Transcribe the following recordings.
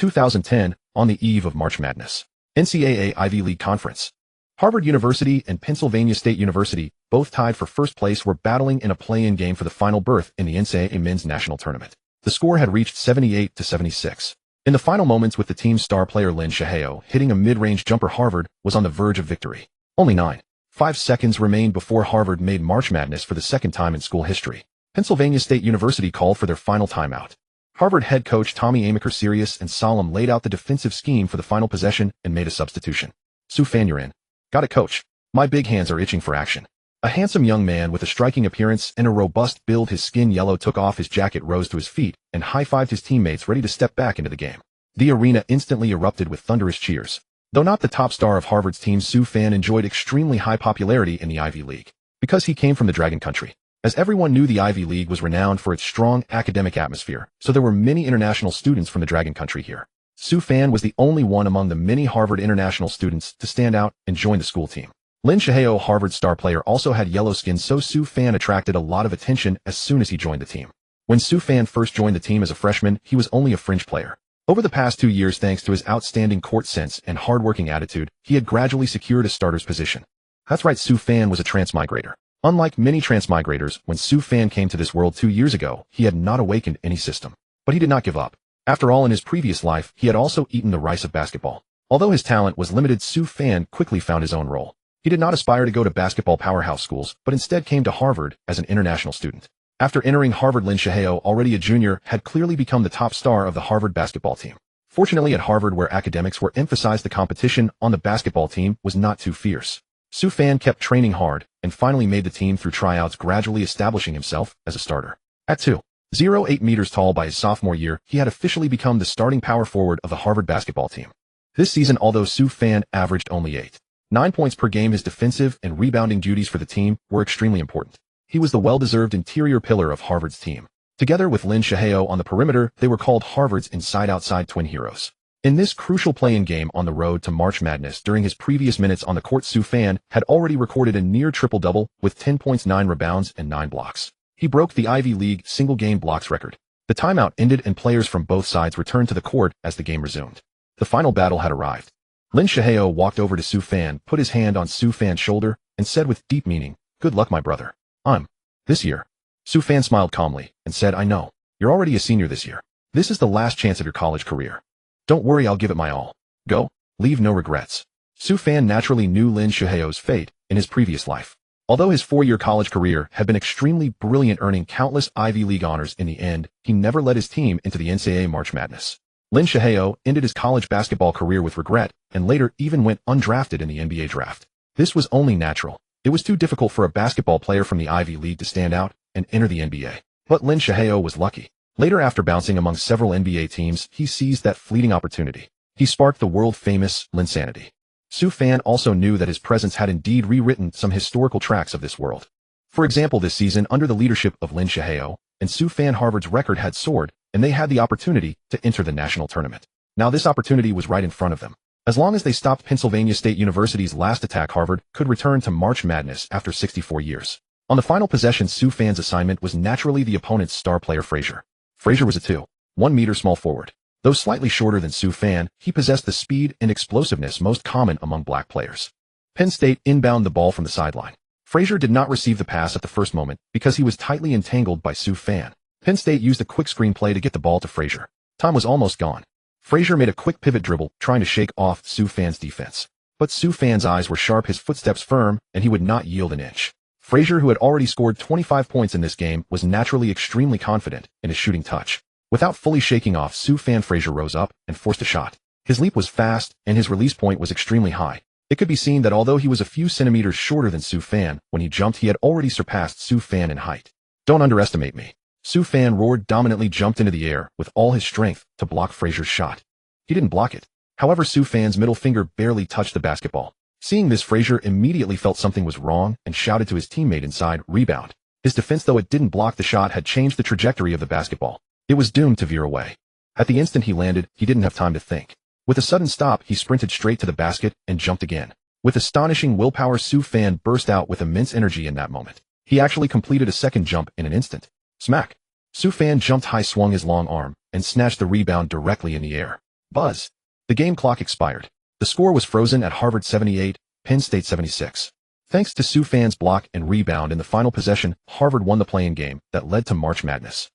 2010, on the eve of March Madness. NCAA Ivy League Conference. Harvard University and Pennsylvania State University, both tied for first place, were battling in a play-in game for the final berth in the NCAA Men's National Tournament. The score had reached 78-76. In the final moments, with the team's star player Lynn Shaheo hitting a mid-range jumper, Harvard was on the verge of victory. Only 9.5 seconds remained before Harvard made March Madness for the second time in school history. Pennsylvania State University called for their final timeout. Harvard head coach Tommy Amaker, serious and solemn, laid out the defensive scheme for the final possession and made a substitution. "Sue Fan, you're in." "Got it, coach. My big hands are itching for action." A handsome young man with a striking appearance and a robust build, his skin yellow, took off his jacket, rose to his feet, and high-fived his teammates, ready to step back into the game. The arena instantly erupted with thunderous cheers. Though not the top star of Harvard's team, Sue Fan enjoyed extremely high popularity in the Ivy League. Because he came from the Dragon Country. As everyone knew, the Ivy League was renowned for its strong academic atmosphere, so there were many international students from the Dragon Country here. Sue Fan was the only one among the many Harvard international students to stand out and join the school team. Lynn Shaheo, Harvard's star player, also had yellow skin, so Sue Fan attracted a lot of attention as soon as he joined the team. When Sue Fan first joined the team as a freshman, he was only a fringe player. Over the past 2 years, thanks to his outstanding court sense and hard-working attitude, he had gradually secured a starter's position. That's right, Sue Fan was a transmigrator. Unlike many transmigrators, when Sue Fan came to this world 2 years ago, he had not awakened any system. But he did not give up. After all, in his previous life, he had also eaten the rice of basketball. Although his talent was limited, Sue Fan quickly found his own role. He did not aspire to go to basketball powerhouse schools, but instead came to Harvard as an international student. After entering Harvard, Lynn Shaheo, already a junior, had clearly become the top star of the Harvard basketball team. Fortunately, at Harvard, where academics were emphasized, the competition on the basketball team was not too fierce. Sue Fan kept training hard and finally made the team through tryouts, gradually establishing himself as a starter. At 2.08 meters tall by his sophomore year, he had officially become the starting power forward of the Harvard basketball team. This season, although Sue Fan averaged only 8.9 points per game, his defensive and rebounding duties for the team were extremely important. He was the well-deserved interior pillar of Harvard's team. Together with Lynn Shaheo on the perimeter, they were called Harvard's inside-outside twin heroes. In this crucial play-in game on the road to March Madness, during his previous minutes on the court, Sue Fan had already recorded a near triple-double with 10 points, 9 rebounds, and 9 blocks. He broke the Ivy League single-game blocks record. The timeout ended and players from both sides returned to the court as the game resumed. The final battle had arrived. Lynn Shaheo walked over to Sue Fan, put his hand on Sue Fan's shoulder, and said with deep meaning, "Good luck, my brother. I'm this year." Sue Fan smiled calmly and said, "I know. You're already a senior this year. This is the last chance of your college career. Don't worry, I'll give it my all. Go. Leave no regrets." Sue Fan naturally knew Lynn Shaheo's fate in his previous life. Although his 4-year college career had been extremely brilliant, earning countless Ivy League honors, in the end, he never led his team into the NCAA March Madness. Lynn Shaheo ended his college basketball career with regret and later even went undrafted in the NBA draft. This was only natural. It was too difficult for a basketball player from the Ivy League to stand out and enter the NBA. But Lynn Shaheo was lucky. Later, after bouncing among several NBA teams, he seized that fleeting opportunity. He sparked the world-famous Linsanity. Sue Fan also knew that his presence had indeed rewritten some historical tracks of this world. For example, this season, under the leadership of Lynn Shaheo and Sue Fan, Harvard's record had soared, and they had the opportunity to enter the national tournament. Now this opportunity was right in front of them. As long as they stopped Pennsylvania State University's last attack, Harvard could return to March Madness after 64 years. On the final possession, Sue Fan's assignment was naturally the opponent's star player, Frazier. Frazier was a 2.1 meter small forward. Though slightly shorter than Sue Fan, he possessed the speed and explosiveness most common among black players. Penn State inbound the ball from the sideline. Frazier did not receive the pass at the first moment because he was tightly entangled by Sue Fan. Penn State used a quick screen play to get the ball to Frazier. Time was almost gone. Frazier made a quick pivot dribble, trying to shake off Sue Fan's defense. But Sue Fan's eyes were sharp, his footsteps firm, and he would not yield an inch. Frazier, who had already scored 25 points in this game, was naturally extremely confident in his shooting touch. Without fully shaking off Sue Fan, Frazier rose up and forced a shot. His leap was fast, and his release point was extremely high. It could be seen that although he was a few centimeters shorter than Sue Fan, when he jumped, he had already surpassed Sue Fan in height. "Don't underestimate me." Sue Fan roared, dominantly jumped into the air with all his strength to block Frazier's shot. He didn't block it. However, Sue Fan's middle finger barely touched the basketball. Seeing this, Frazier immediately felt something was wrong and shouted to his teammate inside, "Rebound." His defense, though it didn't block the shot, had changed the trajectory of the basketball. It was doomed to veer away. At the instant he landed, he didn't have time to think. With a sudden stop, he sprinted straight to the basket and jumped again. With astonishing willpower, Sue Fan burst out with immense energy in that moment. He actually completed a second jump in an instant. Smack! Sue Fan jumped high, swung his long arm, and snatched the rebound directly in the air. Buzz. The game clock expired. The score was frozen at Harvard 78, Penn State 76. Thanks to Sioux fans' block and rebound in the final possession, Harvard won the play-in game that led to March Madness.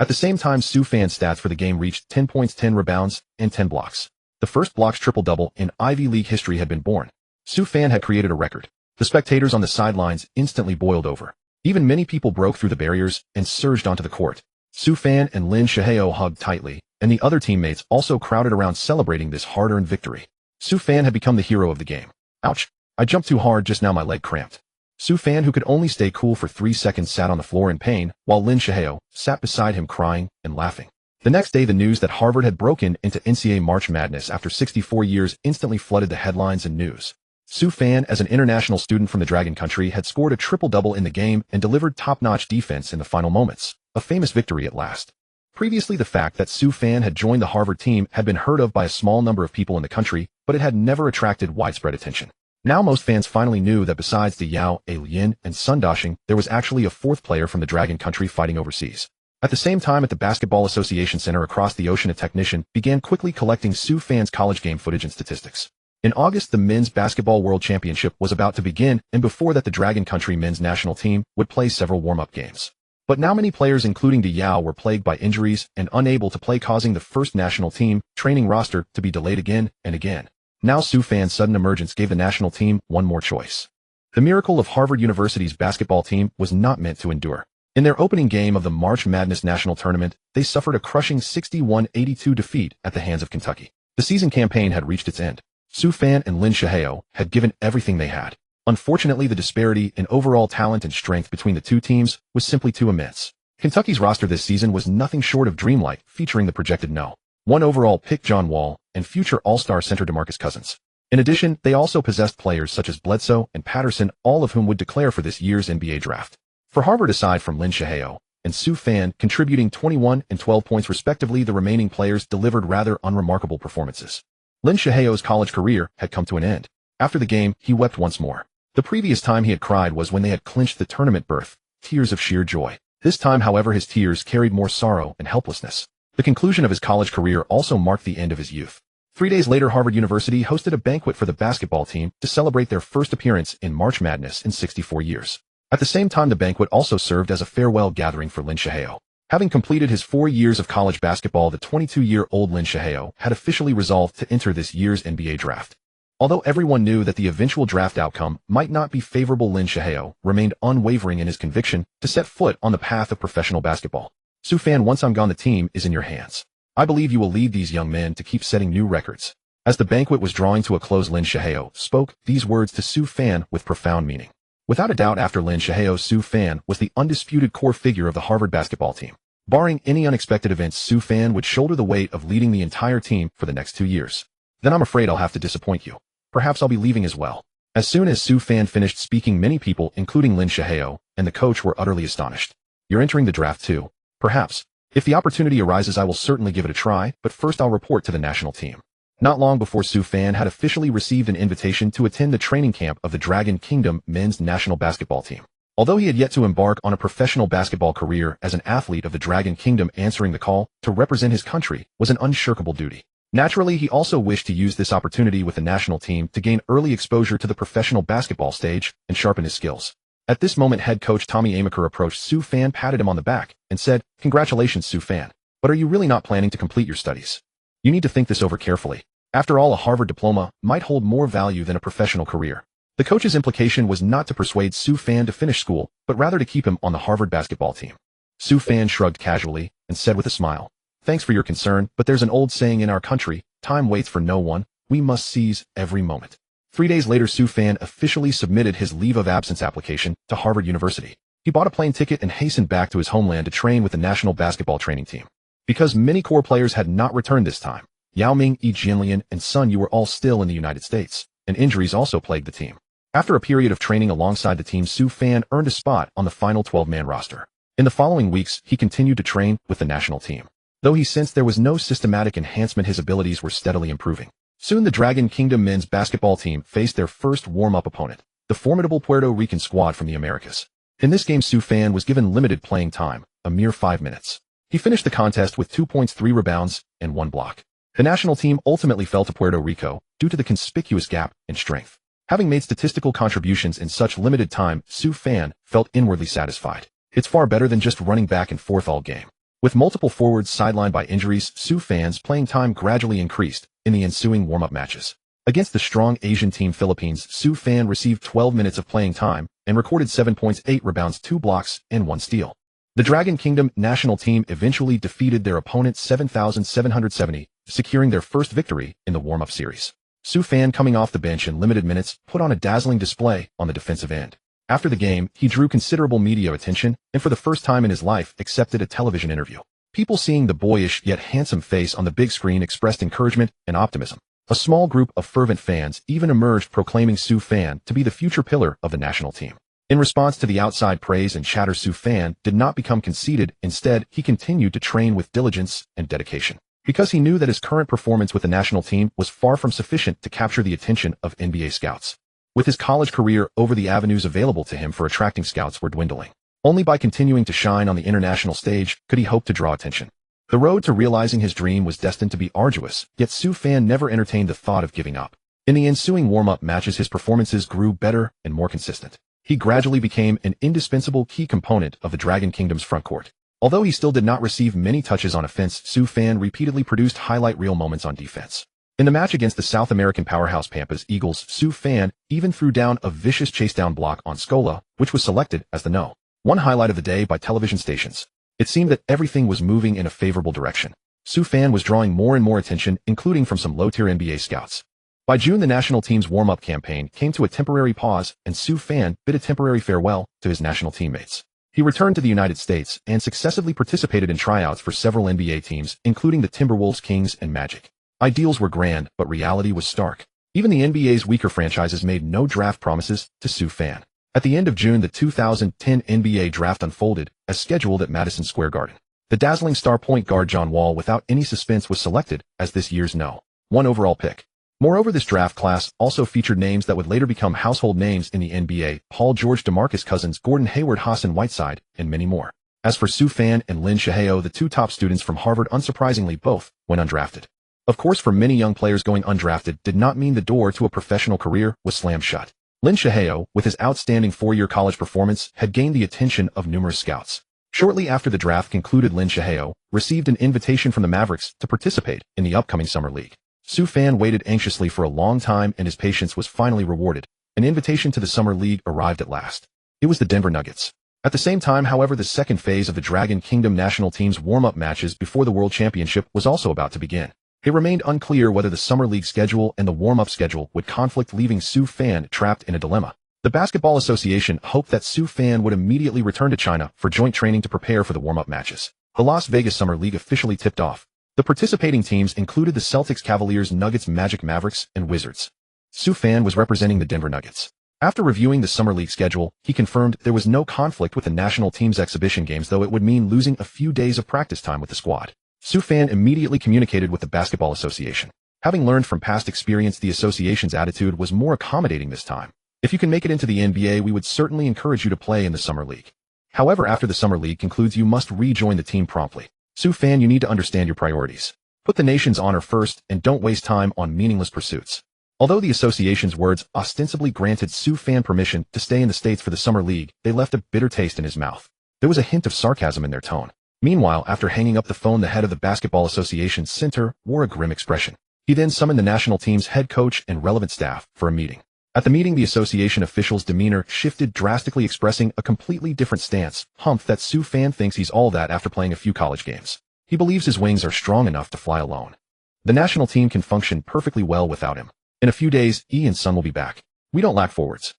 At the same time, Sioux fans' stats for the game reached 10 points, 10 rebounds, and 10 blocks. The first blocks triple-double in Ivy League history had been born. Sioux fan had created a record. The spectators on the sidelines instantly boiled over. Even many people broke through the barriers and surged onto the court. Sioux fan and Lin Shaheo hugged tightly, and the other teammates also crowded around celebrating this hard-earned victory. Sioux fan had become the hero of the game. Ouch. I jumped too hard just now, my leg cramped. Sioux fan, who could only stay cool for 3 seconds, sat on the floor in pain, while Lin Shaheo sat beside him crying and laughing. The next day, the news that Harvard had broken into NCAA March Madness after 64 years instantly flooded the headlines and news. Sioux fan, as an international student from the Dragon Country, had scored a triple-double in the game and delivered top-notch defense in the final moments. A famous victory at last. Previously, the fact that Sioux fan had joined the Harvard team had been heard of by a small number of people in the country, but it had never attracted widespread attention. Now most fans finally knew that besides the Yao, Lin, and Sun Dashing, there was actually a fourth player from the Dragon Country fighting overseas. At the same time, at the Basketball Association Center across the ocean, a technician began quickly collecting Sioux fans' college game footage and statistics. In August, the Men's Basketball World Championship was about to begin, and before that the Dragon Country men's national team would play several warm-up games. But now many players, including the Yao, were plagued by injuries and unable to play, causing the first national team training roster to be delayed again and again. Now Sioux fans' sudden emergence gave the national team one more choice. The miracle of Harvard University's basketball team was not meant to endure. In their opening game of the March Madness National Tournament, they suffered a crushing 61-82 defeat at the hands of Kentucky. The season campaign had reached its end. Sioux fan and Lin Shaheo had given everything they had. Unfortunately, the disparity in overall talent and strength between the two teams was simply too immense. Kentucky's roster this season was nothing short of dreamlike, featuring the projected No. 1 overall pick John Wall and future All-Star center DeMarcus Cousins. In addition, they also possessed players such as Bledsoe and Patterson, all of whom would declare for this year's NBA draft. For Harvard, aside from Lin Shaheo and Sioux fan contributing 21 and 12 points respectively, the remaining players delivered rather unremarkable performances. Lin Shaheo's college career had come to an end. After the game, he wept once more. The previous time he had cried was when they had clinched the tournament berth, tears of sheer joy. This time, however, his tears carried more sorrow and helplessness. The conclusion of his college career also marked the end of his youth. 3 days later, Harvard University hosted a banquet for the basketball team to celebrate their first appearance in March Madness in 64 years. At the same time, the banquet also served as a farewell gathering for Lin Shaheo. Having completed his 4 years of college basketball, the 22-year-old Lin Shaheo had officially resolved to enter this year's NBA draft. Although everyone knew that the eventual draft outcome might not be favorable, Lin Shaheo remained unwavering in his conviction to set foot on the path of professional basketball. Sioux fan, once I'm gone, the team is in your hands. I believe you will lead these young men to keep setting new records. As the banquet was drawing to a close, Lin Shaheo spoke these words to Sioux fan with profound meaning. Without a doubt, after Lin Shaheo, Sioux fan was the undisputed core figure of the Harvard basketball team. Barring any unexpected events, Sioux fan would shoulder the weight of leading the entire team for the next 2 years. Then I'm afraid I'll have to disappoint you. Perhaps I'll be leaving as well. As soon as Sioux fan finished speaking, many people, including Lin Shaheo and the coach, were utterly astonished. You're entering the draft too? Perhaps. If the opportunity arises, I will certainly give it a try, but first I'll report to the national team. Not long before Sioux fan had officially received an invitation to attend the training camp of the Dragon Kingdom men's national basketball team. Although he had yet to embark on a professional basketball career as an athlete of the Dragon Kingdom, answering the call to represent his country was an unshirkable duty. Naturally, he also wished to use this opportunity with the national team to gain early exposure to the professional basketball stage and sharpen his skills. At this moment, head coach Tommy Amaker approached Sioux fan, patted him on the back, and said, "Congratulations, Sioux fan. But are you really not planning to complete your studies? You need to think this over carefully. After all, a Harvard diploma might hold more value than a professional career." The coach's implication was not to persuade Sioux fan to finish school, but rather to keep him on the Harvard basketball team. Sioux fan shrugged casually and said with a smile, "Thanks for your concern, but there's an old saying in our country, time waits for no one. We must seize every moment." 3 days later, Sioux fan officially submitted his leave of absence application to Harvard University. He bought a plane ticket and hastened back to his homeland to train with the national basketball training team. Because many core players had not returned this time, Yao Ming, Jianlian, and Sun Yu were all still in the United States, and injuries also plagued the team. After a period of training alongside the team, Sioux fan earned a spot on the final 12-man roster. In the following weeks, he continued to train with the national team. Though he sensed there was no systematic enhancement, his abilities were steadily improving. Soon the Dragon Kingdom men's basketball team faced their first warm-up opponent, the formidable Puerto Rican squad from the Americas. In this game, Sioux fan was given limited playing time, a mere 5 minutes. He finished the contest with 2 points, 3 rebounds, and 1 block. The national team ultimately fell to Puerto Rico due to the conspicuous gap in strength. Having made statistical contributions in such limited time, Su Fan felt inwardly satisfied. It's far better than just running back and forth all game. With multiple forwards sidelined by injuries, Su Fan's playing time gradually increased in the ensuing warm-up matches. Against the strong Asian team Philippines, Su Fan received 12 minutes of playing time and recorded 7 points, 8 rebounds, 2 blocks, and 1 steal. The Dragon Kingdom national team eventually defeated their opponent 7,770, securing their first victory in the warm-up series. Su Fan, coming off the bench in limited minutes, put on a dazzling display on the defensive end. After the game, he drew considerable media attention and for the first time in his life accepted a television interview. People seeing the boyish yet handsome face on the big screen expressed encouragement and optimism. A small group of fervent fans even emerged proclaiming Su Fan to be the future pillar of the national team. In response to the outside praise and chatter, Su Fan did not become conceited. Instead, he continued to train with diligence and dedication. Because he knew that his current performance with the national team was far from sufficient to capture the attention of NBA scouts. With his college career over, the avenues available to him for attracting scouts were dwindling. Only by continuing to shine on the international stage could he hope to draw attention. The road to realizing his dream was destined to be arduous, yet Su Fan never entertained the thought of giving up. In the ensuing warm-up matches, his performances grew better and more consistent. He gradually became an indispensable key component of the Dragon Kingdom's frontcourt. Although he still did not receive many touches on offense, Su Fan repeatedly produced highlight reel moments on defense. In the match against the South American powerhouse Pampas Eagles, Su Fan even threw down a vicious chasedown block on Scola, which was selected as the No. 1 highlight of the day by television stations. It seemed that everything was moving in a favorable direction. Su Fan was drawing more and more attention, including from some low-tier NBA scouts. By June, the national team's warm-up campaign came to a temporary pause, and Su Fan bid a temporary farewell to his national teammates. He returned to the United States and successively participated in tryouts for several NBA teams, including the Timberwolves, Kings, and Magic. Ideals were grand, but reality was stark. Even the NBA's weaker franchises made no draft promises to Su Fan. At the end of June, the 2010 NBA draft unfolded as scheduled at Madison Square Garden. The dazzling star point guard John Wall, without any suspense, was selected as this year's No. 1 overall pick. Moreover, this draft class also featured names that would later become household names in the NBA: Paul George, DeMarcus Cousins, Gordon Hayward, Hassan Whiteside, and many more. As for Su Fan and Lin Shihao, the 2 top students from Harvard, unsurprisingly both went undrafted. Of course, for many young players, going undrafted did not mean the door to a professional career was slammed shut. Lin Shihao, with his outstanding 4-year college performance, had gained the attention of numerous scouts. Shortly after the draft concluded, Lin Shihao received an invitation from the Mavericks to participate in the upcoming Summer League. Su Fan waited anxiously for a long time, and his patience was finally rewarded. An invitation to the Summer League arrived at last. It was the Denver Nuggets. At the same time, however, the second phase of the Dragon Kingdom national team's warm-up matches before the World Championship was also about to begin. It remained unclear whether the Summer League schedule and the warm-up schedule would conflict, leaving Su Fan trapped in a dilemma. The Basketball Association hoped that Su Fan would immediately return to China for joint training to prepare for the warm-up matches. The Las Vegas Summer League officially tipped off. The participating teams included the Celtics, Cavaliers, Nuggets, Magic, Mavericks, and Wizards. Su Fan was representing the Denver Nuggets. After reviewing the Summer League schedule, he confirmed there was no conflict with the national team's exhibition games, though it would mean losing a few days of practice time with the squad. Su Fan immediately communicated with the Basketball Association. Having learned from past experience, the association's attitude was more accommodating this time. If you can make it into the NBA, we would certainly encourage you to play in the Summer League. However, after the Summer League concludes, you must rejoin the team promptly. Su Fan, you need to understand your priorities. Put the nation's honor first and don't waste time on meaningless pursuits. Although the association's words ostensibly granted Su Fan permission to stay in the States for the Summer League, they left a bitter taste in his mouth. There was a hint of sarcasm in their tone. Meanwhile, after hanging up the phone, the head of the Basketball Association Center wore a grim expression. He then summoned the national team's head coach and relevant staff for a meeting. At the meeting, the association official's demeanor shifted drastically, expressing a completely different stance. Humph, that Su Fan thinks he's all that after playing a few college games. He believes his wings are strong enough to fly alone. The national team can function perfectly well without him. In a few days, he and Son will be back. We don't lack forwards.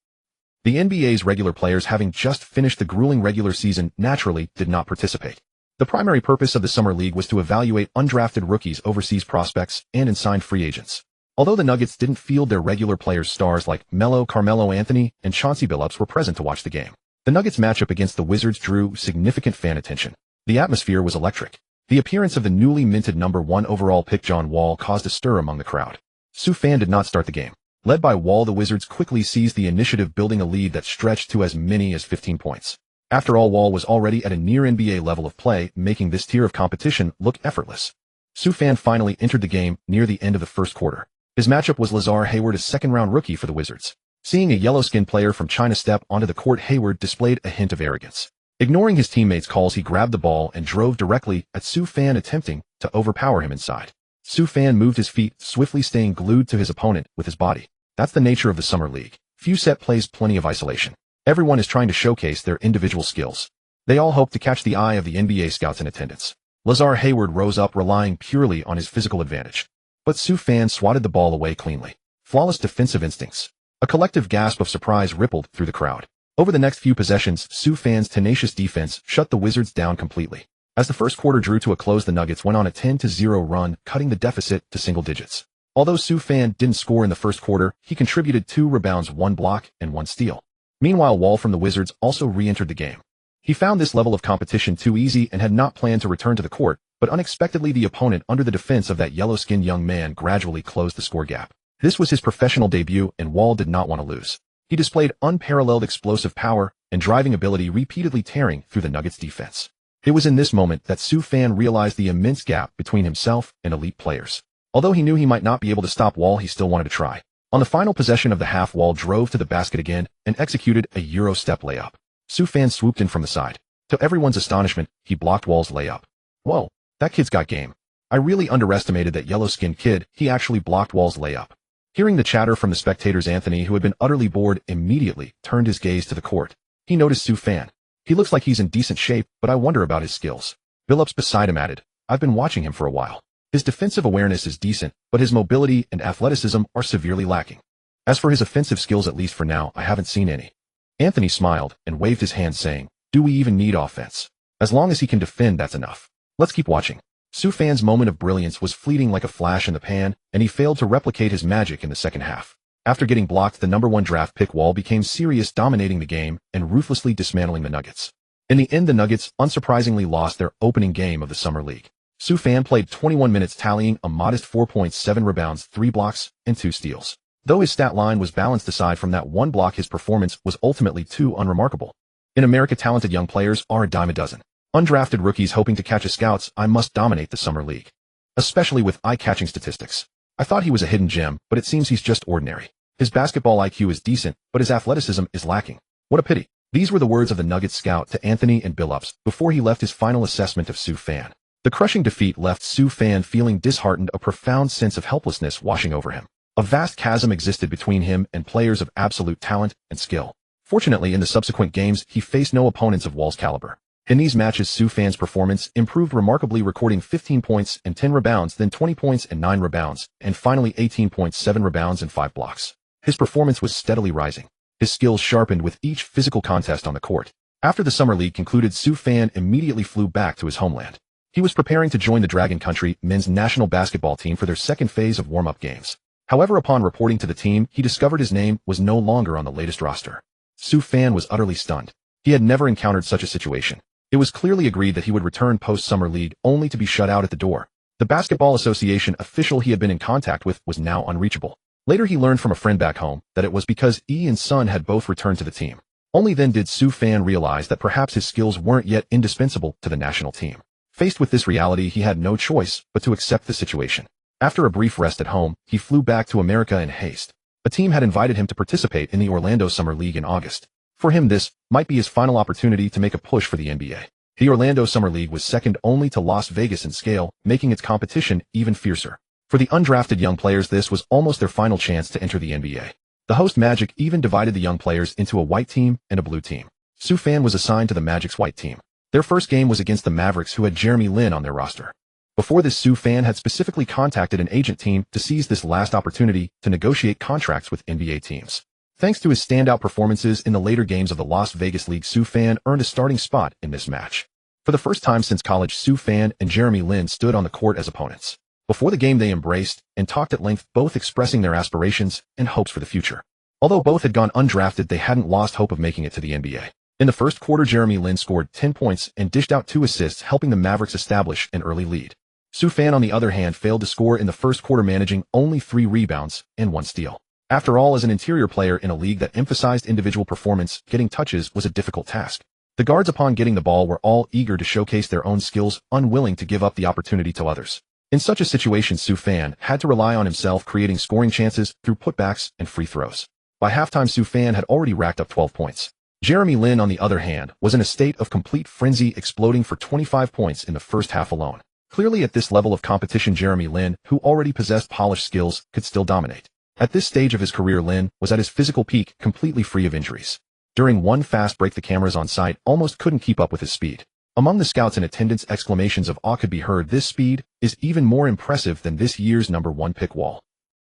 The NBA's regular players, having just finished the grueling regular season, naturally did not participate. The primary purpose of the Summer League was to evaluate undrafted rookies, overseas prospects, and unsigned free agents. Although the Nuggets didn't field their regular players, stars like Melo, Carmelo Anthony, and Chauncey Billups were present to watch the game. The Nuggets' matchup against the Wizards drew significant fan attention. The atmosphere was electric. The appearance of the newly minted number 1 overall pick John Wall caused a stir among the crowd. Su Fan did not start the game. Led by Wall, the Wizards quickly seized the initiative, building a lead that stretched to as many as 15 points. After all, Wall was already at a near NBA level of play, making this tier of competition look effortless. Su Fan finally entered the game near the end of the first quarter. His matchup was Lazar Hayward, a second-round rookie for the Wizards. Seeing a yellow-skinned player from China step onto the court, Hayward displayed a hint of arrogance. Ignoring his teammates' calls, he grabbed the ball and drove directly at Su Fan, attempting to overpower him inside. Su Fan moved his feet, swiftly staying glued to his opponent with his body. That's the nature of the Summer League. Few set plays, plenty of isolation. Everyone is trying to showcase their individual skills. They all hope to catch the eye of the NBA scouts in attendance. Lazar Hayward rose up, relying purely on his physical advantage. But Su Fan swatted the ball away cleanly. Flawless defensive instincts. A collective gasp of surprise rippled through the crowd. Over the next few possessions, Su Fan's tenacious defense shut the Wizards down completely. As the first quarter drew to a close, the Nuggets went on a 10-0 run, cutting the deficit to single digits. Although Su Fan didn't score in the first quarter, he contributed 2 rebounds, 1 block, and 1 steal. Meanwhile, Wall from the Wizards also re-entered the game. He found this level of competition too easy and had not planned to return to the court, but unexpectedly the opponent, under the defense of that yellow-skinned young man, gradually closed the score gap. This was his professional debut, and Wall did not want to lose. He displayed unparalleled explosive power and driving ability, repeatedly tearing through the Nuggets' defense. It was in this moment that Su Fan realized the immense gap between himself and elite players. Although he knew he might not be able to stop Wall, he still wanted to try. On the final possession of the half, Wall drove to the basket again and executed a Euro step layup. Su Fan swooped in from the side. To everyone's astonishment, he blocked Wall's layup. Whoa, that kid's got game. I really underestimated that yellow-skinned kid. He actually blocked Wall's layup. Hearing the chatter from the spectators, Anthony, who had been utterly bored, immediately turned his gaze to the court. He noticed Su Fan. He looks like he's in decent shape, but I wonder about his skills. Billups beside him added, I've been watching him for a while. His defensive awareness is decent, but his mobility and athleticism are severely lacking. As for his offensive skills, at least for now, I haven't seen any. Anthony smiled and waved his hand, saying, do we even need offense? As long as he can defend, that's enough. Let's keep watching. Su Fan's moment of brilliance was fleeting like a flash in the pan, and he failed to replicate his magic in the second half. After getting blocked, the #1 draft pick Wall became serious, dominating the game and ruthlessly dismantling the Nuggets. In the end, the Nuggets unsurprisingly lost their opening game of the Summer League. Su Fan played 21 minutes, tallying a modest 4.7 rebounds, 3 blocks, and 2 steals. Though his stat line was balanced aside from that 1 block, his performance was ultimately too unremarkable. In America, talented young players are a dime a dozen. Undrafted rookies hoping to catch a scout's eye must dominate the Summer League. Especially with eye-catching statistics. I thought he was a hidden gem, but it seems he's just ordinary. His basketball IQ is decent, but his athleticism is lacking. What a pity. These were the words of the Nuggets scout to Anthony and Billups before he left his final assessment of Su Fan. The crushing defeat left Su Fan feeling disheartened, a profound sense of helplessness washing over him. A vast chasm existed between him and players of absolute talent and skill. Fortunately, in the subsequent games, he faced no opponents of Wall's caliber. In these matches, Su Fan's performance improved remarkably, recording 15 points and 10 rebounds, then 20 points and 9 rebounds, and finally 18.7 rebounds and 5 blocks. His performance was steadily rising. His skills sharpened with each physical contest on the court. After the Summer League concluded, Su Fan immediately flew back to his homeland. He was preparing to join the Dragon Country men's national basketball team for their second phase of warm-up games. However, upon reporting to the team, he discovered his name was no longer on the latest roster. Su Fan was utterly stunned. He had never encountered such a situation. It was clearly agreed that he would return post-Summer League, only to be shut out at the door. The Basketball Association official he had been in contact with was now unreachable. Later, he learned from a friend back home that it was because he and Son had both returned to the team. Only then did Su Fan realize that perhaps his skills weren't yet indispensable to the national team. Faced with this reality, he had no choice but to accept the situation. After a brief rest at home, he flew back to America in haste. A team had invited him to participate in the Orlando Summer League in August. For him, this might be his final opportunity to make a push for the NBA. The Orlando Summer League was second only to Las Vegas in scale, making its competition even fiercer. For the undrafted young players, this was almost their final chance to enter the NBA. The host Magic even divided the young players into a white team and a blue team. Su Fan was assigned to the Magic's white team. Their first game was against the Mavericks, who had Jeremy Lin on their roster. Before this, Su Fan had specifically contacted an agent team to seize this last opportunity to negotiate contracts with NBA teams. Thanks to his standout performances in the later games of the Las Vegas League, Su Fan earned a starting spot in this match. For the first time since college, Su Fan and Jeremy Lin stood on the court as opponents. Before the game, they embraced and talked at length, both expressing their aspirations and hopes for the future. Although both had gone undrafted, they hadn't lost hope of making it to the NBA. In the first quarter, Jeremy Lin scored 10 points and dished out 2 assists, helping the Mavericks establish an early lead. Su Fan, on the other hand, failed to score in the first quarter, managing only 3 rebounds and 1 steal. After all, as an interior player in a league that emphasized individual performance, getting touches was a difficult task. The guards, upon getting the ball, were all eager to showcase their own skills, unwilling to give up the opportunity to others. In such a situation, Su Fan had to rely on himself, creating scoring chances through putbacks and free throws. By halftime, Su Fan had already racked up 12 points. Jeremy Lin, on the other hand, was in a state of complete frenzy, exploding for 25 points in the first half alone. Clearly, at this level of competition, Jeremy Lin, who already possessed polished skills, could still dominate. At this stage of his career, Lin was at his physical peak, completely free of injuries. During one fast break, the cameras on site almost couldn't keep up with his speed. Among the scouts in attendance, exclamations of awe could be heard. This speed is even more impressive than this year's #1 pick Wall.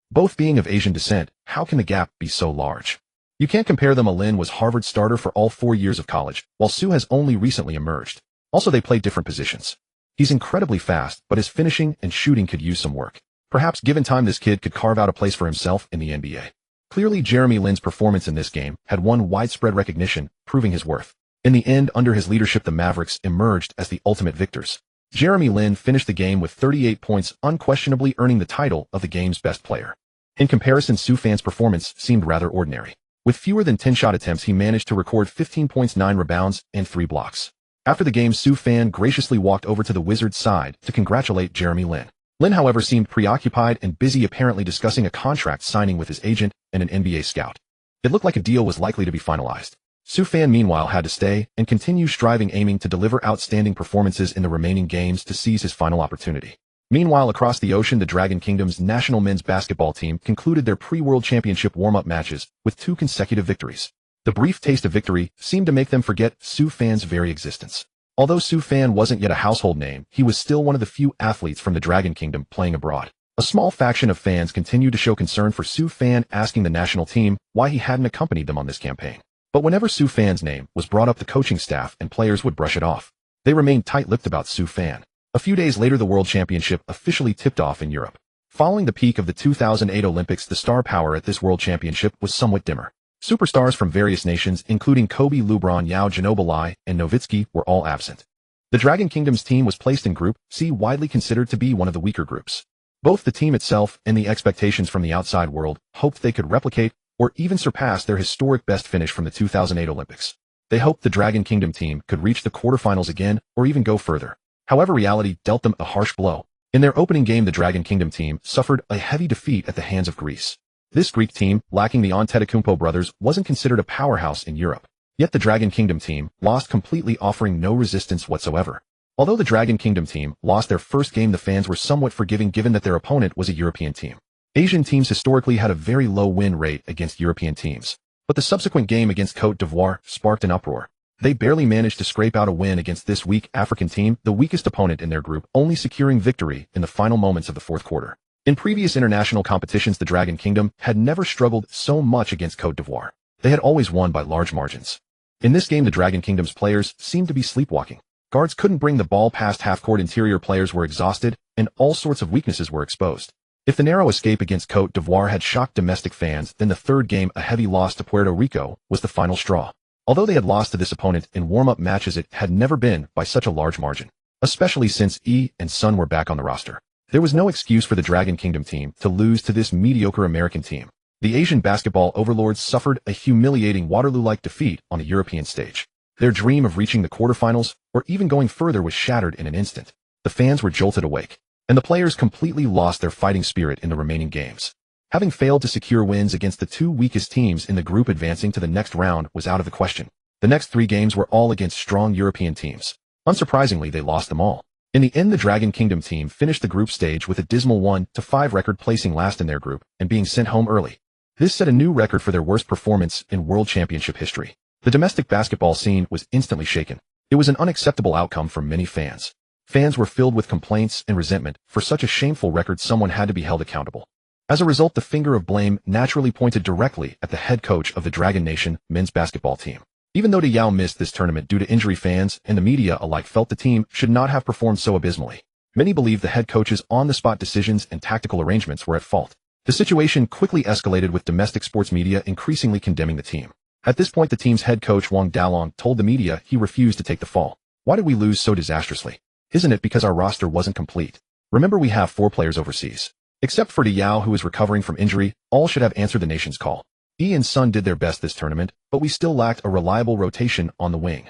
Both being of Asian descent, how can the gap be so large? You can't compare them. Lin was Harvard starter for all 4 years of college, while Su has only recently emerged. Also, they play different positions. He's incredibly fast, but his finishing and shooting could use some work. Perhaps given time, this kid could carve out a place for himself in the NBA. Clearly, Jeremy Lin's performance in this game had won widespread recognition, proving his worth. In the end, under his leadership, the Mavericks emerged as the ultimate victors. Jeremy Lin finished the game with 38 points, unquestionably earning the title of the game's best player. In comparison, Su Fan's performance seemed rather ordinary. With fewer than 10 shot attempts, he managed to record 15 points, 9 rebounds, and 3 blocks. After the game, Su Fan graciously walked over to the Wizards' side to congratulate Jeremy Lin. Lin, however, seemed preoccupied and busy, apparently discussing a contract signing with his agent and an NBA scout. It looked like a deal was likely to be finalized. Su Fan, meanwhile, had to stay and continue striving, aiming to deliver outstanding performances in the remaining games to seize his final opportunity. Meanwhile, across the ocean, the Dragon Kingdom's national men's basketball team concluded their pre-World Championship warm-up matches with 2 consecutive victories. The brief taste of victory seemed to make them forget Su Fan's very existence. Although Su Fan wasn't yet a household name, he was still one of the few athletes from the Dragon Kingdom playing abroad. A small faction of fans continued to show concern for Su Fan, asking the national team why he hadn't accompanied them on this campaign. But whenever Su Fan's name was brought up, the coaching staff and players would brush it off. They remained tight-lipped about Su Fan. A few days later, the World Championship officially tipped off in Europe. Following the peak of the 2008 Olympics, the star power at this World Championship was somewhat dimmer. Superstars from various nations, including Kobe, LeBron, Yao, Ginobili, and Nowitzki, were all absent. The Dragon Kingdom's team was placed in Group C, widely considered to be one of the weaker groups. Both the team itself and the expectations from the outside world hoped they could replicate or even surpass their historic best finish from the 2008 Olympics. They hoped the Dragon Kingdom team could reach the quarterfinals again or even go further. However, reality dealt them a harsh blow. In their opening game, the Dragon Kingdom team suffered a heavy defeat at the hands of Greece. This Greek team, lacking the Antetokounmpo brothers, wasn't considered a powerhouse in Europe. Yet the Dragon Kingdom team lost completely, offering no resistance whatsoever. Although the Dragon Kingdom team lost their first game, the fans were somewhat forgiving given that their opponent was a European team. Asian teams historically had a very low win rate against European teams, but the subsequent game against Côte d'Ivoire sparked an uproar. They barely managed to scrape out a win against this weak African team, the weakest opponent in their group, only securing victory in the final moments of the fourth quarter. In previous international competitions, the Dragon Kingdom had never struggled so much against Côte d'Ivoire. They had always won by large margins. In this game, the Dragon Kingdom's players seemed to be sleepwalking. Guards couldn't bring the ball past half-court, interior players were exhausted, and all sorts of weaknesses were exposed. If the narrow escape against Côte d'Ivoire had shocked domestic fans, then the third game, a heavy loss to Puerto Rico, was the final straw. Although they had lost to this opponent in warm-up matches, it had never been by such a large margin, especially since E and Sun were back on the roster. There was no excuse for the Dragon Kingdom team to lose to this mediocre American team. The Asian basketball overlords suffered a humiliating Waterloo-like defeat on the European stage. Their dream of reaching the quarterfinals or even going further was shattered in an instant. The fans were jolted awake, and the players completely lost their fighting spirit in the remaining games. Having failed to secure wins against the 2 weakest teams in the group, advancing to the next round was out of the question. The next 3 games were all against strong European teams. Unsurprisingly, they lost them all. In the end, the Dragon Kingdom team finished the group stage with a dismal 1-5 record, placing last in their group and being sent home early. This set a new record for their worst performance in World Championship history. The domestic basketball scene was instantly shaken. It was an unacceptable outcome for many fans. Fans were filled with complaints and resentment. For such a shameful record, someone had to be held accountable. As a result, the finger of blame naturally pointed directly at the head coach of the Dragon Nation men's basketball team. Even though Yao missed this tournament due to injury, fans and the media alike felt the team should not have performed so abysmally. Many believed the head coach's on-the-spot decisions and tactical arrangements were at fault. The situation quickly escalated, with domestic sports media increasingly condemning the team. At this point, the team's head coach Wang Dalong told the media he refused to take the fall. "Why did we lose so disastrously? Isn't it because our roster wasn't complete? Remember, we have 4 players overseas. Except for Yao, who is recovering from injury, all should have answered the nation's call. E and Sun did their best this tournament, but we still lacked a reliable rotation on the wing."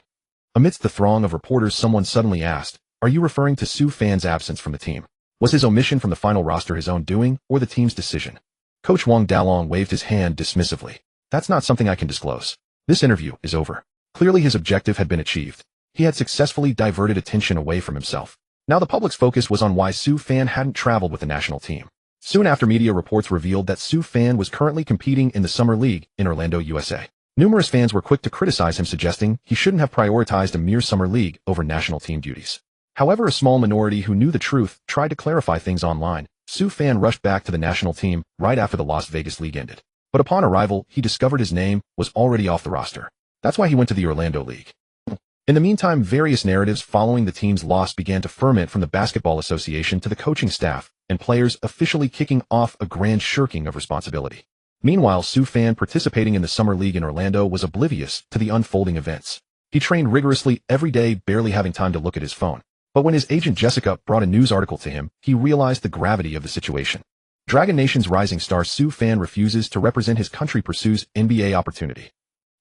Amidst the throng of reporters, someone suddenly asked, "Are you referring to Su Fan's absence from the team?" Was his omission from the final roster his own doing, or the team's decision? Coach Wang Dalong waved his hand dismissively. That's not something I can disclose. This interview is over. Clearly his objective had been achieved. He had successfully diverted attention away from himself. Now the public's focus was on why Su Fan hadn't traveled with the national team. Soon after, media reports revealed that Su Fan was currently competing in the Summer League in Orlando, USA. Numerous fans were quick to criticize him, suggesting he shouldn't have prioritized a mere Summer League over national team duties. However, a small minority who knew the truth tried to clarify things online. Su Fan rushed back to the national team right after the Las Vegas League ended. But upon arrival, he discovered his name was already off the roster. That's why he went to the Orlando League. In the meantime, various narratives following the team's loss began to ferment from the Basketball Association to the coaching staff, and players officially kicking off a grand shirking of responsibility. Meanwhile, Su Fan, participating in the Summer League in Orlando, was oblivious to the unfolding events. He trained rigorously every day, barely having time to look at his phone. But when his agent Jessica brought a news article to him, he realized the gravity of the situation. Dragon Nation's rising star Su Fan refuses to represent his country, pursues NBA opportunity.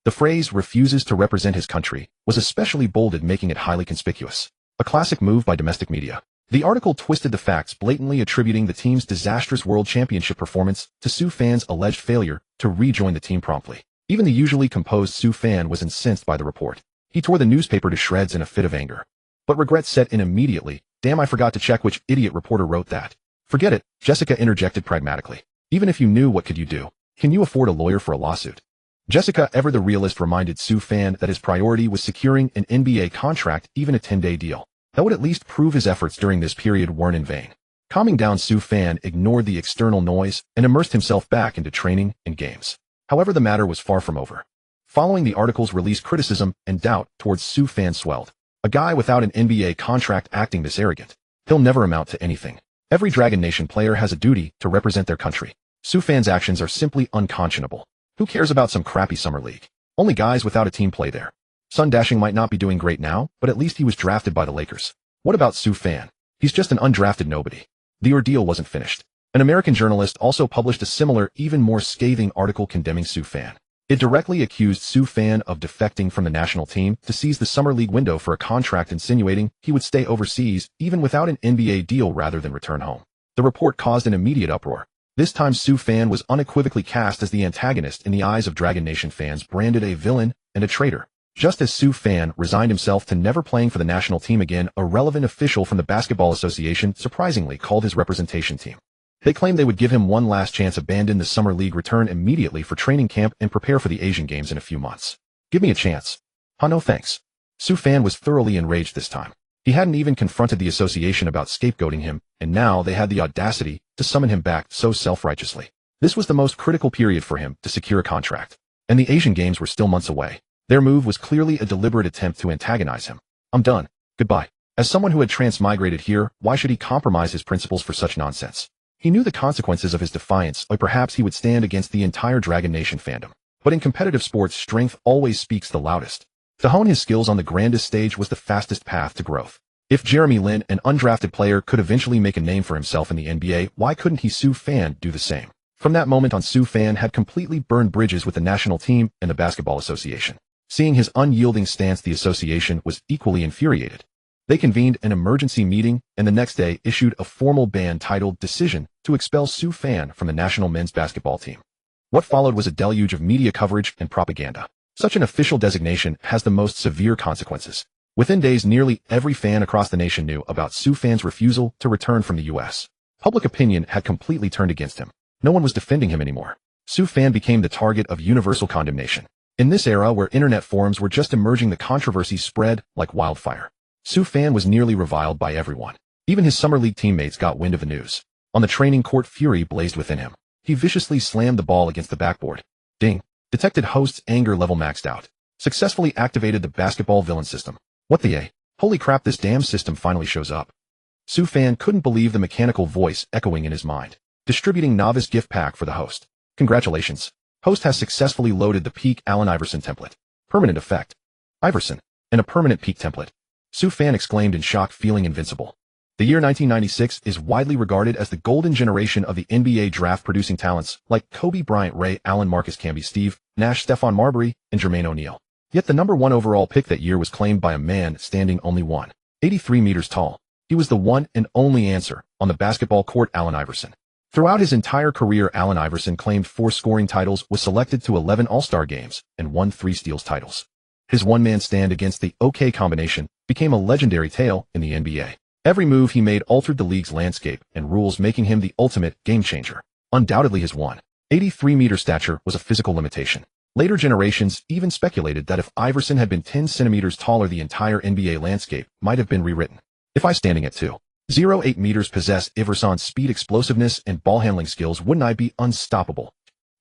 The phrase "refuses to represent his country" was especially bolded, making it highly conspicuous. A classic move by domestic media. The article twisted the facts, blatantly attributing the team's disastrous World Championship performance to Su Fan's alleged failure to rejoin the team promptly. Even the usually composed Su Fan was incensed by the report. He tore the newspaper to shreds in a fit of anger. But regret set in immediately. Damn, I forgot to check which idiot reporter wrote that. Forget it, Jessica interjected pragmatically. Even if you knew, what could you do? Can you afford a lawyer for a lawsuit? Jessica, ever the realist, reminded Su Fan that his priority was securing an NBA contract, even a 10-day deal. That would at least prove his efforts during this period weren't in vain. Calming down, Su Fan ignored the external noise and immersed himself back into training and games. However, the matter was far from over. Following the article's release, criticism and doubt towards Su Fan swelled. A guy without an NBA contract acting this arrogant. He'll never amount to anything. Every Dragon Nation player has a duty to represent their country. Su Fan's actions are simply unconscionable. Who cares about some crappy summer league? Only guys without a team play there. Sun Dashing might not be doing great now, but at least he was drafted by the Lakers. What about Su Fan? He's just an undrafted nobody. The ordeal wasn't finished. An American journalist also published a similar, even more scathing article condemning Su Fan. It directly accused Su Fan of defecting from the national team to seize the summer league window for a contract, insinuating he would stay overseas even without an NBA deal rather than return home. The report caused an immediate uproar. This time Su Fan was unequivocally cast as the antagonist in the eyes of Dragon Nation fans, branded a villain and a traitor. Just as Su Fan resigned himself to never playing for the national team again, a relevant official from the Basketball Association surprisingly called his representation team. They claimed they would give him one last chance, abandon the summer league, return immediately for training camp, and prepare for the Asian Games in a few months. Give me a chance. Huh, no thanks. Su Fan was thoroughly enraged this time. He hadn't even confronted the association about scapegoating him, and now they had the audacity to summon him back so self-righteously. This was the most critical period for him to secure a contract, and the Asian Games were still months away. Their move was clearly a deliberate attempt to antagonize him. I'm done. Goodbye. As someone who had transmigrated here, why should he compromise his principles for such nonsense? He knew the consequences of his defiance, or perhaps he would stand against the entire Dragon Nation fandom. But in competitive sports, strength always speaks the loudest. To hone his skills on the grandest stage was the fastest path to growth. If Jeremy Lin, an undrafted player, could eventually make a name for himself in the NBA, why couldn't he, Su Fan, do the same? From that moment on, Su Fan had completely burned bridges with the national team and the Basketball Association. Seeing his unyielding stance, the association was equally infuriated. They convened an emergency meeting and the next day issued a formal ban titled "Decision" to expel Su Fan from the national men's basketball team. What followed was a deluge of media coverage and propaganda. Such an official designation has the most severe consequences. Within days, nearly every fan across the nation knew about Su Fan's refusal to return from the U.S. Public opinion had completely turned against him. No one was defending him anymore. Su Fan became the target of universal condemnation. In this era where internet forums were just emerging, the controversy spread like wildfire. Su Fan was nearly reviled by everyone. Even his summer league teammates got wind of the news. On the training court, fury blazed within him. He viciously slammed the ball against the backboard. Ding. Detected host's anger level maxed out. Successfully activated the basketball villain system. What the A? Holy crap, this damn system finally shows up. Su Fan couldn't believe the mechanical voice echoing in his mind. Distributing novice gift pack for the host. Congratulations. Host has successfully loaded the Prime Allen Iverson Template. Permanent effect. Iverson. And a permanent peak template. Su Fan exclaimed in shock, feeling invincible. The year 1996 is widely regarded as the golden generation of the NBA draft, producing talents like Kobe Bryant, Ray Allen, Marcus Camby, Steve Nash, Stephon Marbury, and Jermaine O'Neal. Yet the number one overall pick that year was claimed by a man standing only 1.83 meters tall. He was the one and only answer on the basketball court. Allen Iverson. Throughout his entire career, Allen Iverson claimed 4 scoring titles, was selected to 11 All-Star games, and won 3 steals titles. His one-man stand against the OK combination became a legendary tale in the NBA. Every move he made altered the league's landscape and rules, making him the ultimate game-changer. Undoubtedly, his 183-meter stature was a physical limitation. Later generations even speculated that if Iverson had been 10 centimeters taller, the entire NBA landscape might have been rewritten. If I standing at 2.08 meters possessed Iverson's speed, explosiveness, and ball-handling skills, wouldn't I be unstoppable?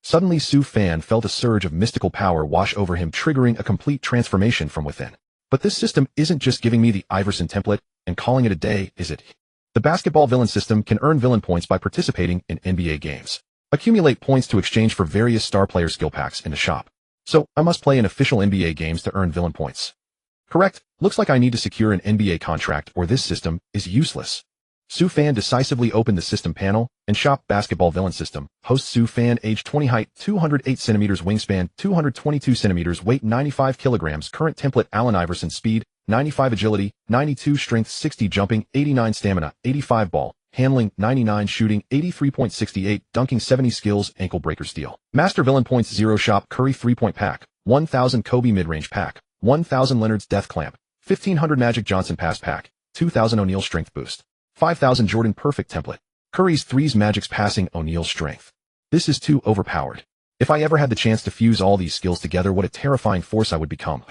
Suddenly, Su Fan felt a surge of mystical power wash over him, triggering a complete transformation from within. But this system isn't just giving me the Iverson template and calling it a day, is it? The basketball villain system can earn villain points by participating in NBA games. Accumulate points to exchange for various star player skill packs in the shop. So, I must play in official NBA games to earn villain points. Correct. Looks like I need to secure an NBA contract or this system is useless. Su Fan decisively opened the system panel and shop basketball villain system. Host Su Fan, age 20, height 208 centimeters, wingspan 222 centimeters, weight 95 kilograms, current template Allen Iverson, speed 95, agility 92, strength 60, jumping 89, stamina 85, ball handling 99, shooting 83.68, dunking 70, skills ankle breaker, steal. Master villain points 0, shop Curry 3-point pack 1000, Kobe mid-range pack 1000, Leonard's death clamp 1500, Magic Johnson pass pack 2000, O'Neal strength boost 5000, Jordan perfect template. Curry's threes, Magic's passing, O'Neal's strength. This is too overpowered. If I ever had the chance to fuse all these skills together, what a terrifying force I would become.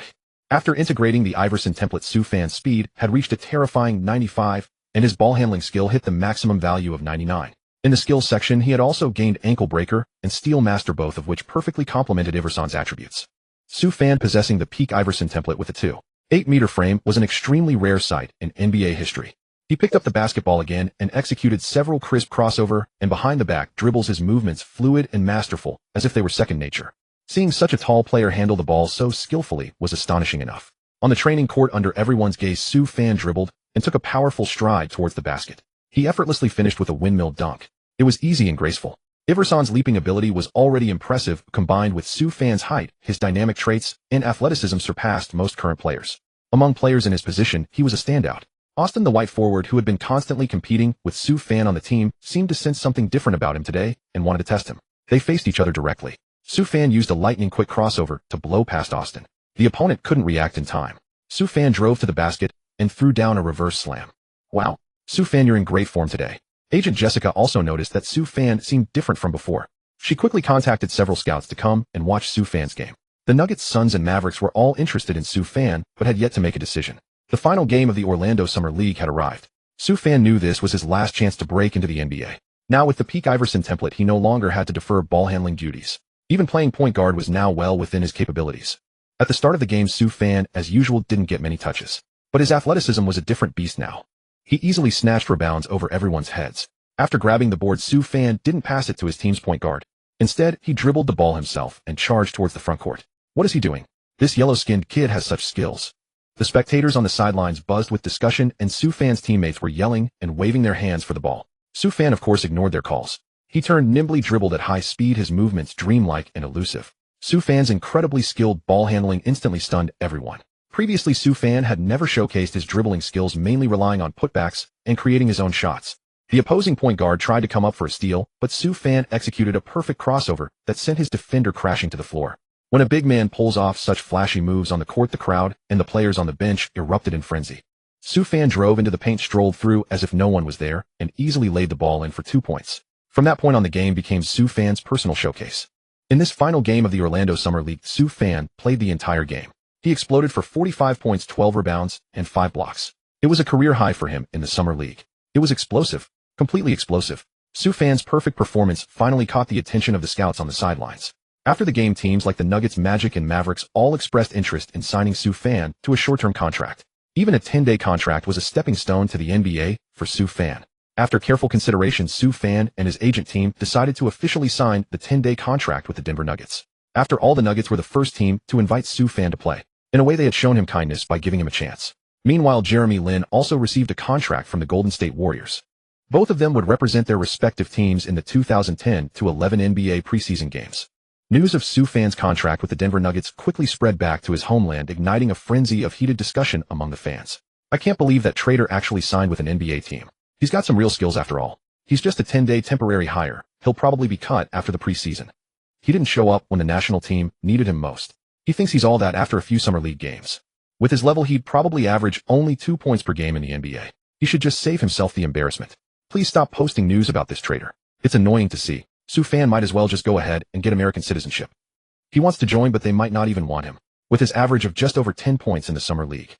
After integrating the Iverson template, Su Fan's speed had reached a terrifying 95, and his ball handling skill hit the maximum value of 99. In the skills section, he had also gained ankle breaker and steal master, both of which perfectly complemented Iverson's attributes. Su Fan possessing the peak Iverson template with a 2.8-meter frame was an extremely rare sight in NBA history. He picked up the basketball again and executed several crisp crossover and behind the back dribbles, his movements fluid and masterful, as if they were second nature. Seeing such a tall player handle the ball so skillfully was astonishing enough. On the training court, under everyone's gaze, Su Fan dribbled and took a powerful stride towards the basket. He effortlessly finished with a windmill dunk. It was easy and graceful. Iverson's leaping ability was already impressive, combined with Su Fan's height, his dynamic traits, and athleticism surpassed most current players. Among players in his position, he was a standout. Austin, the white forward who had been constantly competing with Su Fan on the team, seemed to sense something different about him today and wanted to test him. They faced each other directly. Su Fan used a lightning-quick crossover to blow past Austin. The opponent couldn't react in time. Su Fan drove to the basket and threw down a reverse slam. Wow. Su Fan, you're in great form today. Agent Jessica also noticed that Su Fan seemed different from before. She quickly contacted several scouts to come and watch Su Fan's game. The Nuggets, Suns, and Mavericks were all interested in Su Fan, but had yet to make a decision. The final game of the Orlando Summer League had arrived. Su Fan knew this was his last chance to break into the NBA. Now, with the peak Iverson template, he no longer had to defer ball handling duties. Even playing point guard was now well within his capabilities. At the start of the game, Su Fan, as usual, didn't get many touches. But his athleticism was a different beast now. He easily snatched rebounds over everyone's heads. After grabbing the board, Su Fan didn't pass it to his team's point guard. Instead, he dribbled the ball himself and charged towards the front court. What is he doing? This yellow-skinned kid has such skills. The spectators on the sidelines buzzed with discussion, and Su Fan's teammates were yelling and waving their hands for the ball. Su Fan, of course, ignored their calls. He turned, nimbly dribbled at high speed, his movements dreamlike and elusive. Su Fan's incredibly skilled ball handling instantly stunned everyone. Previously, Su Fan had never showcased his dribbling skills, mainly relying on putbacks and creating his own shots. The opposing point guard tried to come up for a steal, but Su Fan executed a perfect crossover that sent his defender crashing to the floor. When a big man pulls off such flashy moves on the court, the crowd and the players on the bench erupted in frenzy. Su Fan drove into the paint, strolled through as if no one was there, and easily laid the ball in for 2 points. From that point on, the game became Su Fan's personal showcase. In this final game of the Orlando Summer League, Su Fan played the entire game. He exploded for 45 points, 12 rebounds, and 5 blocks. It was a career high for him in the Summer League. It was explosive, completely explosive. Su Fan's perfect performance finally caught the attention of the scouts on the sidelines. After the game, teams like the Nuggets, Magic, and Mavericks all expressed interest in signing Su Fan to a short-term contract. Even a 10-day contract was a stepping stone to the NBA for Su Fan. After careful consideration, Su Fan and his agent team decided to officially sign the 10-day contract with the Denver Nuggets. After all, the Nuggets were the first team to invite Su Fan to play. In a way, they had shown him kindness by giving him a chance. Meanwhile, Jeremy Lin also received a contract from the Golden State Warriors. Both of them would represent their respective teams in the 2010-11 NBA preseason games. News of Su Fan's contract with the Denver Nuggets quickly spread back to his homeland, igniting a frenzy of heated discussion among the fans. I can't believe that traitor actually signed with an NBA team. He's got some real skills after all. He's just a 10-day temporary hire. He'll probably be cut after the preseason. He didn't show up when the national team needed him most. He thinks he's all that after a few summer league games. With his level, he'd probably average only 2 points per game in the NBA. He should just save himself the embarrassment. Please stop posting news about this traitor. It's annoying to see. Su Fan might as well just go ahead and get American citizenship. He wants to join, but they might not even want him, with his average of just over 10 points in the summer league.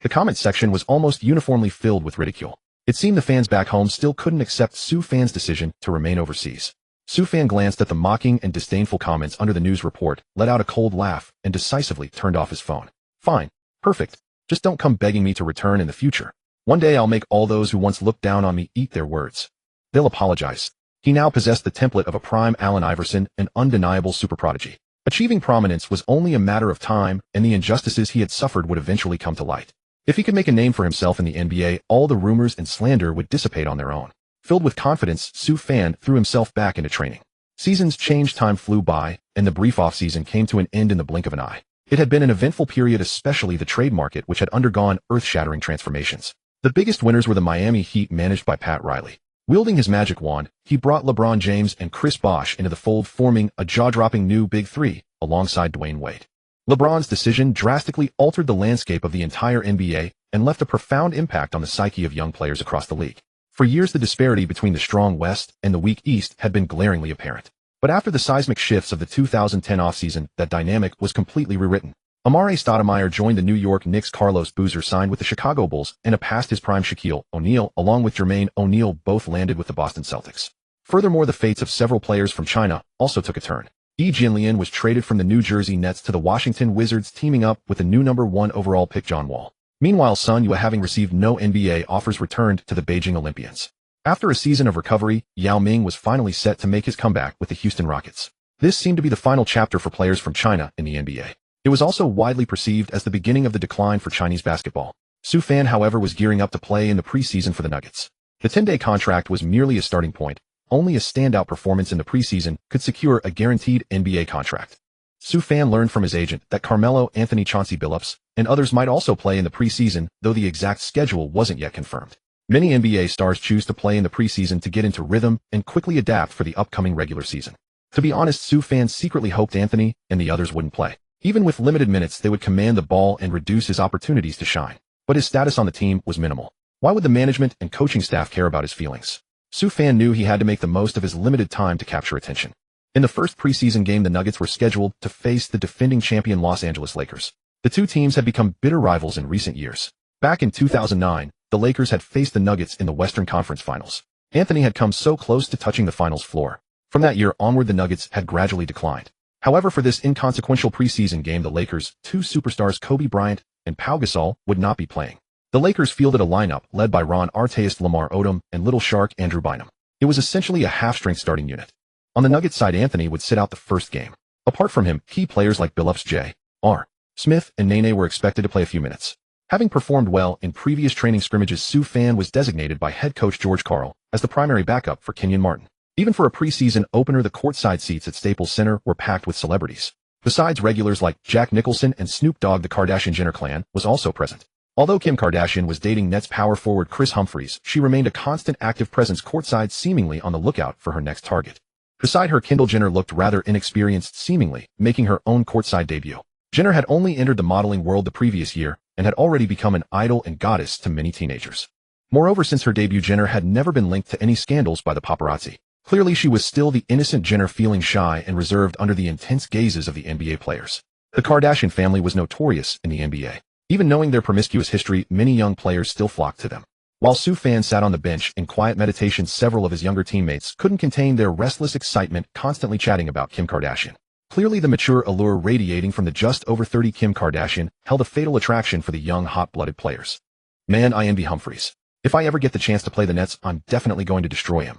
The comment section was almost uniformly filled with ridicule. It seemed the fans back home still couldn't accept Su Fan's decision to remain overseas. Su Fan glanced at the mocking and disdainful comments under the news report, let out a cold laugh, and decisively turned off his phone. Fine. Perfect. Just don't come begging me to return in the future. One day I'll make all those who once looked down on me eat their words. They'll apologize. He now possessed the template of a Prime Allen Iverson, an undeniable super prodigy. Achieving prominence was only a matter of time, and the injustices he had suffered would eventually come to light. If he could make a name for himself in the NBA, all the rumors and slander would dissipate on their own. Filled with confidence, Su Fan threw himself back into training. Seasons changed, time flew by, and the brief off-season came to an end in the blink of an eye. It had been an eventful period, especially the trade market, which had undergone earth-shattering transformations. The biggest winners were the Miami Heat, managed by Pat Riley. Wielding his magic wand, he brought LeBron James and Chris Bosh into the fold, forming a jaw-dropping new Big Three, alongside Dwayne Wade. LeBron's decision drastically altered the landscape of the entire NBA and left a profound impact on the psyche of young players across the league. For years, the disparity between the strong West and the weak East had been glaringly apparent. But after the seismic shifts of the 2010 offseason, that dynamic was completely rewritten. Amare Stoudemire joined the New York Knicks. Carlos Boozer signed with the Chicago Bulls, and past his prime Shaquille O'Neal, along with Jermaine O'Neal, both landed with the Boston Celtics. Furthermore, the fates of several players from China also took a turn. Yi Jianlian was traded from the New Jersey Nets to the Washington Wizards, teaming up with the new #1 overall pick John Wall. Meanwhile, Sun Yue, having received no NBA offers, returned to the Beijing Olympians. After a season of recovery, Yao Ming was finally set to make his comeback with the Houston Rockets. This seemed to be the final chapter for players from China in the NBA. It was also widely perceived as the beginning of the decline for Chinese basketball. Su Fan, however, was gearing up to play in the preseason for the Nuggets. The 10-day contract was merely a starting point. Only a standout performance in the preseason could secure a guaranteed NBA contract. Su Fan learned from his agent that Carmelo Anthony, Chauncey Billups, and others might also play in the preseason, though the exact schedule wasn't yet confirmed. Many NBA stars choose to play in the preseason to get into rhythm and quickly adapt for the upcoming regular season. To be honest, Su Fan secretly hoped Anthony and the others wouldn't play. Even with limited minutes, they would command the ball and reduce his opportunities to shine. But his status on the team was minimal. Why would the management and coaching staff care about his feelings? Su Fan knew he had to make the most of his limited time to capture attention. In the first preseason game, the Nuggets were scheduled to face the defending champion Los Angeles Lakers. The two teams had become bitter rivals in recent years. Back in 2009, the Lakers had faced the Nuggets in the Western Conference Finals. Anthony had come so close to touching the finals floor. From that year onward, the Nuggets had gradually declined. However, for this inconsequential preseason game, the Lakers' two superstars, Kobe Bryant and Pau Gasol, would not be playing. The Lakers fielded a lineup led by Ron Artest, Lamar Odom, and Little Shark Andrew Bynum. It was essentially a half-strength starting unit. On the Nuggets side, Anthony would sit out the first game. Apart from him, key players like Billups, J.R. Smith, and Nene were expected to play a few minutes. Having performed well in previous training scrimmages, Su Fan was designated by head coach George Karl as the primary backup for Kenyon Martin. Even for a preseason opener, the courtside seats at Staples Center were packed with celebrities. Besides regulars like Jack Nicholson and Snoop Dogg, the Kardashian-Jenner clan was also present. Although Kim Kardashian was dating Nets power forward Chris Humphries, she remained a constant active presence courtside, seemingly on the lookout for her next target. Beside her, Kendall Jenner looked rather inexperienced, seemingly making her own courtside debut. Jenner had only entered the modeling world the previous year and had already become an idol and goddess to many teenagers. Moreover, since her debut, Jenner had never been linked to any scandals by the paparazzi. Clearly, she was still the innocent Jenner, feeling shy and reserved under the intense gazes of the NBA players. The Kardashian family was notorious in the NBA. Even knowing their promiscuous history, many young players still flocked to them. While Su Fan sat on the bench in quiet meditation, several of his younger teammates couldn't contain their restless excitement, constantly chatting about Kim Kardashian. Clearly, the mature allure radiating from the just over 30 Kim Kardashian held a fatal attraction for the young, hot-blooded players. Man, I envy Humphries. If I ever get the chance to play the Nets, I'm definitely going to destroy him.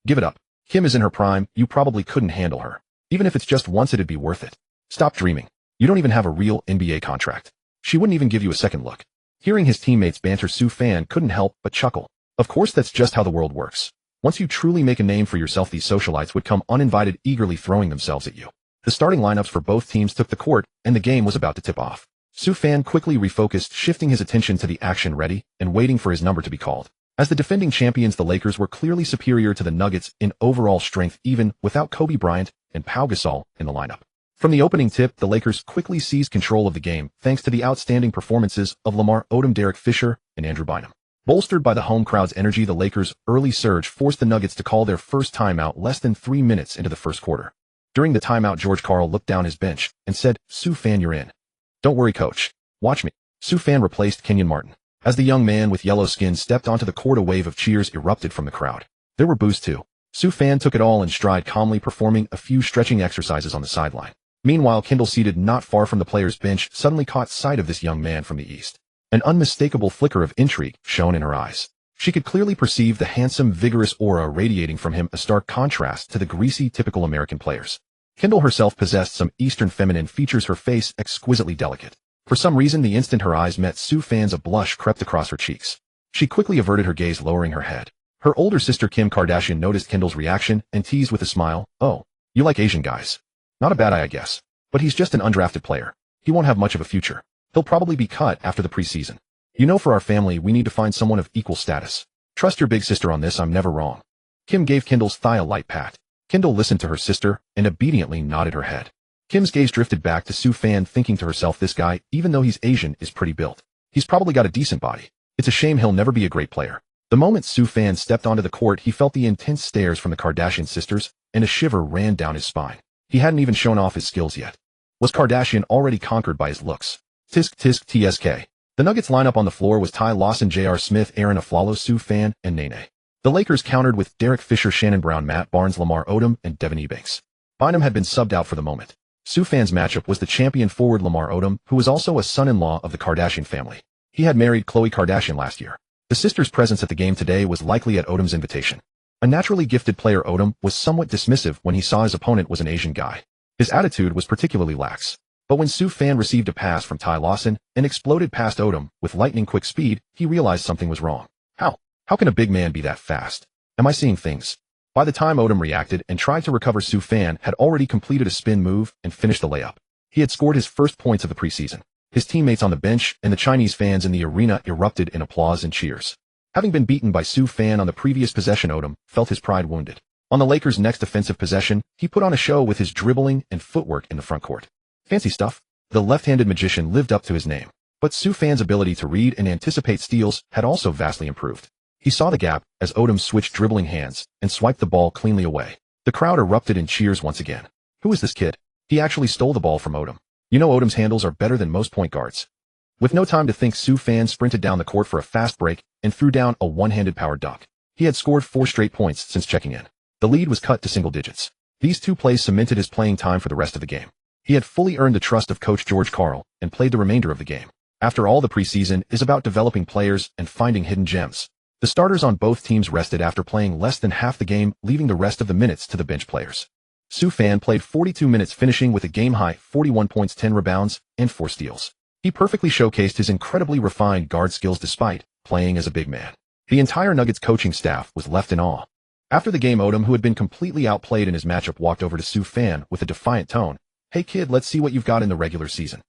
Give it up. Kim is in her prime. You probably couldn't handle her. Even if it's just once, it'd be worth it. Stop dreaming. You don't even have a real NBA contract. She wouldn't even give you a second look. Hearing his teammates banter, Su Fan couldn't help but chuckle. Of course, that's just how the world works. Once you truly make a name for yourself, these socialites would come uninvited, eagerly throwing themselves at you. The starting lineups for both teams took the court, and the game was about to tip off. Su Fan quickly refocused, shifting his attention to the action, ready and waiting for his number to be called. As the defending champions, the Lakers were clearly superior to the Nuggets in overall strength even without Kobe Bryant and Pau Gasol in the lineup. From the opening tip, the Lakers quickly seized control of the game thanks to the outstanding performances of Lamar Odom, Derek Fisher, and Andrew Bynum. Bolstered by the home crowd's energy, the Lakers' early surge forced the Nuggets to call their first timeout less than 3 minutes into the first quarter. During the timeout, George Karl looked down his bench and said, "Sue Fan, you're in. Don't worry, coach. Watch me." Sue Fan replaced Kenyon Martin. As the young man with yellow skin stepped onto the court, a wave of cheers erupted from the crowd. There were boos too. Sue Fan took it all in stride, calmly performing a few stretching exercises on the sideline. Meanwhile, Kendall, seated not far from the players' bench, suddenly caught sight of this young man from the east. An unmistakable flicker of intrigue shone in her eyes. She could clearly perceive the handsome, vigorous aura radiating from him, a stark contrast to the greasy, typical American players. Kendall herself possessed some Eastern feminine features, her face exquisitely delicate. For some reason, the instant her eyes met Sue Fan's, a blush crept across her cheeks. She quickly averted her gaze, lowering her head. Her older sister Kim Kardashian noticed Kendall's reaction and teased with a smile, "Oh, you like Asian guys? Not a bad eye, I guess. But he's just an undrafted player. He won't have much of a future. He'll probably be cut after the preseason. You know, for our family, we need to find someone of equal status. Trust your big sister on this, I'm never wrong." Kim gave Kendall's thigh a light pat. Kendall listened to her sister and obediently nodded her head. Kim's gaze drifted back to Sue Fan, thinking to herself, this guy, even though he's Asian, is pretty built. He's probably got a decent body. It's a shame he'll never be a great player. The moment Sue Fan stepped onto the court, he felt the intense stares from the Kardashian sisters, and a shiver ran down his spine. He hadn't even shown off his skills yet. Was Kardashian already conquered by his looks? Tisk tisk tsk. The Nuggets lineup on the floor was Ty Lawson, J.R. Smith, Aaron Aflalo, Sue Fan, and Nene. The Lakers countered with Derek Fisher, Shannon Brown, Matt Barnes, Lamar Odom, and Devin Ebanks. Bynum had been subbed out for the moment. Sue Fan's matchup was the champion forward Lamar Odom, who was also a son-in-law of the Kardashian family. He had married Khloe Kardashian last year. The sisters' presence at the game today was likely at Odom's invitation. A naturally gifted player, Odom was somewhat dismissive when he saw his opponent was an Asian guy. His attitude was particularly lax. But when Sue Fan received a pass from Ty Lawson and exploded past Odom with lightning-quick speed, he realized something was wrong. How can a big man be that fast? Am I seeing things? By the time Odom reacted and tried to recover, Sue Fan had already completed a spin move and finished the layup. He had scored his first points of the preseason. His teammates on the bench and the Chinese fans in the arena erupted in applause and cheers. Having been beaten by Sue Fan on the previous possession, Odom felt his pride wounded. On the Lakers' next offensive possession, he put on a show with his dribbling and footwork in the front court. Fancy stuff. The left-handed magician lived up to his name. But Sue Fan's ability to read and anticipate steals had also vastly improved. He saw the gap as Odom switched dribbling hands and swiped the ball cleanly away. The crowd erupted in cheers once again. Who is this kid? He actually stole the ball from Odom. You know, Odom's handles are better than most point guards. With no time to think, Sue Fan sprinted down the court for a fast break and threw down a one-handed power dunk. He had scored 4 straight points since checking in. The lead was cut to single digits. These 2 plays cemented his playing time for the rest of the game. He had fully earned the trust of coach George Karl and played the remainder of the game. After all, the preseason is about developing players and finding hidden gems. The starters on both teams rested after playing less than half the game, leaving the rest of the minutes to the bench players. Sue Fan played 42 minutes, finishing with a game-high 41 points, 10 rebounds, and 4 steals. He perfectly showcased his incredibly refined guard skills despite playing as a big man. The entire Nuggets coaching staff was left in awe. After the game, Odom, who had been completely outplayed in his matchup, walked over to Sue Fan with a defiant tone. "Hey kid, let's see what you've got in the regular season.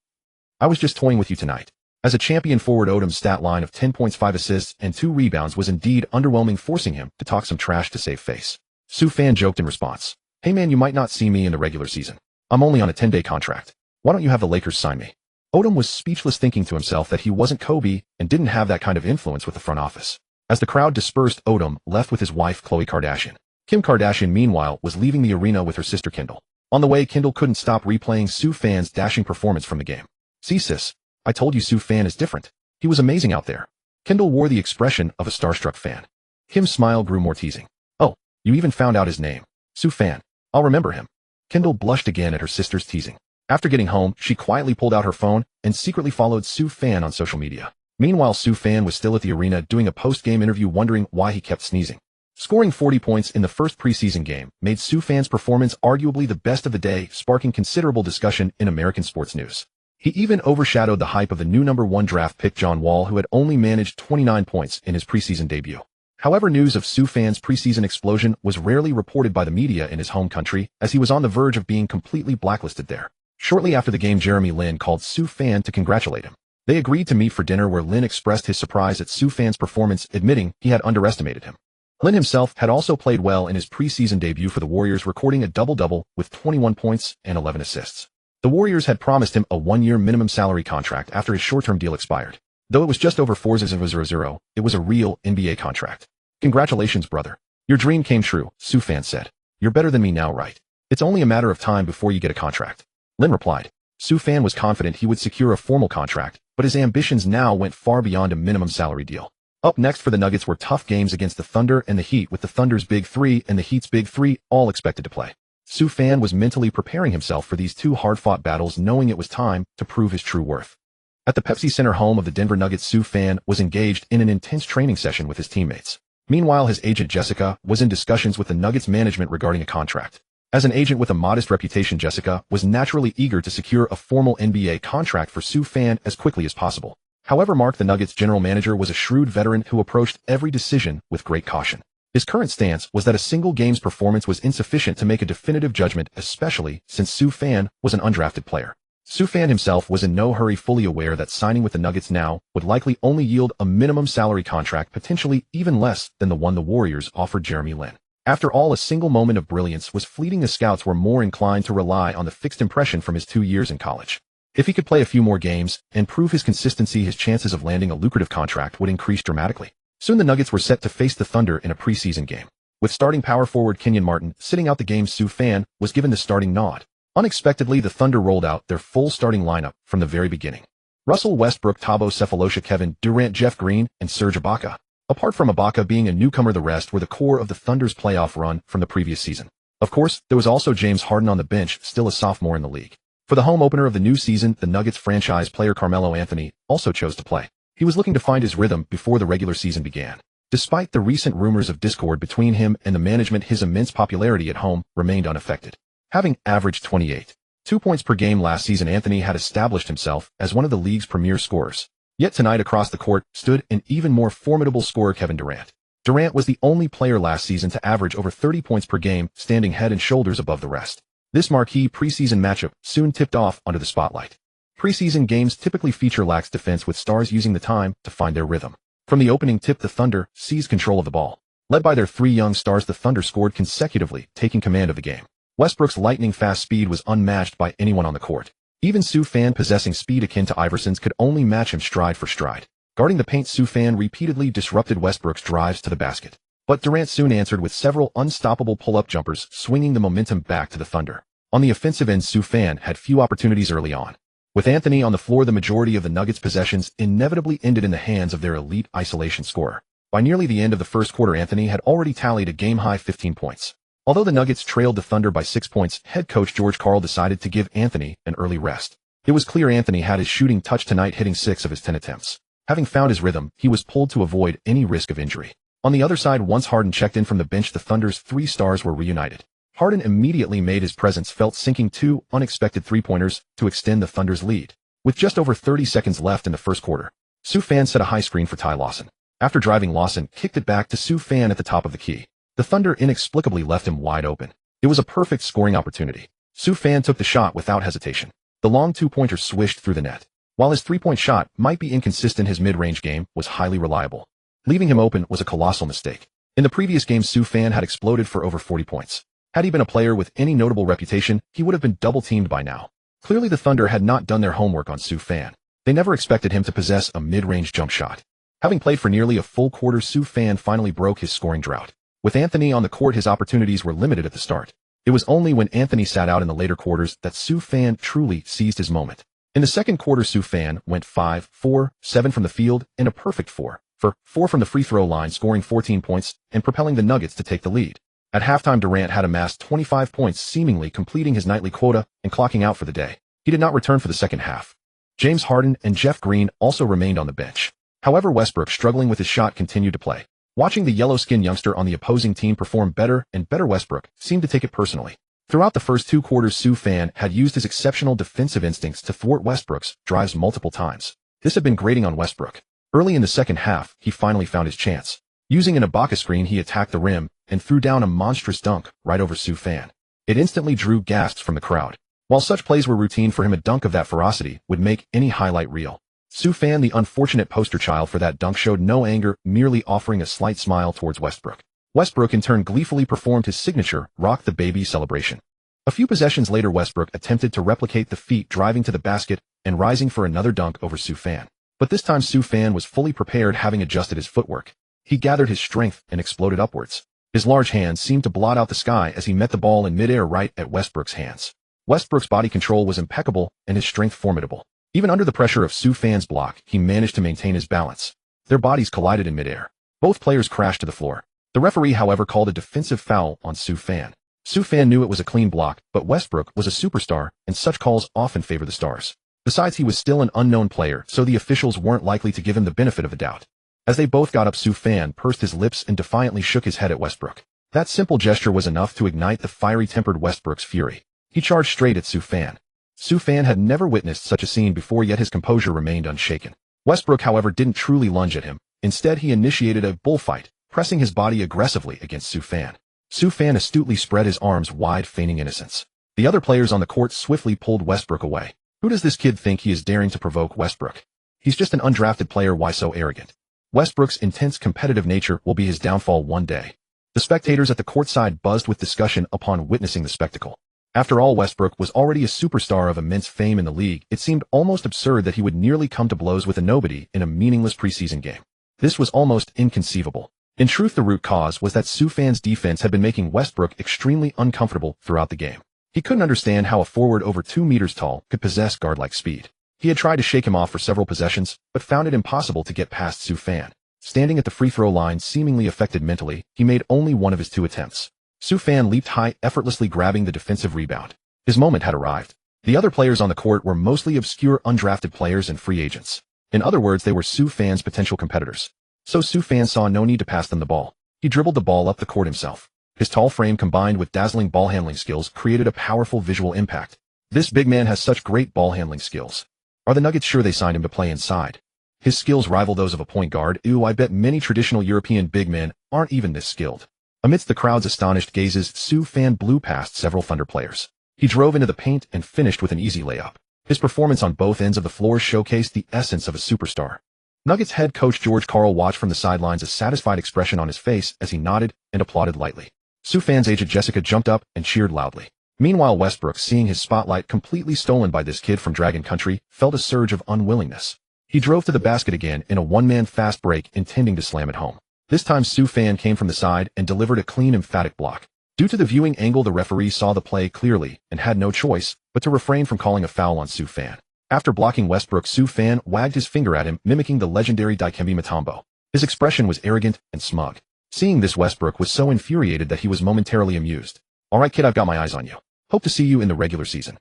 I was just toying with you tonight." As a champion forward, Odom's stat line of 10 points, 5 assists, and 2 rebounds was indeed underwhelming, forcing him to talk some trash to save face. Sue Fan joked in response. "Hey man, you might not see me in the regular season. I'm only on a 10-day contract. Why don't you have the Lakers sign me?" Odom was speechless, thinking to himself that he wasn't Kobe and didn't have that kind of influence with the front office. As the crowd dispersed, Odom left with his wife, Khloe Kardashian. Kim Kardashian, meanwhile, was leaving the arena with her sister Kendall. On the way, Kendall couldn't stop replaying Sue Fan's dashing performance from the game. "See sis, I told you Sue Fan is different. He was amazing out there." Kendall wore the expression of a starstruck fan. Kim's smile grew more teasing. "Oh, you even found out his name. Sue Fan. I'll remember him." Kendall blushed again at her sister's teasing. After getting home, she quietly pulled out her phone and secretly followed Sue Fan on social media. Meanwhile, Sue Fan was still at the arena doing a post-game interview, wondering why he kept sneezing. Scoring 40 points in the first preseason game made Sue Fan's performance arguably the best of the day, sparking considerable discussion in American sports news. He even overshadowed the hype of the new #1 draft pick John Wall, who had only managed 29 points in his preseason debut. However, news of Sue Fan's preseason explosion was rarely reported by the media in his home country, as he was on the verge of being completely blacklisted there. Shortly after the game, Jeremy Lin called Sue Fan to congratulate him. They agreed to meet for dinner where Lin expressed his surprise at Su Fan's performance, admitting he had underestimated him. Lin himself had also played well in his preseason debut for the Warriors, recording a double-double with 21 points and 11 assists. The Warriors had promised him a one-year minimum salary contract after his short-term deal expired. Though it was just over $4,000, it was a real NBA contract. "Congratulations, brother. Your dream came true," Su Fan said. "You're better than me now, right? It's only a matter of time before you get a contract." Lin replied. Su Fan was confident he would secure a formal contract, but his ambitions now went far beyond a minimum salary deal. Up next for the Nuggets were tough games against the Thunder and the Heat, with the Thunder's Big Three and the Heat's Big Three all expected to play. Su Fan was mentally preparing himself for these two hard-fought battles, knowing it was time to prove his true worth. At the Pepsi Center home of the Denver Nuggets, Su Fan was engaged in an intense training session with his teammates. Meanwhile, his agent Jessica was in discussions with the Nuggets management regarding a contract. As an agent with a modest reputation, Jessica was naturally eager to secure a formal NBA contract for Su Fan as quickly as possible. However, Mark, the Nuggets general manager, was a shrewd veteran who approached every decision with great caution. His current stance was that a single game's performance was insufficient to make a definitive judgment, especially since Su Fan was an undrafted player. Su Fan himself was in no hurry, fully aware that signing with the Nuggets now would likely only yield a minimum salary contract, potentially even less than the one the Warriors offered Jeremy Lin. After all, a single moment of brilliance was fleeting. The scouts were more inclined to rely on the fixed impression from his 2 years in college. If he could play a few more games and prove his consistency, his chances of landing a lucrative contract would increase dramatically. Soon the Nuggets were set to face the Thunder in a preseason game. With starting power forward Kenyon Martin sitting out the game, Su Fan was given the starting nod. Unexpectedly, the Thunder rolled out their full starting lineup from the very beginning. Russell Westbrook, Thabo Sefolosha, Kevin Durant, Jeff Green, and Serge Ibaka. Apart from Ibaka being a newcomer, the rest were the core of the Thunder's playoff run from the previous season. Of course, there was also James Harden on the bench, still a sophomore in the league. For the home opener of the new season, the Nuggets franchise player Carmelo Anthony also chose to play. He was looking to find his rhythm before the regular season began. Despite the recent rumors of discord between him and the management, his immense popularity at home remained unaffected. Having averaged 28.2 points per game last season, Anthony had established himself as one of the league's premier scorers. Yet tonight across the court stood an even more formidable scorer, Kevin Durant. Durant was the only player last season to average over 30 points per game, standing head and shoulders above the rest. This marquee preseason matchup soon tipped off onto the spotlight. Preseason games typically feature lax defense, with stars using the time to find their rhythm. From the opening tip, the Thunder seized control of the ball. Led by their three young stars, the Thunder scored consecutively, taking command of the game. Westbrook's lightning-fast speed was unmatched by anyone on the court. Even Su Fan, possessing speed akin to Iverson's, could only match him stride for stride. Guarding the paint, Su Fan repeatedly disrupted Westbrook's drives to the basket. But Durant soon answered with several unstoppable pull-up jumpers, swinging the momentum back to the Thunder. On the offensive end, Su Fan had few opportunities early on. With Anthony on the floor, the majority of the Nuggets' possessions inevitably ended in the hands of their elite isolation scorer. By nearly the end of the first quarter, Anthony had already tallied a game-high 15 points. Although the Nuggets trailed the Thunder by 6 points, head coach George Karl decided to give Anthony an early rest. It was clear Anthony had his shooting touch tonight, hitting 6 of his 10 attempts. Having found his rhythm, he was pulled to avoid any risk of injury. On the other side, once Harden checked in from the bench, the Thunder's three stars were reunited. Harden immediately made his presence felt, sinking 2 unexpected three-pointers to extend the Thunder's lead. With just over 30 seconds left in the first quarter, Su Fan set a high screen for Ty Lawson. After driving, Lawson kicked it back to Su Fan at the top of the key. The Thunder inexplicably left him wide open. It was a perfect scoring opportunity. Su Fan took the shot without hesitation. The long two-pointer swished through the net. While his three-point shot might be inconsistent, his mid-range game was highly reliable. Leaving him open was a colossal mistake. In the previous game, Su Fan had exploded for over 40 points. Had he been a player with any notable reputation, he would have been double-teamed by now. Clearly, the Thunder had not done their homework on Su Fan. They never expected him to possess a mid-range jump shot. Having played for nearly a full quarter, Su Fan finally broke his scoring drought. With Anthony on the court, his opportunities were limited at the start. It was only when Anthony sat out in the later quarters that Su Fan truly seized his moment. In the second quarter, Su Fan went 5-4-7 from the field and a perfect 4-for-4 from the free throw line, scoring 14 points and propelling the Nuggets to take the lead. At halftime, Durant had amassed 25 points, seemingly completing his nightly quota and clocking out for the day. He did not return for the second half. James Harden and Jeff Green also remained on the bench. However, Westbrook, struggling with his shot, continued to play. Watching the yellow-skinned youngster on the opposing team perform better and better, Westbrook seemed to take it personally. Throughout the first 2 quarters, Su Fan had used his exceptional defensive instincts to thwart Westbrook's drives multiple times. This had been grating on Westbrook. Early in the second half, he finally found his chance. Using an Ibaka screen, he attacked the rim and threw down a monstrous dunk right over Su Fan. It instantly drew gasps from the crowd. While such plays were routine for him, a dunk of that ferocity would make any highlight reel. Sue Fan, the unfortunate poster child for that dunk, showed no anger, merely offering a slight smile towards Westbrook. Westbrook in turn gleefully performed his signature rock the baby celebration. A few possessions later, Westbrook attempted to replicate the feat, driving to the basket and rising for another dunk over Sue Fan. But this time Sue Fan was fully prepared, having adjusted his footwork. He gathered his strength and exploded upwards. His large hands seemed to blot out the sky as he met the ball in midair right at Westbrook's hands. Westbrook's body control was impeccable and his strength formidable. Even under the pressure of Sue Fan's block, he managed to maintain his balance. Their bodies collided in midair. Both players crashed to the floor. The referee, however, called a defensive foul on Sue Fan. Sue Fan knew it was a clean block, but Westbrook was a superstar, and such calls often favor the stars. Besides, he was still an unknown player, so the officials weren't likely to give him the benefit of the doubt. As they both got up, Sue Fan pursed his lips and defiantly shook his head at Westbrook. That simple gesture was enough to ignite the fiery-tempered Westbrook's fury. He charged straight at Sue Fan. Sue Fan had never witnessed such a scene before, yet his composure remained unshaken. Westbrook, however, didn't truly lunge at him. Instead, he initiated a bullfight, pressing his body aggressively against Sue Fan. Sue Fan astutely spread his arms wide, feigning innocence. The other players on the court swiftly pulled Westbrook away. Who does this kid think he is, daring to provoke Westbrook? He's just an undrafted player, why so arrogant? Westbrook's intense competitive nature will be his downfall one day. The spectators at the courtside buzzed with discussion upon witnessing the spectacle. After all, Westbrook was already a superstar of immense fame in the league. It seemed almost absurd that he would nearly come to blows with a nobody in a meaningless preseason game. This was almost inconceivable. In truth, the root cause was that Sue Fan's defense had been making Westbrook extremely uncomfortable throughout the game. He couldn't understand how a forward over 2 meters tall could possess guard-like speed. He had tried to shake him off for several possessions, but found it impossible to get past Sue Fan. Standing at the free throw line, seemingly affected mentally, he made only one of his 2 attempts. Sue Fan leaped high, effortlessly grabbing the defensive rebound. His moment had arrived. The other players on the court were mostly obscure undrafted players and free agents. In other words, they were Sue Fan's potential competitors. So Sue Fan saw no need to pass them the ball. He dribbled the ball up the court himself. His tall frame combined with dazzling ball handling skills created a powerful visual impact. This big man has such great ball handling skills. Are the Nuggets sure they signed him to play inside? His skills rival those of a point guard. I bet many traditional European big men aren't even this skilled. Amidst the crowd's astonished gazes, Sue Fan blew past several Thunder players. He drove into the paint and finished with an easy layup. His performance on both ends of the floor showcased the essence of a superstar. Nuggets head coach George Karl watched from the sidelines, a satisfied expression on his face as he nodded and applauded lightly. Sue Fan's agent Jessica jumped up and cheered loudly. Meanwhile, Westbrook, seeing his spotlight completely stolen by this kid from Dragon Country, felt a surge of unwillingness. He drove to the basket again in a one-man fast break, intending to slam it home. This time Sue Fan came from the side and delivered a clean, emphatic block. Due to the viewing angle, the referee saw the play clearly and had no choice but to refrain from calling a foul on Sue Fan. After blocking Westbrook, Sue Fan wagged his finger at him, mimicking the legendary Dikembe Mutombo. His expression was arrogant and smug. Seeing this, Westbrook was so infuriated that he was momentarily amused. "All right, kid, I've got my eyes on you. Hope to see you in the regular season."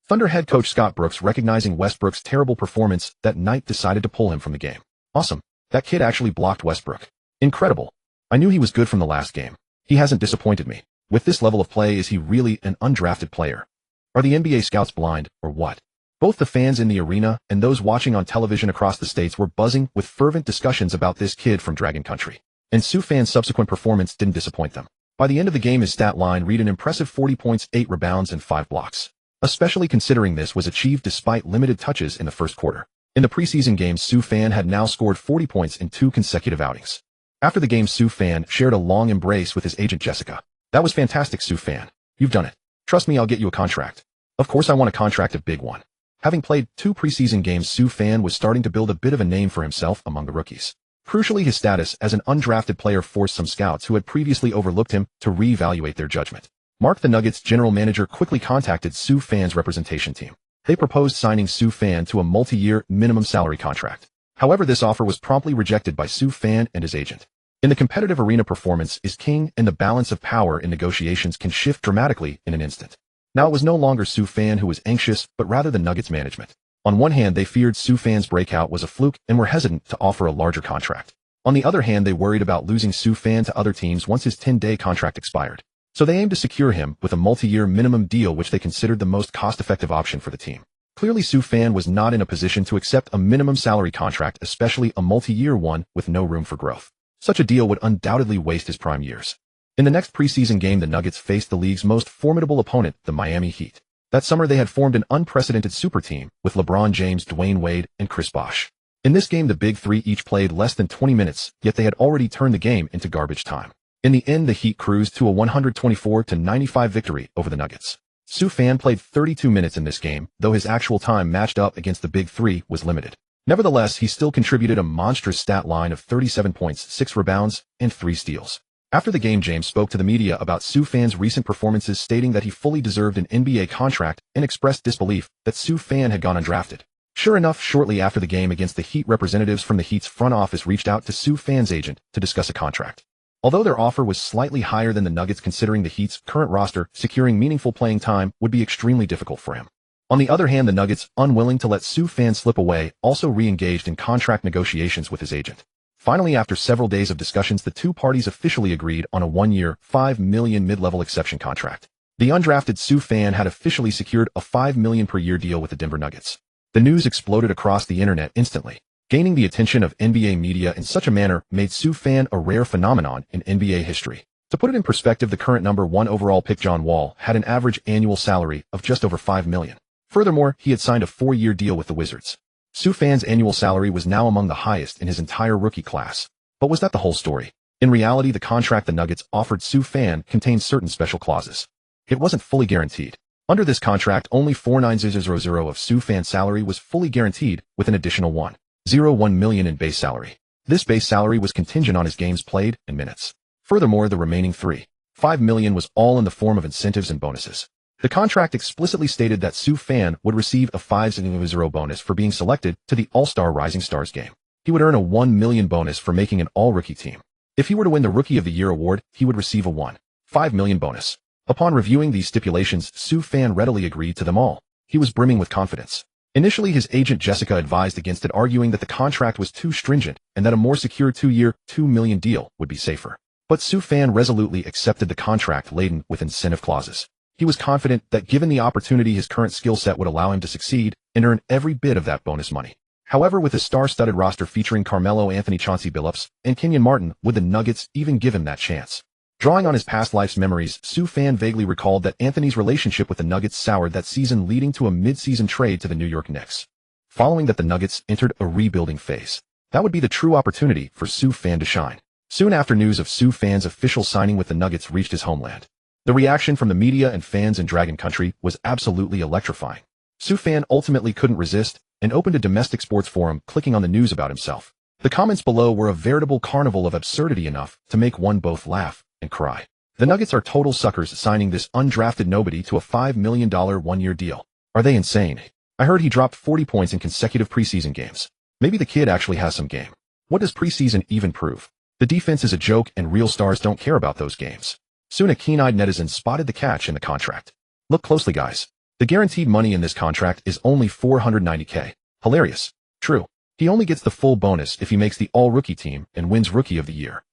Thunder head coach Scott Brooks, recognizing Westbrook's terrible performance that night, decided to pull him from the game. "Awesome. That kid actually blocked Westbrook. Incredible. I knew he was good from the last game. He hasn't disappointed me. With this level of play, is he really an undrafted player? Are the NBA scouts blind, or what?" Both the fans in the arena and those watching on television across the states were buzzing with fervent discussions about this kid from Dragon Country. And Sue Fan's subsequent performance didn't disappoint them. By the end of the game, his stat line read an impressive 40 points, 8 rebounds, and 5 blocks. Especially considering this was achieved despite limited touches in the first quarter. In the preseason games, Sue Fan had now scored 40 points in 2 consecutive outings. After the game, Sue Fan shared a long embrace with his agent Jessica. "That was fantastic, Sue Fan. You've done it. Trust me, I'll get you a contract." Of course I want a contract, a big one. Having played 2 preseason games, Sue Fan was starting to build a bit of a name for himself among the rookies. Crucially, his status as an undrafted player forced some scouts who had previously overlooked him to reevaluate their judgment. Mark, the Nuggets general manager, quickly contacted Sue Fan's representation team. They proposed signing Sue Fan to a multi-year minimum salary contract. However, this offer was promptly rejected by Sue Fan and his agent. In the competitive arena, performance is king, and the balance of power in negotiations can shift dramatically in an instant. Now it was no longer Sue Fan who was anxious, but rather the Nuggets management. On one hand, they feared Sue Fan's breakout was a fluke and were hesitant to offer a larger contract. On the other hand, they worried about losing Sue Fan to other teams once his 10-day contract expired. So they aimed to secure him with a multi-year minimum deal, which they considered the most cost-effective option for the team. Clearly, Sue Fan was not in a position to accept a minimum salary contract, especially a multi-year one with no room for growth. Such a deal would undoubtedly waste his prime years. In the next preseason game, the Nuggets faced the league's most formidable opponent, the Miami Heat. That summer, they had formed an unprecedented super team with LeBron James, Dwayne Wade, and Chris Bosh. In this game, the big three each played less than 20 minutes, yet they had already turned the game into garbage time. In the end, the Heat cruised to a 124-95 victory over the Nuggets. Sue Fan played 32 minutes in this game, though his actual time matched up against the big three was limited. Nevertheless, he still contributed a monstrous stat line of 37 points, 6 rebounds, and 3 steals. After the game, James spoke to the media about Sue Fan's recent performances, stating that he fully deserved an NBA contract and expressed disbelief that Sue Fan had gone undrafted. Sure enough, shortly after the game against the Heat, representatives from the Heat's front office reached out to Sue Fan's agent to discuss a contract. Although their offer was slightly higher than the Nuggets, considering the Heat's current roster, securing meaningful playing time would be extremely difficult for him. On the other hand, the Nuggets, unwilling to let Sue Fan slip away, also re-engaged in contract negotiations with his agent. Finally, after several days of discussions, the two parties officially agreed on a 1-year, $5 million mid-level exception contract. The undrafted Sue Fan had officially secured a $5 million per year deal with the Denver Nuggets. The news exploded across the internet instantly. Gaining the attention of NBA media in such a manner made Sue Fan a rare phenomenon in NBA history. To put it in perspective, the current number 1 overall pick John Wall had an average annual salary of just over $5 million. Furthermore, he had signed a 4-year deal with the Wizards. Sue Fan's annual salary was now among the highest in his entire rookie class. But was that the whole story? In reality, the contract the Nuggets offered Sue Fan contained certain special clauses. It wasn't fully guaranteed. Under this contract, only $4,900 of Sue Fan's salary was fully guaranteed, with an additional $1.01 million in base salary. This base salary was contingent on his games played and minutes. Furthermore, the remaining $3.5 million was all in the form of incentives and bonuses. The contract explicitly stated that Sue Fan would receive a $5,000 bonus for being selected to the All-Star Rising Stars game. He would earn a $1 million bonus for making an All-Rookie team. If he were to win the Rookie of the Year award, he would receive a $1.5 million bonus. Upon reviewing these stipulations, Sue Fan readily agreed to them all. He was brimming with confidence. Initially, his agent Jessica advised against it, arguing that the contract was too stringent and that a more secure 2-year, $2 million deal would be safer. But Sue Fan resolutely accepted the contract laden with incentive clauses. He was confident that given the opportunity, his current skill set would allow him to succeed and earn every bit of that bonus money. However, with a star-studded roster featuring Carmelo Anthony, Chauncey Billups, and Kenyon Martin, would the Nuggets even give him that chance? Drawing on his past life's memories, Sue Fan vaguely recalled that Anthony's relationship with the Nuggets soured that season, leading to a mid-season trade to the New York Knicks. Following that, the Nuggets entered a rebuilding phase. That would be the true opportunity for Sue Fan to shine. Soon after news of Sue Fan's official signing with the Nuggets reached his homeland, the reaction from the media and fans in Dragon Country was absolutely electrifying. Sue Fan ultimately couldn't resist and opened a domestic sports forum, clicking on the news about himself. The comments below were a veritable carnival of absurdity, enough to make one both laugh and cry. The Nuggets are total suckers, signing this undrafted nobody to a $5 million 1-year deal. Are they insane? I heard he dropped 40 points in consecutive preseason games. Maybe the kid actually has some game. What does preseason even prove? The defense is a joke and real stars don't care about those games. Soon a keen-eyed netizen spotted the catch in the contract. Look closely, guys. The guaranteed money in this contract is only $490K. Hilarious. True. He only gets the full bonus if he makes the All-Rookie team and wins Rookie of the Year.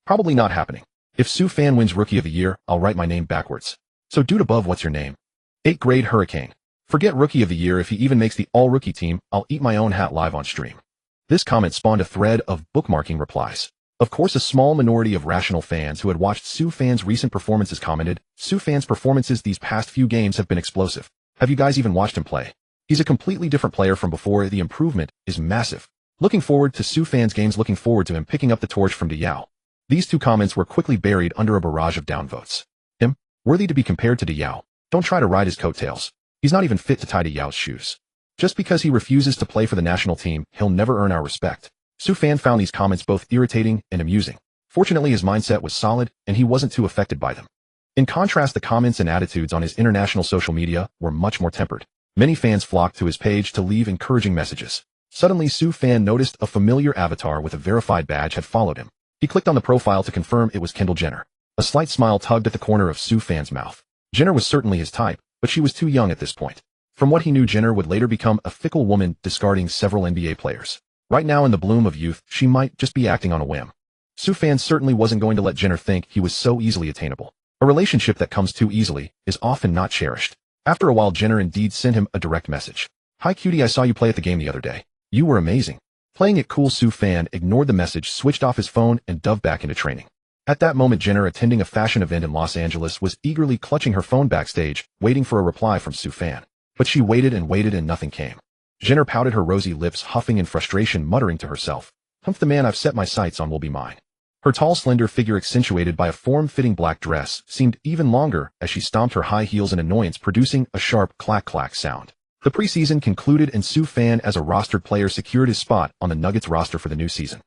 Probably not happening. If Sue Fan wins Rookie of the Year, I'll write my name backwards. So dude above, what's your name? 8th grade Hurricane. Forget Rookie of the Year, if he even makes the All-Rookie team, I'll eat my own hat live on stream. This comment spawned a thread of bookmarking replies. Of course, a small minority of rational fans who had watched Sue Fan's recent performances commented, Sue Fan's performances these past few games have been explosive. Have you guys even watched him play? He's a completely different player from before. The improvement is massive. Looking forward to Sue Fan's games, looking forward to him picking up the torch from Diaw. These two comments were quickly buried under a barrage of downvotes. Him? Worthy to be compared to Diaw. Don't try to ride his coattails. He's not even fit to tie Diaw's shoes. Just because he refuses to play for the national team, he'll never earn our respect. Sue Fan found these comments both irritating and amusing. Fortunately, his mindset was solid, and he wasn't too affected by them. In contrast, the comments and attitudes on his international social media were much more tempered. Many fans flocked to his page to leave encouraging messages. Suddenly, Sue Fan noticed a familiar avatar with a verified badge had followed him. He clicked on the profile to confirm it was Kendall Jenner. A slight smile tugged at the corner of Sue Fan's mouth. Jenner was certainly his type, but she was too young at this point. From what he knew, Jenner would later become a fickle woman, discarding several NBA players. Right now, in the bloom of youth, she might just be acting on a whim. Sue Fan certainly wasn't going to let Jenner think he was so easily attainable. A relationship that comes too easily is often not cherished. After a while, Jenner indeed sent him a direct message. Hi cutie, I saw you play at the game the other day. You were amazing. Playing it cool. Sue Fan ignored the message, switched off his phone, and dove back into training. At that moment, Jenner, attending a fashion event in Los Angeles, was eagerly clutching her phone backstage, waiting for a reply from Sue Fan. But she waited and waited and nothing came. Jenner pouted her rosy lips, huffing in frustration, muttering to herself, "Humph, the man I've set my sights on will be mine." Her tall, slender figure, accentuated by a form-fitting black dress, seemed even longer as she stomped her high heels in annoyance, producing a sharp clack-clack sound. The preseason concluded and Sue Fan, as a rostered player, secured his spot on the Nuggets roster for the new season.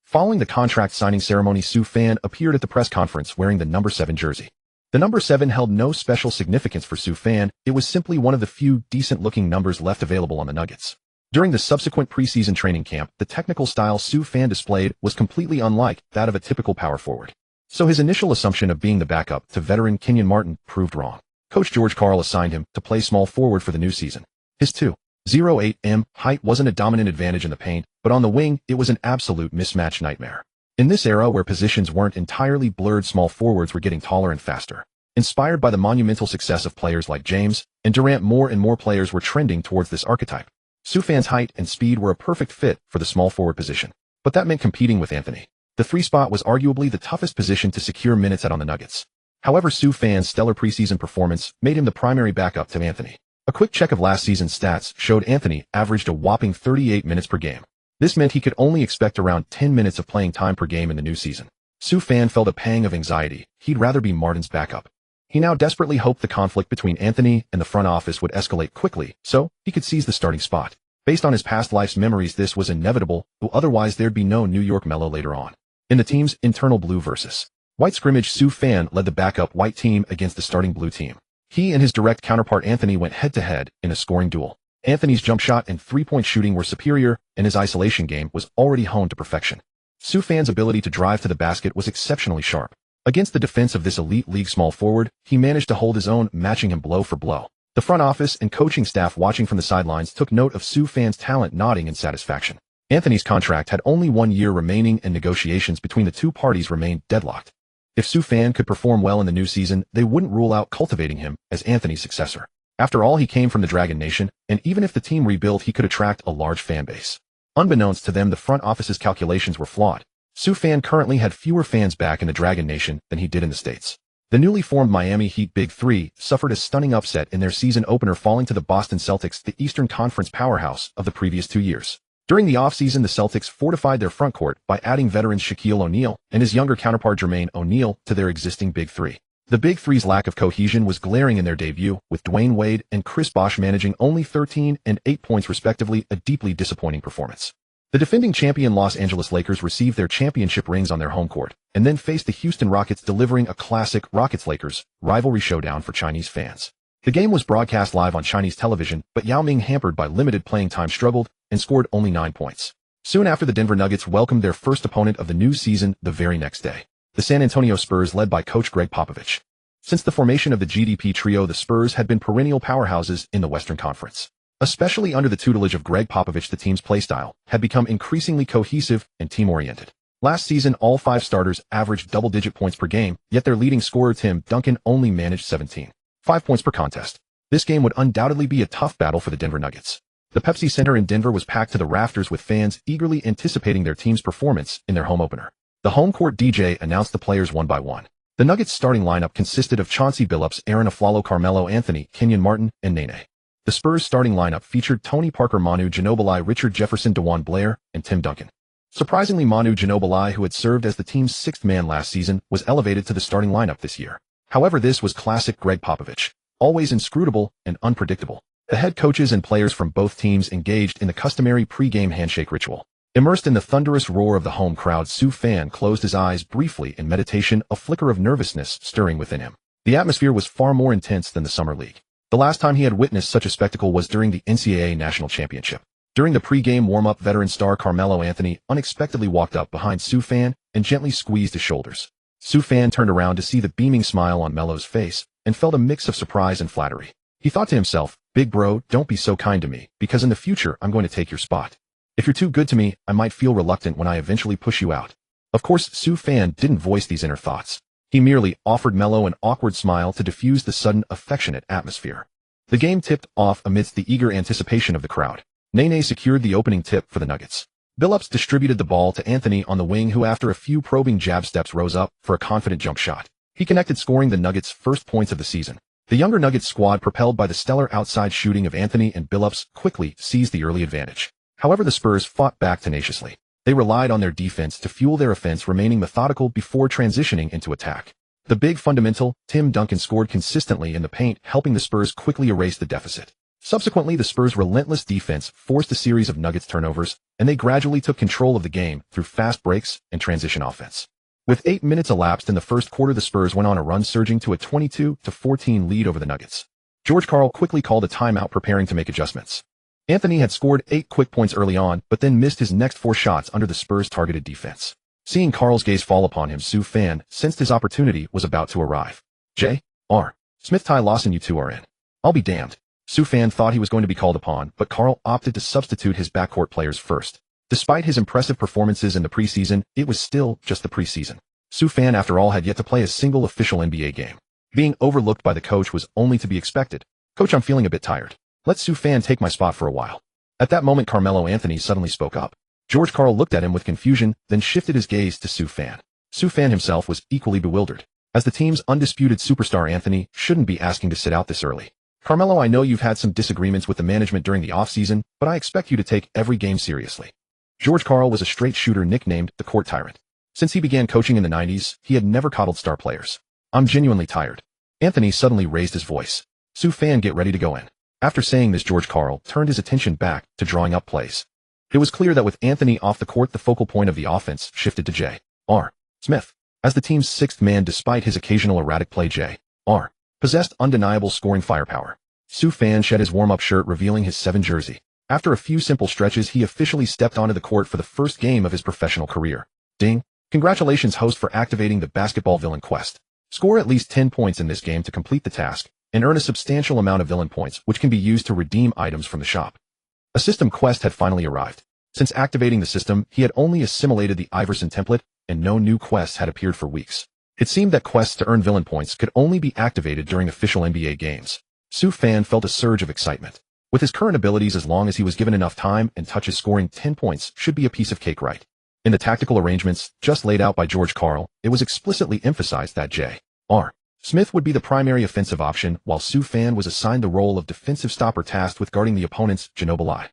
Following the contract signing ceremony, Sue Fan appeared at the press conference wearing the number 7 jersey. The number 7 held no special significance for Sue Fan. It was simply one of the few decent-looking numbers left available on the Nuggets. During the subsequent preseason training camp, the technical style Sue Fan displayed was completely unlike that of a typical power forward. So his initial assumption of being the backup to veteran Kenyon Martin proved wrong. Coach George Karl assigned him to play small forward for the new season. His 2.08 height wasn't a dominant advantage in the paint, but on the wing, it was an absolute mismatch nightmare. In this era where positions weren't entirely blurred, small forwards were getting taller and faster. Inspired by the monumental success of players like James and Durant, more and more players were trending towards this archetype. Sue Fan's height and speed were a perfect fit for the small forward position, but that meant competing with Anthony. The 3 spot was arguably the toughest position to secure minutes at on the Nuggets. However, Sue Fan's stellar preseason performance made him the primary backup to Anthony. A quick check of last season's stats showed Anthony averaged a whopping 38 minutes per game. This meant he could only expect around 10 minutes of playing time per game in the new season. Sue Fan felt a pang of anxiety. He'd rather be Martin's backup. He now desperately hoped the conflict between Anthony and the front office would escalate quickly so he could seize the starting spot. Based on his past life's memories, this was inevitable, otherwise there'd be no New York Melo later on. In the team's internal blue versus white scrimmage, Sue Fan led the backup white team against the starting blue team. He and his direct counterpart Anthony went head-to-head in a scoring duel. Anthony's jump shot and three-point shooting were superior, and his isolation game was already honed to perfection. Sue Fan's ability to drive to the basket was exceptionally sharp. Against the defense of this elite league small forward, he managed to hold his own, matching him blow for blow. The front office and coaching staff watching from the sidelines took note of Sue Fan's talent, nodding in satisfaction. Anthony's contract had only 1 year remaining, and negotiations between the two parties remained deadlocked. If Sue Fan could perform well in the new season, they wouldn't rule out cultivating him as Anthony's successor. After all, he came from the Dragon Nation, and even if the team rebuilt, he could attract a large fan base. Unbeknownst to them, the front office's calculations were flawed. Sue Fan currently had fewer fans back in the Dragon Nation than he did in the States. The newly formed Miami Heat Big Three suffered a stunning upset in their season opener, falling to the Boston Celtics, the Eastern Conference powerhouse of the previous 2 years. During the offseason, the Celtics fortified their frontcourt by adding veterans Shaquille O'Neal and his younger counterpart Jermaine O'Neal to their existing Big Three. The Big Three's lack of cohesion was glaring in their debut, with Dwayne Wade and Chris Bosh managing only 13 and 8 points respectively, a deeply disappointing performance. The defending champion Los Angeles Lakers received their championship rings on their home court, and then faced the Houston Rockets, delivering a classic Rockets-Lakers rivalry showdown for Chinese fans. The game was broadcast live on Chinese television, but Yao Ming, hampered by limited playing time, struggled and scored only 9 points. Soon after, the Denver Nuggets welcomed their first opponent of the new season the very next day, the San Antonio Spurs, led by coach Greg Popovich. Since the formation of the GDP trio, the Spurs had been perennial powerhouses in the Western Conference. Especially under the tutelage of Greg Popovich, the team's playstyle had become increasingly cohesive and team-oriented. Last season, all 5 starters averaged double-digit points per game, yet their leading scorer Tim Duncan only managed 17.5 points per contest. This game would undoubtedly be a tough battle for the Denver Nuggets. The Pepsi Center in Denver was packed to the rafters, with fans eagerly anticipating their team's performance in their home opener. The home court DJ announced the players one by one. The Nuggets' starting lineup consisted of Chauncey Billups, Aaron Aflalo, Carmelo Anthony, Kenyon Martin, and Nene. The Spurs' starting lineup featured Tony Parker, Manu Ginobili, Richard Jefferson, DeJuan Blair, and Tim Duncan. Surprisingly, Manu Ginobili, who had served as the team's 6th man last season, was elevated to the starting lineup this year. However, this was classic Greg Popovich, always inscrutable and unpredictable. The head coaches and players from both teams engaged in the customary pre-game handshake ritual. Immersed in the thunderous roar of the home crowd, Sue Fan closed his eyes briefly in meditation, a flicker of nervousness stirring within him. The atmosphere was far more intense than the Summer League. The last time he had witnessed such a spectacle was during the NCAA National Championship. During the pre-game warm-up, veteran star Carmelo Anthony unexpectedly walked up behind Sue Fan and gently squeezed his shoulders. Sue Fan turned around to see the beaming smile on Melo's face and felt a mix of surprise and flattery. He thought to himself, "Big bro, don't be so kind to me, because in the future I'm going to take your spot. If you're too good to me, I might feel reluctant when I eventually push you out." Of course, Sue Fan didn't voice these inner thoughts. He merely offered Melo an awkward smile to diffuse the sudden affectionate atmosphere. The game tipped off amidst the eager anticipation of the crowd. Nene secured the opening tip for the Nuggets. Billups distributed the ball to Anthony on the wing, who after a few probing jab steps rose up for a confident jump shot. He connected, scoring the Nuggets' first points of the season. The younger Nuggets squad, propelled by the stellar outside shooting of Anthony and Billups, quickly seized the early advantage. However, the Spurs fought back tenaciously. They relied on their defense to fuel their offense, remaining methodical before transitioning into attack. The big fundamental, Tim Duncan, scored consistently in the paint, helping the Spurs quickly erase the deficit. Subsequently, the Spurs' relentless defense forced a series of Nuggets turnovers, and they gradually took control of the game through fast breaks and transition offense. With 8 minutes elapsed in the first quarter, the Spurs went on a run, surging to a 22-14 lead over the Nuggets. George Karl quickly called a timeout, preparing to make adjustments. Anthony had scored 8 quick points early on, but then missed his next 4 shots under the Spurs' targeted defense. Seeing Karl's gaze fall upon him, Sue Fan sensed his opportunity was about to arrive. J.R. Smith, Ty Lawson, you two are in. I'll be damned. Sue Fan thought he was going to be called upon, but Karl opted to substitute his backcourt players first. Despite his impressive performances in the preseason, it was still just the preseason. Sue Fan, after all, had yet to play a single official NBA game. Being overlooked by the coach was only to be expected. Coach, I'm feeling a bit tired. Let Sue Fan take my spot for a while. At that moment, Carmelo Anthony suddenly spoke up. George Karl looked at him with confusion, then shifted his gaze to Sue Fan. Sue Fan himself was equally bewildered. As the team's undisputed superstar, Anthony shouldn't be asking to sit out this early. Carmelo, I know you've had some disagreements with the management during the offseason, but I expect you to take every game seriously. George Karl was a straight shooter nicknamed the Court Tyrant. Since he began coaching in the 90s, he had never coddled star players. I'm genuinely tired. Anthony suddenly raised his voice. Sue Fan, get ready to go in. After saying this, George Karl turned his attention back to drawing up plays. It was clear that with Anthony off the court, the focal point of the offense shifted to J.R. Smith. As the team's sixth man, despite his occasional erratic play, J.R. possessed undeniable scoring firepower. Sue Fan shed his warm-up shirt, revealing his 7 jersey. After a few simple stretches, he officially stepped onto the court for the first game of his professional career. Ding! Congratulations, host, for activating the basketball villain quest. Score at least 10 points in this game to complete the task, and earn a substantial amount of villain points, which can be used to redeem items from the shop. A system quest had finally arrived. Since activating the system, he had only assimilated the Iverson template, and no new quests had appeared for weeks. It seemed that quests to earn villain points could only be activated during official NBA games. Sue Fan felt a surge of excitement. With his current abilities, as long as he was given enough time and touches, scoring 10 points should be a piece of cake, right? In the tactical arrangements just laid out by George Karl, it was explicitly emphasized that J.R. Smith would be the primary offensive option, while Sue Fan was assigned the role of defensive stopper, tasked with guarding the opponent's Ginobili.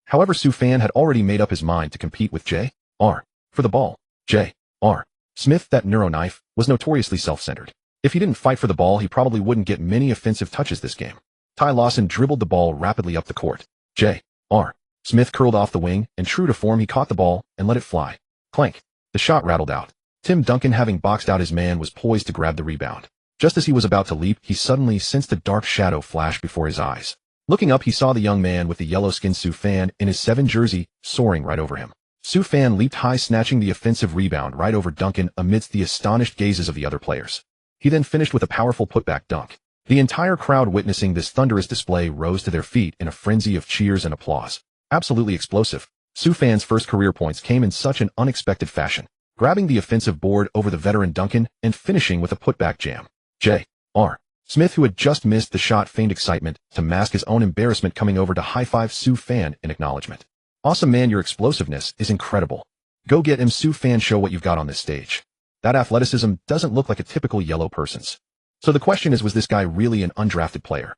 However, Sue Fan had already made up his mind to compete with J.R. for the ball. J.R. Smith, that neuro knife, was notoriously self-centered. If he didn't fight for the ball, he probably wouldn't get many offensive touches this game. Ty Lawson dribbled the ball rapidly up the court. J.R. Smith curled off the wing, and true to form, he caught the ball and let it fly. Clank. The shot rattled out. Tim Duncan, having boxed out his man, was poised to grab the rebound. Just as he was about to leap, he suddenly sensed a dark shadow flash before his eyes. Looking up, he saw the young man with the yellow skin, Sue Fan, in his 7 jersey, soaring right over him. Sue Fan leaped high, snatching the offensive rebound right over Duncan amidst the astonished gazes of the other players. He then finished with a powerful putback dunk. The entire crowd, witnessing this thunderous display, rose to their feet in a frenzy of cheers and applause. Absolutely explosive. Sue Fan's first career points came in such an unexpected fashion, grabbing the offensive board over the veteran Duncan and finishing with a putback jam. J.R. Smith, who had just missed the shot, feigned excitement to mask his own embarrassment, coming over to high-five Sue Fan in acknowledgement. Awesome, man, your explosiveness is incredible. Go get him, Sue Fan, show what you've got on this stage. That athleticism doesn't look like a typical yellow person's. So the question is, was this guy really an undrafted player?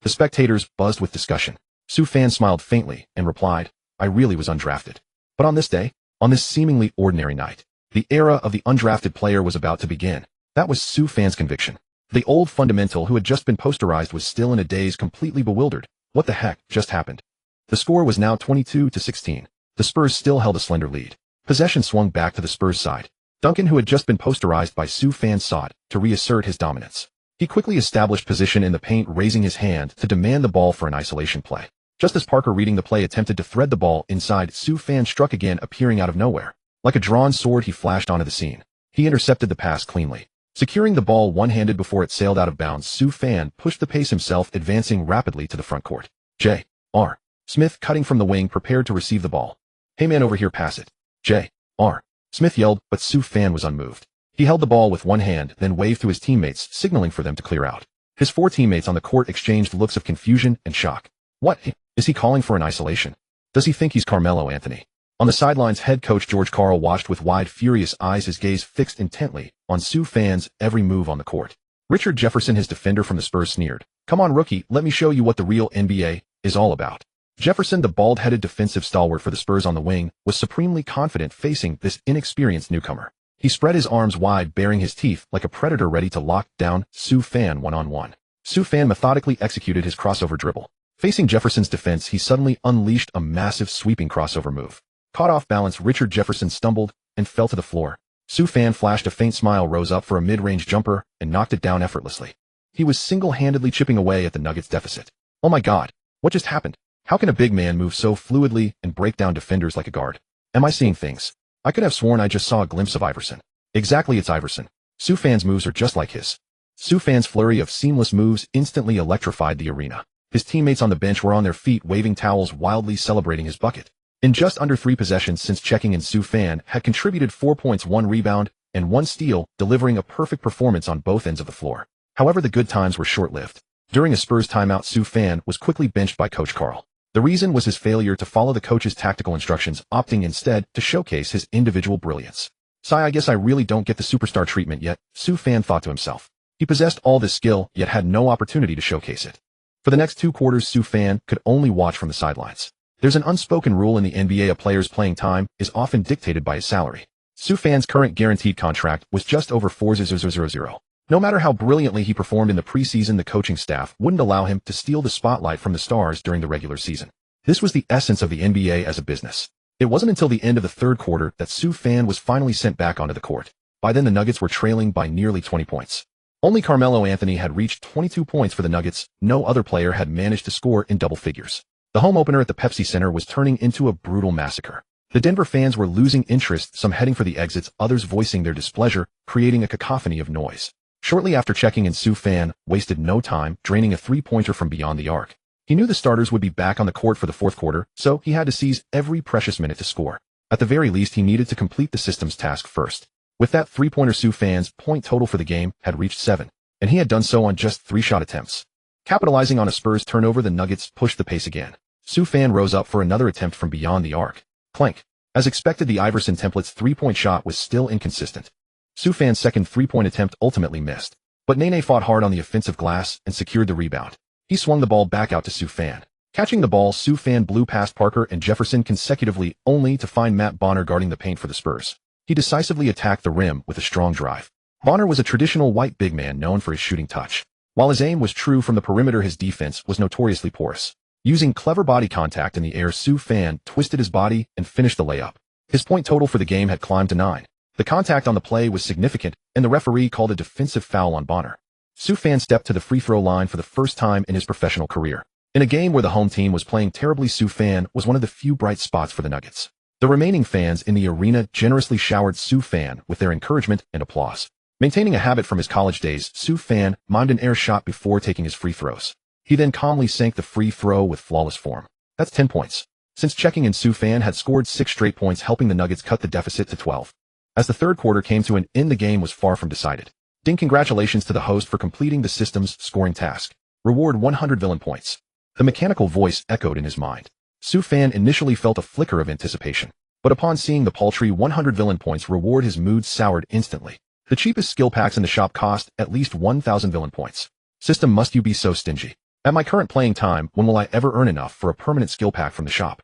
The spectators buzzed with discussion. Sue Fan smiled faintly and replied, I really was undrafted. But on this day, on this seemingly ordinary night, the era of the undrafted player was about to begin. That was Sue Fan's conviction. The old fundamental who had just been posterized was still in a daze, completely bewildered. What the heck just happened? The score was now 22-16. The Spurs still held a slender lead. Possession swung back to the Spurs side. Duncan, who had just been posterized by Sue Fan, sought to reassert his dominance. He quickly established position in the paint, raising his hand to demand the ball for an isolation play. Just as Parker, reading the play, attempted to thread the ball inside, Sue Fan struck again, appearing out of nowhere. Like a drawn sword, he flashed onto the scene. He intercepted the pass cleanly. Securing the ball one-handed before it sailed out of bounds, Sue Fan pushed the pace himself, advancing rapidly to the front court. J.R. Smith, cutting from the wing, prepared to receive the ball. Hey man, over here, pass it. J.R. Smith yelled, but Sue Fan was unmoved. He held the ball with one hand, then waved to his teammates, signaling for them to clear out. His 4 teammates on the court exchanged looks of confusion and shock. What? Is he calling for an isolation? Does he think he's Carmelo Anthony? On the sidelines, head coach George Karl watched with wide, furious eyes, his gaze fixed intently on Sue Fan's every move on the court. Richard Jefferson, his defender from the Spurs, sneered. "Come on, rookie, let me show you what the real NBA is all about." Jefferson, the bald-headed defensive stalwart for the Spurs on the wing, was supremely confident facing this inexperienced newcomer. He spread his arms wide, baring his teeth like a predator ready to lock down Su Fan one-on-one. Su Fan methodically executed his crossover dribble. Facing Jefferson's defense, he suddenly unleashed a massive sweeping crossover move. Caught off balance, Richard Jefferson stumbled and fell to the floor. Su Fan flashed a faint smile, rose up for a mid-range jumper, and knocked it down effortlessly. He was single-handedly chipping away at the Nuggets' deficit. Oh my God, what just happened? How can a big man move so fluidly and break down defenders like a guard? Am I seeing things? I could have sworn I just saw a glimpse of Iverson. Exactly, it's Iverson. Su Fan's moves are just like his. Su Fan's flurry of seamless moves instantly electrified the arena. His teammates on the bench were on their feet, waving towels, wildly celebrating his bucket. In just under 3 possessions since checking in, Su Fan had contributed 4 points, 1 rebound, and 1 steal, delivering a perfect performance on both ends of the floor. However, the good times were short-lived. During a Spurs timeout, Su Fan was quickly benched by Coach Karl. The reason was his failure to follow the coach's tactical instructions, opting instead to showcase his individual brilliance. "I guess I really don't get the superstar treatment yet," Su Fan thought to himself. He possessed all this skill, yet had no opportunity to showcase it. For the next 2 quarters, Su Fan could only watch from the sidelines. There's an unspoken rule in the NBA: a player's playing time is often dictated by his salary. Su Fan's current guaranteed contract was just over $4,000. No matter how brilliantly he performed in the preseason, the coaching staff wouldn't allow him to steal the spotlight from the stars during the regular season. This was the essence of the NBA as a business. It wasn't until the end of the 3rd quarter that Su Fan was finally sent back onto the court. By then, the Nuggets were trailing by nearly 20 points. Only Carmelo Anthony had reached 22 points for the Nuggets. No other player had managed to score in double figures. The home opener at the Pepsi Center was turning into a brutal massacre. The Denver fans were losing interest, some heading for the exits, others voicing their displeasure, creating a cacophony of noise. Shortly after checking in, Su Fan wasted no time draining a 3-pointer from beyond the arc. He knew the starters would be back on the court for the 4th quarter, so he had to seize every precious minute to score. At the very least, he needed to complete the system's task first. With that 3-pointer, Su Fan's point total for the game had reached 7, and he had done so on just 3 shot attempts. Capitalizing on a Spurs turnover, the Nuggets pushed the pace again. Su Fan rose up for another attempt from beyond the arc. Clank. As expected, the Iverson Template's 3-point shot was still inconsistent. Su Fan's second 3-point attempt ultimately missed, but Nene fought hard on the offensive glass and secured the rebound. He swung the ball back out to Su Fan. Catching the ball, Su Fan blew past Parker and Jefferson consecutively, only to find Matt Bonner guarding the paint for the Spurs. He decisively attacked the rim with a strong drive. Bonner was a traditional white big man known for his shooting touch. While his aim was true from the perimeter, his defense was notoriously porous. Using clever body contact in the air, Su Fan twisted his body and finished the layup. His point total for the game had climbed to 9. The contact on the play was significant, and the referee called a defensive foul on Bonner. Su Fan stepped to the free throw line for the first time in his professional career. In a game where the home team was playing terribly, Su Fan was one of the few bright spots for the Nuggets. The remaining fans in the arena generously showered Su Fan with their encouragement and applause. Maintaining a habit from his college days, Su Fan mimed an air shot before taking his free throws. He then calmly sank the free throw with flawless form. That's 10 points. Since checking in, Su Fan had scored 6 straight points, helping the Nuggets cut the deficit to 12. As the 3rd quarter came to an end, the game was far from decided. Ding! Congratulations to the host for completing the system's scoring task. Reward 100 villain points. The mechanical voice echoed in his mind. Su Fan initially felt a flicker of anticipation, but upon seeing the paltry 100 villain points reward, his mood soured instantly. The cheapest skill packs in the shop cost at least 1,000 villain points. System, must you be so stingy? At my current playing time, when will I ever earn enough for a permanent skill pack from the shop?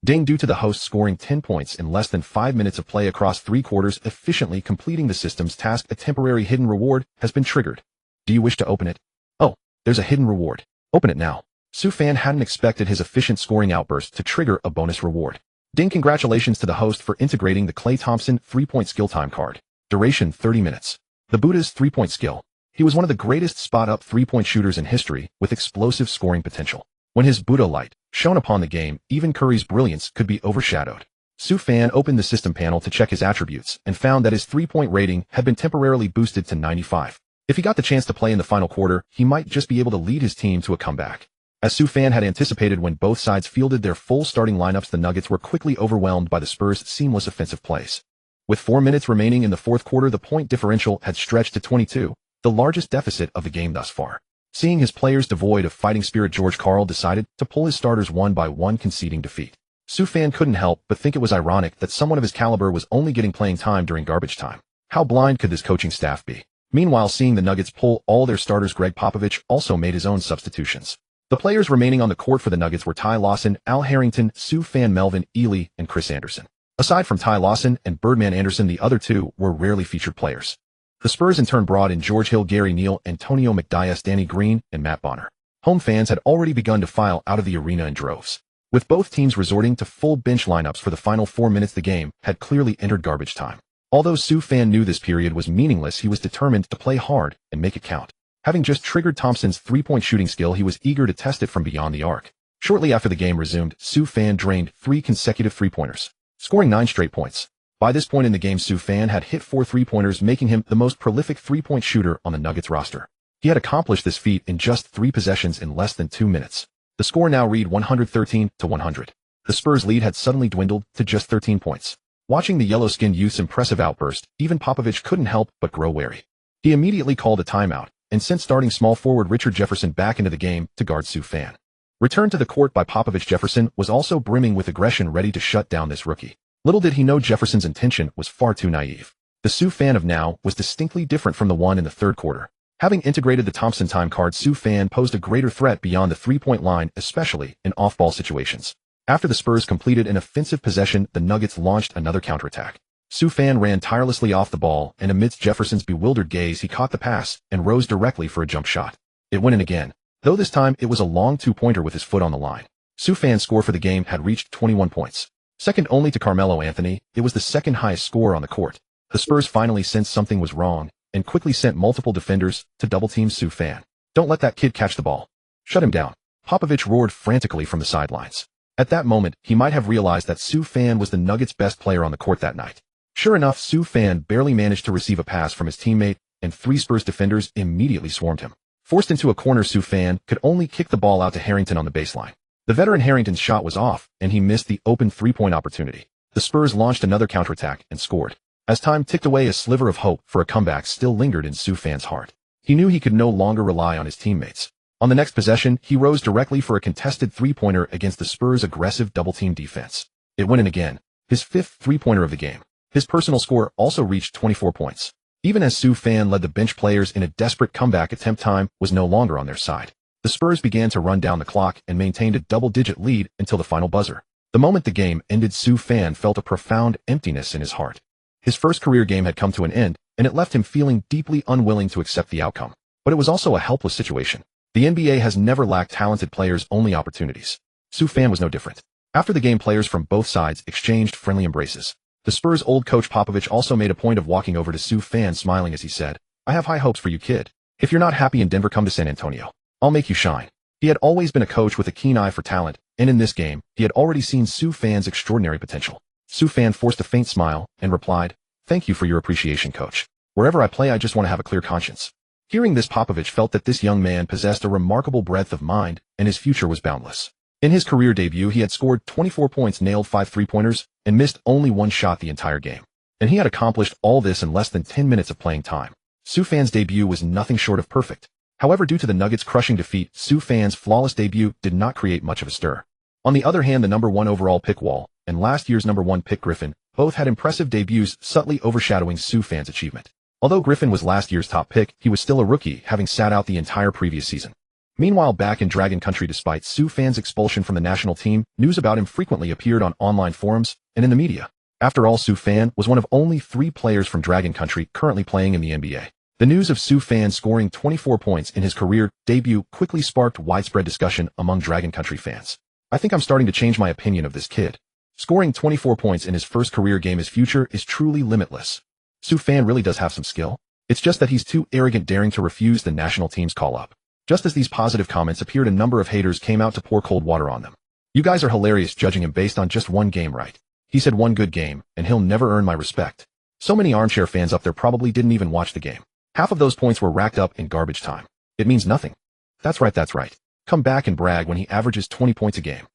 Ding! Due to the host scoring 10 points in less than 5 minutes of play across 3 quarters, efficiently completing the system's task, a temporary hidden reward has been triggered. Do you wish to open it? Oh, there's a hidden reward. Open it now. Su Fan hadn't expected his efficient scoring outburst to trigger a bonus reward. Ding! Congratulations to the host for integrating the Klay Thompson 3-point skill time card. Duration 30 minutes. The Buddha's 3-point skill. He was one of the greatest spot-up 3-point shooters in history with explosive scoring potential. When his Buddha light shone upon the game, even Curry's brilliance could be overshadowed. Su Fan opened the system panel to check his attributes and found that his 3-point rating had been temporarily boosted to 95. If he got the chance to play in the final quarter, he might just be able to lead his team to a comeback. As Su Fan had anticipated, when both sides fielded their full starting lineups, the Nuggets were quickly overwhelmed by the Spurs' seamless offensive plays. With 4 minutes remaining in the 4th quarter, the point differential had stretched to 22, the largest deficit of the game thus far. Seeing his players devoid of fighting spirit, George Karl decided to pull his starters one by one, conceding defeat. Su Fan couldn't help but think it was ironic that someone of his caliber was only getting playing time during garbage time. How blind could this coaching staff be? Meanwhile, seeing the Nuggets pull all their starters, Greg Popovich also made his own substitutions. The players remaining on the court for the Nuggets were Ty Lawson, Al Harrington, Sue Fan, Melvin Ely, and Chris Anderson. Aside from Ty Lawson and Birdman Anderson, the other two were rarely featured players. The Spurs in turn brought in George Hill, Gary Neal, Antonio McDyess, Danny Green, and Matt Bonner. Home fans had already begun to file out of the arena in droves, with both teams resorting to full bench lineups for the final 4 minutes. The game had clearly entered garbage time. Although Sue Fan knew this period was meaningless, he was determined to play hard and make it count. Having just triggered Thompson's three-point shooting skill, he was eager to test it from beyond the arc. Shortly after the game resumed, Sue Fan drained 3 consecutive three-pointers, scoring 9 straight points. By this point in the game, Sue Fan had hit 4 three-pointers, making him the most prolific three-point shooter on the Nuggets roster. He had accomplished this feat in just 3 possessions in less than 2 minutes. The score now read 113-100. The Spurs' lead had suddenly dwindled to just 13 points. Watching the yellow-skinned youth's impressive outburst, even Popovich couldn't help but grow wary. He immediately called a timeout and sent starting small forward Richard Jefferson back into the game to guard Sue Fan. Returned to the court by Popovich, Jefferson was also brimming with aggression, ready to shut down this rookie. Little did he know Jefferson's intention was far too naive. The Sue Fan of now was distinctly different from the one in the third quarter. Having integrated the Thompson time card, Sue Fan posed a greater threat beyond the three-point line, especially in off-ball situations. After the Spurs completed an offensive possession, the Nuggets launched another counterattack. Sue Fan ran tirelessly off the ball, and amidst Jefferson's bewildered gaze, he caught the pass and rose directly for a jump shot. It went in again, though this time it was a long two-pointer with his foot on the line. Sue Fan's score for the game had reached 21 points. Second only to Carmelo Anthony, it was the second highest score on the court. The Spurs finally sensed something was wrong and quickly sent multiple defenders to double-team Sue Fan. "Don't let that kid catch the ball. Shut him down," Popovich roared frantically from the sidelines. At that moment, he might have realized that Sue Fan was the Nuggets' best player on the court that night. Sure enough, Sue Fan barely managed to receive a pass from his teammate, and 3 Spurs defenders immediately swarmed him. Forced into a corner, Sue Fan could only kick the ball out to Harrington on the baseline. The veteran Harrington's shot was off, and he missed the open three-point opportunity. The Spurs launched another counterattack and scored. As time ticked away, a sliver of hope for a comeback still lingered in Sue Fan's heart. He knew he could no longer rely on his teammates. On the next possession, he rose directly for a contested three-pointer against the Spurs' aggressive double-team defense. It went in again, his 5th three-pointer of the game. His personal score also reached 24 points. Even as Sue Fan led the bench players in a desperate comeback attempt, time was no longer on their side. The Spurs began to run down the clock and maintained a double-digit lead until the final buzzer. The moment the game ended, Sue Fan felt a profound emptiness in his heart. His first career game had come to an end, and it left him feeling deeply unwilling to accept the outcome. But it was also a helpless situation. The NBA has never lacked talented players, only opportunities. Sue Fan was no different. After the game, players from both sides exchanged friendly embraces. The Spurs' old coach Popovich also made a point of walking over to Sue Fan, smiling as he said, "I have high hopes for you, kid. If you're not happy in Denver, come to San Antonio. I'll make you shine." He had always been a coach with a keen eye for talent, and in this game, he had already seen Sue Fan's extraordinary potential. Sue Fan forced a faint smile and replied, "Thank you for your appreciation, coach. Wherever I play, I just want to have a clear conscience." Hearing this, Popovich felt that this young man possessed a remarkable breadth of mind, and his future was boundless. In his career debut, he had scored 24 points, nailed 5 three-pointers, and missed only 1 shot the entire game. And he had accomplished all this in less than 10 minutes of playing time. Sue Fan's debut was nothing short of perfect. However, due to the Nuggets' crushing defeat, Sue Fan's flawless debut did not create much of a stir. On the other hand, the number 1 overall pick Wall and last year's number 1 pick Griffin both had impressive debuts, subtly overshadowing Sue Fan's achievement. Although Griffin was last year's top pick, he was still a rookie, having sat out the entire previous season. Meanwhile, back in Dragon Country, despite Sue Fan's expulsion from the national team, news about him frequently appeared on online forums and in the media. After all, Sue Fan was one of only 3 players from Dragon Country currently playing in the NBA. The news of Sue Fan scoring 24 points in his career debut quickly sparked widespread discussion among Dragon Country fans. "I think I'm starting to change my opinion of this kid. Scoring 24 points in his first career game, his future is truly limitless. Sue Fan really does have some skill. It's just that he's too arrogant, daring to refuse the national team's call-up." Just as these positive comments appeared, a number of haters came out to pour cold water on them. "You guys are hilarious, judging him based on just 1 game, right? He's had 1 good game, and he'll never earn my respect." So many armchair fans up there probably didn't even watch the game. Half of those points were racked up in garbage time. It means nothing. That's right. Come back and brag when he averages 20 points a game.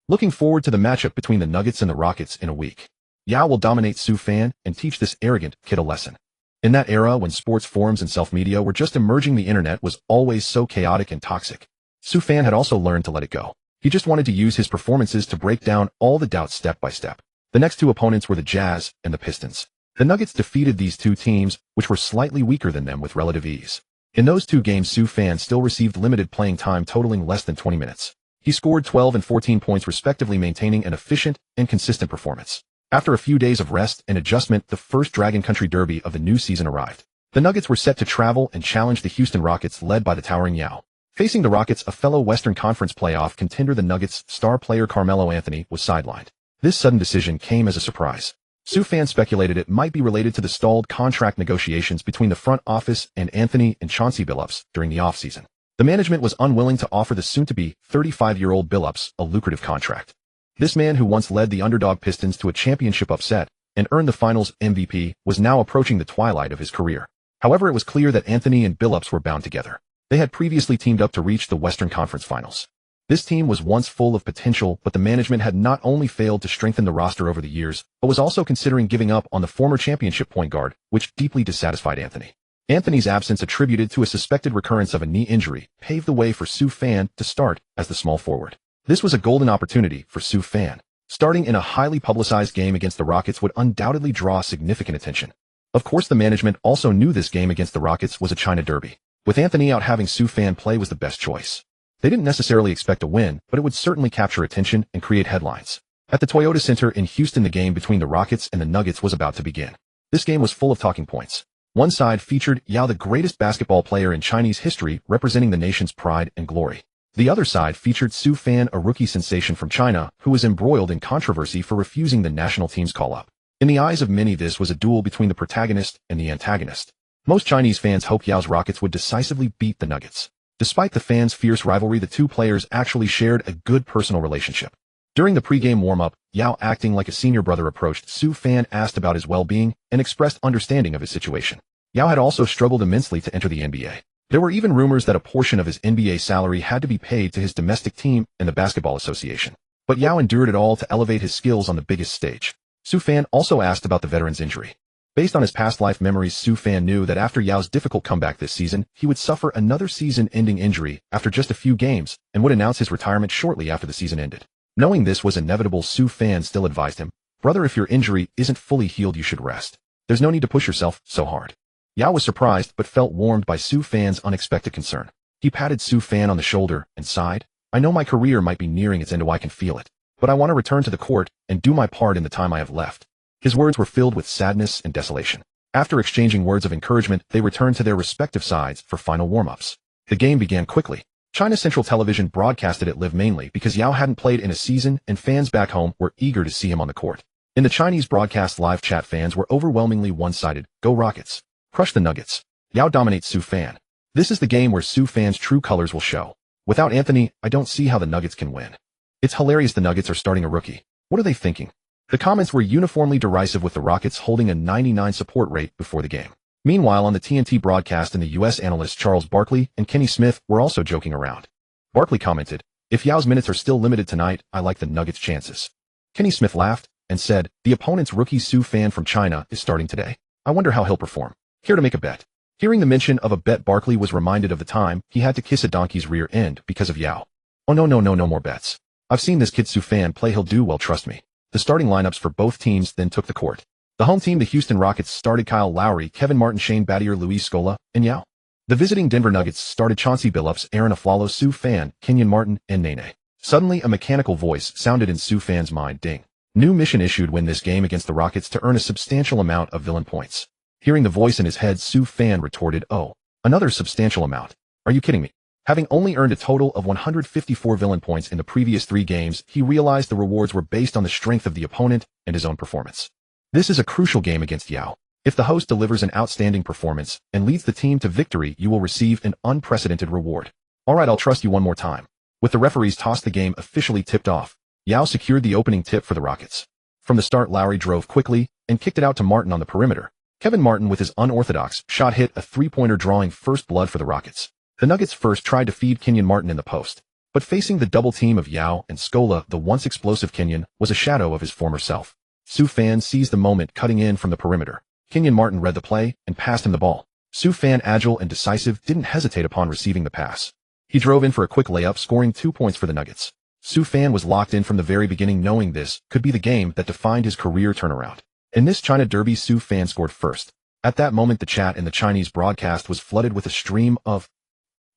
Looking forward to the matchup between the Nuggets and the Rockets in a week. Yao will dominate Sue Fan and teach this arrogant kid a lesson. In that era when sports forums and self-media were just emerging, the internet was always so chaotic and toxic. Sue Fan had also learned to let it go. He just wanted to use his performances to break down all the doubts step by step. The next 2 opponents were the Jazz and the Pistons. The Nuggets defeated these two teams, which were slightly weaker than them with relative ease. In those two games, Su Fan still received limited playing time totaling less than 20 minutes. He scored 12 and 14 points respectively, maintaining an efficient and consistent performance. After a few days of rest and adjustment, the first Dragon Country Derby of the new season arrived. The Nuggets were set to travel and challenge the Houston Rockets led by the towering Yao. Facing the Rockets, a fellow Western Conference playoff contender, the Nuggets' star player Carmelo Anthony was sidelined. This sudden decision came as a surprise. Su Fan speculated it might be related to the stalled contract negotiations between the front office and Anthony and Chauncey Billups during the offseason. The management was unwilling to offer the soon-to-be 35-year-old Billups a lucrative contract. This man, who once led the underdog Pistons to a championship upset and earned the Finals MVP, was now approaching the twilight of his career. However, it was clear that Anthony and Billups were bound together. They had previously teamed up to reach the Western Conference Finals. This team was once full of potential, but the management had not only failed to strengthen the roster over the years, but was also considering giving up on the former championship point guard, which deeply dissatisfied Anthony. Anthony's absence, attributed to a suspected recurrence of a knee injury, paved the way for Su Fan to start as the small forward. This was a golden opportunity for Su Fan. Starting in a highly publicized game against the Rockets would undoubtedly draw significant attention. Of course, the management also knew this game against the Rockets was a China Derby. With Anthony out, having Su Fan play was the best choice. They didn't necessarily expect a win, but it would certainly capture attention and create headlines. At the Toyota Center in Houston, the game between the Rockets and the Nuggets was about to begin. This game was full of talking points. One side featured Yao, the greatest basketball player in Chinese history, representing the nation's pride and glory. The other side featured Su Fan, a rookie sensation from China, who was embroiled in controversy for refusing the national team's call-up. In the eyes of many, this was a duel between the protagonist and the antagonist. Most Chinese fans hoped Yao's Rockets would decisively beat the Nuggets. Despite the fans' fierce rivalry, the two players actually shared a good personal relationship. During the pregame warm-up, Yao, acting like a senior brother, approached Su Fan, asked about his well-being, and expressed understanding of his situation. Yao had also struggled immensely to enter the NBA. There were even rumors that a portion of his NBA salary had to be paid to his domestic team and the Basketball Association. But Yao endured it all to elevate his skills on the biggest stage. Su Fan also asked about the veteran's injury. Based on his past life memories, Su Fan knew that after Yao's difficult comeback this season, he would suffer another season-ending injury after just a few games and would announce his retirement shortly after the season ended. Knowing this was inevitable, Su Fan still advised him, "Brother, if your injury isn't fully healed, you should rest. There's no need to push yourself so hard." Yao was surprised but felt warmed by Su Fan's unexpected concern. He patted Su Fan on the shoulder and sighed, "I know my career might be nearing its end, I can feel it. But I want to return to the court and do my part in the time I have left." His words were filled with sadness and desolation. After exchanging words of encouragement, they returned to their respective sides for final warm-ups. The game began quickly. China Central Television broadcasted it live mainly because Yao hadn't played in a season and fans back home were eager to see him on the court. In the Chinese broadcast live chat, fans were overwhelmingly one-sided. "Go Rockets. Crush the Nuggets. Yao dominates Su Fan. This is the game where Su Fan's true colors will show. Without Anthony, I don't see how the Nuggets can win. It's hilarious the Nuggets are starting a rookie. What are they thinking?" The comments were uniformly derisive, with the Rockets holding a 99% support rate before the game. Meanwhile, on the TNT broadcast, the U.S. analysts Charles Barkley and Kenny Smith were also joking around. Barkley commented, "If Yao's minutes are still limited tonight, I like the Nuggets' chances." Kenny Smith laughed and said, "The opponent's rookie Su Fan from China is starting today. I wonder how he'll perform. Care to make a bet?" Hearing the mention of a bet, Barkley was reminded of the time he had to kiss a donkey's rear end because of Yao. "Oh no more bets. I've seen this kid Su Fan play, he'll do well, trust me." The starting lineups for both teams then took the court. The home team, the Houston Rockets, started Kyle Lowry, Kevin Martin, Shane Battier, Luis Scola, and Yao. The visiting Denver Nuggets started Chauncey Billups, Aaron Aflalo, Su Fan, Kenyon Martin, and Nene. Suddenly, a mechanical voice sounded in Su Fan's mind. Ding. New mission issued: win this game against the Rockets to earn a substantial amount of villain points. Hearing the voice in his head, Su Fan retorted, "Oh, another substantial amount. Are you kidding me?" Having only earned a total of 154 villain points in the previous 3 games, he realized the rewards were based on the strength of the opponent and his own performance. This is a crucial game against Yao. If the host delivers an outstanding performance and leads the team to victory, you will receive an unprecedented reward. "All right, I'll trust you one more time." With the referee's toss, the game officially tipped off. Yao secured the opening tip for the Rockets. From the start, Lowry drove quickly and kicked it out to Martin on the perimeter. Kevin Martin, with his unorthodox shot, hit a three-pointer, drawing first blood for the Rockets. The Nuggets first tried to feed Kenyon Martin in the post, but facing the double team of Yao and Scola, the once explosive Kenyon was a shadow of his former self. Su Fan seized the moment, cutting in from the perimeter. Kenyon Martin read the play and passed him the ball. Su Fan, agile and decisive, didn't hesitate upon receiving the pass. He drove in for a quick layup, scoring 2 points for the Nuggets. Su Fan was locked in from the very beginning, knowing this could be the game that defined his career turnaround. In this China derby, Su Fan scored first. At that moment, the chat in the Chinese broadcast was flooded with a stream of.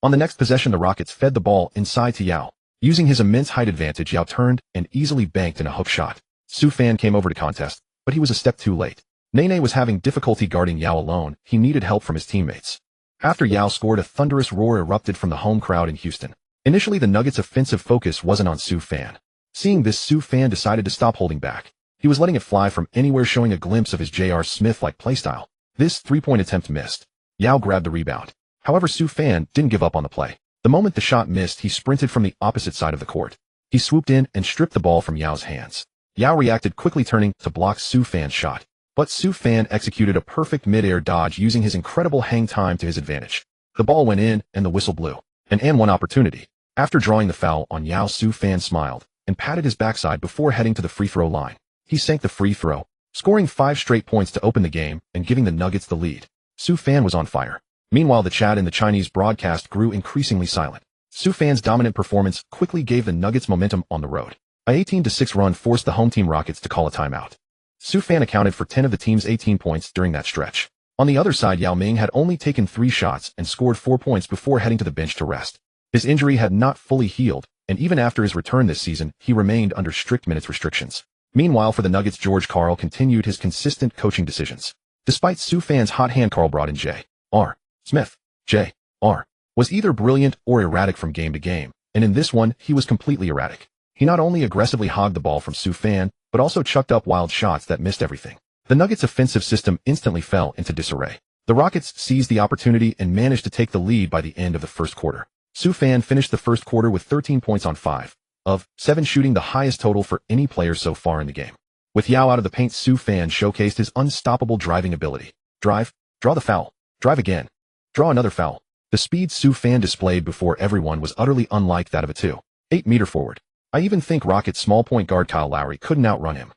On the next possession, the Rockets fed the ball inside to Yao. Using his immense height advantage, Yao turned and easily banked in a hook shot. Su Fan came over to contest, but he was a step too late. Nene was having difficulty guarding Yao alone. He needed help from his teammates. After Yao scored, a thunderous roar erupted from the home crowd in Houston. Initially, the Nuggets' offensive focus wasn't on Su Fan. Seeing this, Su Fan decided to stop holding back. He was letting it fly from anywhere, showing a glimpse of his J.R. Smith-like playstyle. This three-point attempt missed. Yao grabbed the rebound. However, Su Fan didn't give up on the play. The moment the shot missed, he sprinted from the opposite side of the court. He swooped in and stripped the ball from Yao's hands. Yao reacted, quickly turning to block Su Fan's shot. But Su Fan executed a perfect mid-air dodge, using his incredible hang time to his advantage. The ball went in, and the whistle blew. An and one opportunity. After drawing the foul on Yao, Su Fan smiled and patted his backside before heading to the free throw line. He sank the free throw, scoring 5 straight points to open the game and giving the Nuggets the lead. Su Fan was on fire. Meanwhile, the chat in the Chinese broadcast grew increasingly silent. Su Fan's dominant performance quickly gave the Nuggets momentum on the road. A 18-6 run forced the home team Rockets to call a timeout. Su Fan accounted for 10 of the team's 18 points during that stretch. On the other side, Yao Ming had only taken 3 shots and scored 4 points before heading to the bench to rest. His injury had not fully healed, and even after his return this season, he remained under strict minutes restrictions. Meanwhile, for the Nuggets, George Karl continued his consistent coaching decisions. Despite Su Fan's hot hand, Karl brought in J.R. Smith. J.R. was either brilliant or erratic from game to game, and in this one, he was completely erratic. He not only aggressively hogged the ball from Su Fan, but also chucked up wild shots that missed everything. The Nuggets' offensive system instantly fell into disarray. The Rockets seized the opportunity and managed to take the lead by the end of the first quarter. Su Fan finished the first quarter with 13 points on 5 of 7 shooting, the highest total for any player so far in the game. With Yao out of the paint, Su Fan showcased his unstoppable driving ability. Drive, draw the foul, drive again, draw another foul. The speed Su Fan displayed before everyone was utterly unlike that of a 2.8-meter forward. I even think Rockets small point guard Kyle Lowry couldn't outrun him.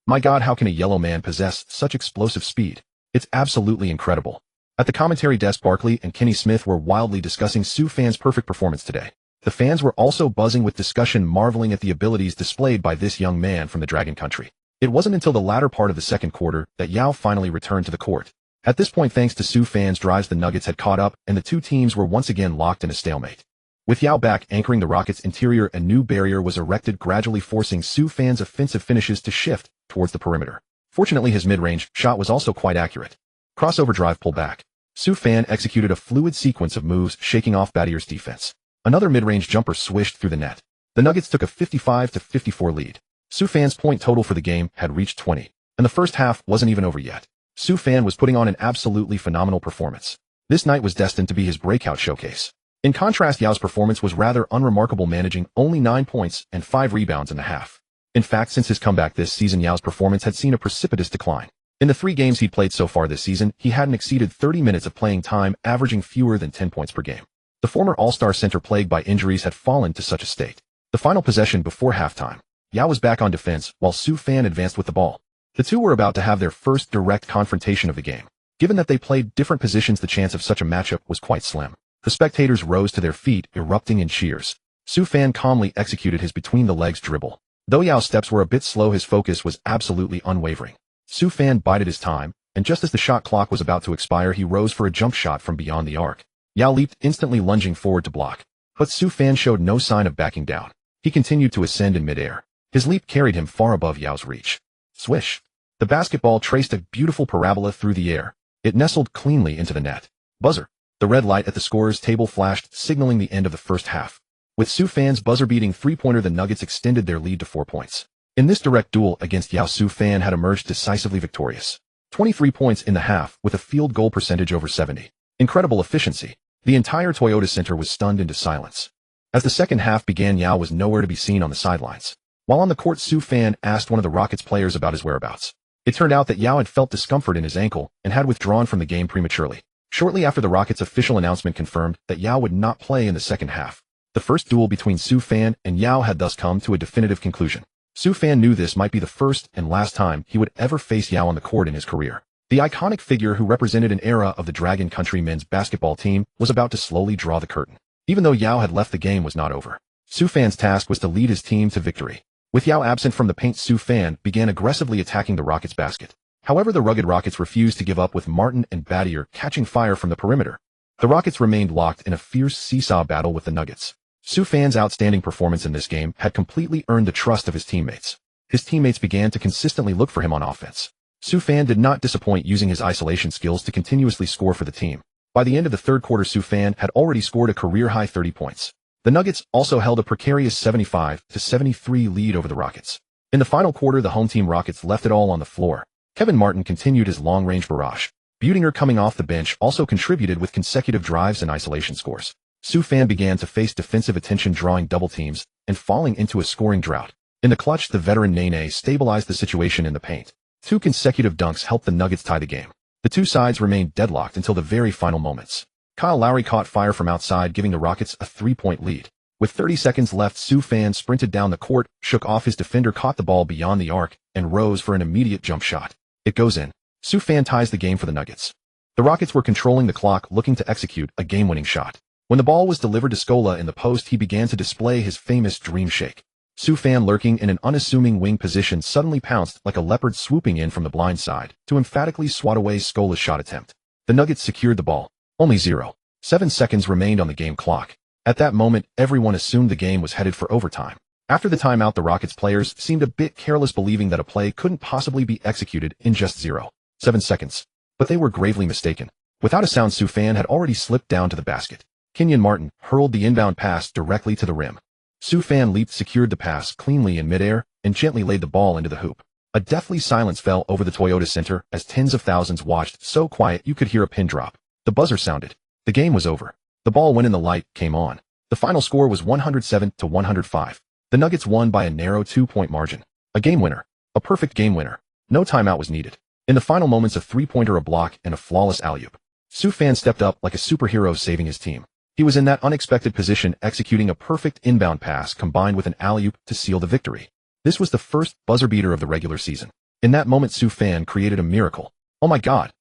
My God, how can a yellow man possess such explosive speed? It's absolutely incredible. At the commentary desk, Barkley and Kenny Smith were wildly discussing Su Fan's perfect performance today. The fans were also buzzing with discussion, marveling at the abilities displayed by this young man from the Dragon Country. It wasn't until the latter part of the second quarter that Yao finally returned to the court. At this point, thanks to Su Fan's drives, the Nuggets had caught up, and the two teams were once again locked in a stalemate. With Yao back anchoring the Rockets' interior, a new barrier was erected, gradually forcing Su Fan's offensive finishes to shift towards the perimeter. Fortunately, his mid-range shot was also quite accurate. Crossover drive, pull back. Su Fan executed a fluid sequence of moves, shaking off Badier's defense. Another mid-range jumper swished through the net. The Nuggets took a 55-54 lead. Su Fan's point total for the game had reached 20, and the first half wasn't even over yet. Su Fan was putting on an absolutely phenomenal performance. This night was destined to be his breakout showcase. In contrast, Yao's performance was rather unremarkable, managing only 9 points and 5 rebounds in the half. In fact, since his comeback this season, Yao's performance had seen a precipitous decline. In the 3 games he'd played so far this season, he hadn't exceeded 30 minutes of playing time, averaging fewer than 10 points per game. The former All-Star center, plagued by injuries, had fallen to such a state. The final possession before halftime, Yao was back on defense while Su Fan advanced with the ball. The two were about to have their first direct confrontation of the game. Given that they played different positions, the chance of such a matchup was quite slim. The spectators rose to their feet, erupting in cheers. Su Fan calmly executed his between-the-legs dribble. Though Yao's steps were a bit slow, his focus was absolutely unwavering. Su Fan bided his time, and just as the shot clock was about to expire, he rose for a jump shot from beyond the arc. Yao leaped, instantly lunging forward to block. But Su Fan showed no sign of backing down. He continued to ascend in midair. His leap carried him far above Yao's reach. Swish! The basketball traced a beautiful parabola through the air. It nestled cleanly into the net. Buzzer! The red light at the scorer's table flashed, signaling the end of the first half. With Su Fan's buzzer-beating three-pointer, the Nuggets extended their lead to 4 points. In this direct duel against Yao, Su Fan had emerged decisively victorious. 23 points in the half, with a field goal percentage over 70. Incredible efficiency. The entire Toyota Center was stunned into silence. As the second half began, Yao was nowhere to be seen on the sidelines. While on the court, Su Fan asked one of the Rockets players about his whereabouts. It turned out that Yao had felt discomfort in his ankle and had withdrawn from the game prematurely. Shortly after, the Rockets' official announcement confirmed that Yao would not play in the second half. The first duel between Su Fan and Yao had thus come to a definitive conclusion. Su Fan knew this might be the first and last time he would ever face Yao on the court in his career. The iconic figure who represented an era of the Dragon Country men's basketball team was about to slowly draw the curtain. Even though Yao had left, the game was not over. Su Fan's task was to lead his team to victory. With Yao absent from the paint, Su Fan began aggressively attacking the Rockets' basket. However, the rugged Rockets refused to give up, with Martin and Battier catching fire from the perimeter. The Rockets remained locked in a fierce seesaw battle with the Nuggets. Su Fan's outstanding performance in this game had completely earned the trust of his teammates. His teammates began to consistently look for him on offense. Su Fan did not disappoint, using his isolation skills to continuously score for the team. By the end of the third quarter, Su Fan had already scored a career-high 30 points. The Nuggets also held a precarious 75-73 lead over the Rockets. In the final quarter, the home team Rockets left it all on the floor. Kevin Martin continued his long-range barrage. Buetinger, coming off the bench, also contributed with consecutive drives and isolation scores. Su Fan began to face defensive attention, drawing double teams and falling into a scoring drought. In the clutch, the veteran Nene stabilized the situation in the paint. 2 consecutive dunks helped the Nuggets tie the game. The two sides remained deadlocked until the very final moments. Kyle Lowry caught fire from outside, giving the Rockets a 3-point lead. With 30 seconds left, Su Fan sprinted down the court, shook off his defender, caught the ball beyond the arc, and rose for an immediate jump shot. It goes in. Su Fan ties the game for the Nuggets. The Rockets were controlling the clock, looking to execute a game-winning shot. When the ball was delivered to Scola in the post, he began to display his famous dream shake. Su Fan, lurking in an unassuming wing position, suddenly pounced like a leopard, swooping in from the blind side to emphatically swat away Scola's shot attempt. The Nuggets secured the ball. Only 0.7 seconds remained on the game clock. At that moment, everyone assumed the game was headed for overtime. After the timeout, the Rockets players seemed a bit careless, believing that a play couldn't possibly be executed in just 0.7 seconds. But they were gravely mistaken. Without a sound, Su Fan had already slipped down to the basket. Kenyon Martin hurled the inbound pass directly to the rim. Su Fan leaped, secured the pass cleanly in midair, and gently laid the ball into the hoop. A deathly silence fell over the Toyota Center as tens of thousands watched, so quiet you could hear a pin drop. The buzzer sounded. The game was over. The ball went in, the light came on. The final score was 107-105. The Nuggets won by a narrow 2-point margin. A game winner. A perfect game winner. No timeout was needed. In the final moments, a three-pointer, a block, and a flawless alley-oop. Su Fan stepped up like a superhero, saving his team. He was in that unexpected position, executing a perfect inbound pass combined with an alley-oop to seal the victory. This was the first buzzer beater of the regular season. In that moment, Su Fan created a miracle. Oh my God.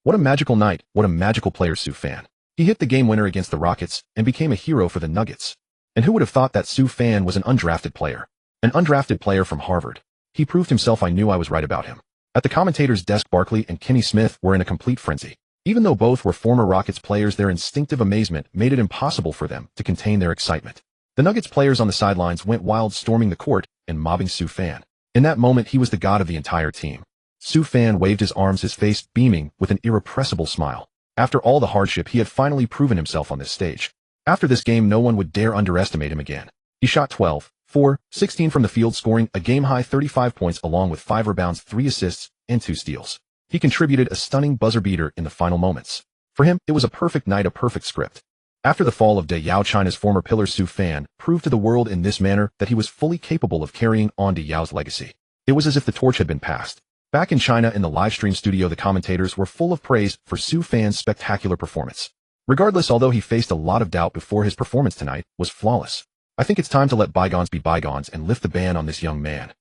What a magical night. What a magical player, Su Fan. He hit the game winner against the Rockets and became a hero for the Nuggets. And who would have thought that Su Fan was an undrafted player? An undrafted player from Harvard. He proved himself. I knew I was right about him. At the commentator's desk, Barkley and Kenny Smith were in a complete frenzy. Even though both were former Rockets players, their instinctive amazement made it impossible for them to contain their excitement. The Nuggets players on the sidelines went wild, storming the court and mobbing Su Fan. In that moment, he was the god of the entire team. Su Fan waved his arms, his face beaming with an irrepressible smile. After all the hardship, he had finally proven himself on this stage. After this game, no one would dare underestimate him again. He shot 12, 4, 16 from the field, scoring a game-high 35 points along with 5 rebounds, 3 assists, and 2 steals. He contributed a stunning buzzer beater in the final moments. For him, it was a perfect night, a perfect script. After the fall of De Yao, China's former pillar Su Fan proved to the world in this manner that he was fully capable of carrying on De Yao's legacy. It was as if the torch had been passed. Back in China, in the live stream studio, the commentators were full of praise for Su Fan's spectacular performance. Regardless, although he faced a lot of doubt before, his performance tonight was flawless. I think it's time to let bygones be bygones and lift the ban on this young man.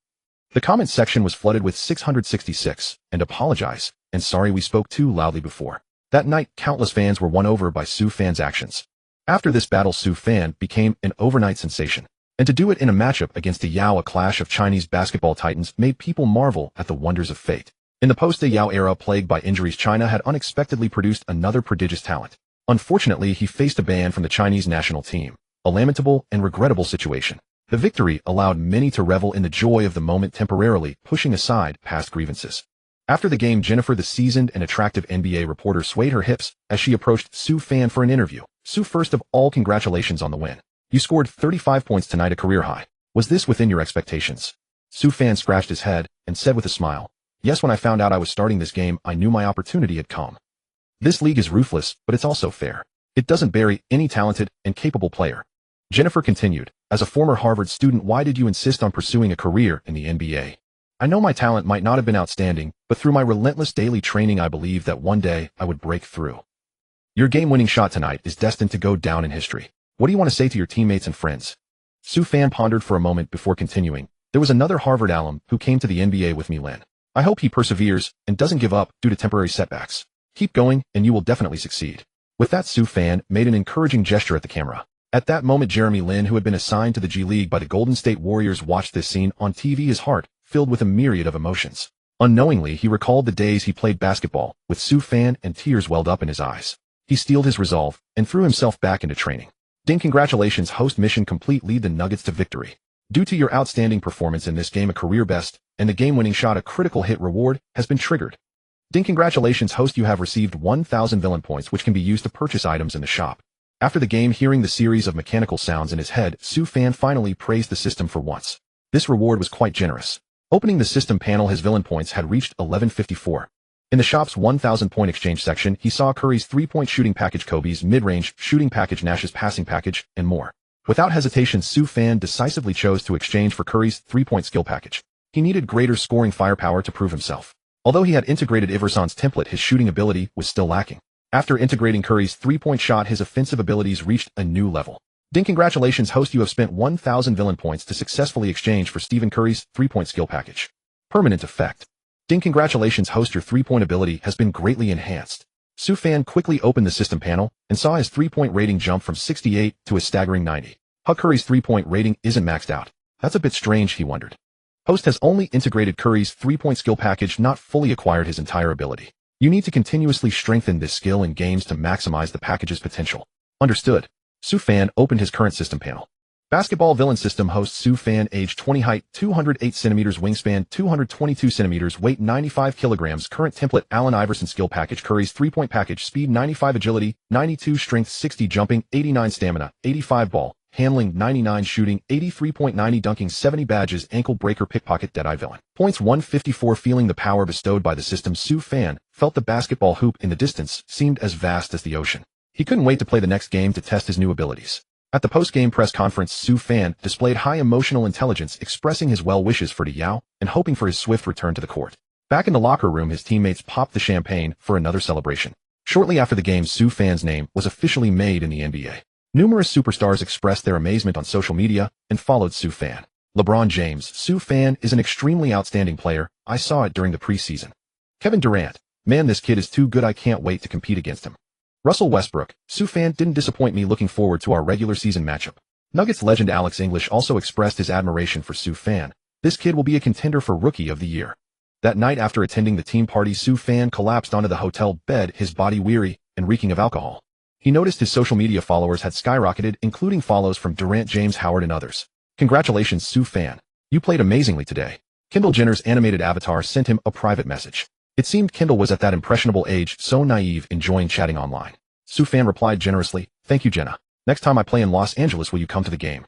The comment section was flooded with 666, and apologize, and sorry we spoke too loudly before. That night, countless fans were won over by Su Fan's actions. After this battle, Su Fan became an overnight sensation. And to do it in a matchup against De Yao, a clash of Chinese basketball titans, made people marvel at the wonders of fate. In the post-De Yao era, plagued by injuries, China had unexpectedly produced another prodigious talent. Unfortunately, he faced a ban from the Chinese national team. A lamentable and regrettable situation. The victory allowed many to revel in the joy of the moment, temporarily pushing aside past grievances. After the game, Jennifer, the seasoned and attractive NBA reporter, swayed her hips as she approached Su Fan for an interview. Su, first of all, congratulations on the win. You scored 35 points tonight, a career high. Was this within your expectations? Su Fan scratched his head and said with a smile, yes, when I found out I was starting this game, I knew my opportunity had come. This league is ruthless, but it's also fair. It doesn't bury any talented and capable player. Jennifer continued, as a former Harvard student, why did you insist on pursuing a career in the NBA? I know my talent might not have been outstanding, but through my relentless daily training, I believed that one day I would break through. Your game-winning shot tonight is destined to go down in history. What do you want to say to your teammates and friends? Su Fan pondered for a moment before continuing. There was another Harvard alum who came to the NBA with me, Len. I hope he perseveres and doesn't give up due to temporary setbacks. Keep going, and you will definitely succeed. With that, Su Fan made an encouraging gesture at the camera. At that moment, Jeremy Lin, who had been assigned to the G League by the Golden State Warriors, watched this scene on TV, his heart filled with a myriad of emotions. Unknowingly, he recalled the days he played basketball with Su Fan, and tears welled up in his eyes. He steeled his resolve and threw himself back into training. Ding, congratulations, host, mission complete, lead the Nuggets to victory. Due to your outstanding performance in this game, a career best and the game-winning shot, a critical hit reward has been triggered. Ding, congratulations, host, you have received 1,000 villain points, which can be used to purchase items in the shop. After the game, hearing the series of mechanical sounds in his head, Su Fan finally praised the system for once. This reward was quite generous. Opening the system panel, his villain points had reached 1154. In the shop's 1,000-point exchange section, he saw Curry's 3-point shooting package, Kobe's mid-range shooting package, Nash's passing package, and more. Without hesitation, Su Fan decisively chose to exchange for Curry's 3-point skill package. He needed greater scoring firepower to prove himself. Although he had integrated Iverson's template, his shooting ability was still lacking. After integrating Curry's 3-point shot, his offensive abilities reached a new level. Ding, congratulations, host, you have spent 1,000 villain points to successfully exchange for Stephen Curry's 3-point skill package. Permanent effect. Ding, congratulations, host, your 3-point ability has been greatly enhanced. Su Fan quickly opened the system panel and saw his 3-point rating jump from 68 to a staggering 90. Curry's 3-point rating isn't maxed out. That's a bit strange, he wondered. Host has only integrated Curry's 3-point skill package, not fully acquired his entire ability. You need to continuously strengthen this skill in games to maximize the package's potential. Understood. Su Fan opened his current system panel. Basketball villain system, host Su Fan, age 20, height 208 centimeters, wingspan 222 centimeters, weight 95 kilograms, current template Allen Iverson skill package, Curry's 3-point package, speed 95, agility 92, strength 60, jumping 89, stamina 85, ball handling 99, shooting 83.90, dunking 70, badges, ankle breaker, pickpocket, deadeye villain points 154. Feeling the power bestowed by the system, Su Fan felt the basketball hoop in the distance seemed as vast as the ocean. He couldn't wait to play the next game to test his new abilities. At the post-game press conference, Su Fan displayed high emotional intelligence, expressing his well wishes for Yao and hoping for his swift return to the court. Back in the locker room, his teammates popped the champagne for another celebration. Shortly after the game, Su Fan's name was officially made in the NBA. Numerous superstars expressed their amazement on social media and followed Su Fan. LeBron James, Su Fan is an extremely outstanding player. I saw it during the preseason. Kevin Durant, man, this kid is too good. I can't wait to compete against him. Russell Westbrook, Su Fan didn't disappoint me. Looking forward to our regular season matchup. Nuggets legend Alex English also expressed his admiration for Su Fan. This kid will be a contender for Rookie of the Year. That night, after attending the team party, Su Fan collapsed onto the hotel bed, his body weary and reeking of alcohol. He noticed his social media followers had skyrocketed, including follows from Durant, James Howard, and others. Congratulations, Su Fan. You played amazingly today. Kendall Jenner's animated avatar sent him a private message. It seemed Kendall was at that impressionable age, so naive, enjoying chatting online. Su Fan replied generously, "Thank you, Jenna. Next time I play in Los Angeles, will you come to the game?"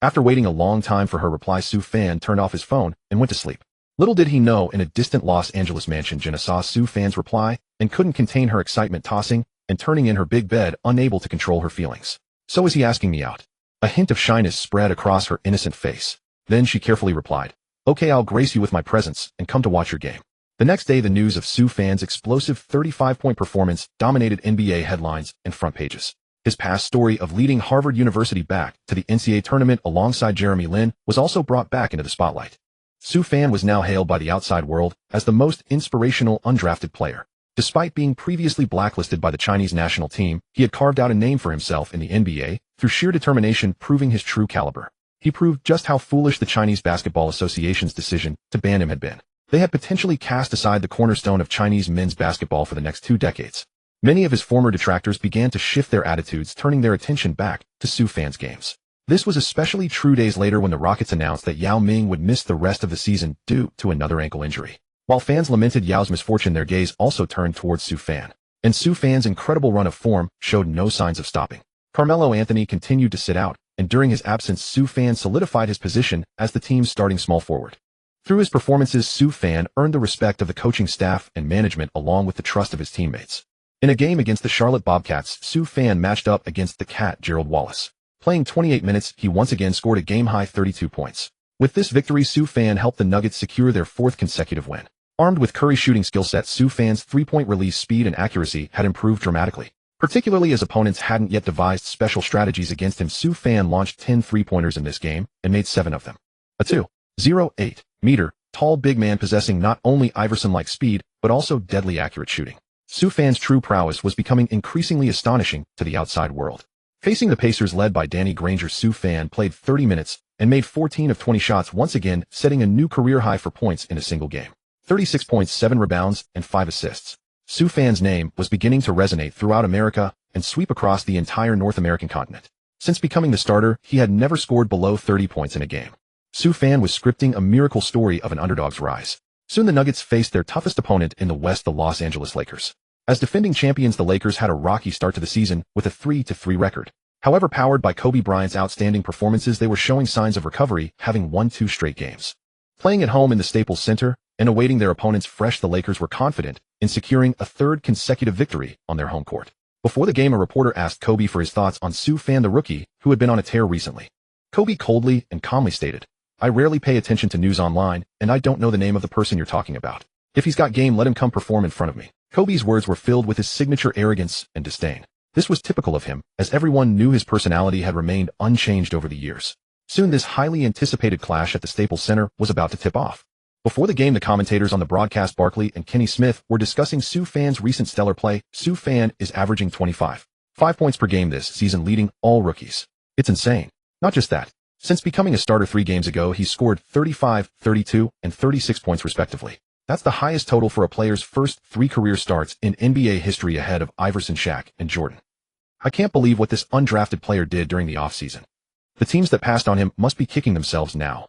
After waiting a long time for her reply, Su Fan turned off his phone and went to sleep. Little did he know, in a distant Los Angeles mansion, Jenna saw Su Fan's reply and couldn't contain her excitement, tossing and turning in her big bed, unable to control her feelings. "So is he asking me out?" A hint of shyness spread across her innocent face. Then she carefully replied, "Okay, I'll grace you with my presence and come to watch your game." The next day, the news of Su Fan's explosive 35-point performance dominated NBA headlines and front pages. His past story of leading Harvard University back to the NCAA tournament alongside Jeremy Lin was also brought back into the spotlight. Su Fan was now hailed by the outside world as the most inspirational undrafted player. Despite being previously blacklisted by the Chinese national team, he had carved out a name for himself in the NBA through sheer determination, proving his true caliber. He proved just how foolish the Chinese Basketball Association's decision to ban him had been. They had potentially cast aside the cornerstone of Chinese men's basketball for the next 2 decades. Many of his former detractors began to shift their attitudes, turning their attention back to Su Fan's games. This was especially true days later when the Rockets announced that Yao Ming would miss the rest of the season due to another ankle injury. While fans lamented Yao's misfortune, their gaze also turned towards Su Fan. And Su Fan's incredible run of form showed no signs of stopping. Carmelo Anthony continued to sit out, and during his absence, Su Fan solidified his position as the team's starting small forward. Through his performances, Su Fan earned the respect of the coaching staff and management along with the trust of his teammates. In a game against the Charlotte Bobcats, Su Fan matched up against the Cat Gerald Wallace. Playing 28 minutes, he once again scored a game-high 32 points. With this victory, Su Fan helped the Nuggets secure their 4th consecutive win. Armed with Curry's shooting skill set, Su Fan's 3-point release speed and accuracy had improved dramatically. Particularly as opponents hadn't yet devised special strategies against him, Su Fan launched 10 3-pointers in this game and made 7 of them. A 2.08-meter tall big man possessing not only Iverson-like speed, but also deadly accurate shooting. Su Fan's true prowess was becoming increasingly astonishing to the outside world. Facing the Pacers led by Danny Granger, Su Fan played 30 minutes and made 14 of 20 shots, once again setting a new career high for points in a single game. 36 points, 7 rebounds, and 5 assists. Sue Fan's name was beginning to resonate throughout America and sweep across the entire North American continent. Since becoming the starter, he had never scored below 30 points in a game. Sue Fan was scripting a miracle story of an underdog's rise. Soon the Nuggets faced their toughest opponent in the West, the Los Angeles Lakers. As defending champions, the Lakers had a rocky start to the season with a 3-3 record. However, powered by Kobe Bryant's outstanding performances, they were showing signs of recovery, having won 2 straight games. Playing at home in the Staples Center and awaiting their opponents fresh, the Lakers were confident in securing a 3rd consecutive victory on their home court. Before the game, a reporter asked Kobe for his thoughts on Sue Fan, the rookie, who had been on a tear recently. Kobe coldly and calmly stated, "I rarely pay attention to news online, and I don't know the name of the person you're talking about. If he's got game, let him come perform in front of me." Kobe's words were filled with his signature arrogance and disdain. This was typical of him, as everyone knew his personality had remained unchanged over the years. Soon this highly anticipated clash at the Staples Center was about to tip off. Before the game, the commentators on the broadcast, Barkley and Kenny Smith, were discussing Sue Fan's recent stellar play. Sue Fan is averaging 25.5 points per game this season, leading all rookies. It's insane. Not just that. Since becoming a starter 3 games ago, he's scored 35, 32, and 36 points respectively. That's the highest total for a player's first 3 career starts in NBA history, ahead of Iverson, Shaq, and Jordan. I can't believe what this undrafted player did during the offseason. The teams that passed on him must be kicking themselves now.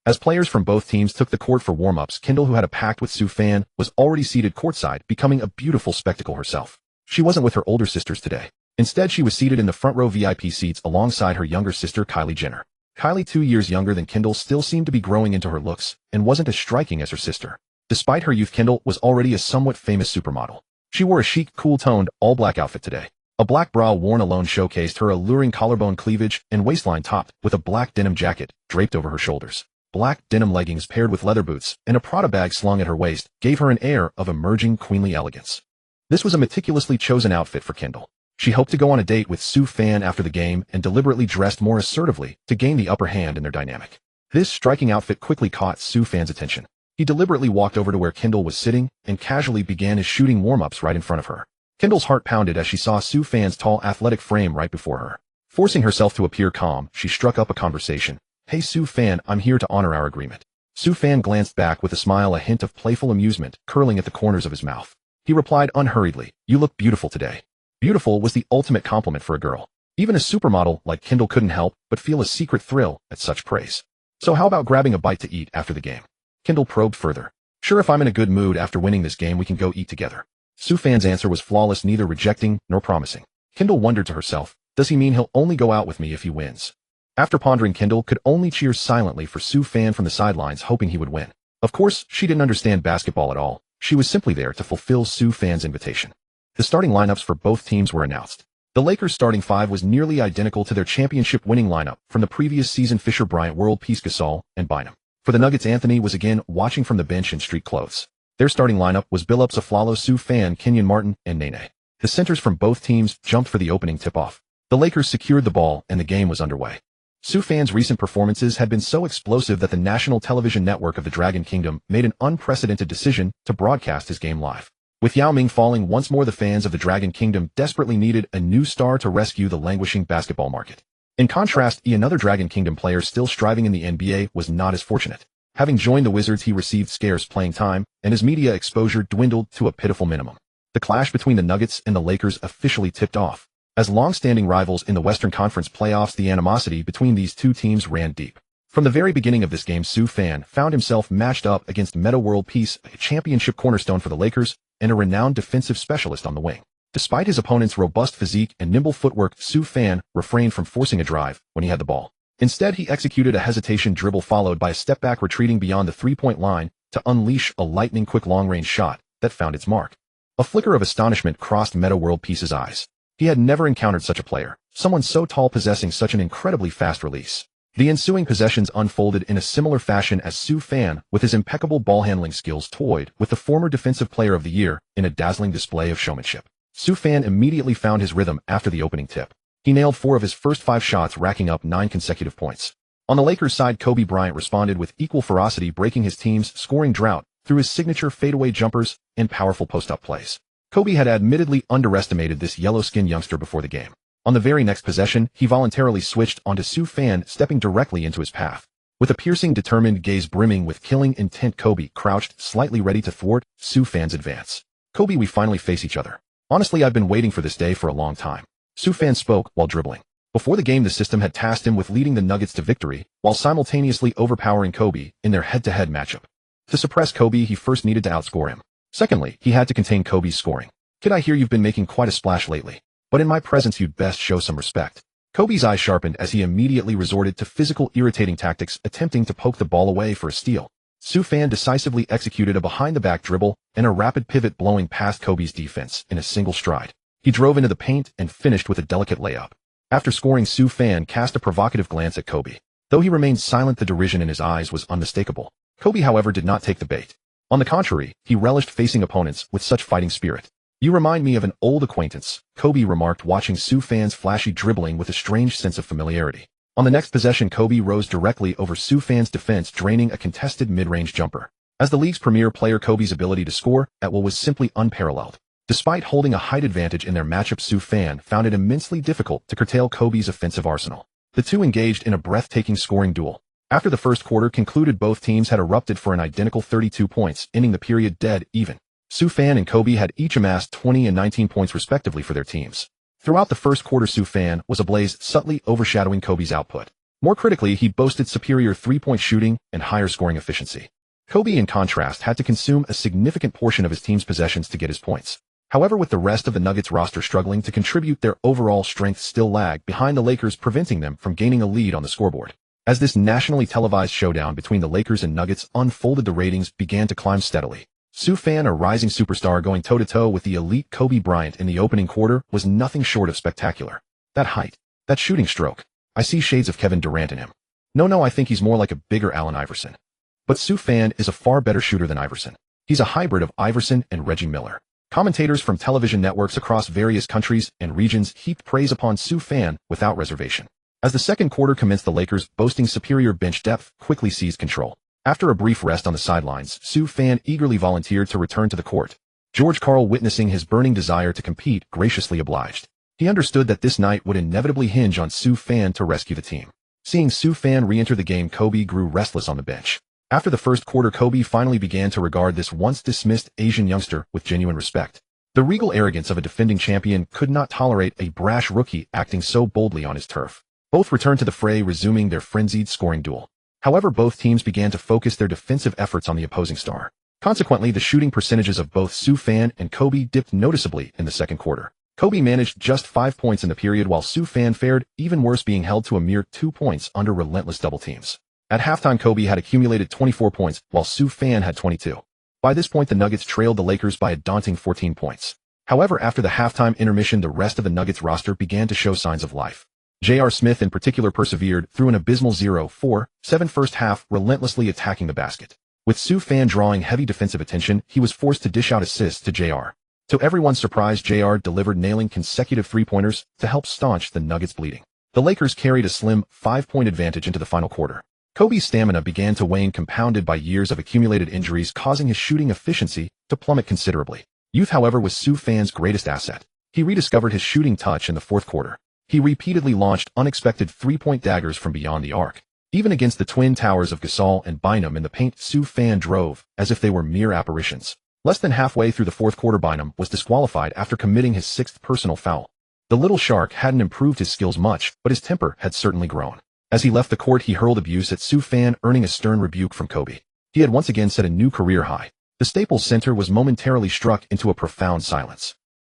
As players from both teams took the court for warm-ups, Kendall, who had a pact with Sue Fan, was already seated courtside, becoming a beautiful spectacle herself. She wasn't with her older sisters today. Instead, she was seated in the front row VIP seats alongside her younger sister, Kylie Jenner. Kylie, 2 years younger than Kendall, still seemed to be growing into her looks and wasn't as striking as her sister. Despite her youth, Kendall was already a somewhat famous supermodel. She wore a chic, cool-toned, all-black outfit today. A black bra worn alone showcased her alluring collarbone cleavage and waistline, topped with a black denim jacket draped over her shoulders. Black denim leggings paired with leather boots and a Prada bag slung at her waist gave her an air of emerging queenly elegance. This was a meticulously chosen outfit for Kendall. She hoped to go on a date with Sue Fan after the game and deliberately dressed more assertively to gain the upper hand in their dynamic. This striking outfit quickly caught Sue Fan's attention. He deliberately walked over to where Kendall was sitting and casually began his shooting warm-ups right in front of her. Kendall's heart pounded as she saw Sue Fan's tall, athletic frame right before her. Forcing herself to appear calm, she struck up a conversation. "Hey Sue Fan, I'm here to honor our agreement." Sue Fan glanced back with a smile, a hint of playful amusement curling at the corners of his mouth. He replied unhurriedly, "You look beautiful today." Beautiful was the ultimate compliment for a girl. Even a supermodel like Kendall couldn't help but feel a secret thrill at such praise. "So how about grabbing a bite to eat after the game?" Kendall probed further. "Sure, if I'm in a good mood after winning this game, we can go eat together." Sue Fan's answer was flawless, neither rejecting nor promising. Kendall wondered to herself, does he mean he'll only go out with me if he wins? After pondering, Kendall could only cheer silently for Sue Fan from the sidelines, hoping he would win. Of course, she didn't understand basketball at all. She was simply there to fulfill Sue Fan's invitation. The starting lineups for both teams were announced. The Lakers' starting 5 was nearly identical to their championship-winning lineup from the previous season: Fisher, Bryant, World Peace, Gasol, and Bynum. For the Nuggets, Anthony was again watching from the bench in street clothes. Their starting lineup was Billups, Aflalo, Sue Fan, Kenyon Martin, and Nene. The centers from both teams jumped for the opening tip-off. The Lakers secured the ball and the game was underway. Sue Fan's recent performances had been so explosive that the national television network of the Dragon Kingdom made an unprecedented decision to broadcast his game live. With Yao Ming falling once more, the fans of the Dragon Kingdom desperately needed a new star to rescue the languishing basketball market. In contrast, another Dragon Kingdom player still striving in the NBA was not as fortunate. Having joined the Wizards, he received scarce playing time, and his media exposure dwindled to a pitiful minimum. The clash between the Nuggets and the Lakers officially tipped off. As long-standing rivals in the Western Conference playoffs, the animosity between these two teams ran deep. From the very beginning of this game, Sue Fan found himself matched up against Metta World Peace, a championship cornerstone for the Lakers, and a renowned defensive specialist on the wing. Despite his opponent's robust physique and nimble footwork, Sue Fan refrained from forcing a drive when he had the ball. Instead, he executed a hesitation dribble followed by a step-back, retreating beyond the three-point line to unleash a lightning-quick long-range shot that found its mark. A flicker of astonishment crossed Metta World Peace's eyes. He had never encountered such a player, someone so tall possessing such an incredibly fast release. The ensuing possessions unfolded in a similar fashion as Sue Fan, with his impeccable ball-handling skills, toyed with the former Defensive Player of the Year in a dazzling display of showmanship. Sue Fan immediately found his rhythm after the opening tip. He nailed 4 of his first 5 shots, racking up 9 consecutive points. On the Lakers' side, Kobe Bryant responded with equal ferocity, breaking his team's scoring drought through his signature fadeaway jumpers and powerful post-up plays. Kobe had admittedly underestimated this yellow-skinned youngster before the game. On the very next possession, he voluntarily switched onto Sue Fan, stepping directly into his path. With a piercing, determined gaze brimming with killing intent, Kobe crouched, slightly ready to thwart Su Fan's advance. "Kobe, we finally face each other. Honestly, I've been waiting for this day for a long time." Su Fan spoke while dribbling. Before the game, the system had tasked him with leading the Nuggets to victory, while simultaneously overpowering Kobe in their head-to-head matchup. To suppress Kobe, he first needed to outscore him. Secondly, he had to contain Kobe's scoring. "Kid, I hear you've been making quite a splash lately, but in my presence you'd best show some respect." Kobe's eyes sharpened as he immediately resorted to physical, irritating tactics, attempting to poke the ball away for a steal. Su Fan decisively executed a behind-the-back dribble and a rapid pivot, blowing past Kobe's defense in a single stride. He drove into the paint and finished with a delicate layup. After scoring, Su Fan cast a provocative glance at Kobe. Though he remained silent, the derision in his eyes was unmistakable. Kobe, however, did not take the bait. On the contrary, he relished facing opponents with such fighting spirit. "You remind me of an old acquaintance," Kobe remarked, watching Su Fan's flashy dribbling with a strange sense of familiarity. On the next possession, Kobe rose directly over Su Fan's defense, draining a contested mid-range jumper. As the league's premier player, Kobe's ability to score at will was simply unparalleled. Despite holding a height advantage in their matchup, Su Fan found it immensely difficult to curtail Kobe's offensive arsenal. The two engaged in a breathtaking scoring duel. After the first quarter concluded, both teams had erupted for an identical 32 points, ending the period dead even. Su Fan and Kobe had each amassed 20 and 19 points respectively for their teams. Throughout the first quarter, Su Fan was ablaze, subtly overshadowing Kobe's output. More critically, he boasted superior three-point shooting and higher scoring efficiency. Kobe, in contrast, had to consume a significant portion of his team's possessions to get his points. However, with the rest of the Nuggets roster struggling to contribute, their overall strength still lagged behind the Lakers, preventing them from gaining a lead on the scoreboard. As this nationally televised showdown between the Lakers and Nuggets unfolded, the ratings began to climb steadily. Su Fan, a rising superstar going toe-to-toe with the elite Kobe Bryant in the opening quarter, was nothing short of spectacular. That height, that shooting stroke. I see shades of Kevin Durant in him. No, I think he's more like a bigger Allen Iverson. But Su Fan is a far better shooter than Iverson. He's a hybrid of Iverson and Reggie Miller. Commentators from television networks across various countries and regions heaped praise upon Su Fan without reservation. As the second quarter commenced, the Lakers, boasting superior bench depth, quickly seized control. After a brief rest on the sidelines, Su Fan eagerly volunteered to return to the court. George Karl, witnessing his burning desire to compete, graciously obliged. He understood that this night would inevitably hinge on Su Fan to rescue the team. Seeing Su Fan re-enter the game, Kobe grew restless on the bench. After the first quarter, Kobe finally began to regard this once dismissed Asian youngster with genuine respect. The regal arrogance of a defending champion could not tolerate a brash rookie acting so boldly on his turf. Both returned to the fray, resuming their frenzied scoring duel. However, both teams began to focus their defensive efforts on the opposing star. Consequently, the shooting percentages of both Su Fan and Kobe dipped noticeably in the second quarter. Kobe managed just 5 points in the period, while Su Fan fared even worse, being held to a mere 2 points under relentless double teams. At halftime, Kobe had accumulated 24 points, while Su Fan had 22. By this point, the Nuggets trailed the Lakers by a daunting 14 points. However, after the halftime intermission, the rest of the Nuggets roster began to show signs of life. J.R. Smith in particular persevered through an abysmal 0-4-7 first half, relentlessly attacking the basket. With Su Fan drawing heavy defensive attention, he was forced to dish out assists to J.R. To everyone's surprise, J.R. delivered, nailing consecutive three-pointers to help staunch the Nuggets' bleeding. The Lakers carried a slim 5-point advantage into the final quarter. Kobe's stamina began to wane, compounded by years of accumulated injuries, causing his shooting efficiency to plummet considerably. Youth, however, was Su Fan's greatest asset. He rediscovered his shooting touch in the fourth quarter. He repeatedly launched unexpected three-point daggers from beyond the arc. Even against the twin towers of Gasol and Bynum in the paint, Su Fan drove as if they were mere apparitions. Less than halfway through the fourth quarter, Bynum was disqualified after committing his 6th personal foul. The little shark hadn't improved his skills much, but his temper had certainly grown. As he left the court, he hurled abuse at Su Fan, earning a stern rebuke from Kobe. He had once again set a new career high. The Staples Center was momentarily struck into a profound silence.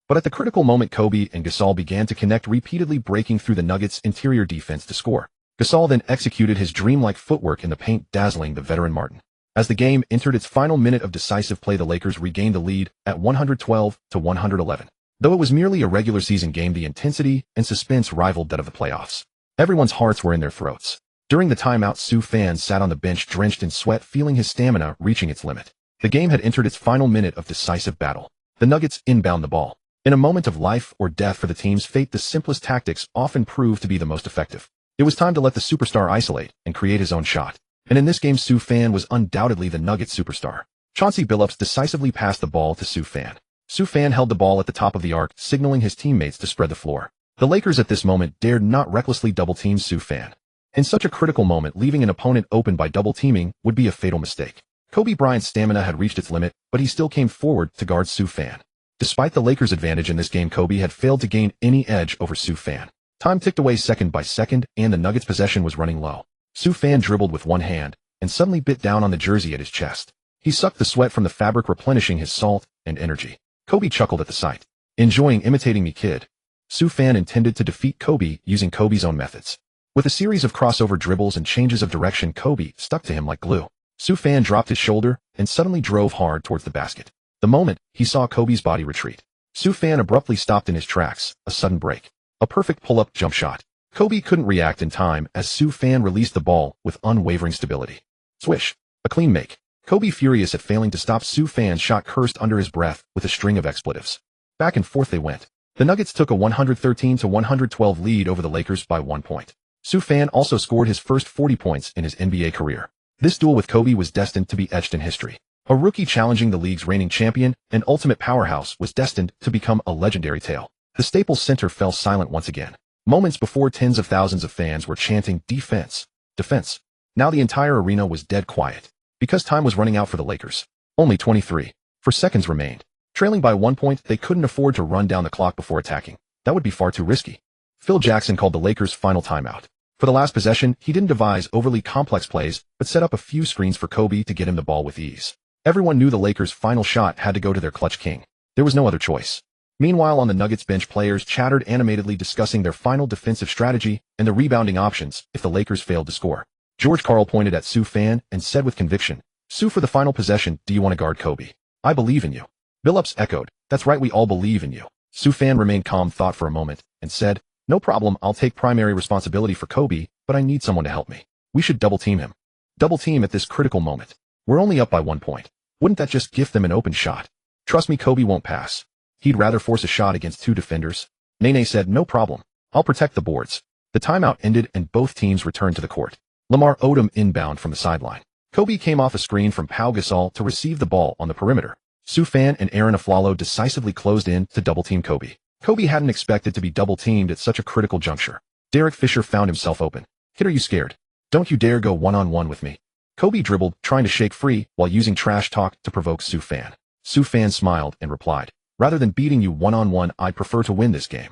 But at the critical moment, Kobe and Gasol began to connect, repeatedly breaking through the Nuggets' interior defense to score. Gasol then executed his dreamlike footwork in the paint, dazzling the veteran Martin. As the game entered its final minute of decisive play, the Lakers regained the lead at 112-111. Though it was merely a regular season game, the intensity and suspense rivaled that of the playoffs. Everyone's hearts were in their throats. During the timeout, Su Fan sat on the bench, drenched in sweat, feeling his stamina reaching its limit. The game had entered its final minute of decisive battle. The Nuggets inbound the ball. In a moment of life or death for the team's fate, the simplest tactics often prove to be the most effective. It was time to let the superstar isolate and create his own shot. And in this game, Su Fan was undoubtedly the Nuggets superstar. Chauncey Billups decisively passed the ball to Su Fan. Su Fan held the ball at the top of the arc, signaling his teammates to spread the floor. The Lakers at this moment dared not recklessly double-team Su Fan. In such a critical moment, leaving an opponent open by double teaming would be a fatal mistake. Kobe Bryant's stamina had reached its limit, but he still came forward to guard Sue Fan. Despite the Lakers' advantage in this game, Kobe had failed to gain any edge over Sue Fan. Time ticked away second by second, and the Nuggets' possession was running low. Sue Fan dribbled with one hand, and suddenly bit down on the jersey at his chest. He sucked the sweat from the fabric, replenishing his salt and energy. Kobe chuckled at the sight. Enjoying imitating me, kid? Sue Fan intended to defeat Kobe using Kobe's own methods. With a series of crossover dribbles and changes of direction, Kobe stuck to him like glue. Sue Fan dropped his shoulder and suddenly drove hard towards the basket. The moment he saw Kobe's body retreat, Sue Fan abruptly stopped in his tracks, a sudden break. A perfect pull-up jump shot. Kobe couldn't react in time as Sue Fan released the ball with unwavering stability. Swish. A clean make. Kobe, furious at failing to stop Sue Fan's shot, cursed under his breath with a string of expletives. Back and forth they went. The Nuggets took a 113-112 lead over the Lakers by 1 point. Sue Fan also scored his first 40 points in his NBA career. This duel with Kobe was destined to be etched in history. A rookie challenging the league's reigning champion and ultimate powerhouse was destined to become a legendary tale. The Staples Center fell silent once again. Moments before, tens of thousands of fans were chanting defense, defense. Now the entire arena was dead quiet. Because time was running out for the Lakers. Only 23 seconds remained. Trailing by 1 point, they couldn't afford to run down the clock before attacking. That would be far too risky. Phil Jackson called the Lakers' final timeout. For the last possession, he didn't devise overly complex plays, but set up a few screens for Kobe to get him the ball with ease. Everyone knew the Lakers' final shot had to go to their clutch king. There was no other choice. Meanwhile, on the Nuggets bench, players chattered animatedly, discussing their final defensive strategy and the rebounding options if the Lakers failed to score. George Karl pointed at Sue Fan and said with conviction, "Sue, for the final possession, do you want to guard Kobe? I believe in you." Billups echoed, "That's right, we all believe in you." Sue Fan remained calm, thought for a moment, and said, "No problem, I'll take primary responsibility for Kobe, but I need someone to help me. We should double team him." Double team at this critical moment. We're only up by 1 point. Wouldn't that just gift them an open shot? Trust me, Kobe won't pass. He'd rather force a shot against 2 defenders. Nene said, "No problem. I'll protect the boards." The timeout ended and both teams returned to the court. Lamar Odom inbound from the sideline. Kobe came off a screen from Pau Gasol to receive the ball on the perimeter. Sue Fan and Aaron Aflalo decisively closed in to double-team Kobe. Kobe hadn't expected to be double-teamed at such a critical juncture. Derek Fisher found himself open. "Kid, are you scared? Don't you dare go one-on-one with me." Kobe dribbled, trying to shake free while using trash talk to provoke Sue Fan. Sue Fan smiled and replied, "Rather than beating you one-on-one, I'd prefer to win this game."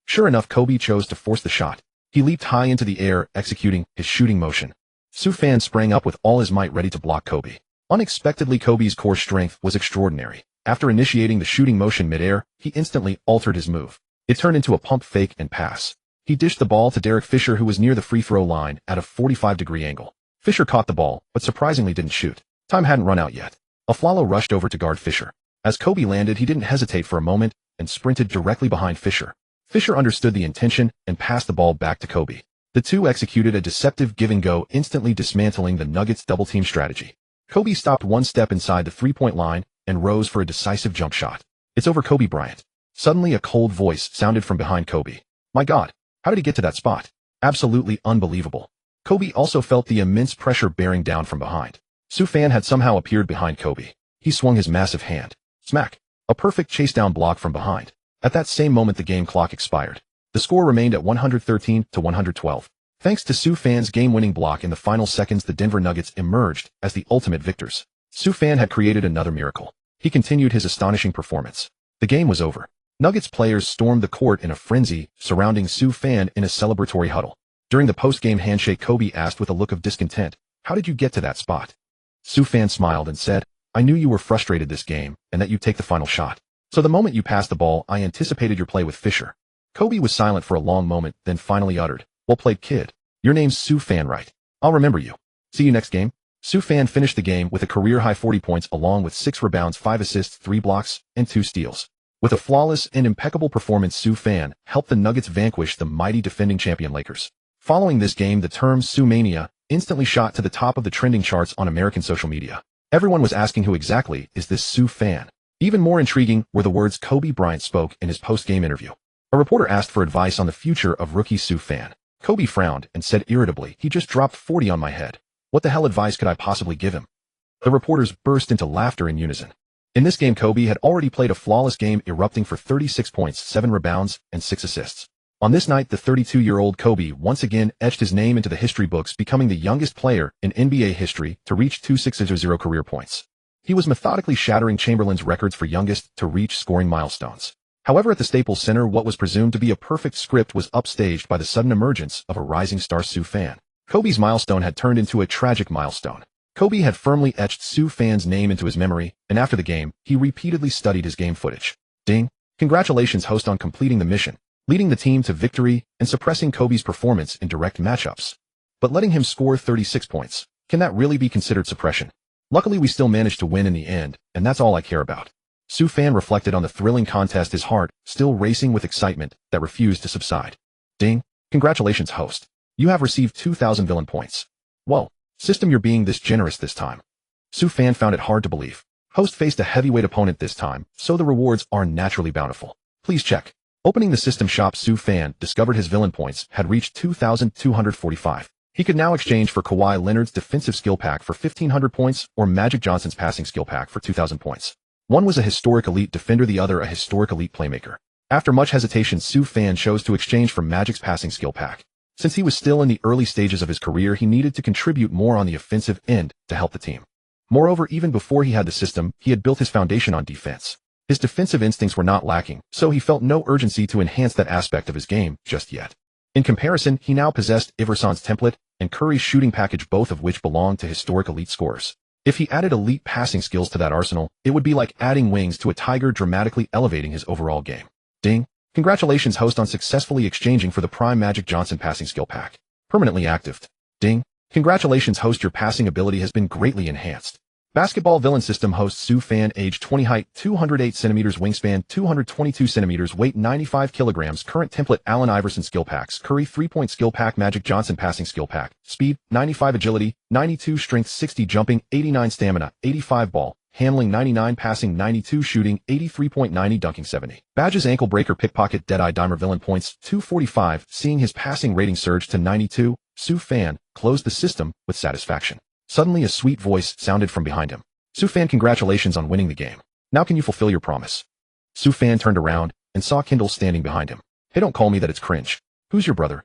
Sure enough, Kobe chose to force the shot. He leaped high into the air, executing his shooting motion. Sue Fan sprang up with all his might, ready to block Kobe. Unexpectedly, Kobe's core strength was extraordinary. After initiating the shooting motion midair, he instantly altered his move. It turned into a pump fake and pass. He dished the ball to Derek Fisher, who was near the free throw line at a 45-degree angle. Fisher caught the ball, but surprisingly didn't shoot. Time hadn't run out yet. Aflalo rushed over to guard Fisher. As Kobe landed, he didn't hesitate for a moment and sprinted directly behind Fisher. Fisher understood the intention and passed the ball back to Kobe. The two executed a deceptive give-and-go, instantly dismantling the Nuggets' double-team strategy. Kobe stopped one step inside the three-point line and rose for a decisive jump shot. "It's over, Kobe Bryant." Suddenly, a cold voice sounded from behind Kobe. "My God, how did he get to that spot? Absolutely unbelievable." Kobe also felt the immense pressure bearing down from behind. Sue Fan had somehow appeared behind Kobe. He swung his massive hand. Smack! A perfect chase-down block from behind. At that same moment, the game clock expired. The score remained at 113-112. Thanks to Sue Fan's game-winning block in the final seconds, the Denver Nuggets emerged as the ultimate victors. Sue Fan had created another miracle. He continued his astonishing performance. The game was over. Nuggets players stormed the court in a frenzy, surrounding Sue Fan in a celebratory huddle. During the post-game handshake, Kobe asked with a look of discontent, "How did you get to that spot?" Sue Fan smiled and said, "I knew you were frustrated this game and that you'd take the final shot. So the moment you passed the ball, I anticipated your play with Fisher." Kobe was silent for a long moment, then finally uttered, "Well played, kid. Your name's Sue Fan, right? I'll remember you. See you next game." Sue Fan finished the game with a career-high 40 points along with 6 rebounds, 5 assists, 3 blocks, and 2 steals. With a flawless and impeccable performance, Sue Fan helped the Nuggets vanquish the mighty defending champion Lakers. Following this game, the term Sue Mania instantly shot to the top of the trending charts on American social media. Everyone was asking, who exactly is this Sue Fan? Even more intriguing were the words Kobe Bryant spoke in his post-game interview. A reporter asked for advice on the future of rookie Sue Fan. Kobe frowned and said irritably, "He just dropped 40 on my head. What the hell advice could I possibly give him?" The reporters burst into laughter in unison. In this game, Kobe had already played a flawless game, erupting for 36 points, 7 rebounds, and 6 assists. On this night, the 32-year-old Kobe once again etched his name into the history books, becoming the youngest player in NBA history to reach 2,600 career points. He was methodically shattering Chamberlain's records for youngest to reach scoring milestones. However, at the Staples Center, what was presumed to be a perfect script was upstaged by the sudden emergence of a rising star Sue Fan. Kobe's milestone had turned into a tragic milestone. Kobe had firmly etched Sue Fan's name into his memory, and after the game, he repeatedly studied his game footage. Ding! Congratulations, host, on completing the mission, leading the team to victory and suppressing Kobe's performance in direct matchups. But letting him score 36 points, can that really be considered suppression? Luckily, we still managed to win in the end, and that's all I care about. Sue Fan reflected on the thrilling contest, his heart still racing with excitement that refused to subside. Ding! Congratulations, host. You have received 2,000 villain points. Whoa, system, you're being this generous this time. Sue Fan found it hard to believe. Host faced a heavyweight opponent this time, so the rewards are naturally bountiful. Please check. Opening the system shop, Sue Fan discovered his villain points had reached 2,245. He could now exchange for Kawhi Leonard's defensive skill pack for 1,500 points or Magic Johnson's passing skill pack for 2,000 points. One was a historic elite defender, the other a historic elite playmaker. After much hesitation, Sue Fan chose to exchange for Magic's passing skill pack. Since he was still in the early stages of his career, he needed to contribute more on the offensive end to help the team. Moreover, even before he had the system, he had built his foundation on defense. His defensive instincts were not lacking, so he felt no urgency to enhance that aspect of his game just yet. In comparison, he now possessed Iverson's template and Curry's shooting package, both of which belonged to historic elite scorers. If he added elite passing skills to that arsenal, it would be like adding wings to a tiger, dramatically elevating his overall game. Ding! Congratulations, host, on successfully exchanging for the Prime Magic Johnson passing skill pack. Permanently active. Ding! Congratulations, host, your passing ability has been greatly enhanced. Basketball villain system, host Sue Fan, age 20, height 208 centimeters, wingspan 222 centimeters, weight 95 kilograms, current template Allen Iverson skill packs, Curry 3-point skill pack, Magic Johnson passing skill pack, speed 95, agility 92, strength 60, jumping 89, stamina 85, ball handling 99, passing 92, shooting 83.90, dunking 70. Badges, ankle breaker, pickpocket, deadeye, dimer, villain points 245. Seeing his passing rating surge to 92, Sue Fan closed the system with satisfaction. Suddenly, a sweet voice sounded from behind him. Sue Fan, congratulations on winning the game. Now can you fulfill your promise? Sue Fan turned around and saw Kendall standing behind him. Hey, don't call me that, it's cringe. Who's your brother?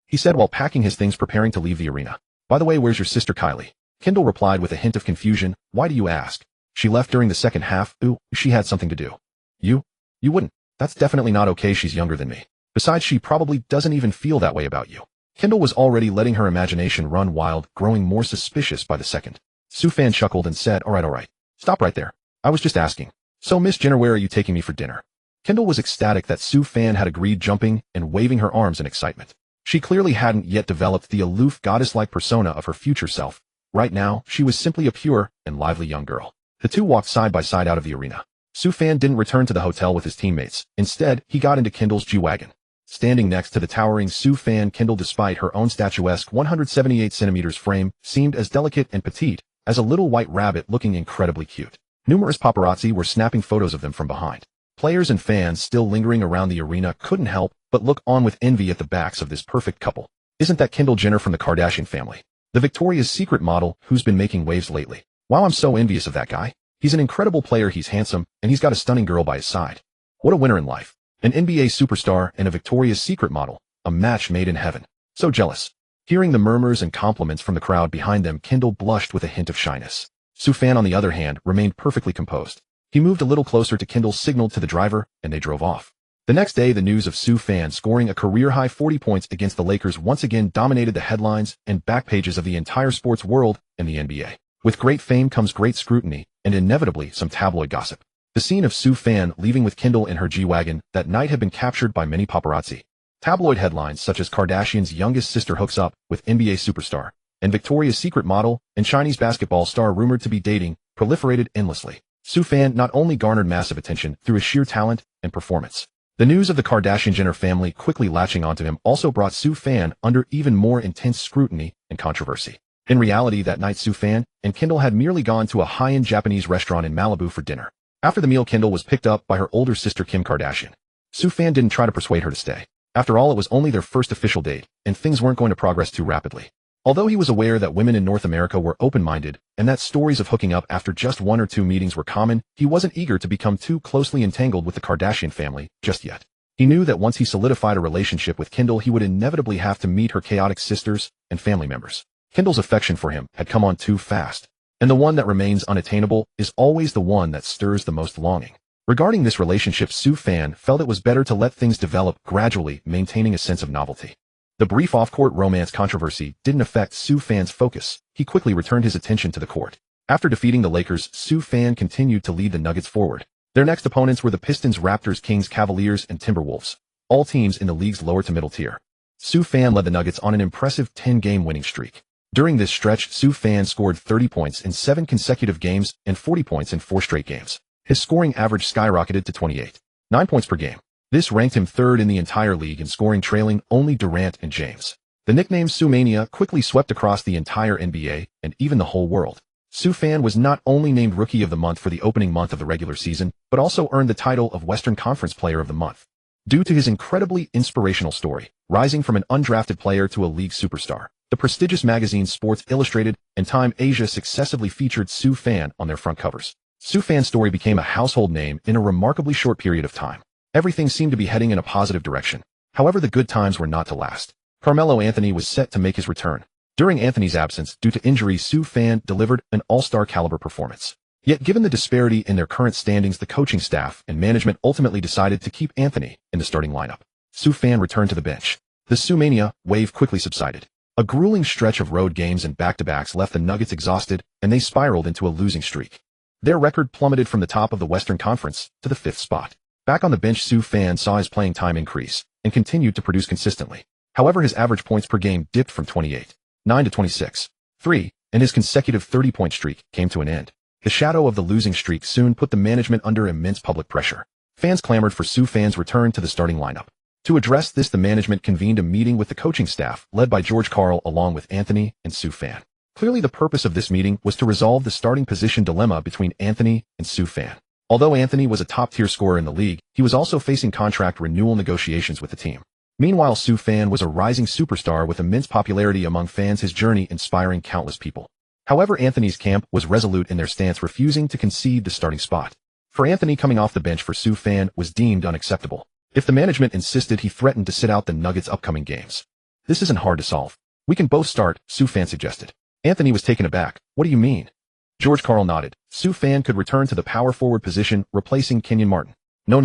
He said while packing his things, preparing to leave the arena. By the way, where's your sister Kylie? Kendall replied with a hint of confusion. Why do you ask? She left during the second half. Ooh, she had something to do. You wouldn't. That's definitely not okay. She's younger than me. Besides, she probably doesn't even feel that way about you. Kendall was already letting her imagination run wild, growing more suspicious by the second. Sue Fan chuckled and said, all right. Stop right there. I was just asking. So, Miss Jenner, where are you taking me for dinner? Kendall was ecstatic that Sue Fan had agreed, jumping and waving her arms in excitement. She clearly hadn't yet developed the aloof, goddess-like persona of her future self. Right now, she was simply a pure and lively young girl. The two walked side by side out of the arena. Sue Fan didn't return to the hotel with his teammates. Instead, he got into Kendall's G-Wagon. Standing next to the towering Sue Fan, Kendall, despite her own statuesque 178 centimeters frame, seemed as delicate and petite as a little white rabbit, looking incredibly cute. Numerous paparazzi were snapping photos of them from behind. Players and fans still lingering around the arena couldn't help but look on with envy at the backs of this perfect couple. Isn't that Kendall Jenner from the Kardashian family? The Victoria's Secret model who's been making waves lately. Wow, I'm so envious of that guy. He's an incredible player, he's handsome, and he's got a stunning girl by his side. What a winner in life. An NBA superstar and a Victoria's Secret model, a match made in heaven. So jealous. Hearing the murmurs and compliments from the crowd behind them, Kendall blushed with a hint of shyness. Sue Fan, on the other hand, remained perfectly composed. He moved a little closer to Kendall, signaled to the driver, and they drove off. The next day, the news of Sue Fan scoring a career-high 40 points against the Lakers once again dominated the headlines and back pages of the entire sports world and the NBA. With great fame comes great scrutiny, and inevitably some tabloid gossip. The scene of Sue Fan leaving with Kendall in her G-Wagon that night had been captured by many paparazzi. Tabloid headlines such as Kardashian's youngest sister hooks up with NBA superstar, and Victoria's Secret model and Chinese basketball star rumored to be dating proliferated endlessly. Sue Fan not only garnered massive attention through his sheer talent and performance. The news of the Kardashian-Jenner family quickly latching onto him also brought Sue Fan under even more intense scrutiny and controversy. In reality, that night Sue Fan and Kendall had merely gone to a high-end Japanese restaurant in Malibu for dinner. After the meal, Kendall was picked up by her older sister Kim Kardashian. Sue Fan didn't try to persuade her to stay. After all, it was only their first official date, and things weren't going to progress too rapidly. Although he was aware that women in North America were open-minded, and that stories of hooking up after just 1 or 2 meetings were common, he wasn't eager to become too closely entangled with the Kardashian family just yet. He knew that once he solidified a relationship with Kendall, he would inevitably have to meet her chaotic sisters and family members. Kendall's affection for him had come on too fast, and the one that remains unattainable is always the one that stirs the most longing. Regarding this relationship, Su Fan felt it was better to let things develop gradually, maintaining a sense of novelty. The brief off-court romance controversy didn't affect Su Fan's focus. He quickly returned his attention to the court. After defeating the Lakers, Su Fan continued to lead the Nuggets forward. Their next opponents were the Pistons, Raptors, Kings, Cavaliers, and Timberwolves, all teams in the league's lower to middle tier. Su Fan led the Nuggets on an impressive 10-game winning streak. During this stretch, Su Fan scored 30 points in 7 consecutive games and 40 points in 4 straight games. His scoring average skyrocketed to 28.9 points per game. This ranked him third in the entire league in scoring, trailing only Durant and James. The nickname Su-mania quickly swept across the entire NBA and even the whole world. Su Fan was not only named Rookie of the Month for the opening month of the regular season, but also earned the title of Western Conference Player of the Month. Due to his incredibly inspirational story, rising from an undrafted player to a league superstar, the prestigious magazines Sports Illustrated and Time Asia successively featured Su Fan on their front covers. Su Fan's story became a household name in a remarkably short period of time. Everything seemed to be heading in a positive direction. However, the good times were not to last. Carmelo Anthony was set to make his return. During Anthony's absence, due to injury, Su Fan delivered an all-star caliber performance. Yet, given the disparity in their current standings, the coaching staff and management ultimately decided to keep Anthony in the starting lineup. Su Fan returned to the bench. The Su-mania wave quickly subsided. A grueling stretch of road games and back-to-backs left the Nuggets exhausted, and they spiraled into a losing streak. Their record plummeted from the top of the Western Conference to the 5th spot. Back on the bench, Su Fan saw his playing time increase and continued to produce consistently. However, his average points per game dipped from 28.9 to 26.3, and his consecutive 30-point streak came to an end. The shadow of the losing streak soon put the management under immense public pressure. Fans clamored for Su Fan's return to the starting lineup. To address this, the management convened a meeting with the coaching staff, led by George Karl along with Anthony and Su Fan. Clearly, the purpose of this meeting was to resolve the starting position dilemma between Anthony and Su Fan. Although Anthony was a top-tier scorer in the league, he was also facing contract renewal negotiations with the team. Meanwhile, Su Fan was a rising superstar with immense popularity among fans, his journey inspiring countless people. However, Anthony's camp was resolute in their stance, refusing to concede the starting spot. For Anthony, coming off the bench for Su Fan was deemed unacceptable. If the management insisted, he threatened to sit out the Nuggets' upcoming games. "This isn't hard to solve. We can both start," Su Fan suggested. Anthony was taken aback. "What do you mean?" George Karl nodded. Su Fan could return to the power forward position, replacing Kenyon Martin. No.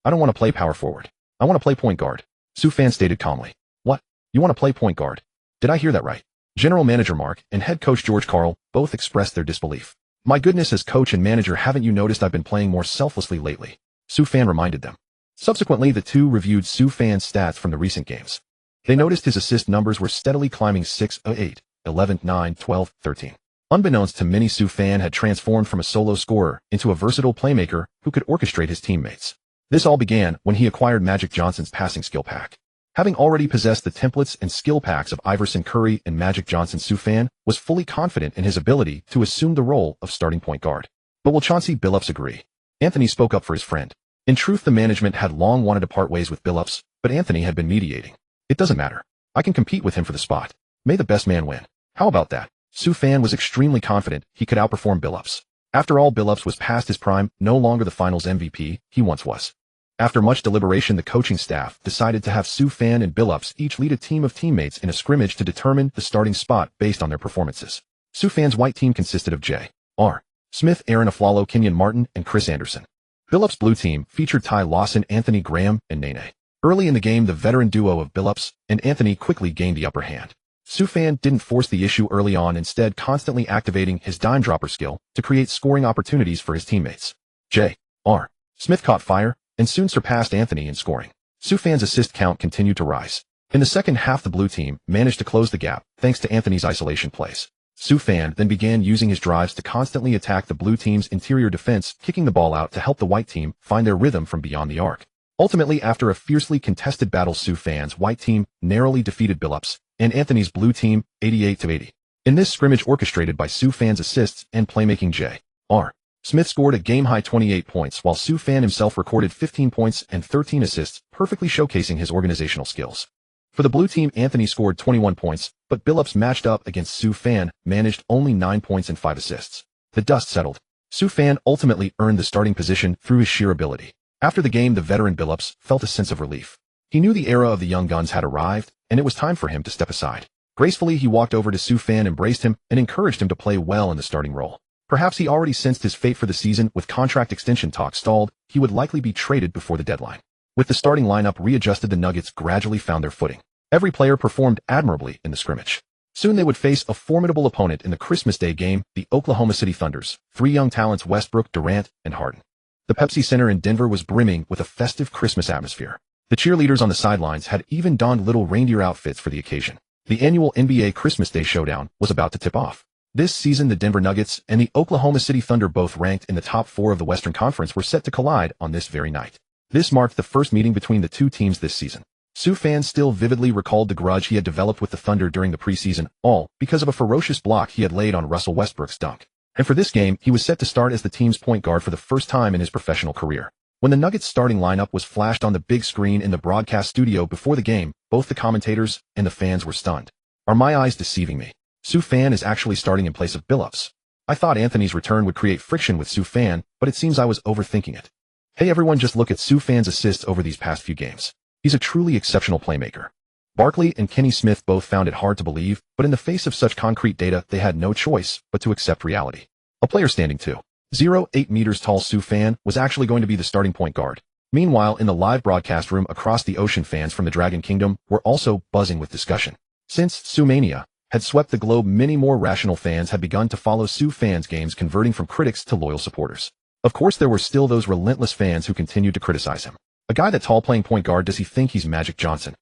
I don't want to play power forward. I want to play point guard," Su Fan stated calmly. "What? You want to play point guard? Did I hear that right?" General Manager Mark and head coach George Karl both expressed their disbelief. "My goodness, as coach and manager, haven't you noticed I've been playing more selflessly lately?" Su Fan reminded them. Subsequently, the two reviewed Su Fan's stats from the recent games. They noticed his assist numbers were steadily climbing: 6, 8, 11, 9, 12, 13. Unbeknownst to many, Su Fan had transformed from a solo scorer into a versatile playmaker who could orchestrate his teammates. This all began when he acquired Magic Johnson's passing skill pack. Having already possessed the templates and skill packs of Iverson, Curry, and Magic Johnson, Su Fan was fully confident in his ability to assume the role of starting point guard. But will Chauncey Billups agree? Anthony spoke up for his friend. In truth, the management had long wanted to part ways with Billups, but Anthony had been mediating. "It doesn't matter. I can compete with him for the spot. May the best man win. How about that?" Su Fan was extremely confident he could outperform Billups. After all, Billups was past his prime, no longer the finals MVP he once was. After much deliberation, the coaching staff decided to have Su Fan and Billups each lead a team of teammates in a scrimmage to determine the starting spot based on their performances. Su Fan's white team consisted of J.R. Smith, Aaron Aflalo, Kenyon Martin, and Chris Anderson. Billups' blue team featured Ty Lawson, Anthony Graham, and Nene. Early in the game, the veteran duo of Billups and Anthony quickly gained the upper hand. Su Fan didn't force the issue early on, instead constantly activating his dime dropper skill to create scoring opportunities for his teammates. J.R. Smith caught fire and soon surpassed Anthony in scoring. Su Fan's assist count continued to rise. In the second half, the blue team managed to close the gap thanks to Anthony's isolation plays. Su Fan then began using his drives to constantly attack the blue team's interior defense, kicking the ball out to help the white team find their rhythm from beyond the arc. Ultimately, after a fiercely contested battle, Su Fan's white team narrowly defeated Billups and Anthony's blue team 88-80. In this scrimmage orchestrated by Su Fan's assists and playmaking, J.R. Smith scored a game-high 28 points, while Su Fan himself recorded 15 points and 13 assists, perfectly showcasing his organizational skills. For the blue team, Anthony scored 21 points, but Billups, matched up against Su Fan, managed only 9 points and 5 assists. The dust settled. Su Fan ultimately earned the starting position through his sheer ability. After the game, the veteran Billups felt a sense of relief. He knew the era of the young guns had arrived, and it was time for him to step aside. Gracefully, he walked over to Sue Fan, embraced him, and encouraged him to play well in the starting role. Perhaps he already sensed his fate for the season. With contract extension talks stalled, he would likely be traded before the deadline. With the starting lineup readjusted, the Nuggets gradually found their footing. Every player performed admirably in the scrimmage. Soon they would face a formidable opponent in the Christmas Day game, the Oklahoma City Thunders, three young talents Westbrook, Durant, and Harden. The Pepsi Center in Denver was brimming with a festive Christmas atmosphere. The cheerleaders on the sidelines had even donned little reindeer outfits for the occasion. The annual NBA Christmas Day Showdown was about to tip off. This season, the Denver Nuggets and the Oklahoma City Thunder, both ranked in the top 4 of the Western Conference, were set to collide on this very night. This marked the first meeting between the two teams this season. Sue Fan still vividly recalled the grudge he had developed with the Thunder during the preseason, all because of a ferocious block he had laid on Russell Westbrook's dunk. And for this game, he was set to start as the team's point guard for the first time in his professional career. When the Nuggets' starting lineup was flashed on the big screen in the broadcast studio before the game, both the commentators and the fans were stunned. Are my eyes deceiving me? Sue Fan is actually starting in place of Billups. I thought Anthony's return would create friction with Sue Fan, but it seems I was overthinking it. Hey everyone, just look at Sue Fan's assists over these past few games. He's a truly exceptional playmaker. Barkley and Kenny Smith both found it hard to believe, but in the face of such concrete data, they had no choice but to accept reality. A player standing 2.08 meters tall, Sue Fan was actually going to be the starting point guard. Meanwhile, in the live broadcast room across the ocean, fans from the Dragon Kingdom were also buzzing with discussion. Since Sue Mania had swept the globe, many more rational fans had begun to follow Sue Fan's games, converting from critics to loyal supporters. Of course, there were still those relentless fans who continued to criticize him. A guy that tall playing point guard, does he think he's Magic Johnson?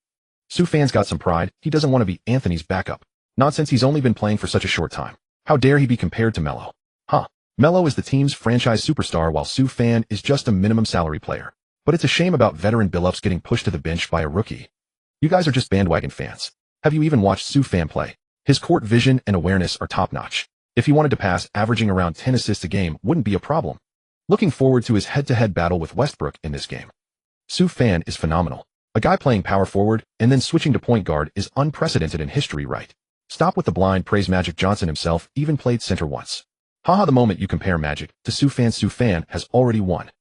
Sue Fan's got some pride. He doesn't want to be Anthony's backup. Nonsense, he's only been playing for such a short time. How dare he be compared to Melo? Melo is the team's franchise superstar, while Sue Fan is just a minimum salary player. But it's a shame about veteran Billups getting pushed to the bench by a rookie. You guys are just bandwagon fans. Have you even watched Sue Fan play? His court vision and awareness are top-notch. If he wanted to pass, averaging around 10 assists a game wouldn't be a problem. Looking forward to his head-to-head battle with Westbrook in this game. Sue Fan is phenomenal. A guy playing power forward and then switching to point guard is unprecedented in history, right? Stop with the blind praise. Magic Johnson himself even played center once. Haha, the moment you compare Magic to Sue Fan has already won.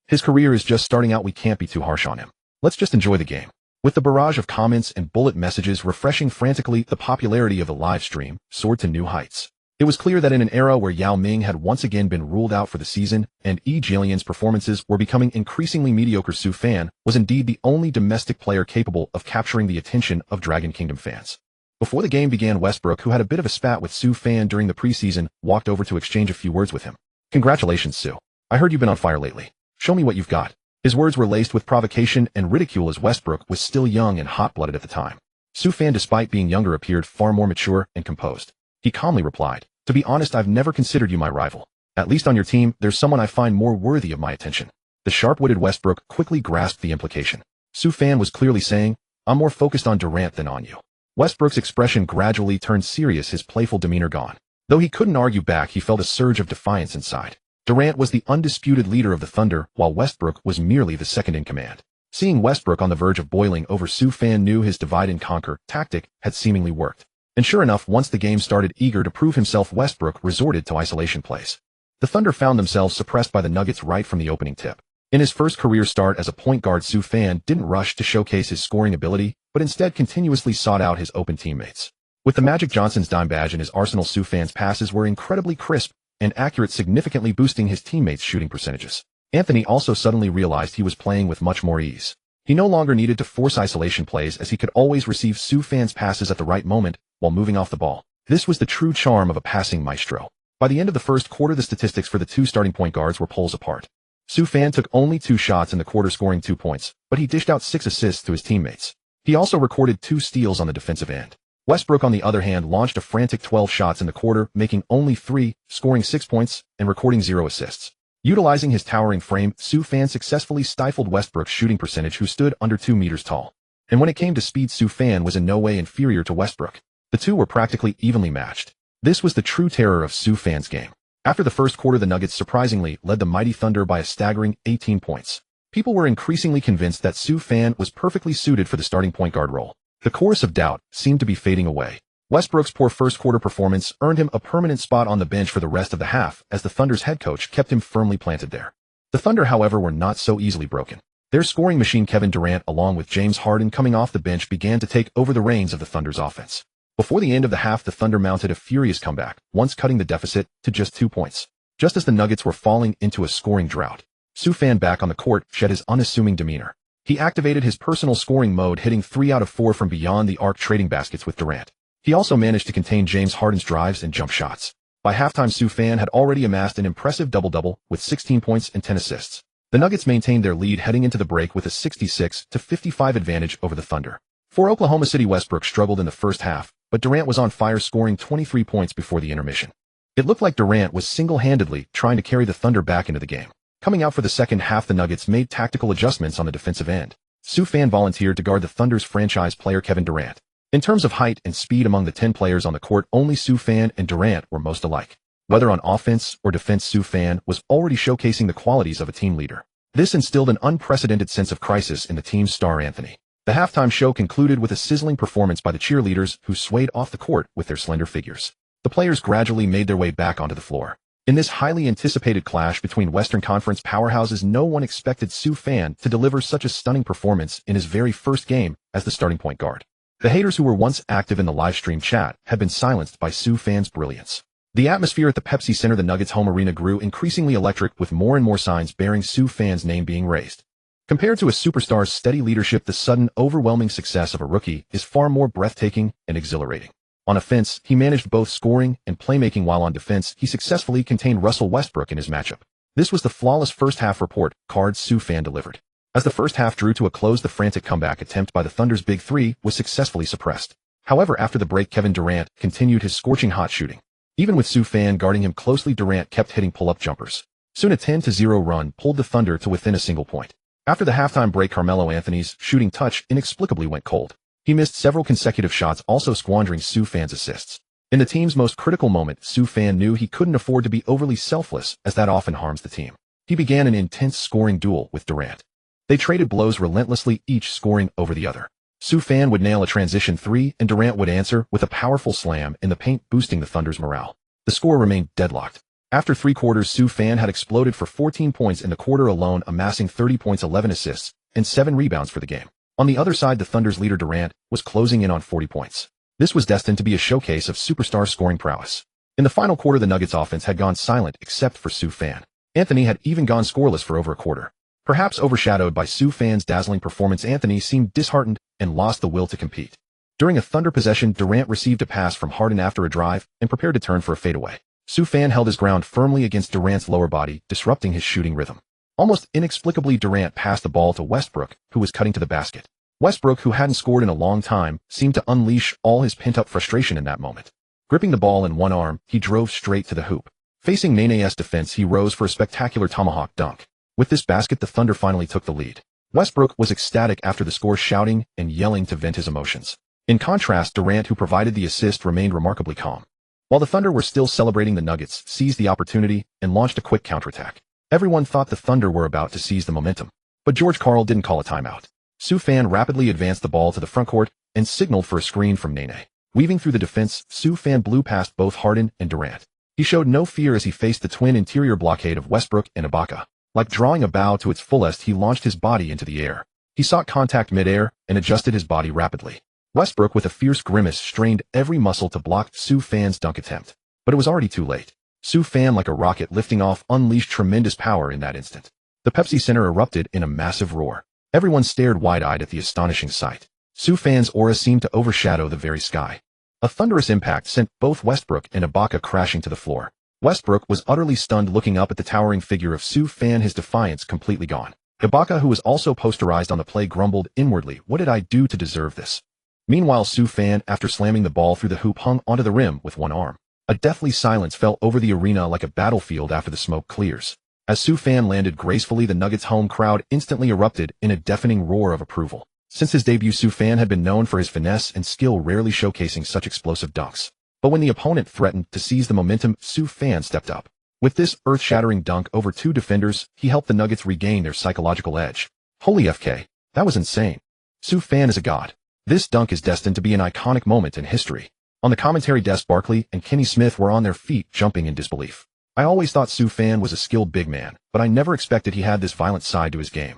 His career is just starting out. We can't be too harsh on him. Let's just enjoy the game. With the barrage of comments and bullet messages refreshing frantically, the popularity of the live stream soared to new heights. It was clear that in an era where Yao Ming had once again been ruled out for the season and Jalian's performances were becoming increasingly mediocre, Sue Fan was indeed the only domestic player capable of capturing the attention of Dragon Kingdom fans. Before the game began, Westbrook, who had a bit of a spat with Sue Fan during the preseason, walked over to exchange a few words with him. Congratulations, Sue. I heard you've been on fire lately. Show me what you've got. His words were laced with provocation and ridicule, as Westbrook was still young and hot-blooded at the time. Sue Fan, despite being younger, appeared far more mature and composed. He calmly replied, "To be honest, I've never considered you my rival. At least on your team, there's someone I find more worthy of my attention." The sharp-witted Westbrook quickly grasped the implication. Sue Fan was clearly saying, "I'm more focused on Durant than on you." Westbrook's expression gradually turned serious, his playful demeanor gone. Though he couldn't argue back, he felt a surge of defiance inside. Durant was the undisputed leader of the Thunder, while Westbrook was merely the second in command. Seeing Westbrook on the verge of boiling over, Sue Fan knew his divide-and-conquer tactic had seemingly worked. And sure enough, once the game started, eager to prove himself, Westbrook resorted to isolation plays. The Thunder found themselves suppressed by the Nuggets right from the opening tip. In his first career start as a point guard, Sue Fan didn't rush to showcase his scoring ability, but instead continuously sought out his open teammates. With the Magic Johnson's dime badge in his arsenal, Sue Fan's passes were incredibly crisp and accurate, significantly boosting his teammates' shooting percentages. Anthony also suddenly realized he was playing with much more ease. He no longer needed to force isolation plays, as he could always receive Sue Fan's passes at the right moment while moving off the ball. This was the true charm of a passing maestro. By the end of the first quarter, the statistics for the two starting point guards were poles apart. Sue Fan took only 2 shots in the quarter, scoring 2 points, but he dished out 6 assists to his teammates. He also recorded 2 steals on the defensive end. Westbrook, on the other hand, launched a frantic 12 shots in the quarter, making only 3, scoring 6 points, and recording 0 assists. Utilizing his towering frame, Sue Fan successfully stifled Westbrook's shooting percentage, who stood under 2 meters tall. And when it came to speed, Sue Fan was in no way inferior to Westbrook. The two were practically evenly matched. This was the true terror of Sue Fan's game. After the first quarter, the Nuggets surprisingly led the mighty Thunder by a staggering 18 points. People were increasingly convinced that Sue Fan was perfectly suited for the starting point guard role. The chorus of doubt seemed to be fading away. Westbrook's poor first quarter performance earned him a permanent spot on the bench for the rest of the half, as the Thunder's head coach kept him firmly planted there. The Thunder, however, were not so easily broken. Their scoring machine Kevin Durant along with James Harden coming off the bench began to take over the reins of the Thunder's offense. Before the end of the half, the Thunder mounted a furious comeback, once cutting the deficit to just 2 points. Just as the Nuggets were falling into a scoring drought, Sue Fan, back on the court, shed his unassuming demeanor. He activated his personal scoring mode, hitting 3 out of 4 from beyond the arc trading baskets with Durant. He also managed to contain James Harden's drives and jump shots. By halftime, Sue Fan had already amassed an impressive double-double with 16 points and 10 assists. The Nuggets maintained their lead heading into the break with a 66-55 advantage over the Thunder. For Oklahoma City, Westbrook struggled in the first half, but Durant was on fire, scoring 23 points before the intermission. It looked like Durant was single-handedly trying to carry the Thunder back into the game. Coming out for the second half, the Nuggets made tactical adjustments on the defensive end. Sue Fan volunteered to guard the Thunder's franchise player Kevin Durant. In terms of height and speed among the 10 players on the court, only Sue Fan and Durant were most alike. Whether on offense or defense, Sue Fan was already showcasing the qualities of a team leader. This instilled an unprecedented sense of crisis in the team's star Anthony. The halftime show concluded with a sizzling performance by the cheerleaders, who swayed off the court with their slender figures. The players gradually made their way back onto the floor. In this highly anticipated clash between Western Conference powerhouses, no one expected Sue Fan to deliver such a stunning performance in his very first game as the starting point guard. The haters who were once active in the livestream chat had been silenced by Sue Fan's brilliance. The atmosphere at the Pepsi Center, the Nuggets' home arena, grew increasingly electric, with more and more signs bearing Sue Fan's name being raised. Compared to a superstar's steady leadership, the sudden, overwhelming success of a rookie is far more breathtaking and exhilarating. On offense, he managed both scoring and playmaking, while on defense, he successfully contained Russell Westbrook in his matchup. This was the flawless first-half report card Sue Fan delivered. As the first half drew to a close, the frantic comeback attempt by the Thunder's Big Three was successfully suppressed. However, after the break, Kevin Durant continued his scorching hot shooting. Even with Sue Fan guarding him closely, Durant kept hitting pull-up jumpers. Soon a 10-0 run pulled the Thunder to within a single point. After the halftime break, Carmelo Anthony's shooting touch inexplicably went cold. He missed several consecutive shots, also squandering Sue Fan's assists. In the team's most critical moment, Sue Fan knew he couldn't afford to be overly selfless, as that often harms the team. He began an intense scoring duel with Durant. They traded blows relentlessly, each scoring over the other. Sue Fan would nail a transition three, and Durant would answer with a powerful slam in the paint, boosting the Thunder's morale. The score remained deadlocked. After 3 quarters, Sue Fan had exploded for 14 points in the quarter alone, amassing 30 points, 11 assists, and 7 rebounds for the game. On the other side, the Thunder's leader Durant was closing in on 40 points. This was destined to be a showcase of superstar scoring prowess. In the final quarter, the Nuggets' offense had gone silent except for Sue Fan. Anthony had even gone scoreless for over a quarter. Perhaps overshadowed by Sue Fan's dazzling performance, Anthony seemed disheartened and lost the will to compete. During a Thunder possession, Durant received a pass from Harden after a drive and prepared to turn for a fadeaway. Sue Fan held his ground firmly against Durant's lower body, disrupting his shooting rhythm. Almost inexplicably, Durant passed the ball to Westbrook, who was cutting to the basket. Westbrook, who hadn't scored in a long time, seemed to unleash all his pent-up frustration in that moment. Gripping the ball in one arm, he drove straight to the hoop. Facing Nene's defense, he rose for a spectacular tomahawk dunk. With this basket, the Thunder finally took the lead. Westbrook was ecstatic after the score, shouting and yelling to vent his emotions. In contrast, Durant, who provided the assist, remained remarkably calm. While the Thunder were still celebrating, the Nuggets seized the opportunity and launched a quick counterattack. Everyone thought the Thunder were about to seize the momentum, but George Karl didn't call a timeout. Sue Fan rapidly advanced the ball to the frontcourt and signaled for a screen from Nene. Weaving through the defense, Sue Fan blew past both Harden and Durant. He showed no fear as he faced the twin interior blockade of Westbrook and Ibaka. Like drawing a bow to its fullest, he launched his body into the air. He sought contact midair and adjusted his body rapidly. Westbrook, with a fierce grimace, strained every muscle to block Sue Fan's dunk attempt. But it was already too late. Sue Fan, like a rocket lifting off, unleashed tremendous power in that instant. The Pepsi Center erupted in a massive roar. Everyone stared wide-eyed at the astonishing sight. Sue Fan's aura seemed to overshadow the very sky. A thunderous impact sent both Westbrook and Ibaka crashing to the floor. Westbrook was utterly stunned, looking up at the towering figure of Sue Fan, his defiance completely gone. Ibaka, who was also posterized on the play, grumbled inwardly, "What did I do to deserve this?" Meanwhile, Sue Fan, after slamming the ball through the hoop, hung onto the rim with one arm. A deathly silence fell over the arena like a battlefield after the smoke clears. As Sue Fan landed gracefully, the Nuggets' home crowd instantly erupted in a deafening roar of approval. Since his debut, Sue Fan had been known for his finesse and skill, rarely showcasing such explosive dunks. But when the opponent threatened to seize the momentum, Sue Fan stepped up. With this earth-shattering dunk over 2 defenders, he helped the Nuggets regain their psychological edge. Holy FK, that was insane. Sue Fan is a god. This dunk is destined to be an iconic moment in history. On the commentary desk, Barkley and Kenny Smith were on their feet, jumping in disbelief. I always thought Su Fan was a skilled big man, but I never expected he had this violent side to his game.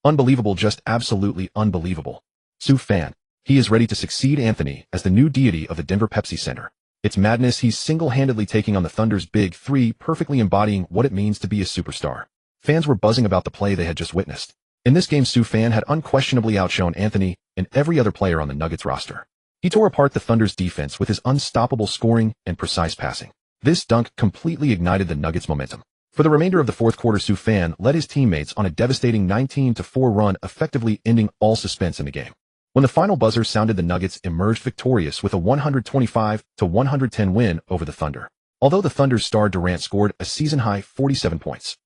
Unbelievable, just absolutely unbelievable. Su Fan. He is ready to succeed Anthony as the new deity of the Denver Pepsi Center. It's madness. He's single-handedly taking on the Thunder's Big Three, perfectly embodying what it means to be a superstar. Fans were buzzing about the play they had just witnessed. In this game, Su Fan had unquestionably outshone Anthony and every other player on the Nuggets roster. He tore apart the Thunder's defense with his unstoppable scoring and precise passing. This dunk completely ignited the Nuggets' momentum. For the remainder of the fourth quarter, Su Fan led his teammates on a devastating 19-4 run, effectively ending all suspense in the game. When the final buzzer sounded, the Nuggets emerged victorious with a 125-110 win over the Thunder. Although the Thunder's star Durant scored a season-high 47 points,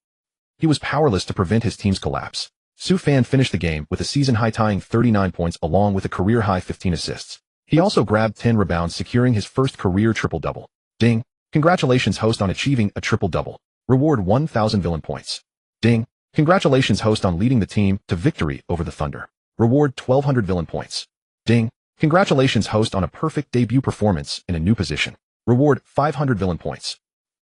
he was powerless to prevent his team's collapse. Su Fan finished the game with a season-high tying 39 points along with a career-high 15 assists. He also grabbed 10 rebounds, securing his first career triple-double. Ding! Congratulations, host, on achieving a triple-double. Reward 1,000 villain points. Ding! Congratulations, host, on leading the team to victory over the Thunder. Reward 1,200 villain points. Ding! Congratulations, host, on a perfect debut performance in a new position. Reward 500 villain points.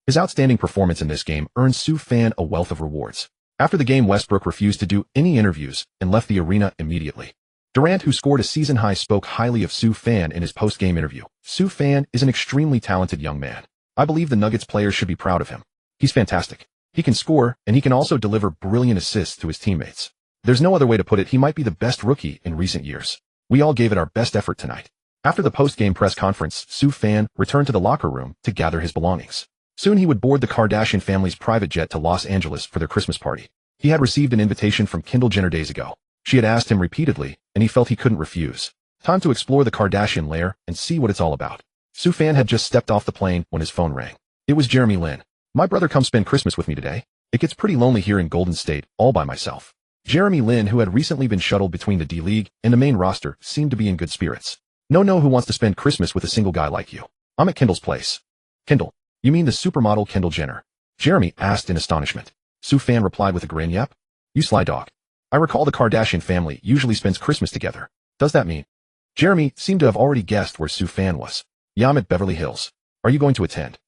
His outstanding performance in this game earned Su Fan a wealth of rewards. After the game, Westbrook refused to do any interviews and left the arena immediately. Durant, who scored a season high, spoke highly of Su Fan in his post-game interview. Su Fan is an extremely talented young man. I believe the Nuggets players should be proud of him. He's fantastic. He can score, and he can also deliver brilliant assists to his teammates. There's no other way to put it. He might be the best rookie in recent years. We all gave it our best effort tonight. After the post-game press conference, Su Fan returned to the locker room to gather his belongings. Soon he would board the Kardashian family's private jet to Los Angeles for their Christmas party. He had received an invitation from Kendall Jenner days ago. She had asked him repeatedly, and he felt he couldn't refuse. Time to explore the Kardashian lair and see what it's all about. Su Fan had just stepped off the plane when his phone rang. It was Jeremy Lin. My brother, come spend Christmas with me today. It gets pretty lonely here in Golden State, all by myself. Jeremy Lin, who had recently been shuttled between the D-League and the main roster, seemed to be in good spirits. No, who wants to spend Christmas with a single guy like you? I'm at Kendall's place. Kendall? You mean the supermodel Kendall Jenner? Jeremy asked in astonishment. Su Fan replied with a grin. Yep. You sly dog. I recall the Kardashian family usually spends Christmas together. Does that mean? Jeremy seemed to have already guessed where Su Fan was. Yeah, I'm at Beverly Hills. Are you going to attend?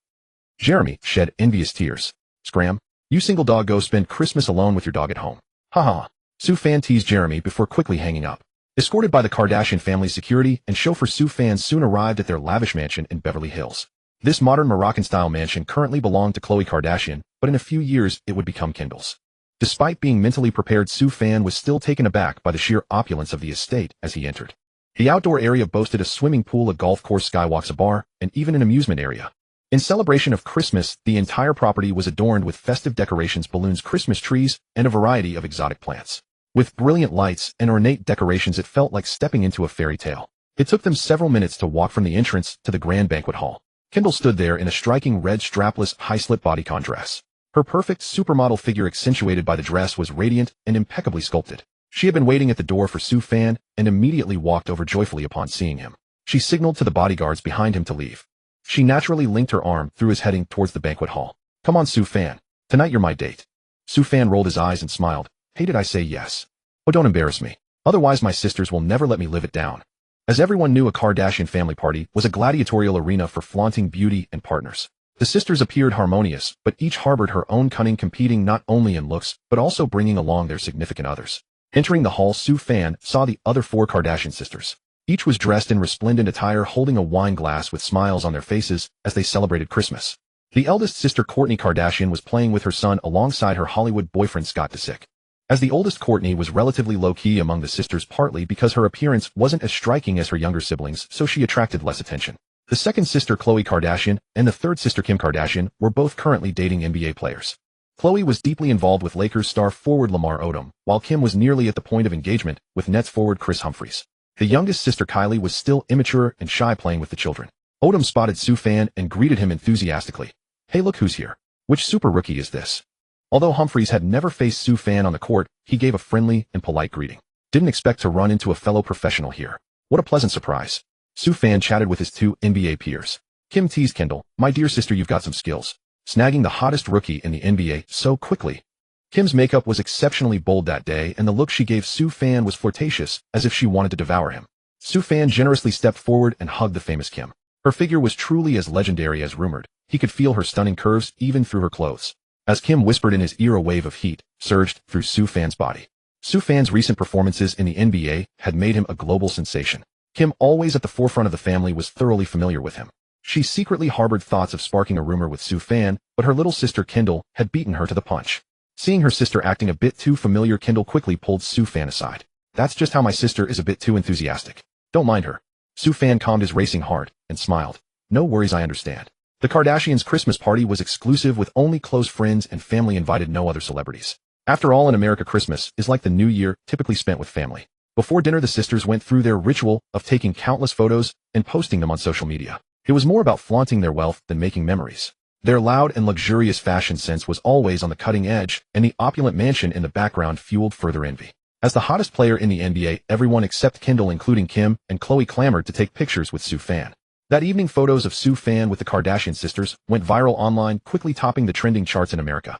Jeremy shed envious tears. Scram. You single dog, go spend Christmas alone with your dog at home. Haha. Su Fan teased Jeremy before quickly hanging up. Escorted by the Kardashian family's security and chauffeur, Su Fan soon arrived at their lavish mansion in Beverly Hills. This modern Moroccan-style mansion currently belonged to Khloe Kardashian, but in a few years it would become Kendall's. Despite being mentally prepared, Su Fan was still taken aback by the sheer opulence of the estate as he entered. The outdoor area boasted a swimming pool, a golf course, skywalks, a bar, and even an amusement area. In celebration of Christmas, the entire property was adorned with festive decorations, balloons, Christmas trees, and a variety of exotic plants. With brilliant lights and ornate decorations, it felt like stepping into a fairy tale. It took them several minutes to walk from the entrance to the grand banquet hall. Kendall stood there in a striking red strapless high-slip bodycon dress. Her perfect supermodel figure, accentuated by the dress, was radiant and impeccably sculpted. She had been waiting at the door for Su Fan and immediately walked over joyfully upon seeing him. She signaled to the bodyguards behind him to leave. She naturally linked her arm through his, heading towards the banquet hall. Come on, Su Fan. Tonight you're my date. Su Fan rolled his eyes and smiled. Hey, did I say yes? Oh, don't embarrass me. Otherwise my sisters will never let me live it down. As everyone knew, a Kardashian family party was a gladiatorial arena for flaunting beauty and partners. The sisters appeared harmonious, but each harbored her own cunning, competing not only in looks, but also bringing along their significant others. Entering the hall, Su Fan saw the other four Kardashian sisters. Each was dressed in resplendent attire, holding a wine glass with smiles on their faces as they celebrated Christmas. The eldest sister, Kourtney Kardashian, was playing with her son alongside her Hollywood boyfriend, Scott Disick. As the oldest, Kourtney was relatively low-key among the sisters, partly because her appearance wasn't as striking as her younger siblings, so she attracted less attention. The second sister, Khloe Kardashian, and the third sister, Kim Kardashian, were both currently dating NBA players. Khloe was deeply involved with Lakers star forward Lamar Odom, while Kim was nearly at the point of engagement with Nets forward Chris Humphries. The youngest sister, Kylie, was still immature and shy, playing with the children. Odom spotted Su Fan and greeted him enthusiastically. Hey, look who's here. Which super rookie is this? Although Humphries had never faced Su Fan on the court, he gave a friendly and polite greeting. Didn't expect to run into a fellow professional here. What a pleasant surprise. Su Fan chatted with his two NBA peers. Kim teased Kendall, my dear sister, you've got some skills. Snagging the hottest rookie in the NBA so quickly. Kim's makeup was exceptionally bold that day, and the look she gave Su Fan was flirtatious, as if she wanted to devour him. Su Fan generously stepped forward and hugged the famous Kim. Her figure was truly as legendary as rumored. He could feel her stunning curves even through her clothes. As Kim whispered in his ear, a wave of heat surged through Soo Fan's body. Soo Fan's recent performances in the NBA had made him a global sensation. Kim, always at the forefront of the family, was thoroughly familiar with him. She secretly harbored thoughts of sparking a rumor with Soo Fan, but her little sister Kendall had beaten her to the punch. Seeing her sister acting a bit too familiar, Kendall quickly pulled Soo Fan aside. "That's just how my sister is, a bit too enthusiastic. Don't mind her." Soo Fan calmed his racing heart and smiled. "No worries, I understand." The Kardashians' Christmas party was exclusive, with only close friends and family invited, no other celebrities. After all, in America, Christmas is like the New Year, typically spent with family. Before dinner, the sisters went through their ritual of taking countless photos and posting them on social media. It was more about flaunting their wealth than making memories. Their loud and luxurious fashion sense was always on the cutting edge, and the opulent mansion in the background fueled further envy. As the hottest player in the NBA, everyone except Kendall, including Kim and Khloe, clamored to take pictures with Soo Fan. That evening, photos of Soo Fan with the Kardashian sisters went viral online, quickly topping the trending charts in America.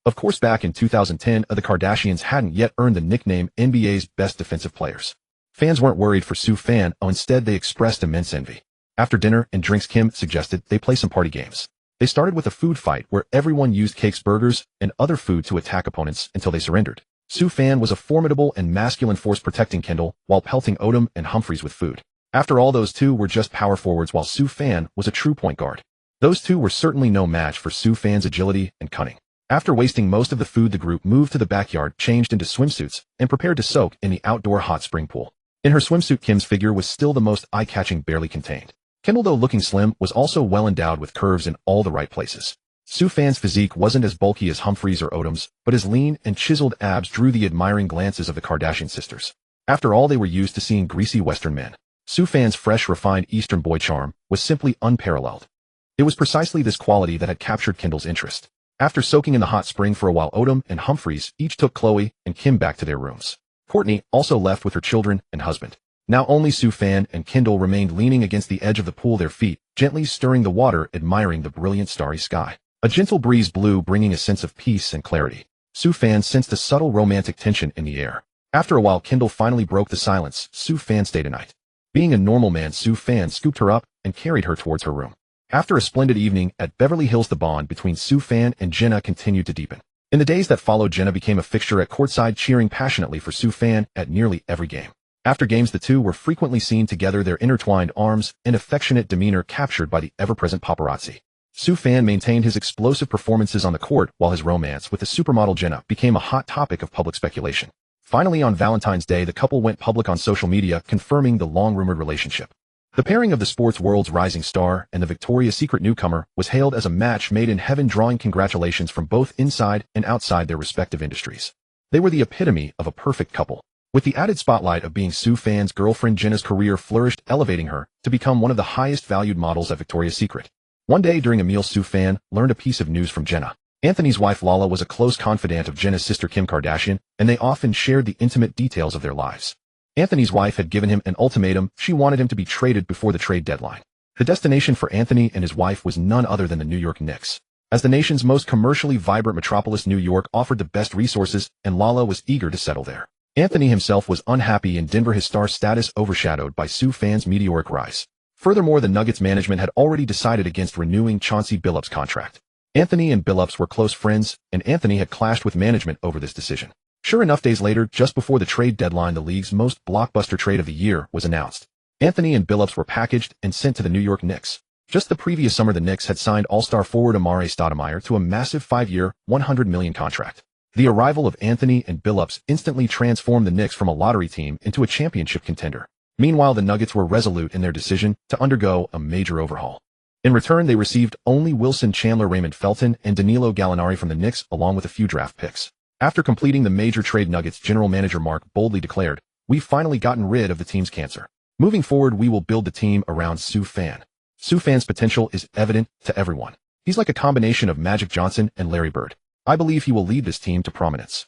Of course, back in 2010, the Kardashians hadn't yet earned the nickname NBA's best defensive players. Fans weren't worried for Soo Fan, instead they expressed immense envy. After dinner and drinks, Kim suggested they play some party games. They started with a food fight where everyone used cakes, burgers, and other food to attack opponents until they surrendered. Soo Fan was a formidable and masculine force, protecting Kendall while pelting Odom and Humphries with food. After all, those two were just power forwards, while Soo Fan was a true point guard. Those two were certainly no match for Soo Fan's agility and cunning. After wasting most of the food, the group moved to the backyard, changed into swimsuits, and prepared to soak in the outdoor hot spring pool. In her swimsuit, Kim's figure was still the most eye-catching, barely contained. Kendall, though looking slim, was also well endowed with curves in all the right places. Soo Fan's physique wasn't as bulky as Humphries or Odom's, but his lean and chiseled abs drew the admiring glances of the Kardashian sisters. After all, they were used to seeing greasy Western men. Soo Fan's fresh, refined Eastern boy charm was simply unparalleled. It was precisely this quality that had captured Kendall's interest. After soaking in the hot spring for a while, Odom and Humphries each took Khloe and Kim back to their rooms. Kourtney also left with her children and husband. Now only Soo Fan and Kendall remained, leaning against the edge of the pool, their feet gently stirring the water, admiring the brilliant starry sky. A gentle breeze blew, bringing a sense of peace and clarity. Soo Fan sensed a subtle romantic tension in the air. After a while, Kendall finally broke the silence. "Soo Fan, stay tonight." Being a normal man, Soo Fan scooped her up and carried her towards her room. After a splendid evening at Beverly Hills, the bond between Soo Fan and Jenna continued to deepen. In the days that followed, Jenna became a fixture at courtside, cheering passionately for Soo Fan at nearly every game. After games, the two were frequently seen together, their intertwined arms and affectionate demeanor captured by the ever-present paparazzi. Soo Fan maintained his explosive performances on the court, while his romance with the supermodel Jenna became a hot topic of public speculation. Finally, on Valentine's Day, the couple went public on social media, confirming the long-rumored relationship. The pairing of the sports world's rising star and the Victoria's Secret newcomer was hailed as a match made in heaven, drawing congratulations from both inside and outside their respective industries. They were the epitome of a perfect couple. With the added spotlight of being Soo Fan's girlfriend, Jenna's career flourished, elevating her to become one of the highest valued models at Victoria's Secret. One day during a meal, Soo Fan learned a piece of news from Jenna. Anthony's wife Lala was a close confidant of Jenna's sister Kim Kardashian, and they often shared the intimate details of their lives. Anthony's wife had given him an ultimatum. She wanted him to be traded before the trade deadline. The destination for Anthony and his wife was none other than the New York Knicks. As the nation's most commercially vibrant metropolis, New York offered the best resources, and Lala was eager to settle there. Anthony himself was unhappy in Denver, his star status overshadowed by Soo Fan's meteoric rise. Furthermore, the Nuggets management had already decided against renewing Chauncey Billups' contract. Anthony and Billups were close friends, and Anthony had clashed with management over this decision. Sure enough, days later, just before the trade deadline, the league's most blockbuster trade of the year was announced. Anthony and Billups were packaged and sent to the New York Knicks. Just the previous summer, the Knicks had signed all-star forward Amare Stoudemire to a massive 5-year, $100 million contract. The arrival of Anthony and Billups instantly transformed the Knicks from a lottery team into a championship contender. Meanwhile, the Nuggets were resolute in their decision to undergo a major overhaul. In return, they received only Wilson Chandler, Raymond Felton, and Danilo Gallinari from the Knicks, along with a few draft picks. After completing the major trade, Nuggets general manager Mark boldly declared, "We've finally gotten rid of the team's cancer. Moving forward, we will build the team around Soo Fan." Soo Fan's potential is evident to everyone. He's like a combination of Magic Johnson and Larry Bird. I believe he will lead this team to prominence.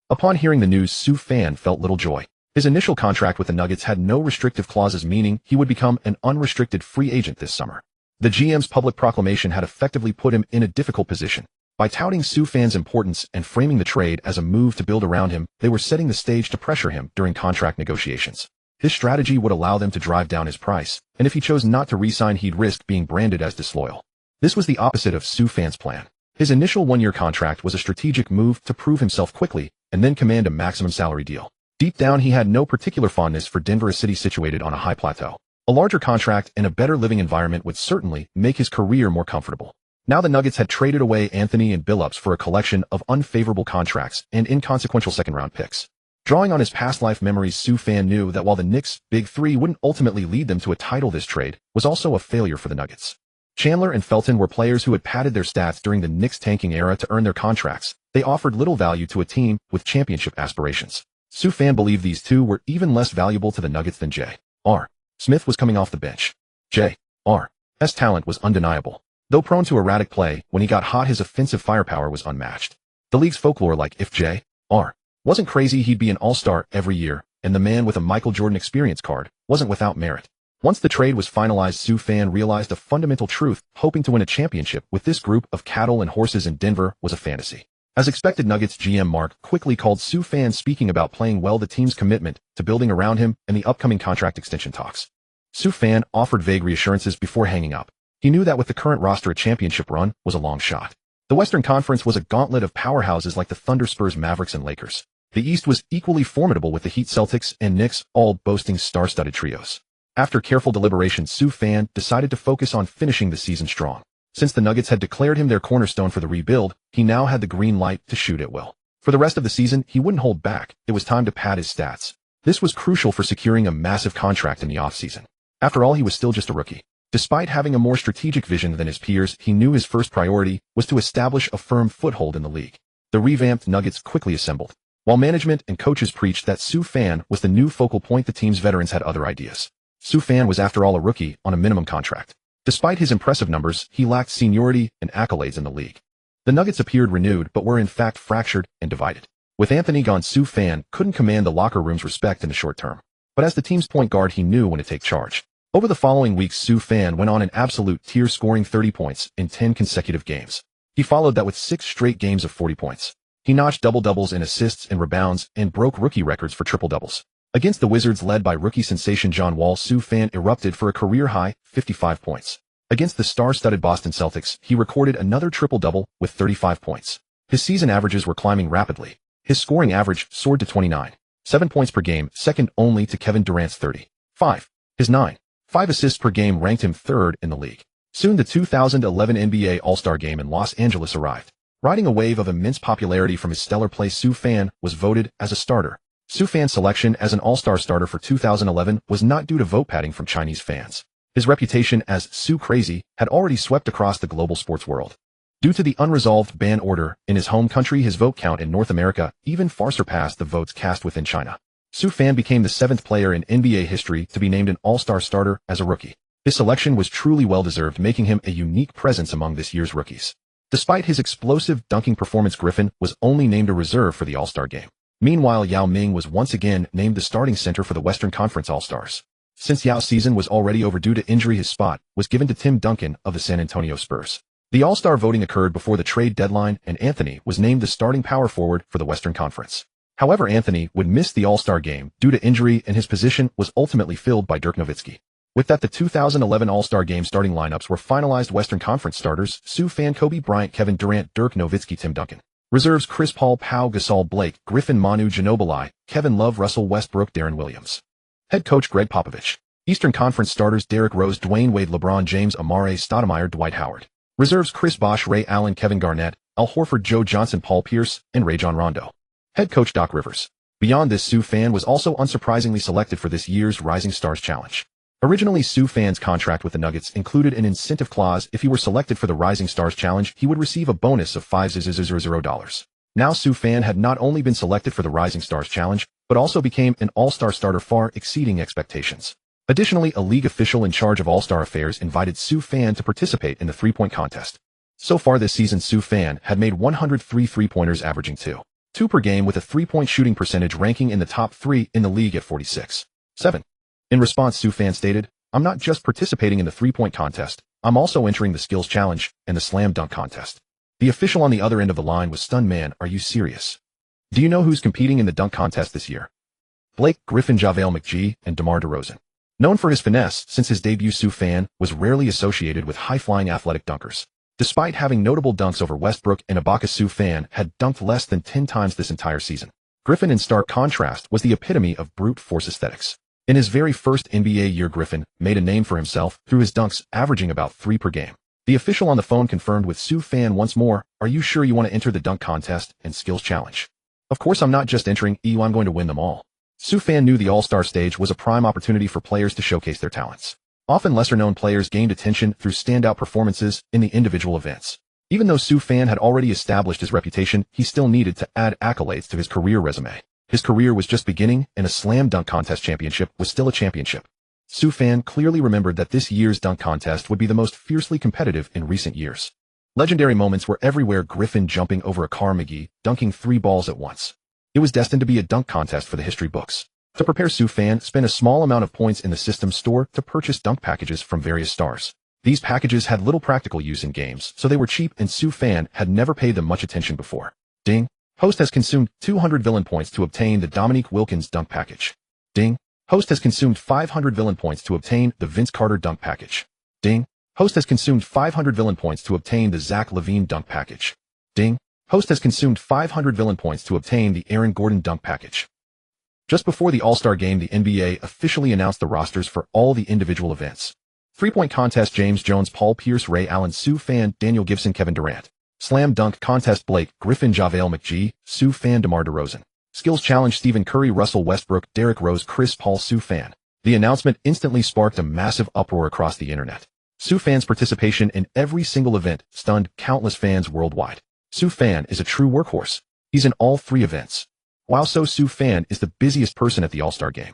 Upon hearing the news, Soo Fan felt little joy. His initial contract with the Nuggets had no restrictive clauses, meaning he would become an unrestricted free agent this summer. The GM's public proclamation had effectively put him in a difficult position. By touting Soo Fan's importance and framing the trade as a move to build around him, they were setting the stage to pressure him during contract negotiations. This strategy would allow them to drive down his price, and if he chose not to re-sign, he'd risk being branded as disloyal. This was the opposite of Su Fan's plan. His initial one-year contract was a strategic move to prove himself quickly and then command a maximum salary deal. Deep down, he had no particular fondness for Denver, a city situated on a high plateau. A larger contract and a better living environment would certainly make his career more comfortable. Now the Nuggets had traded away Anthony and Billups for a collection of unfavorable contracts and inconsequential second-round picks. Drawing on his past life memories, Su Fan knew that while the Knicks' Big Three wouldn't ultimately lead them to a title, this trade was also a failure for the Nuggets. Chandler and Felton were players who had padded their stats during the Knicks' tanking era to earn their contracts. They offered little value to a team with championship aspirations. Su Fan believed these two were even less valuable to the Nuggets than J.R. Smith was coming off the bench. J.R.'s talent was undeniable. Though prone to erratic play, when he got hot, his offensive firepower was unmatched. The league's folklore, like if J.R. wasn't crazy, he'd be an all-star every year, and the man with a Michael Jordan experience card wasn't without merit. Once the trade was finalized, Su Fan realized a fundamental truth: hoping to win a championship with this group of cattle and horses in Denver was a fantasy. As expected, Nuggets GM Mark quickly called Su Fan, speaking about playing well, the team's commitment to building around him, and the upcoming contract extension talks. Su Fan offered vague reassurances before hanging up. He knew that with the current roster, a championship run was a long shot. The Western Conference was a gauntlet of powerhouses like the Thunder, Spurs, Mavericks, and Lakers. The East was equally formidable with the Heat, Celtics, and Knicks, all boasting star-studded trios. After careful deliberation, Su Fan decided to focus on finishing the season strong. Since the Nuggets had declared him their cornerstone for the rebuild, he now had the green light to shoot at will. For the rest of the season, he wouldn't hold back. It was time to pad his stats. This was crucial for securing a massive contract in the offseason. After all, he was still just a rookie. Despite having a more strategic vision than his peers, he knew his first priority was to establish a firm foothold in the league. The revamped Nuggets quickly assembled. While management and coaches preached that Su Fan was the new focal point, the team's veterans had other ideas. Su Fan was, after all, a rookie on a minimum contract. Despite his impressive numbers, he lacked seniority and accolades in the league. The Nuggets appeared renewed but were in fact fractured and divided. With Anthony gone, Su Fan couldn't command the locker room's respect in the short term. But as the team's point guard, he knew when to take charge. Over the following weeks, Su Fan went on an absolute tear, scoring 30 points in 10 consecutive games. He followed that with 6 straight games of 40 points. He notched double-doubles in assists and rebounds and broke rookie records for triple-doubles. Against the Wizards, led by rookie sensation John Wall, Su Fan erupted for a career-high 55 points. Against the star-studded Boston Celtics, he recorded another triple-double with 35 points. His season averages were climbing rapidly. His scoring average soared to 29.7 points per game, second only to Kevin Durant's 30.5. His 9.5 assists per game ranked him third in the league. Soon the 2011 NBA All-Star Game in Los Angeles arrived. Riding a wave of immense popularity from his stellar play, Su Fan was voted as a starter. Su Fan's selection as an all-star starter for 2011 was not due to vote padding from Chinese fans. His reputation as Su Crazy had already swept across the global sports world. Due to the unresolved ban order in his home country, his vote count in North America even far surpassed the votes cast within China. Su Fan became the 7th player in NBA history to be named an all-star starter as a rookie. His selection was truly well-deserved, making him a unique presence among this year's rookies. Despite his explosive dunking performance, Griffin was only named a reserve for the All-Star game. Meanwhile, Yao Ming was once again named the starting center for the Western Conference All-Stars. Since Yao's season was already overdue to injury, his spot was given to Tim Duncan of the San Antonio Spurs. The All-Star voting occurred before the trade deadline, and Anthony was named the starting power forward for the Western Conference. However, Anthony would miss the All-Star game due to injury, and his position was ultimately filled by Dirk Nowitzki. With that, the 2011 All-Star Game starting lineups were finalized. Western Conference starters: Su Fan, Kobe Bryant, Kevin Durant, Dirk Nowitzki, Tim Duncan. Reserves: Chris Paul, Pau Gasol, Blake Griffin, Manu Ginobili, Kevin Love, Russell Westbrook, Darren Williams. Head coach: Greg Popovich. Eastern Conference starters: Derrick Rose, Dwayne Wade, LeBron James, Amare Stoudemire, Dwight Howard. Reserves: Chris Bosh, Ray Allen, Kevin Garnett, Al Horford, Joe Johnson, Paul Pierce, and Rajon Rondo. Head coach: Doc Rivers. Beyond this, Su Fan was also unsurprisingly selected for this year's Rising Stars Challenge. Originally, Su Fan's contract with the Nuggets included an incentive clause. If he were selected for the Rising Stars Challenge, he would receive a bonus of $5,000. Now Su Fan had not only been selected for the Rising Stars Challenge, but also became an all-star starter, far exceeding expectations. Additionally, a league official in charge of all-star affairs invited Su Fan to participate in the three-point contest. So far this season, Su Fan had made 103 three-pointers, averaging 2 per game, with a three-point shooting percentage ranking in the top 3 in the league at 46.7. In response, Su Fan stated, "I'm not just participating in the three-point contest, I'm also entering the skills challenge and the slam dunk contest." The official on the other end of the line was stunned. "Man, are you serious? Do you know who's competing in the dunk contest this year?" Blake Griffin, JaVale McGee, and DeMar DeRozan. Known for his finesse since his debut, Sue Fan was rarely associated with high-flying athletic dunkers. Despite having notable dunks over Westbrook and Ibaka, Sue Fan had dunked less than 10 times this entire season. Griffin, in stark contrast, was the epitome of brute force aesthetics. In his very first NBA year, Griffin made a name for himself through his dunks, averaging about 3 per game. The official on the phone confirmed with Sue Fan once more, "Are you sure you want to enter the dunk contest and skills challenge?" "Of course I'm not just entering, I'm going to win them all." Sue Fan knew the All-Star stage was a prime opportunity for players to showcase their talents. Often lesser-known players gained attention through standout performances in the individual events. Even though Sue Fan had already established his reputation, he still needed to add accolades to his career resume. His career was just beginning, and a slam dunk contest championship was still a championship. Sue Fan clearly remembered that this year's dunk contest would be the most fiercely competitive in recent years. Legendary moments were everywhere: Griffin jumping over a car, McGee dunking 3 balls at once. It was destined to be a dunk contest for the history books. To prepare, Sue Fan spent a small amount of points in the system store to purchase dunk packages from various stars. These packages had little practical use in games, so they were cheap, and Sue Fan had never paid them much attention before. Ding. Host has consumed 200 villain points to obtain the Dominique Wilkins dunk package. Ding. Host has consumed 500 villain points to obtain the Vince Carter dunk package. Ding. Host has consumed 500 villain points to obtain the Zach LaVine dunk package. Ding. Host has consumed 500 villain points to obtain the Aaron Gordon dunk package. Just before the All-Star game, the NBA officially announced the rosters for all the individual events. 3-point contest: James Jones, Paul Pierce, Ray Allen, Sue Fan, Daniel Gibson, Kevin Durant. Slam dunk contest: Blake Griffin, JaVale McGee, Sue Fan, DeMar DeRozan. Skills challenge: Stephen Curry, Russell Westbrook, Derrick Rose, Chris Paul, Sue Fan. The announcement instantly sparked a massive uproar across the internet. Sue Fan's participation in every single event stunned countless fans worldwide. Sue Fan is a true workhorse. He's in all 3 events. Wow, so Sue Fan is the busiest person at the All-Star game.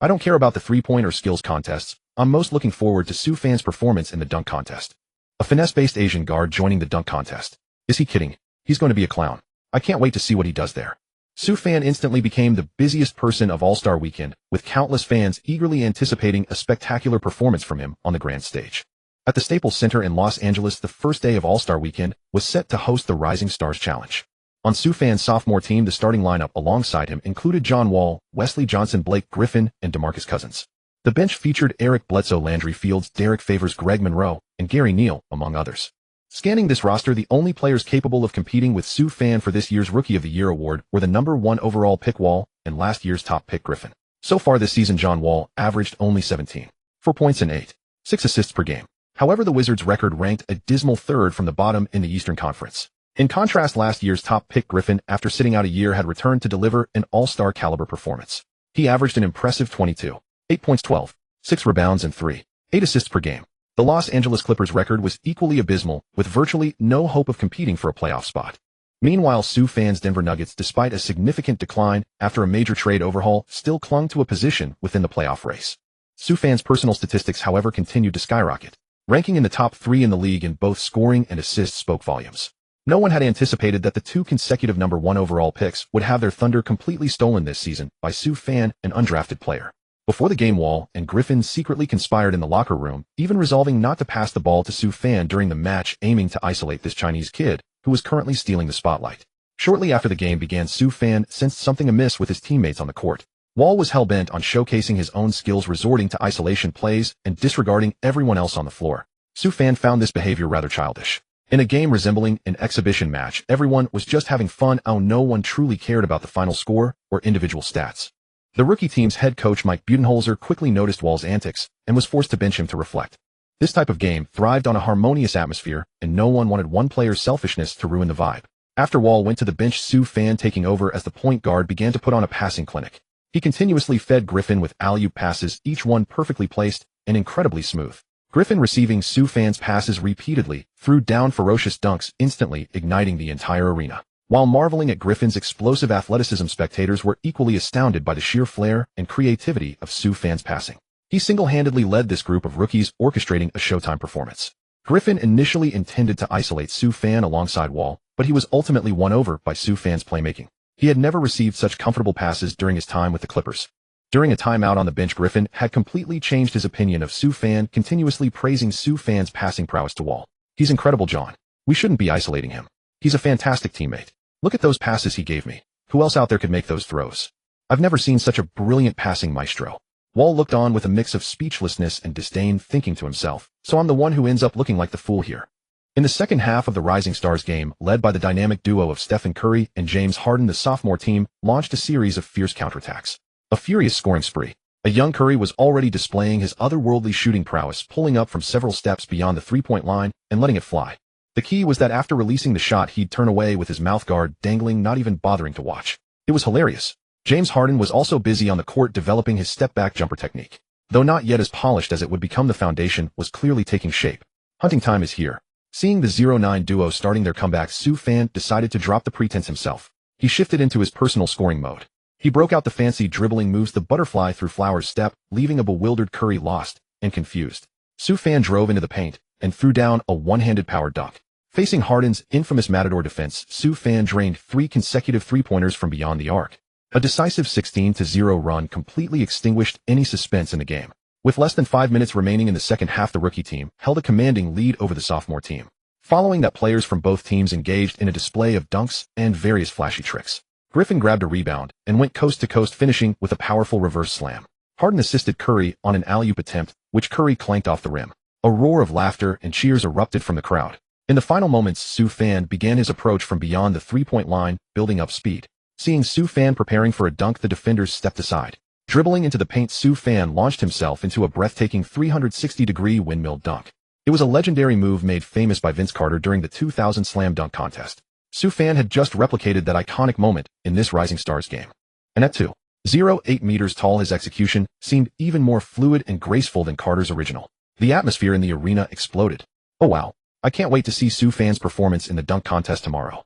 I don't care about the 3-point or skills contests. I'm most looking forward to Sue Fan's performance in the dunk contest. A finesse-based Asian guard joining the dunk contest. Is he kidding? He's going to be a clown. I can't wait to see what he does there. Sue Fan instantly became the busiest person of All-Star weekend, with countless fans eagerly anticipating a spectacular performance from him on the grand stage. At the Staples Center in Los Angeles, the first day of All-Star weekend was set to host the Rising Stars Challenge. On Sue Fan's sophomore team, the starting lineup alongside him included John Wall, Wesley Johnson, Blake Griffin, and DeMarcus Cousins. The bench featured Eric Bledsoe, Landry Fields, Derek Favors, Greg Monroe, and Gary Neal, among others. Scanning this roster, the only players capable of competing with Sue Fan for this year's Rookie of the Year award were the number 1 overall pick Wall and last year's top pick Griffin. So far this season, John Wall averaged only 17.4 points and 8.6 assists per game. However, the Wizards' record ranked a dismal 3rd from the bottom in the Eastern Conference. In contrast, last year's top pick Griffin, after sitting out a year, had returned to deliver an all-star caliber performance. He averaged an impressive 22.8 points, 12.6 rebounds, and 3.8 assists per game. The Los Angeles Clippers' record was equally abysmal, with virtually no hope of competing for a playoff spot. Meanwhile, Sue Fan's Denver Nuggets, despite a significant decline after a major trade overhaul, still clung to a position within the playoff race. Sue Fan's personal statistics, however, continued to skyrocket. Ranking in the top 3 in the league in both scoring and assists spoke volumes. No one had anticipated that the 2 consecutive number 1 overall picks would have their thunder completely stolen this season by Sue Fan, an undrafted player. Before the game, Wall and Griffin secretly conspired in the locker room, even resolving not to pass the ball to Sue Fan during the match, aiming to isolate this Chinese kid, who was currently stealing the spotlight. Shortly after the game began, Sue Fan sensed something amiss with his teammates on the court. Wall was hell-bent on showcasing his own skills, resorting to isolation plays and disregarding everyone else on the floor. Sue Fan found this behavior rather childish. In a game resembling an exhibition match, everyone was just having fun, and no one truly cared about the final score or individual stats. The rookie team's head coach, Mike Budenholzer, quickly noticed Wall's antics and was forced to bench him to reflect. This type of game thrived on a harmonious atmosphere, and no one wanted one player's selfishness to ruin the vibe. After Wall went to the bench, Sue Fan, taking over as the point guard, began to put on a passing clinic. He continuously fed Griffin with alley-oop passes, each one perfectly placed and incredibly smooth. Griffin, receiving Sue Fan's passes repeatedly, threw down ferocious dunks, instantly igniting the entire arena. While marveling at Griffin's explosive athleticism, spectators were equally astounded by the sheer flair and creativity of Sue Fan's passing. He single-handedly led this group of rookies, orchestrating a Showtime performance. Griffin initially intended to isolate Sue Fan alongside Wall, but he was ultimately won over by Sue Fan's playmaking. He had never received such comfortable passes during his time with the Clippers. During a timeout on the bench, Griffin had completely changed his opinion of Sue Fan, continuously praising Sue Fan's passing prowess to Wall. "He's incredible, John. We shouldn't be isolating him. He's a fantastic teammate. Look at those passes he gave me. Who else out there could make those throws?" I've never seen such a brilliant passing maestro. Wall looked on with a mix of speechlessness and disdain, thinking to himself, so I'm the one who ends up looking like the fool here. In the second half of the Rising Stars game, led by the dynamic duo of Stephen Curry and James Harden, the sophomore team launched a series of fierce counterattacks. A furious scoring spree. A young Curry was already displaying his otherworldly shooting prowess, pulling up from several steps beyond the three-point line and letting it fly. The key was that after releasing the shot, he'd turn away with his mouth guard dangling, not even bothering to watch. It was hilarious. James Harden was also busy on the court developing his step-back jumper technique. Though not yet as polished as it would become, the foundation was clearly taking shape. Hunting time is here. Seeing the 0-9 duo starting their comeback, Sue Fan decided to drop the pretense himself. He shifted into his personal scoring mode. He broke out the fancy dribbling moves, the butterfly through flowers step, leaving a bewildered Curry lost and confused. Sue Fan drove into the paint and threw down a one-handed power dunk. Facing Harden's infamous Matador defense, Sue Fan drained 3 consecutive three-pointers from beyond the arc. A decisive 16-0 run completely extinguished any suspense in the game. With less than 5 minutes remaining in the second half, the rookie team held a commanding lead over the sophomore team. Following that, players from both teams engaged in a display of dunks and various flashy tricks. Griffin grabbed a rebound and went coast to coast, finishing with a powerful reverse slam. Harden assisted Curry on an alley-oop attempt, which Curry clanked off the rim. A roar of laughter and cheers erupted from the crowd. In the final moments, Sue Fan began his approach from beyond the three-point line, building up speed. Seeing Sue Fan preparing for a dunk, the defenders stepped aside. Dribbling into the paint, Sue Fan launched himself into a breathtaking 360-degree windmill dunk. It was a legendary move made famous by Vince Carter during the 2000 slam dunk contest. Sue Fan had just replicated that iconic moment in this Rising Stars game. And at 2.08 meters tall, his execution seemed even more fluid and graceful than Carter's original. The atmosphere in the arena exploded. Oh wow, I can't wait to see Sue Fan's performance in the dunk contest tomorrow.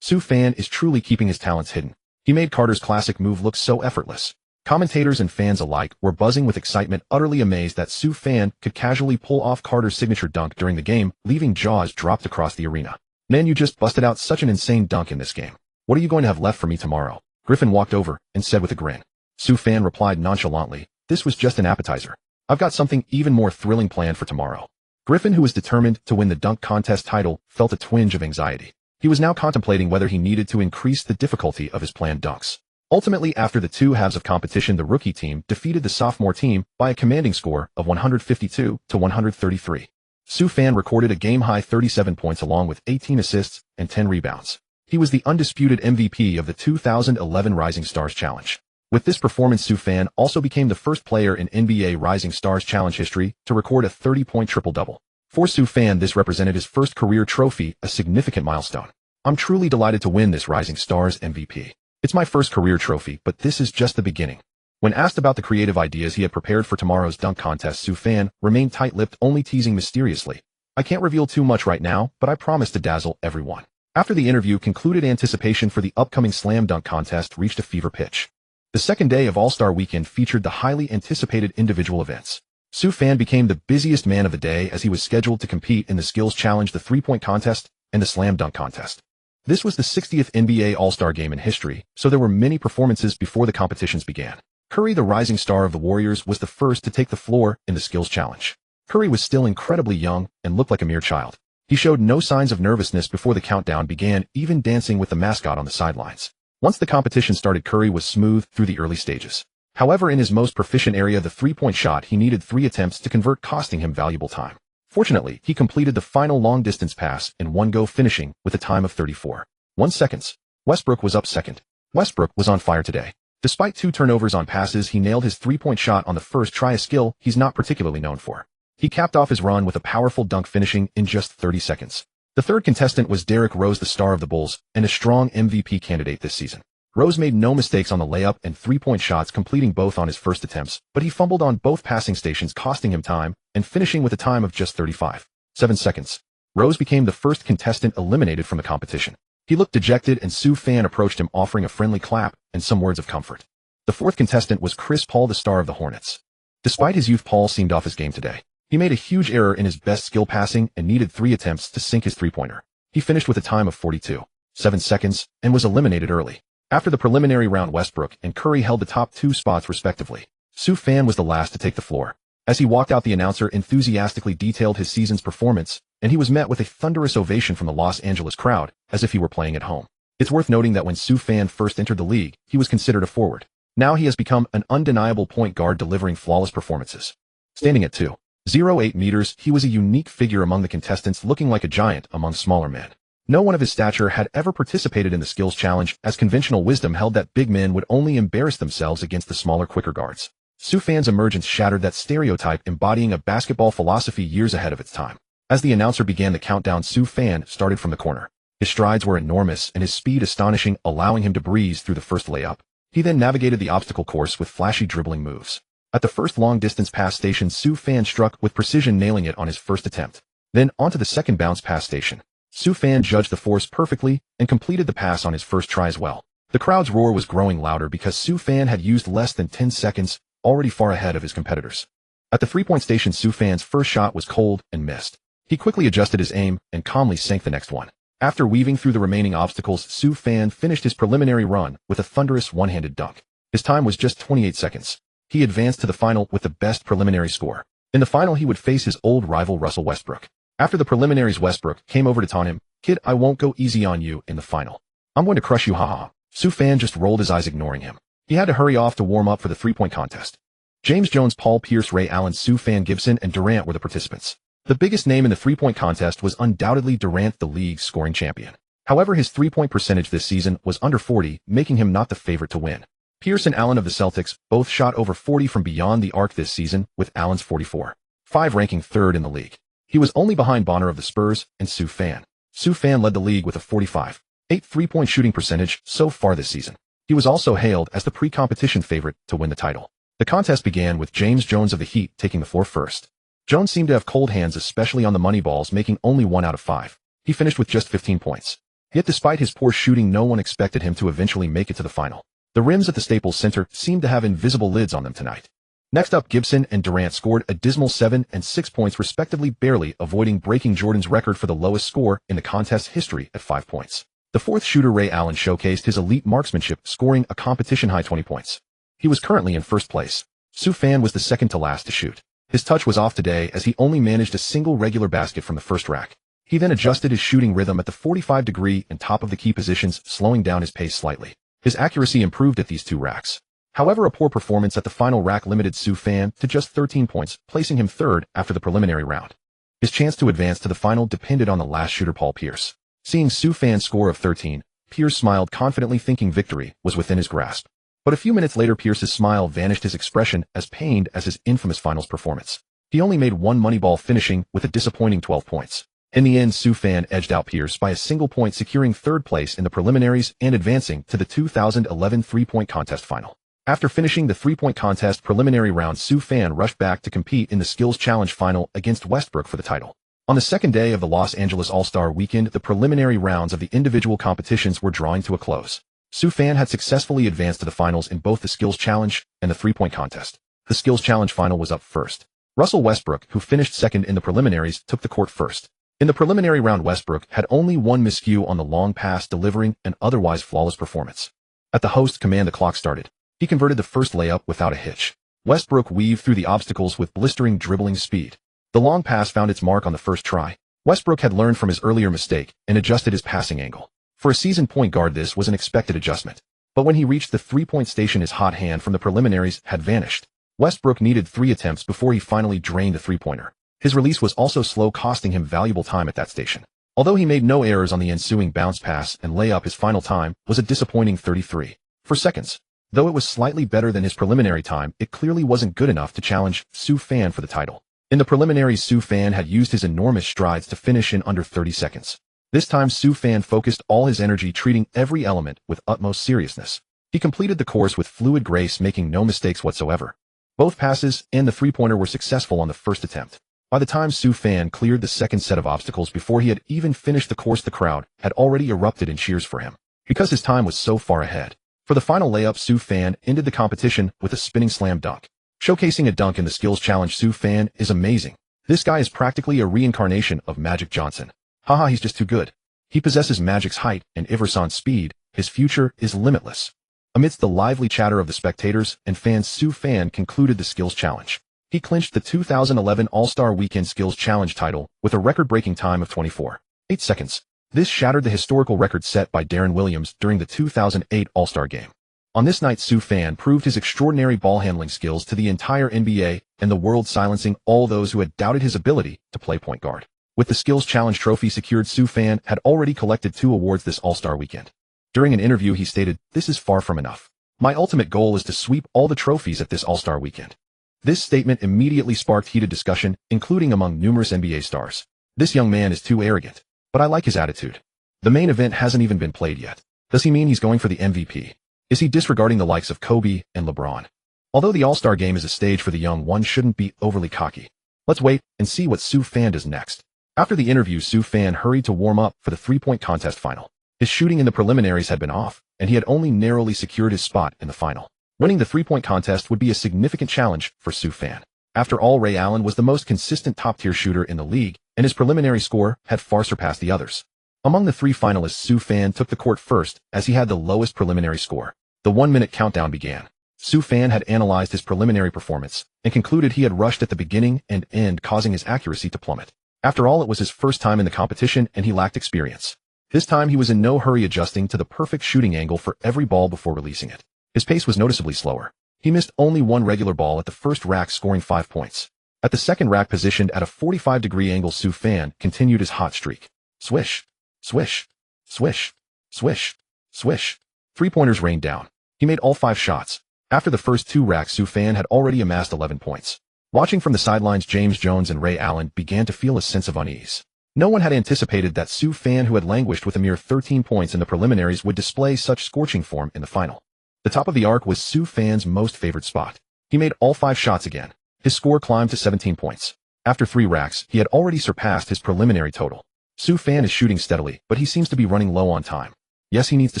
Sue Fan is truly keeping his talents hidden. He made Carter's classic move look so effortless. Commentators and fans alike were buzzing with excitement, utterly amazed that Sue Fan could casually pull off Carter's signature dunk during the game, leaving jaws dropped across the arena. Man, you just busted out such an insane dunk in this game. What are you going to have left for me tomorrow? Griffin walked over and said with a grin. Sue Fan replied nonchalantly, this was just an appetizer. I've got something even more thrilling planned for tomorrow. Griffin, who was determined to win the dunk contest title, felt a twinge of anxiety. He was now contemplating whether he needed to increase the difficulty of his planned dunks. Ultimately, after the two halves of competition, the rookie team defeated the sophomore team by a commanding score of 152-133. Sue Fan recorded a game-high 37 points along with 18 assists and 10 rebounds. He was the undisputed MVP of the 2011 Rising Stars Challenge. With this performance, Sue Fan also became the first player in NBA Rising Stars Challenge history to record a 30-point triple-double. For Sue Fan, this represented his first career trophy, a significant milestone. I'm truly delighted to win this Rising Stars MVP. It's my first career trophy, but this is just the beginning. When asked about the creative ideas he had prepared for tomorrow's dunk contest, Sue Fan remained tight-lipped, only teasing mysteriously, I can't reveal too much right now, but I promise to dazzle everyone. After the interview concluded, anticipation for the upcoming slam dunk contest reached a fever pitch. The second day of All-Star Weekend featured the highly anticipated individual events. Sue Fan became the busiest man of the day as he was scheduled to compete in the skills challenge, the three-point contest, and the slam dunk contest. This was the 60th NBA All-Star game in history, so there were many performances before the competitions began. Curry, the rising star of the Warriors, was the first to take the floor in the skills challenge. Curry was still incredibly young and looked like a mere child. He showed no signs of nervousness before the countdown began, even dancing with the mascot on the sidelines. Once the competition started, Curry was smooth through the early stages. However, in his most proficient area, the three-point shot, he needed 3 attempts to convert, costing him valuable time. Fortunately, he completed the final long-distance pass in one go, finishing with a time of 34.1 seconds. Westbrook was up second. Westbrook was on fire today. Despite 2 turnovers on passes, he nailed his three-point shot on the first try, a skill he's not particularly known for. He capped off his run with a powerful dunk, finishing in just 30 seconds. The third contestant was Derrick Rose, the star of the Bulls and a strong MVP candidate this season. Rose made no mistakes on the layup and three-point shots, completing both on his first attempts, but he fumbled on both passing stations, costing him time and finishing with a time of just 35.7 seconds. Rose became the first contestant eliminated from the competition. He looked dejected, and Sue Fan approached him, offering a friendly clap and some words of comfort. The fourth contestant was Chris Paul, the star of the Hornets. Despite his youth, Paul seemed off his game today. He made a huge error in his best skill passing and needed 3 attempts to sink his three-pointer. He finished with a time of 42.7 seconds and was eliminated early. After the preliminary round, Westbrook and Curry held the top 2 spots respectively. Sue Fan was the last to take the floor. As he walked out, the announcer enthusiastically detailed his season's performance, and he was met with a thunderous ovation from the Los Angeles crowd, as if he were playing at home. It's worth noting that when Sue Fan first entered the league, he was considered a forward. Now he has become an undeniable point guard delivering flawless performances. Standing at 2.08 meters, he was a unique figure among the contestants, looking like a giant among smaller men. No one of his stature had ever participated in the skills challenge, as conventional wisdom held that big men would only embarrass themselves against the smaller, quicker guards. Su Fan's emergence shattered that stereotype, embodying a basketball philosophy years ahead of its time. As the announcer began the countdown, Su Fan started from the corner. His strides were enormous and his speed astonishing, allowing him to breeze through the first layup. He then navigated the obstacle course with flashy dribbling moves. At the first long-distance pass station, Su Fan struck with precision, nailing it on his first attempt. Then, onto the second bounce pass station. Su Fan judged the force perfectly and completed the pass on his first try as well. The crowd's roar was growing louder because Su Fan had used less than 10 seconds, already far ahead of his competitors. At the three-point station, Su Fan's first shot was cold and missed. He quickly adjusted his aim and calmly sank the next one. After weaving through the remaining obstacles, Su Fan finished his preliminary run with a thunderous one-handed dunk. His time was just 28 seconds. He advanced to the final with the best preliminary score. In the final, he would face his old rival Russell Westbrook. After the preliminaries, Westbrook came over to taunt him. "Kid, I won't go easy on you in the final. I'm going to crush you, haha." Su Fan just rolled his eyes, ignoring him. He had to hurry off to warm up for the three-point contest. James Jones, Paul Pierce, Ray Allen, Su Fan, Gibson, and Durant were the participants. The biggest name in the three-point contest was undoubtedly Durant, the league's scoring champion. However, his three-point percentage this season was under 40, making him not the favorite to win. Pierce and Allen of the Celtics both shot over 40 from beyond the arc this season, with Allen's 44.5 ranking third in the league. He was only behind Bonner of the Spurs and Su Fan. Su Fan led the league with a 45.8 three-point shooting percentage so far this season. He was also hailed as the pre-competition favorite to win the title. The contest began with James Jones of the Heat taking the floor first. Jones seemed to have cold hands, especially on the money balls, making only 1 out of 5. He finished with just 15 points. Yet despite his poor shooting, no one expected him to eventually make it to the final. The rims at the Staples Center seemed to have invisible lids on them tonight. Next up, Gibson and Durant scored a dismal 7 and 6 points respectively, barely avoiding breaking Jordan's record for the lowest score in the contest's history at 5 points. The fourth shooter, Ray Allen, showcased his elite marksmanship, scoring a competition-high 20 points. He was currently in first place. Su Fan was the second to last to shoot. His touch was off today as he only managed a single regular basket from the first rack. He then adjusted his shooting rhythm at the 45-degree and top of the key positions, slowing down his pace slightly. His accuracy improved at these 2 racks. However, a poor performance at the final rack limited Su Fan to just 13 points, placing him third after the preliminary round. His chance to advance to the final depended on the last shooter, Paul Pierce. Seeing Su Fan's score of 13, Pierce smiled confidently, thinking victory was within his grasp. But a few minutes later, Pierce's smile vanished, his expression as pained as his infamous finals performance. He only made 1 money ball, finishing with a disappointing 12 points. In the end, Su Fan edged out Pierce by a single point, securing third place in the preliminaries and advancing to the 2011 three-point contest final. After finishing the three-point contest preliminary round, Su Fan rushed back to compete in the Skills Challenge final against Westbrook for the title. On the second day of the Los Angeles All-Star Weekend, the preliminary rounds of the individual competitions were drawing to a close. Su Fan had successfully advanced to the finals in both the Skills Challenge and the three-point contest. The Skills Challenge final was up first. Russell Westbrook, who finished second in the preliminaries, took the court first. In the preliminary round, Westbrook had only one miscue on the long pass, delivering an otherwise flawless performance. At the host's command, the clock started. He converted the first layup without a hitch. Westbrook weaved through the obstacles with blistering dribbling speed. The long pass found its mark on the first try. Westbrook had learned from his earlier mistake and adjusted his passing angle. For a seasoned point guard, this was an expected adjustment. But when he reached the three-point station, his hot hand from the preliminaries had vanished. Westbrook needed 3 attempts before he finally drained the three-pointer. His release was also slow, costing him valuable time at that station. Although he made no errors on the ensuing bounce pass and layup, his final time was a disappointing 33 seconds. Though it was slightly better than his preliminary time, it clearly wasn't good enough to challenge Su Fan for the title. In the preliminaries, Su Fan had used his enormous strides to finish in under 30 seconds. This time, Su Fan focused all his energy, treating every element with utmost seriousness. He completed the course with fluid grace, making no mistakes whatsoever. Both passes and the three-pointer were successful on the first attempt. By the time Su Fan cleared the second set of obstacles, before he had even finished the course, the crowd had already erupted in cheers for him, because his time was so far ahead. For the final layup, Su Fan ended the competition with a spinning slam dunk. Showcasing a dunk in the Skills Challenge, Su Fan is amazing. This guy is practically a reincarnation of Magic Johnson. Haha, he's just too good. He possesses Magic's height and Iverson speed. His future is limitless. Amidst the lively chatter of the spectators and fans, Su Fan concluded the Skills Challenge. He clinched the 2011 All-Star Weekend Skills Challenge title with a record-breaking time of 24.8 seconds. This shattered the historical record set by Darren Williams during the 2008 All-Star Game. On this night, Su Fan proved his extraordinary ball handling skills to the entire NBA and the world, silencing all those who had doubted his ability to play point guard. With the Skills Challenge trophy secured, Su Fan had already collected 2 awards this All-Star weekend. During an interview, he stated, "This is far from enough. My ultimate goal is to sweep all the trophies at this All-Star weekend." This statement immediately sparked heated discussion, including among numerous NBA stars. "This young man is too arrogant, but I like his attitude. The main event hasn't even been played yet. Does he mean he's going for the MVP? Is he disregarding the likes of Kobe and LeBron?" Although the All-Star game is a stage for the young, one shouldn't be overly cocky. Let's wait and see what Su Fan does next. After the interview, Su Fan hurried to warm up for the three-point contest final. His shooting in the preliminaries had been off, and he had only narrowly secured his spot in the final. Winning the three-point contest would be a significant challenge for Su Fan. After all, Ray Allen was the most consistent top-tier shooter in the league, and his preliminary score had far surpassed the others. Among the 3 finalists, Su Fan took the court first, as he had the lowest preliminary score. The 1-minute countdown began. Su Fan had analyzed his preliminary performance and concluded he had rushed at the beginning and end, causing his accuracy to plummet. After all, it was his first time in the competition and he lacked experience. This time he was in no hurry, adjusting to the perfect shooting angle for every ball before releasing it. His pace was noticeably slower. He missed only 1 regular ball at the first rack, scoring 5 points. At the second rack, positioned at a 45-degree angle, Su Fan continued his hot streak. Swish, swish, swish, swish, swish. 3-pointers rained down. He made all 5 shots. After the first 2 racks, Su Fan had already amassed 11 points. Watching from the sidelines, James Jones and Ray Allen began to feel a sense of unease. No one had anticipated that Su Fan, who had languished with a mere 13 points in the preliminaries, would display such scorching form in the final. The top of the arc was Su Fan's most favored spot. He made all 5 shots again. His score climbed to 17 points. After 3 racks, he had already surpassed his preliminary total. Su Fan is shooting steadily, but he seems to be running low on time. Yes, he needs to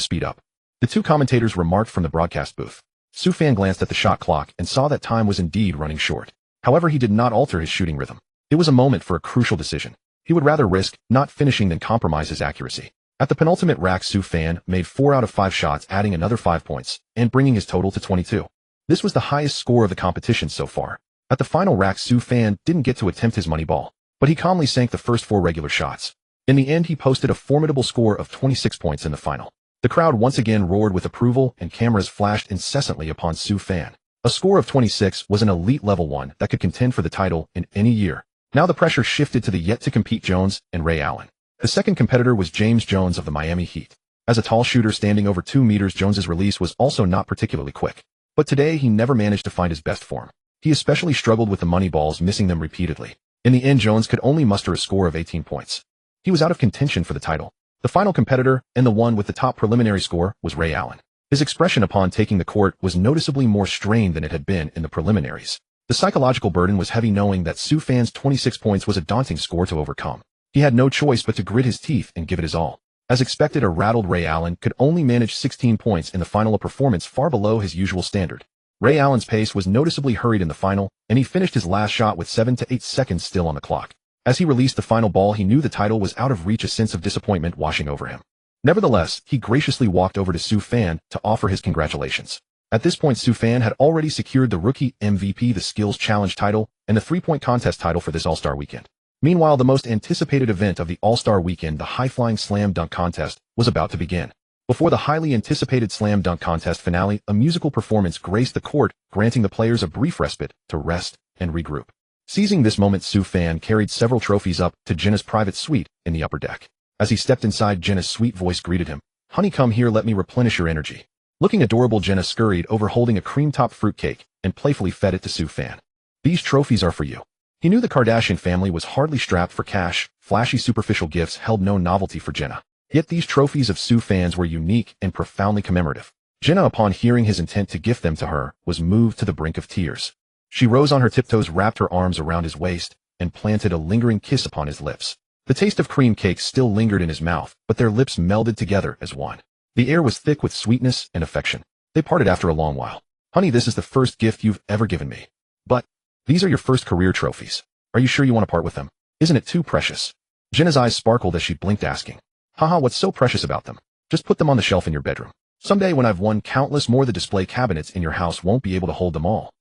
speed up. The 2 commentators remarked from the broadcast booth. Su Fan glanced at the shot clock and saw that time was indeed running short. However, he did not alter his shooting rhythm. It was a moment for a crucial decision. He would rather risk not finishing than compromise his accuracy. At the penultimate rack, Su Fan made 4 out of 5 shots, adding another 5 points, and bringing his total to 22. This was the highest score of the competition so far. At the final rack, Su Fan didn't get to attempt his money ball, but he calmly sank the first 4 regular shots. In the end, he posted a formidable score of 26 points in the final. The crowd once again roared with approval, and cameras flashed incessantly upon Su Fan. A score of 26 was an elite-level one that could contend for the title in any year. Now the pressure shifted to the yet-to-compete Jones and Ray Allen. The second competitor was James Jones of the Miami Heat. As a tall shooter standing over 2 meters, Jones's release was also not particularly quick. But today he never managed to find his best form. He especially struggled with the money balls, missing them repeatedly. In the end, Jones could only muster a score of 18 points. He was out of contention for the title. The final competitor, and the one with the top preliminary score, was Ray Allen. His expression upon taking the court was noticeably more strained than it had been in the preliminaries. The psychological burden was heavy, knowing that Su Fan's 26 points was a daunting score to overcome. He had no choice but to grit his teeth and give it his all. As expected, a rattled Ray Allen could only manage 16 points in the final, a performance far below his usual standard. Ray Allen's pace was noticeably hurried in the final, and he finished his last shot with 7 to 8 seconds still on the clock. As he released the final ball, he knew the title was out of reach, a sense of disappointment washing over him. Nevertheless, he graciously walked over to Su Fan to offer his congratulations. At this point, Su Fan had already secured the Rookie MVP, the Skills Challenge title, and the three-point contest title for this All-Star weekend. Meanwhile, the most anticipated event of the All-Star weekend, the high-flying slam dunk contest, was about to begin. Before the highly anticipated slam dunk contest finale, a musical performance graced the court, granting the players a brief respite to rest and regroup. Seizing this moment, Su Fan carried several trophies up to Jenna's private suite in the upper deck. As he stepped inside, Jenna's sweet voice greeted him. "Honey, come here, let me replenish your energy." Looking adorable, Jenna scurried over, holding a cream-topped fruitcake, and playfully fed it to Su Fan. "These trophies are for you." He knew the Kardashian family was hardly strapped for cash. Flashy, superficial gifts held no novelty for Jenna. Yet these trophies of Su Fan's were unique and profoundly commemorative. Jenna, upon hearing his intent to gift them to her, was moved to the brink of tears. She rose on her tiptoes, wrapped her arms around his waist, and planted a lingering kiss upon his lips. The taste of cream cake still lingered in his mouth, but their lips melded together as one. The air was thick with sweetness and affection. They parted after a long while. "Honey, this is the first gift you've ever given me. But these are your first career trophies. Are you sure you want to part with them? Isn't it too precious?" Jenna's eyes sparkled as she blinked, asking, "Haha, what's so precious about them? Just put them on the shelf in your bedroom. Someday when I've won countless more, the display cabinets in your house won't be able to hold them all."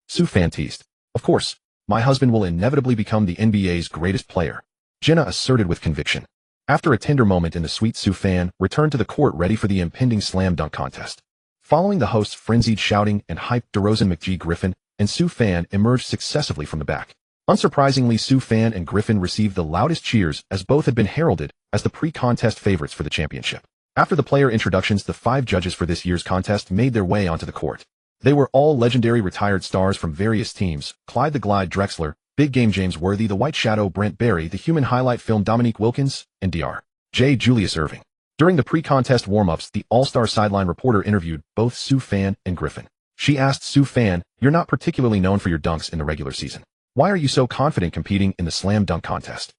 Su Fan teased. "Of course, my husband will inevitably become the NBA's greatest player," Jenna asserted with conviction. After a tender moment in the suite, Su Fan returned to the court, ready for the impending slam dunk contest. Following the host's frenzied shouting and hype, DeRozan, McGee, Griffin, and Sue Fan emerged successively from the back. Unsurprisingly, Sue Fan and Griffin received the loudest cheers as both had been heralded as the pre-contest favorites for the championship. After the player introductions, the 5 judges for this year's contest made their way onto the court. They were all legendary retired stars from various teams: Clyde the Glide Drexler, Big Game James Worthy, the White Shadow Brent Barry, the Human Highlight Film Dominique Wilkins, and Dr. J. Julius Irving. During the pre-contest warm-ups, the All-Star sideline reporter interviewed both Sue Fan and Griffin. She asked Sue Fan, "You're not particularly known for your dunks in the regular season. Why are you so confident competing in the slam dunk contest?"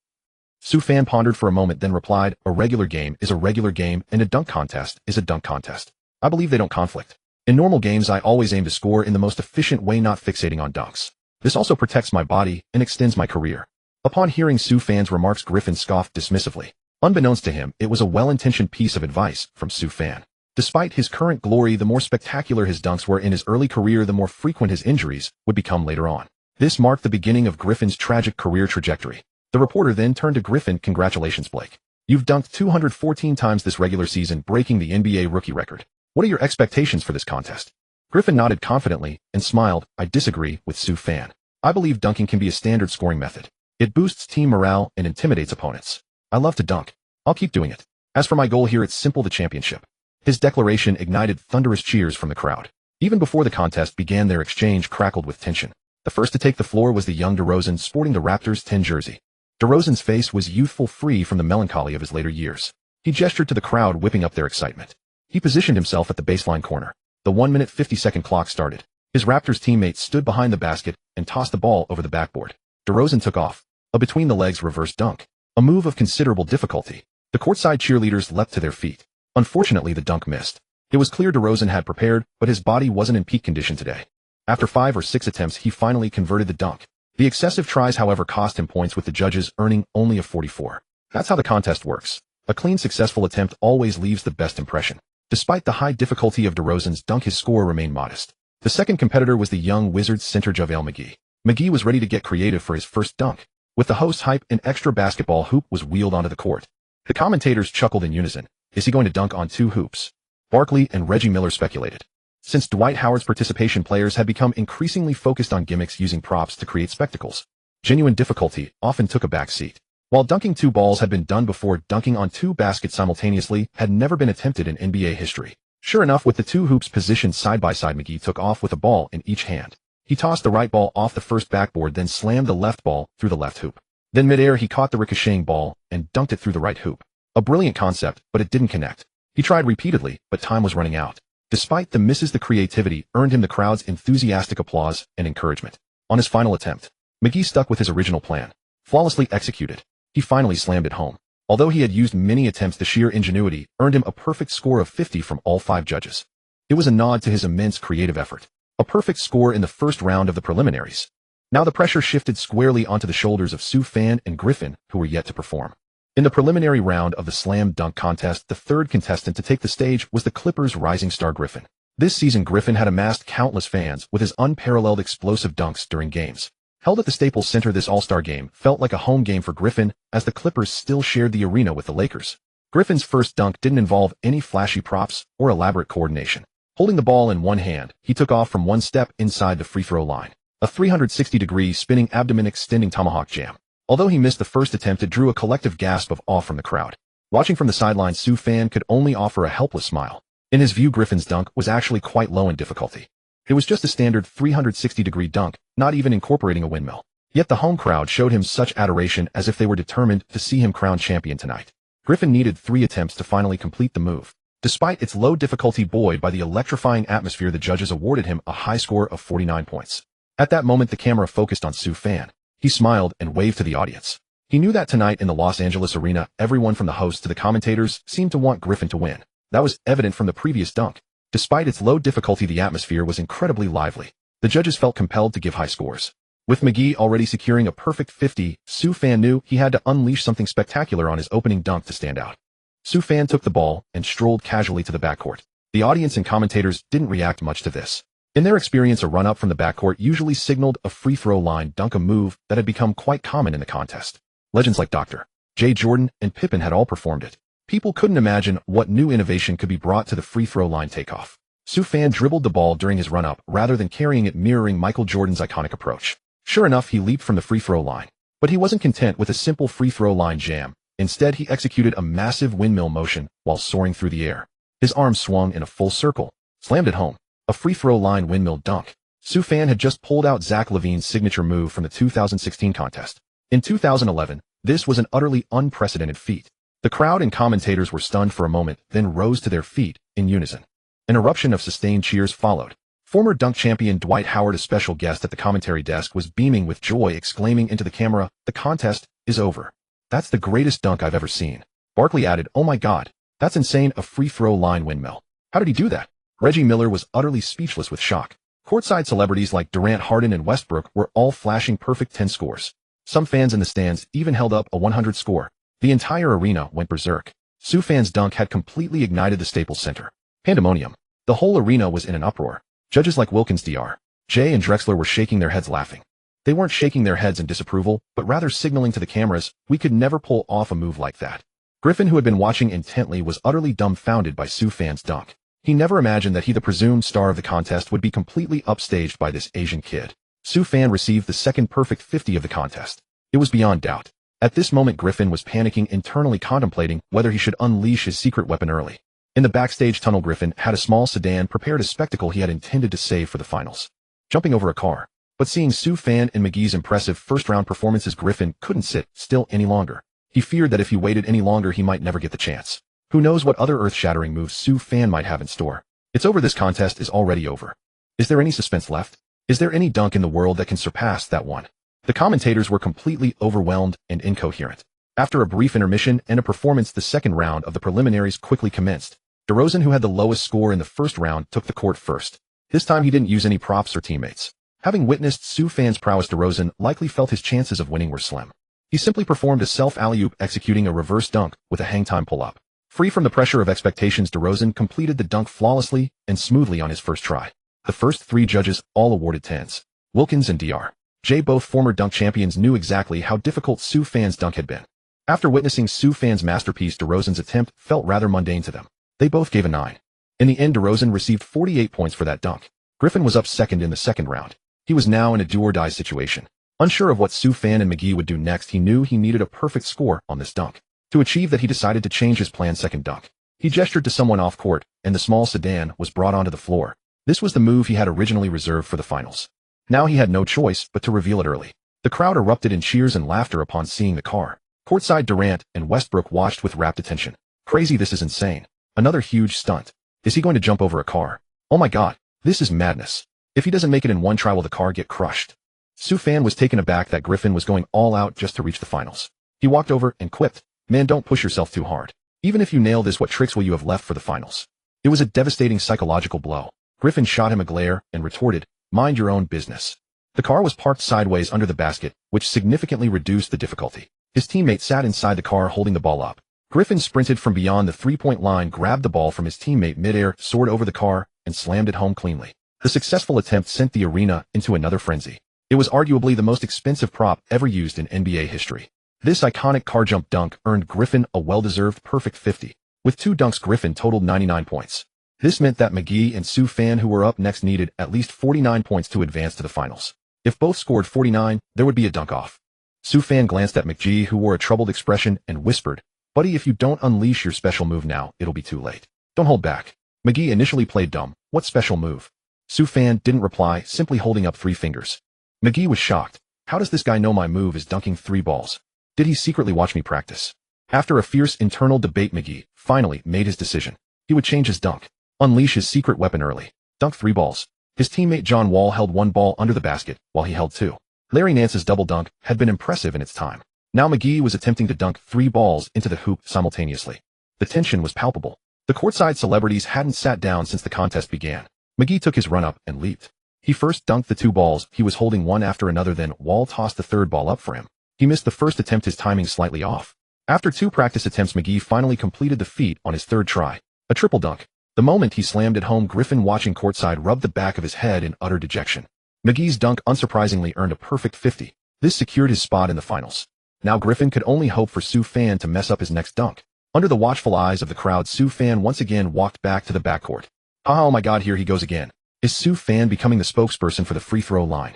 Sue Fan pondered for a moment, then replied, "A regular game is a regular game, and a dunk contest is a dunk contest. I believe they don't conflict. In normal games, I always aim to score in the most efficient way, not fixating on dunks. This also protects my body and extends my career." Upon hearing Sue Fan's remarks, Griffin scoffed dismissively. Unbeknownst to him, it was a well-intentioned piece of advice from Sue Fan. Despite his current glory, the more spectacular his dunks were in his early career, the more frequent his injuries would become later on. This marked the beginning of Griffin's tragic career trajectory. The reporter then turned to Griffin. "Congratulations, Blake. You've dunked 214 times this regular season, breaking the NBA rookie record. What are your expectations for this contest?" Griffin nodded confidently and smiled. "I disagree with Sue Fan. I believe dunking can be a standard scoring method. It boosts team morale and intimidates opponents. I love to dunk. I'll keep doing it. As for my goal here, it's simple: the championship." His declaration ignited thunderous cheers from the crowd. Even before the contest began, their exchange crackled with tension. The first to take the floor was the young DeRozan, sporting the Raptors 10 jersey. DeRozan's face was youthful, free from the melancholy of his later years. He gestured to the crowd, whipping up their excitement. He positioned himself at the baseline corner. The 1-minute 50-second clock started. His Raptors teammate stood behind the basket and tossed the ball over the backboard. DeRozan took off. A between-the-legs reverse dunk. A move of considerable difficulty. The courtside cheerleaders leapt to their feet. Unfortunately, the dunk missed. It was clear DeRozan had prepared, but his body wasn't in peak condition today. After 5 or 6 attempts, he finally converted the dunk. The excessive tries, however, cost him points, with the judges earning only a 44. That's how the contest works. A clean, successful attempt always leaves the best impression. Despite the high difficulty of DeRozan's dunk, his score remained modest. The second competitor was the young Wizards center JaVale McGee. McGee was ready to get creative for his first dunk. With the host's hype, an extra basketball hoop was wheeled onto the court. The commentators chuckled in unison. Is he going to dunk on 2 hoops? Barkley and Reggie Miller speculated. Since Dwight Howard's participation, players had become increasingly focused on gimmicks, using props to create spectacles. Genuine difficulty often took a back seat. While dunking 2 balls had been done before, dunking on 2 baskets simultaneously had never been attempted in NBA history. Sure enough, with the 2 hoops positioned side by side, McGee took off with a ball in each hand. He tossed the right ball off the first backboard, then slammed the left ball through the left hoop. Then midair, he caught the ricocheting ball and dunked it through the right hoop. A brilliant concept, but it didn't connect. He tried repeatedly, but time was running out. Despite the misses, the creativity earned him the crowd's enthusiastic applause and encouragement. On his final attempt, McGee stuck with his original plan. Flawlessly executed, he finally slammed it home. Although he had used many attempts, the sheer ingenuity earned him a perfect score of 50 from all 5 judges. It was a nod to his immense creative effort. A perfect score in the first round of the preliminaries. Now the pressure shifted squarely onto the shoulders of Sue Fan and Griffin, who were yet to perform. In the preliminary round of the slam dunk contest, the third contestant to take the stage was the Clippers' rising star Griffin. This season, Griffin had amassed countless fans with his unparalleled explosive dunks during games. Held at the Staples Center, this all-star game felt like a home game for Griffin, as the Clippers still shared the arena with the Lakers. Griffin's first dunk didn't involve any flashy props or elaborate coordination. Holding the ball in one hand, he took off from 1 step inside the free throw line. A 360-degree spinning abdomen extending tomahawk jam. Although he missed the first attempt, it drew a collective gasp of awe from the crowd. Watching from the sidelines, Sue Fan could only offer a helpless smile. In his view, Griffin's dunk was actually quite low in difficulty. It was just a standard 360-degree dunk, not even incorporating a windmill. Yet the home crowd showed him such adoration, as if they were determined to see him crowned champion tonight. Griffin needed 3 attempts to finally complete the move. Despite its low difficulty, buoyed by the electrifying atmosphere, the judges awarded him a high score of 49 points. At that moment, the camera focused on Sue Fan. He smiled and waved to the audience. He knew that tonight in the Los Angeles arena, everyone from the host to the commentators seemed to want Griffin to win. That was evident from the previous dunk. Despite its low difficulty, the atmosphere was incredibly lively. The judges felt compelled to give high scores. With McGee already securing a perfect 50, Sue Fan knew he had to unleash something spectacular on his opening dunk to stand out. Sue Fan took the ball and strolled casually to the backcourt. The audience and commentators didn't react much to this. In their experience, a run-up from the backcourt usually signaled a free throw line dunk, a move that had become quite common in the contest. Legends like Dr. J. Jordan and Pippen had all performed it. People couldn't imagine what new innovation could be brought to the free throw line takeoff. Su Fan dribbled the ball during his run-up rather than carrying it, mirroring Michael Jordan's iconic approach. Sure enough, he leaped from the free throw line. But he wasn't content with a simple free throw line jam. Instead, he executed a massive windmill motion while soaring through the air. His arms swung in a full circle, slammed it home. A free throw line windmill dunk. Su Fan had just pulled out Zach LaVine's signature move from the 2016 contest. In 2011, this was an utterly unprecedented feat. The crowd and commentators were stunned for a moment, then rose to their feet in unison. An eruption of sustained cheers followed. Former dunk champion Dwight Howard, a special guest at the commentary desk, was beaming with joy, exclaiming into the camera, "The contest is over. That's the greatest dunk I've ever seen." Barkley added, "Oh my God, that's insane, a free throw line windmill. How did he do that?" Reggie Miller was utterly speechless with shock. Courtside celebrities like Durant, Harden, and Westbrook were all flashing perfect 10 scores. Some fans in the stands even held up a 100 score. The entire arena went berserk. Su Fan's dunk had completely ignited the Staples Center. Pandemonium. The whole arena was in an uproar. Judges like Wilkins, Dr. J, and Drexler were shaking their heads laughing. They weren't shaking their heads in disapproval, but rather signaling to the cameras, "We could never pull off a move like that." Griffin, who had been watching intently, was utterly dumbfounded by Su Fan's dunk. He never imagined that he, the presumed star of the contest, would be completely upstaged by this Asian kid. Su Fan received the second perfect 50 of the contest. It was beyond doubt. At this moment, Griffin was panicking, internally contemplating whether he should unleash his secret weapon early. In the backstage tunnel, Griffin had a small sedan prepared, a spectacle he had intended to save for the finals. Jumping over a car. But seeing Su Fan and McGee's impressive first-round performances, Griffin couldn't sit still any longer. He feared that if he waited any longer, he might never get the chance. Who knows what other earth-shattering moves Su Fan might have in store. It's over. This contest is already over. Is there any suspense left? Is there any dunk in the world that can surpass that one? The commentators were completely overwhelmed and incoherent. After a brief intermission and a performance, the second round of the preliminaries quickly commenced. DeRozan, who had the lowest score in the first round, took the court first. This time he didn't use any props or teammates. Having witnessed Su Fan's prowess, DeRozan likely felt his chances of winning were slim. He simply performed a self-alley-oop, executing a reverse dunk with a hang-time pull-up. Free from the pressure of expectations, DeRozan completed the dunk flawlessly and smoothly on his first try. The first three judges all awarded 10s. Wilkins and Dr. J, both former dunk champions, knew exactly how difficult Su Fan's dunk had been. After witnessing Su Fan's masterpiece, DeRozan's attempt felt rather mundane to them. They both gave a 9. In the end, DeRozan received 48 points for that dunk. Griffin was up second in the second round. He was now in a do-or-die situation. Unsure of what Su Fan and McGee would do next, he knew he needed a perfect score on this dunk. To achieve that, he decided to change his planned second dunk. He gestured to someone off court, and the small sedan was brought onto the floor. This was the move he had originally reserved for the finals. Now he had no choice but to reveal it early. The crowd erupted in cheers and laughter upon seeing the car. Courtside, Durant and Westbrook watched with rapt attention. Crazy, this is insane. Another huge stunt. Is he going to jump over a car? Oh my God, this is madness. If he doesn't make it in one try, will the car get crushed? Su Fan was taken aback that Griffin was going all out just to reach the finals. He walked over and quipped, "Man, don't push yourself too hard. Even if you nail this, what tricks will you have left for the finals?" It was a devastating psychological blow. Griffin shot him a glare and retorted, "Mind your own business." The car was parked sideways under the basket, which significantly reduced the difficulty. His teammate sat inside the car holding the ball up. Griffin sprinted from beyond the three-point line, grabbed the ball from his teammate midair, soared over the car, and slammed it home cleanly. The successful attempt sent the arena into another frenzy. It was arguably the most expensive prop ever used in NBA history. This iconic car jump dunk earned Griffin a well-deserved perfect 50. With 2 dunks, Griffin totaled 99 points. This meant that McGee and Su Fan, who were up next, needed at least 49 points to advance to the finals. If both scored 49, there would be a dunk off. Su Fan glanced at McGee, who wore a troubled expression, and whispered, "Buddy, if you don't unleash your special move now, it'll be too late. Don't hold back." McGee initially played dumb. What special move? Su Fan didn't reply, simply holding up 3 fingers. McGee was shocked. How does this guy know my move is dunking 3 balls? Did he secretly watch me practice? After a fierce internal debate, McGee finally made his decision. He would change his dunk. Unleash his secret weapon early. Dunk 3 balls. His teammate John Wall held 1 ball under the basket, while he held 2. Larry Nance's double dunk had been impressive in its time. Now McGee was attempting to dunk 3 balls into the hoop simultaneously. The tension was palpable. The courtside celebrities hadn't sat down since the contest began. McGee took his run-up and leaped. He first dunked the 2 balls he was holding one after another, then Wall tossed the 3rd ball up for him. He missed the first attempt, his timing slightly off. After 2 practice attempts, McGee finally completed the feat on his 3rd try. A triple dunk. The moment he slammed it home, Griffin, watching courtside, rubbed the back of his head in utter dejection. McGee's dunk unsurprisingly earned a perfect 50. This secured his spot in the finals. Now Griffin could only hope for Su Fan to mess up his next dunk. Under the watchful eyes of the crowd, Su Fan once again walked back to the backcourt. Oh my god, here he goes again. Is Su Fan becoming the spokesperson for the free throw line?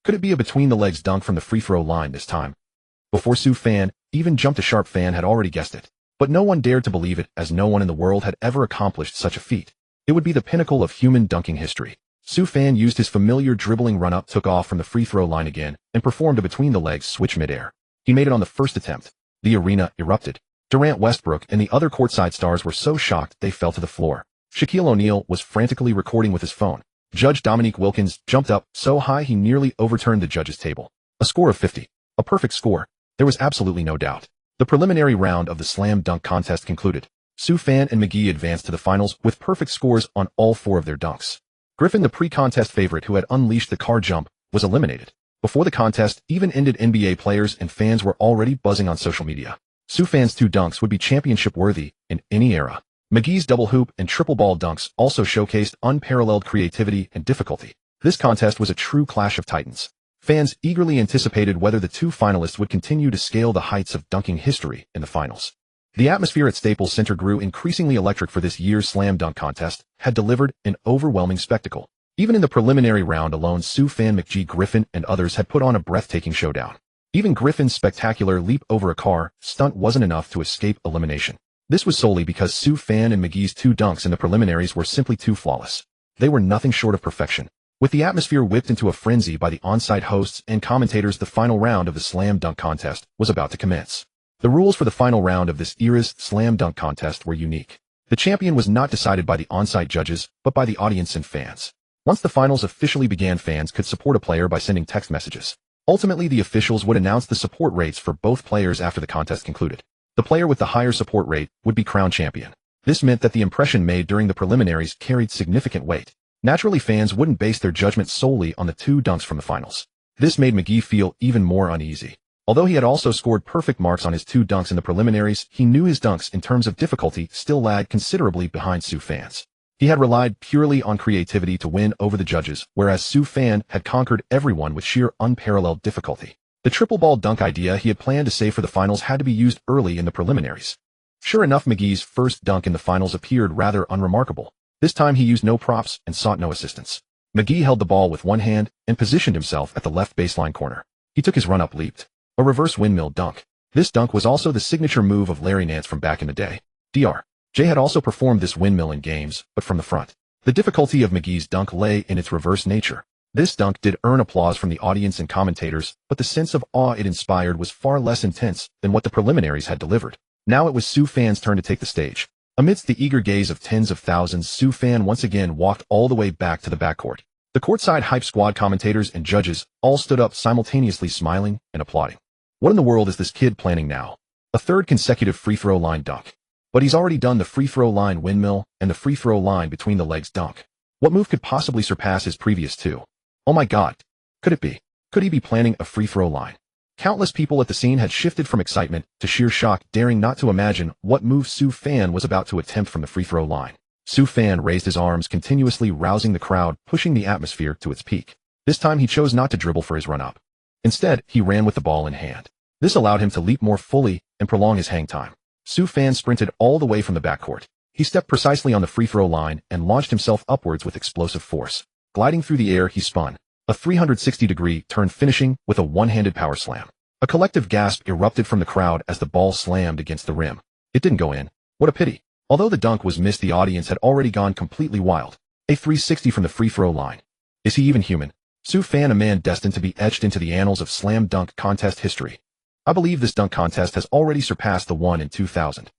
Could it be a between-the-legs dunk from the free throw line this time? Before Su Fan even jumped, a sharp fan had already guessed it. But no one dared to believe it, as no one in the world had ever accomplished such a feat. It would be the pinnacle of human dunking history. Su Fan used his familiar dribbling run-up, took off from the free throw line again, and performed a between-the-legs switch mid-air. He made it on the first attempt. The arena erupted. Durant, Westbrook, and the other courtside stars were so shocked they fell to the floor. Shaquille O'Neal was frantically recording with his phone. Judge Dominique Wilkins jumped up so high he nearly overturned the judge's table. A score of 50. A perfect score. There was absolutely no doubt. The preliminary round of the slam dunk contest concluded. Su Fan and McGee advanced to the finals with perfect scores on all four of their dunks. Griffin, the pre-contest favorite who had unleashed the car jump, was eliminated. Before the contest even ended, NBA players and fans were already buzzing on social media. Su Fan's two dunks would be championship-worthy in any era. McGee's double hoop and triple ball dunks also showcased unparalleled creativity and difficulty. This contest was a true clash of titans. Fans eagerly anticipated whether the two finalists would continue to scale the heights of dunking history in the finals. The atmosphere at Staples Center grew increasingly electric, for this year's slam dunk contest had delivered an overwhelming spectacle. Even in the preliminary round alone, Su Fan, McGee, Griffin, and others had put on a breathtaking showdown. Even Griffin's spectacular leap over a car stunt wasn't enough to escape elimination. This was solely because Su Fan and McGee's two dunks in the preliminaries were simply too flawless. They were nothing short of perfection. With the atmosphere whipped into a frenzy by the on-site hosts and commentators, the final round of the slam dunk contest was about to commence. The rules for the final round of this era's slam dunk contest were unique. The champion was not decided by the on-site judges, but by the audience and fans. Once the finals officially began, fans could support a player by sending text messages. Ultimately, the officials would announce the support rates for both players after the contest concluded. The player with the higher support rate would be crowned champion. This meant that the impression made during the preliminaries carried significant weight. Naturally, fans wouldn't base their judgment solely on the two dunks from the finals. This made McGee feel even more uneasy. Although he had also scored perfect marks on his two dunks in the preliminaries, he knew his dunks in terms of difficulty still lagged considerably behind Su Fan's. He had relied purely on creativity to win over the judges, whereas Su Fan had conquered everyone with sheer unparalleled difficulty. The triple ball dunk idea he had planned to save for the finals had to be used early in the preliminaries. Sure enough, McGee's first dunk in the finals appeared rather unremarkable. This time he used no props and sought no assistance. McGee held the ball with one hand and positioned himself at the left baseline corner. He took his run-up, leaped. A reverse windmill dunk. This dunk was also the signature move of Larry Nance from back in the day. Dr. J had also performed this windmill in games, but from the front. The difficulty of McGee's dunk lay in its reverse nature. This dunk did earn applause from the audience and commentators, but the sense of awe it inspired was far less intense than what the preliminaries had delivered. Now it was Su Fan's turn to take the stage. Amidst the eager gaze of tens of thousands, Su Fan once again walked all the way back to the backcourt. The courtside hype squad, commentators, and judges all stood up simultaneously, smiling and applauding. What in the world is this kid planning now? A third consecutive free throw line dunk. But he's already done the free throw line windmill and the free throw line between the legs dunk. What move could possibly surpass his previous two? Oh my god. Could it be? Could he be planning a free throw line? Countless people at the scene had shifted from excitement to sheer shock, daring not to imagine what move Su Fan was about to attempt from the free throw line. Su Fan raised his arms, continuously rousing the crowd, pushing the atmosphere to its peak. This time he chose not to dribble for his run-up. Instead, he ran with the ball in hand. This allowed him to leap more fully and prolong his hang time. Su Fan sprinted all the way from the backcourt. He stepped precisely on the free throw line and launched himself upwards with explosive force. Gliding through the air, he spun a 360-degree turn, finishing with a one-handed power slam. A collective gasp erupted from the crowd as the ball slammed against the rim. It didn't go in. What a pity. Although the dunk was missed, the audience had already gone completely wild. A 360 from the free throw line. Is he even human? Su Fan, a man destined to be etched into the annals of slam dunk contest history. I believe this dunk contest has already surpassed the one in 2000.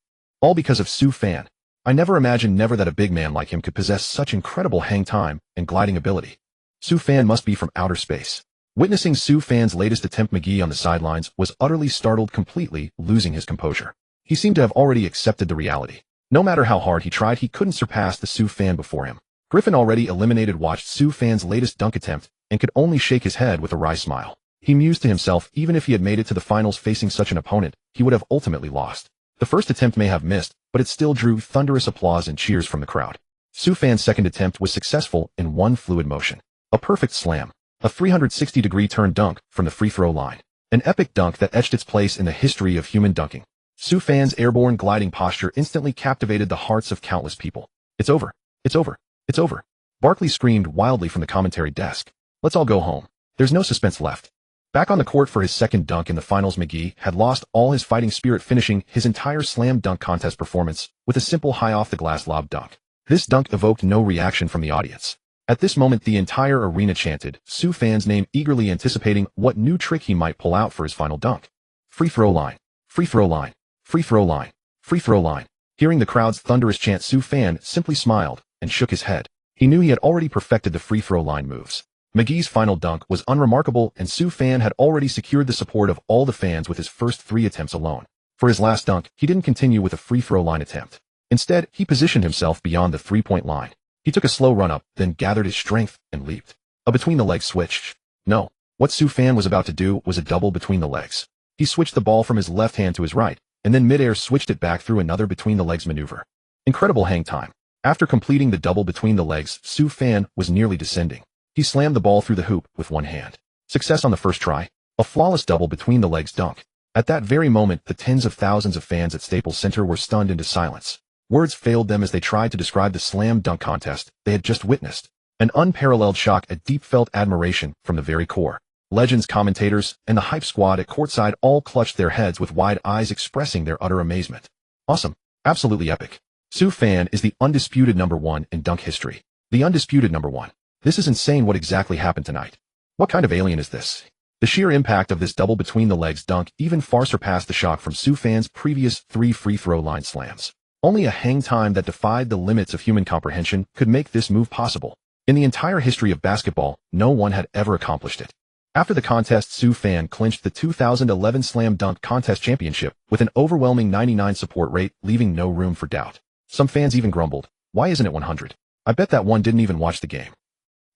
All because of Su Fan. I never imagined that a big man like him could possess such incredible hang time and gliding ability. Su Fan must be from outer space. Witnessing Su Fan's latest attempt, McGee on the sidelines was utterly startled, completely losing his composure. He seemed to have already accepted the reality. No matter how hard he tried, he couldn't surpass the Su Fan before him. Griffin, already eliminated, watched Su Fan's latest dunk attempt and could only shake his head with a wry smile. He mused to himself, even if he had made it to the finals facing such an opponent, he would have ultimately lost. The first attempt may have missed, but it still drew thunderous applause and cheers from the crowd. Su Fan's second attempt was successful in one fluid motion. A perfect slam. A 360-degree turn dunk from the free throw line. An epic dunk that etched its place in the history of human dunking. Su Fan's airborne gliding posture instantly captivated the hearts of countless people. It's over. It's over. It's over. Barkley screamed wildly from the commentary desk. Let's all go home. There's no suspense left. Back on the court for his second dunk in the finals, McGee had lost all his fighting spirit, finishing his entire slam dunk contest performance with a simple high off the glass lob dunk. This dunk evoked no reaction from the audience. At this moment, the entire arena chanted Sue Fan's name, eagerly anticipating what new trick he might pull out for his final dunk. Free throw line. Free throw line. Free throw line. Free throw line. Hearing the crowd's thunderous chant, Sue Fan simply smiled and shook his head. He knew he had already perfected the free throw line moves. McGee's final dunk was unremarkable, and Sue Fan had already secured the support of all the fans with his first 3 attempts alone. For his last dunk, he didn't continue with a free throw line attempt. Instead, he positioned himself beyond the 3-point line. He took a slow run up, then gathered his strength and leaped. A between-the-legs switch. No. What Sue Fan was about to do was a double between the legs. He switched the ball from his left hand to his right, and then midair switched it back through another between-the-legs maneuver. Incredible hang time. After completing the double between the legs, Sue Fan was nearly descending. He slammed the ball through the hoop with one hand. Success on the first try. A flawless double between the legs dunk. At that very moment, the tens of thousands of fans at Staples Center were stunned into silence. Words failed them as they tried to describe the slam dunk contest they had just witnessed. An unparalleled shock, a deep-felt admiration from the very core. Legends, commentators, and the hype squad at courtside all clutched their heads with wide eyes, expressing their utter amazement. Awesome. Absolutely epic. Sue Fan is the undisputed #1 in dunk history. The undisputed #1. This is insane. What exactly happened tonight? What kind of alien is this? The sheer impact of this double between the legs dunk even far surpassed the shock from Sue Fan's previous 3 free throw line slams. Only a hang time that defied the limits of human comprehension could make this move possible. In the entire history of basketball, no one had ever accomplished it. After the contest, Sue Fan clinched the 2011 Slam Dunk Contest Championship with an overwhelming 99 support rate, leaving no room for doubt. Some fans even grumbled, "Why isn't it 100? I bet that one didn't even watch the game."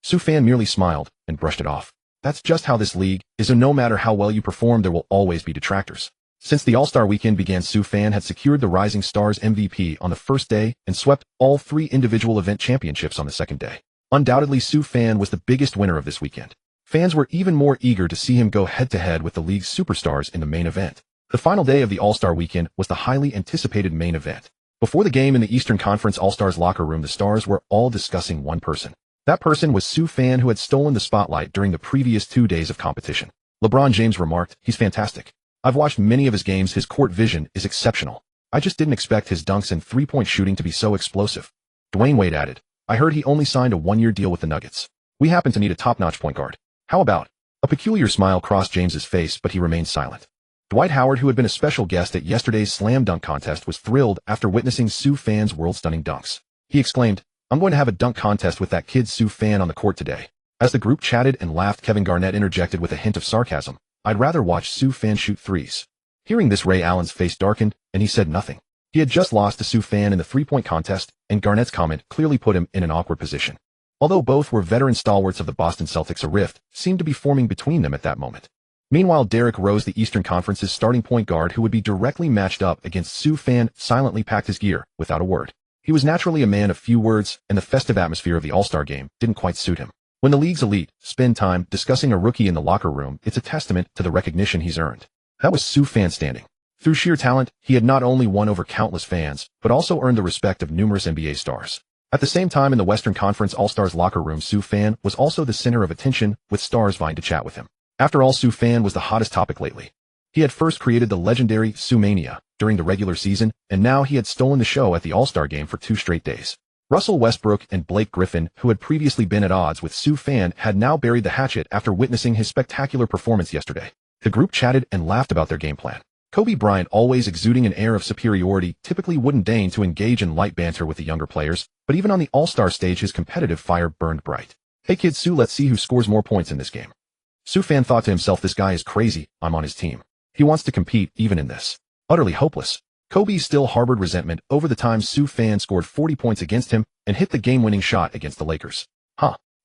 Sue Fan merely smiled and brushed it off. That's just how this league is, and no matter how well you perform, there will always be detractors. Since the All-Star weekend began, Sue Fan had secured the Rising Stars MVP on the first day and swept all 3 individual event championships on the second day. Undoubtedly, Sue Fan was the biggest winner of this weekend. Fans were even more eager to see him go head-to-head with the league's superstars in the main event. The final day of the All-Star weekend was the highly anticipated main event. Before the game in the Eastern Conference All-Stars locker room, the stars were all discussing one person. That person was Sue Fan, who had stolen the spotlight during the previous 2 days of competition. LeBron James remarked, "He's fantastic. I've watched many of his games. His court vision is exceptional. I just didn't expect his dunks and 3-point shooting to be so explosive." Dwayne Wade added, "I heard he only signed a 1-year deal with the Nuggets. We happen to need a top-notch point guard. How about?" A peculiar smile crossed James's face, but he remained silent. Dwight Howard, who had been a special guest at yesterday's slam dunk contest, was thrilled after witnessing Sue Fan's world-stunning dunks. He exclaimed, "I'm going to have a dunk contest with that kid Sue Fan on the court today." As the group chatted and laughed, Kevin Garnett interjected with a hint of sarcasm, "I'd rather watch Sue Fan shoot threes." Hearing this, Ray Allen's face darkened, and he said nothing. He had just lost to Sue Fan in the 3-point contest, and Garnett's comment clearly put him in an awkward position. Although both were veteran stalwarts of the Boston Celtics, a rift seemed to be forming between them at that moment. Meanwhile, Derrick Rose, the Eastern Conference's starting point guard who would be directly matched up against Sue Fan, silently packed his gear without a word. He was naturally a man of few words, and the festive atmosphere of the All-Star game didn't quite suit him. When the league's elite spend time discussing a rookie in the locker room, it's a testament to the recognition he's earned. That was Sue Fan standing. Through sheer talent, he had not only won over countless fans, but also earned the respect of numerous NBA stars. At the same time, in the Western Conference All-Stars locker room, Sue Fan was also the center of attention, with stars vying to chat with him. After all, Sue Fan was the hottest topic lately. He had first created the legendary Sue Mania during the regular season, and now he had stolen the show at the All-Star game for 2 straight days. Russell Westbrook and Blake Griffin, who had previously been at odds with Sue Fan, had now buried the hatchet after witnessing his spectacular performance yesterday. The group chatted and laughed about their game plan. Kobe Bryant, always exuding an air of superiority, typically wouldn't deign to engage in light banter with the younger players, but even on the All-Star stage his competitive fire burned bright. "Hey kid Sue, let's see who scores more points in this game." Sue Fan thought to himself, "This guy is crazy. I'm on his team. He wants to compete even in this. Utterly hopeless." Kobe still harbored resentment over the time Sue Fan scored 40 points against him and hit the game-winning shot against the Lakers.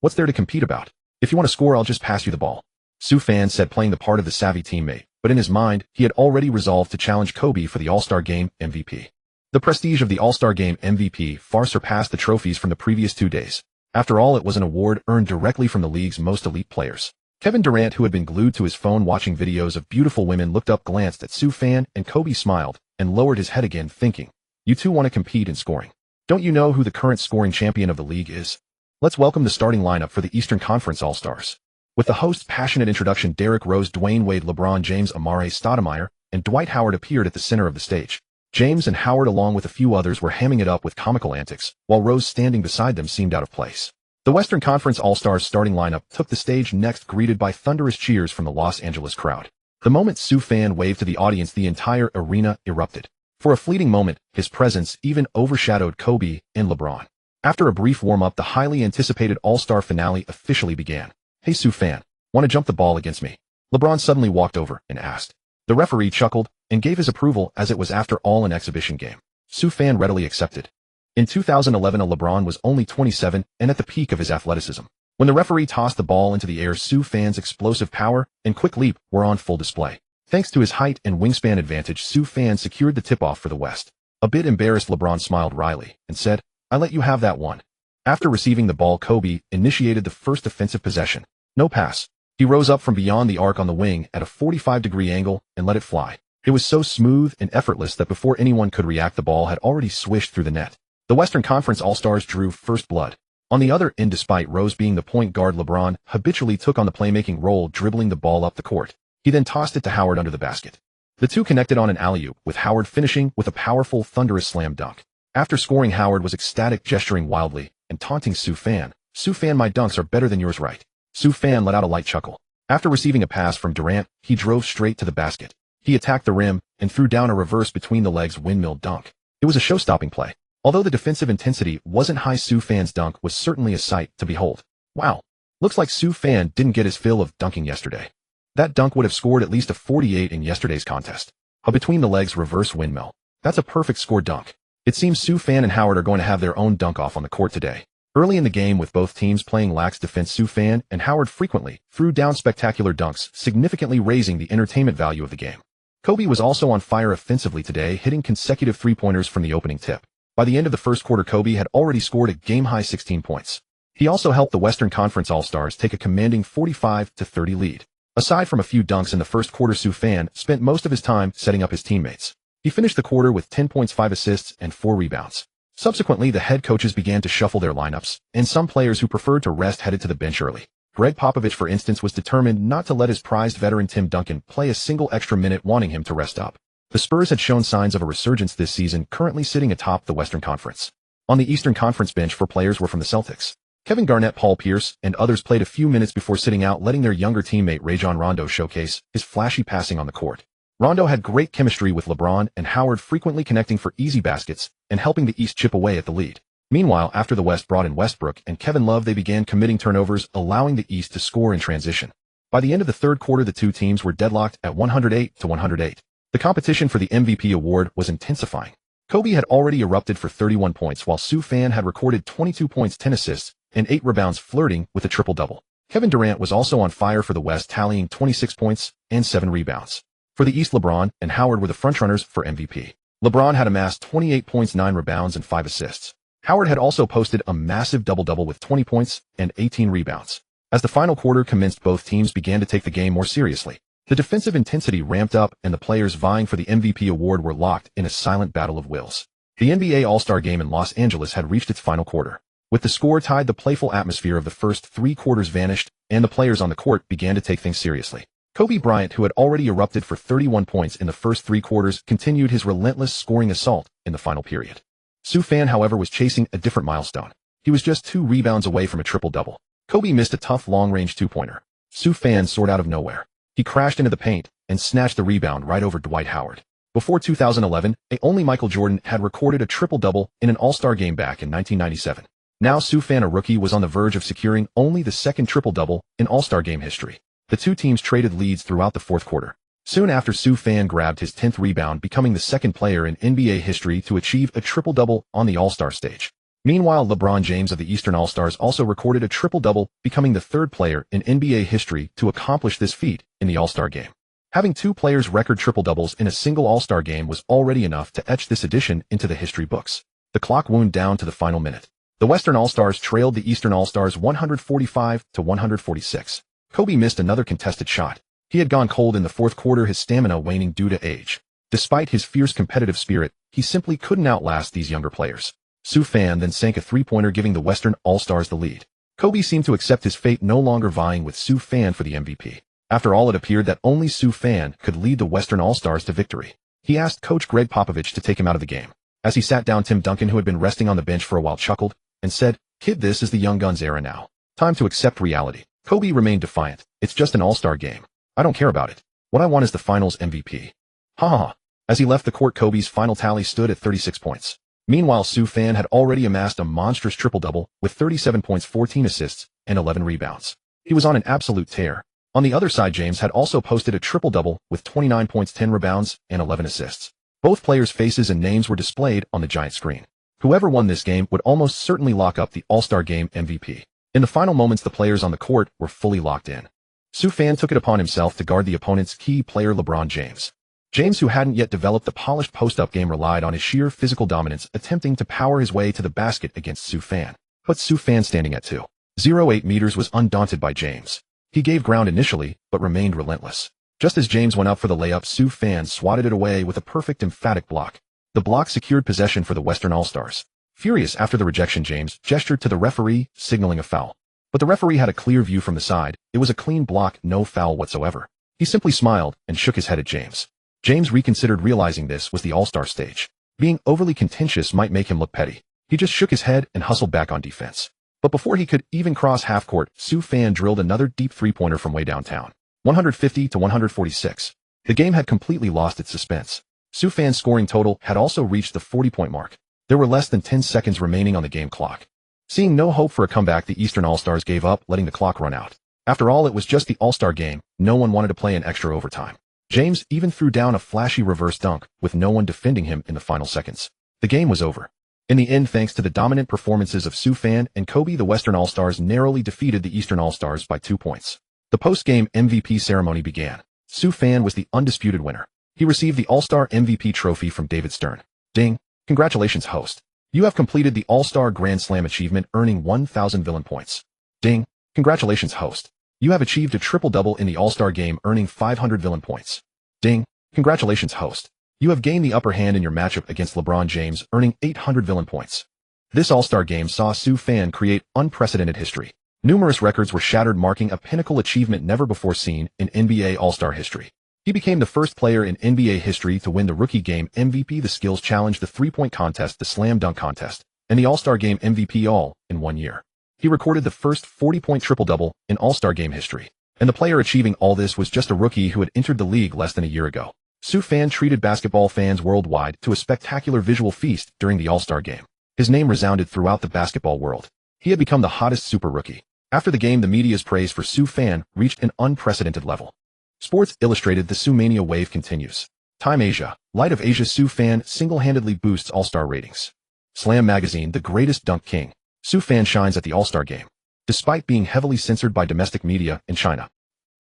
What's there to compete about? If you want to score, I'll just pass you the ball," Sue Fan said, playing the part of the savvy teammate, but in his mind, he had already resolved to challenge Kobe for the All-Star Game MVP. The prestige of the All-Star Game MVP far surpassed the trophies from the previous 2 days. After all, it was an award earned directly from the league's most elite players. Kevin Durant, who had been glued to his phone watching videos of beautiful women, looked up, glanced at Sue Fan, and Kobe smiled and lowered his head again, thinking, "You two want to compete in scoring. Don't you know who the current scoring champion of the league is? Let's welcome the starting lineup for the Eastern Conference All-Stars. With the host's passionate introduction, Derrick Rose, Dwayne Wade, LeBron James, Amare Stoudemire, and Dwight Howard appeared at the center of the stage. James and Howard, along with a few others, were hamming it up with comical antics, while Rose standing beside them seemed out of place. The Western Conference All-Stars starting lineup took the stage next, greeted by thunderous cheers from the Los Angeles crowd. The moment Sioux Fan waved to the audience, the entire arena erupted. For a fleeting moment, his presence even overshadowed Kobe and LeBron. After a brief warm-up, the highly anticipated All-Star finale officially began. "Hey Sioux Fan, want to jump the ball against me?" LeBron suddenly walked over and asked. The referee chuckled and gave his approval, as it was after all an exhibition game. Sioux Fan readily accepted. In 2011, LeBron was only 27 and at the peak of his athleticism. When the referee tossed the ball into the air, Sioux Fan's explosive power and quick leap were on full display. Thanks to his height and wingspan advantage, Sioux Fan secured the tip-off for the West. A bit embarrassed, LeBron smiled wryly and said, "I let you have that one." After receiving the ball, Kobe initiated the first offensive possession. No pass. He rose up from beyond the arc on the wing at a 45-degree angle and let it fly. It was so smooth and effortless that before anyone could react, the ball had already swished through the net. The Western Conference All-Stars drew first blood. On the other end, despite Rose being the point guard, LeBron habitually took on the playmaking role, dribbling the ball up the court. He then tossed it to Howard under the basket. The two connected on an alley-oop, with Howard finishing with a powerful, thunderous slam dunk. After scoring, Howard was ecstatic, gesturing wildly and taunting Sioux Fan. "Sioux Fan, my dunks are better than yours, right?" Sioux Fan let out a light chuckle. After receiving a pass from Durant, he drove straight to the basket. He attacked the rim and threw down a reverse between the legs windmill dunk. It was a show-stopping play. Although the defensive intensity wasn't high, Sioux Fan's dunk was certainly a sight to behold. Wow. Looks like Sioux Fan didn't get his fill of dunking yesterday. That dunk would have scored at least a 48 in yesterday's contest. A between-the-legs reverse windmill. That's a perfect score dunk. It seems Sioux Fan and Howard are going to have their own dunk-off on the court today. Early in the game, with both teams playing lax defense, Sioux Fan and Howard frequently threw down spectacular dunks, significantly raising the entertainment value of the game. Kobe was also on fire offensively today, hitting consecutive three-pointers from the opening tip. By the end of the first quarter, Kobe had already scored a game-high 16 points. He also helped the Western Conference All-Stars take a commanding 45-30 lead. Aside from a few dunks in the first quarter, Sioux Fan spent most of his time setting up his teammates. He finished the quarter with 10 points, 5 assists, and 4 rebounds. Subsequently, the head coaches began to shuffle their lineups, and some players who preferred to rest headed to the bench early. Greg Popovich, for instance, was determined not to let his prized veteran Tim Duncan play a single extra minute, wanting him to rest up. The Spurs had shown signs of a resurgence this season, currently sitting atop the Western Conference. On the Eastern Conference bench, 4 players were from the Celtics. Kevin Garnett, Paul Pierce, and others played a few minutes before sitting out, letting their younger teammate Rajon Rondo showcase his flashy passing on the court. Rondo had great chemistry with LeBron and Howard, frequently connecting for easy baskets and helping the East chip away at the lead. Meanwhile, after the West brought in Westbrook and Kevin Love, they began committing turnovers, allowing the East to score in transition. By the end of the third quarter, the two teams were deadlocked at 108-108. The competition for the MVP award was intensifying. Kobe had already erupted for 31 points, while Sioux Fan had recorded 22 points, 10 assists, and 8 rebounds, flirting with a triple-double. Kevin Durant was also on fire for the West, tallying 26 points and 7 rebounds. For the East, LeBron and Howard were the frontrunners for MVP. LeBron had amassed 28 points, 9 rebounds, and 5 assists. Howard had also posted a massive double-double with 20 points and 18 rebounds. As the final quarter commenced, both teams began to take the game more seriously. The defensive intensity ramped up, and the players vying for the MVP award were locked in a silent battle of wills. The NBA All-Star Game in Los Angeles had reached its final quarter. With the score tied, the playful atmosphere of the first 3 quarters vanished, and the players on the court began to take things seriously. Kobe Bryant, who had already erupted for 31 points in the first 3 quarters, continued his relentless scoring assault in the final period. Sioux Fan, however, was chasing a different milestone. He was just 2 rebounds away from a triple-double. Kobe missed a tough long-range 2-pointer. Sioux Fan soared out of nowhere. He crashed into the paint and snatched the rebound right over Dwight Howard. Before 2011, only Michael Jordan had recorded a triple-double in an All-Star game back in 1997. Now Sioux Fan, a rookie, was on the verge of securing only the second triple-double in All-Star game history. The two teams traded leads throughout the fourth quarter. Soon after, Sioux Fan grabbed his 10th rebound, becoming the second player in NBA history to achieve a triple-double on the All-Star stage. Meanwhile, LeBron James of the Eastern All-Stars also recorded a triple-double, becoming the 3rd player in NBA history to accomplish this feat in the All-Star game. Having 2 players record triple-doubles in a single All-Star game was already enough to etch this addition into the history books. The clock wound down to the final minute. The Western All-Stars trailed the Eastern All-Stars 145-146. Kobe missed another contested shot. He had gone cold in the fourth quarter, his stamina waning due to age. Despite his fierce competitive spirit, he simply couldn't outlast these younger players. Su Fan then sank a three-pointer, giving the Western All-Stars the lead. Kobe seemed to accept his fate, no longer vying with Su Fan for the MVP. After all, it appeared that only Su Fan could lead the Western All-Stars to victory. He asked coach Greg Popovich to take him out of the game. As he sat down, Tim Duncan, who had been resting on the bench for a while, chuckled and said, "Kid, this is the Young Guns era now. Time to accept reality." Kobe remained defiant. "It's just an all-star game. I don't care about it. What I want is the finals MVP." Ha ha ha. As he left the court, Kobe's final tally stood at 36 points. Meanwhile, Su Fan had already amassed a monstrous triple-double with 37 points, 14 assists, and 11 rebounds. He was on an absolute tear. On the other side, James had also posted a triple-double with 29 points, 10 rebounds, and 11 assists. Both players' faces and names were displayed on the giant screen. Whoever won this game would almost certainly lock up the All-Star Game MVP. In the final moments, the players on the court were fully locked in. Su Fan took it upon himself to guard the opponent's key player, LeBron James. James, who hadn't yet developed the polished post-up game, relied on his sheer physical dominance, attempting to power his way to the basket against Su Fan. But Su Fan, standing at 2.08 meters, was undaunted by James. He gave ground initially, but remained relentless. Just as James went up for the layup, Su Fan swatted it away with a perfect, emphatic block. The block secured possession for the Western All-Stars. Furious after the rejection, James gestured to the referee, signaling a foul. But the referee had a clear view from the side. It was a clean block, no foul whatsoever. He simply smiled and shook his head at James. James reconsidered, realizing this was the All-Star stage. Being overly contentious might make him look petty. He just shook his head and hustled back on defense. But before he could even cross half-court, Su Fan drilled another deep three-pointer from way downtown. 150 to 146. The game had completely lost its suspense. Su Fan's scoring total had also reached the 40-point mark. There were less than 10 seconds remaining on the game clock. Seeing no hope for a comeback, the Eastern All-Stars gave up, letting the clock run out. After all, it was just the All-Star game. No one wanted to play an extra overtime. James even threw down a flashy reverse dunk, with no one defending him in the final seconds. The game was over. In the end, thanks to the dominant performances of Su Fan and Kobe, the Western All-Stars narrowly defeated the Eastern All-Stars by 2 points. The post-game MVP ceremony began. Su Fan was the undisputed winner. He received the All-Star MVP trophy from David Stern. Ding! Congratulations, host. You have completed the All-Star Grand Slam achievement, earning 1,000 villain points. Ding! Congratulations, host. You have achieved a triple-double in the All-Star game, earning 500 villain points. Ding! Congratulations, host. You have gained the upper hand in your matchup against LeBron James, earning 800 villain points. This All-Star game saw Su Fan create unprecedented history. Numerous records were shattered, marking a pinnacle achievement never before seen in NBA All-Star history. He became the first player in NBA history to win the Rookie Game MVP, the Skills Challenge, the Three-Point Contest, the Slam Dunk Contest, and the All-Star Game MVP, all in 1 year. He recorded the first 40-point triple-double in All-Star Game history. And the player achieving all this was just a rookie who had entered the league less than a year ago. Su Fan treated basketball fans worldwide to a spectacular visual feast during the All-Star Game. His name resounded throughout the basketball world. He had become the hottest super rookie. After the game, the media's praise for Su Fan reached an unprecedented level. Sports Illustrated, the Su Mania wave continues. Time Asia, Light of Asia, Su Fan single-handedly boosts All-Star ratings. Slam Magazine, the greatest dunk king. Su Fan shines at the All-Star Game. Despite being heavily censored by domestic media in China,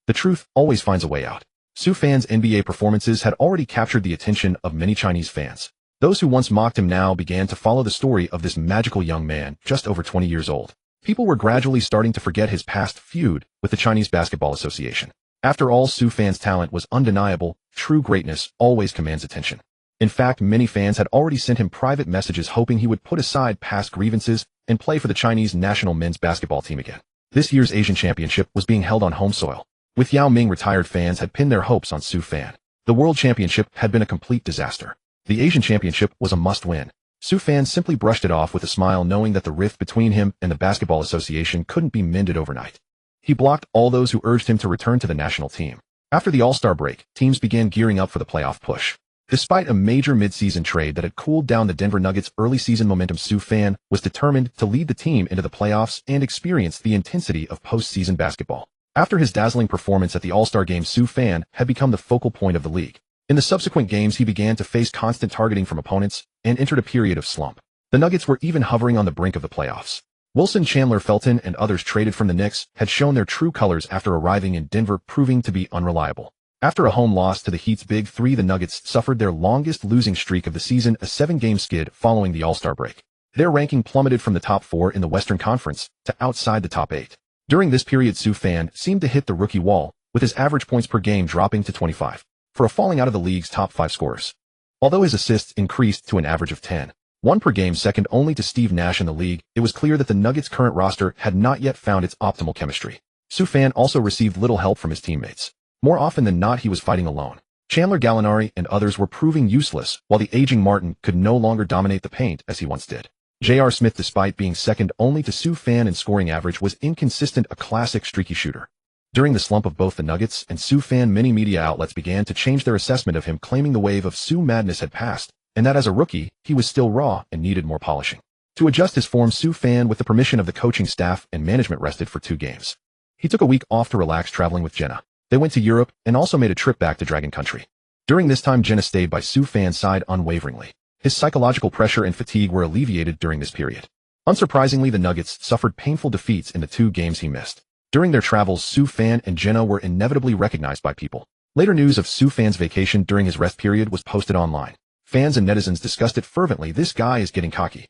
the truth always finds a way out. Su Fan's NBA performances had already captured the attention of many Chinese fans. Those who once mocked him now began to follow the story of this magical young man, just over 20 years old. People were gradually starting to forget his past feud with the Chinese Basketball Association. After all, Su Fan's talent was undeniable. True greatness always commands attention. In fact, many fans had already sent him private messages hoping he would put aside past grievances and play for the Chinese national men's basketball team again. This year's Asian Championship was being held on home soil. With Yao Ming retired, fans had pinned their hopes on Su Fan. The World Championship had been a complete disaster. The Asian Championship was a must-win. Su Fan simply brushed it off with a smile, knowing that the rift between him and the Basketball Association couldn't be mended overnight. He blocked all those who urged him to return to the national team. After the All-Star break, teams began gearing up for the playoff push. Despite a major mid-season trade that had cooled down the Denver Nuggets' early season momentum, Su Fan was determined to lead the team into the playoffs and experience the intensity of postseason basketball. After his dazzling performance at the All-Star Game, Su Fan had become the focal point of the league. In the subsequent games, he began to face constant targeting from opponents and entered a period of slump. The Nuggets were even hovering on the brink of the playoffs. Wilson Chandler, Felton, and others traded from the Knicks had shown their true colors after arriving in Denver, proving to be unreliable. After a home loss to the Heat's Big Three, the Nuggets suffered their longest losing streak of the season, a 7-game skid following the All-Star break. Their ranking plummeted from the top 4 in the Western Conference to outside the top 8. During this period, Su Fan seemed to hit the rookie wall, with his average points per game dropping to 25, for a falling out of the league's top 5 scorers. Although his assists increased to an average of 10, one per game, second only to Steve Nash in the league. It was clear that the Nuggets' current roster had not yet found its optimal chemistry. Sufjan also received little help from his teammates. More often than not, he was fighting alone. Chandler Gallinari and others were proving useless, while the aging Martin could no longer dominate the paint as he once did. J.R. Smith, despite being second only to Sufjan in scoring average, was inconsistent, a classic streaky shooter. During the slump of both the Nuggets and Sufjan, many media outlets began to change their assessment of him, claiming the wave of Su madness had passed, and that as a rookie, he was still raw and needed more polishing. To adjust his form, Sufjan, with the permission of the coaching staff and management, rested for 2 games. He took a week off to relax, traveling with Jenna. They went to Europe and also made a trip back to Dragon Country. During this time, Jenna stayed by Sufjan's side unwaveringly. His psychological pressure and fatigue were alleviated during this period. Unsurprisingly, the Nuggets suffered painful defeats in the 2 games he missed. During their travels, Sufjan and Jenna were inevitably recognized by people. Later news of Sufjan's vacation during his rest period was posted online. Fans and netizens discussed it fervently. This guy is getting cocky.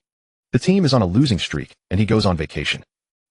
The team is on a losing streak, and he goes on vacation.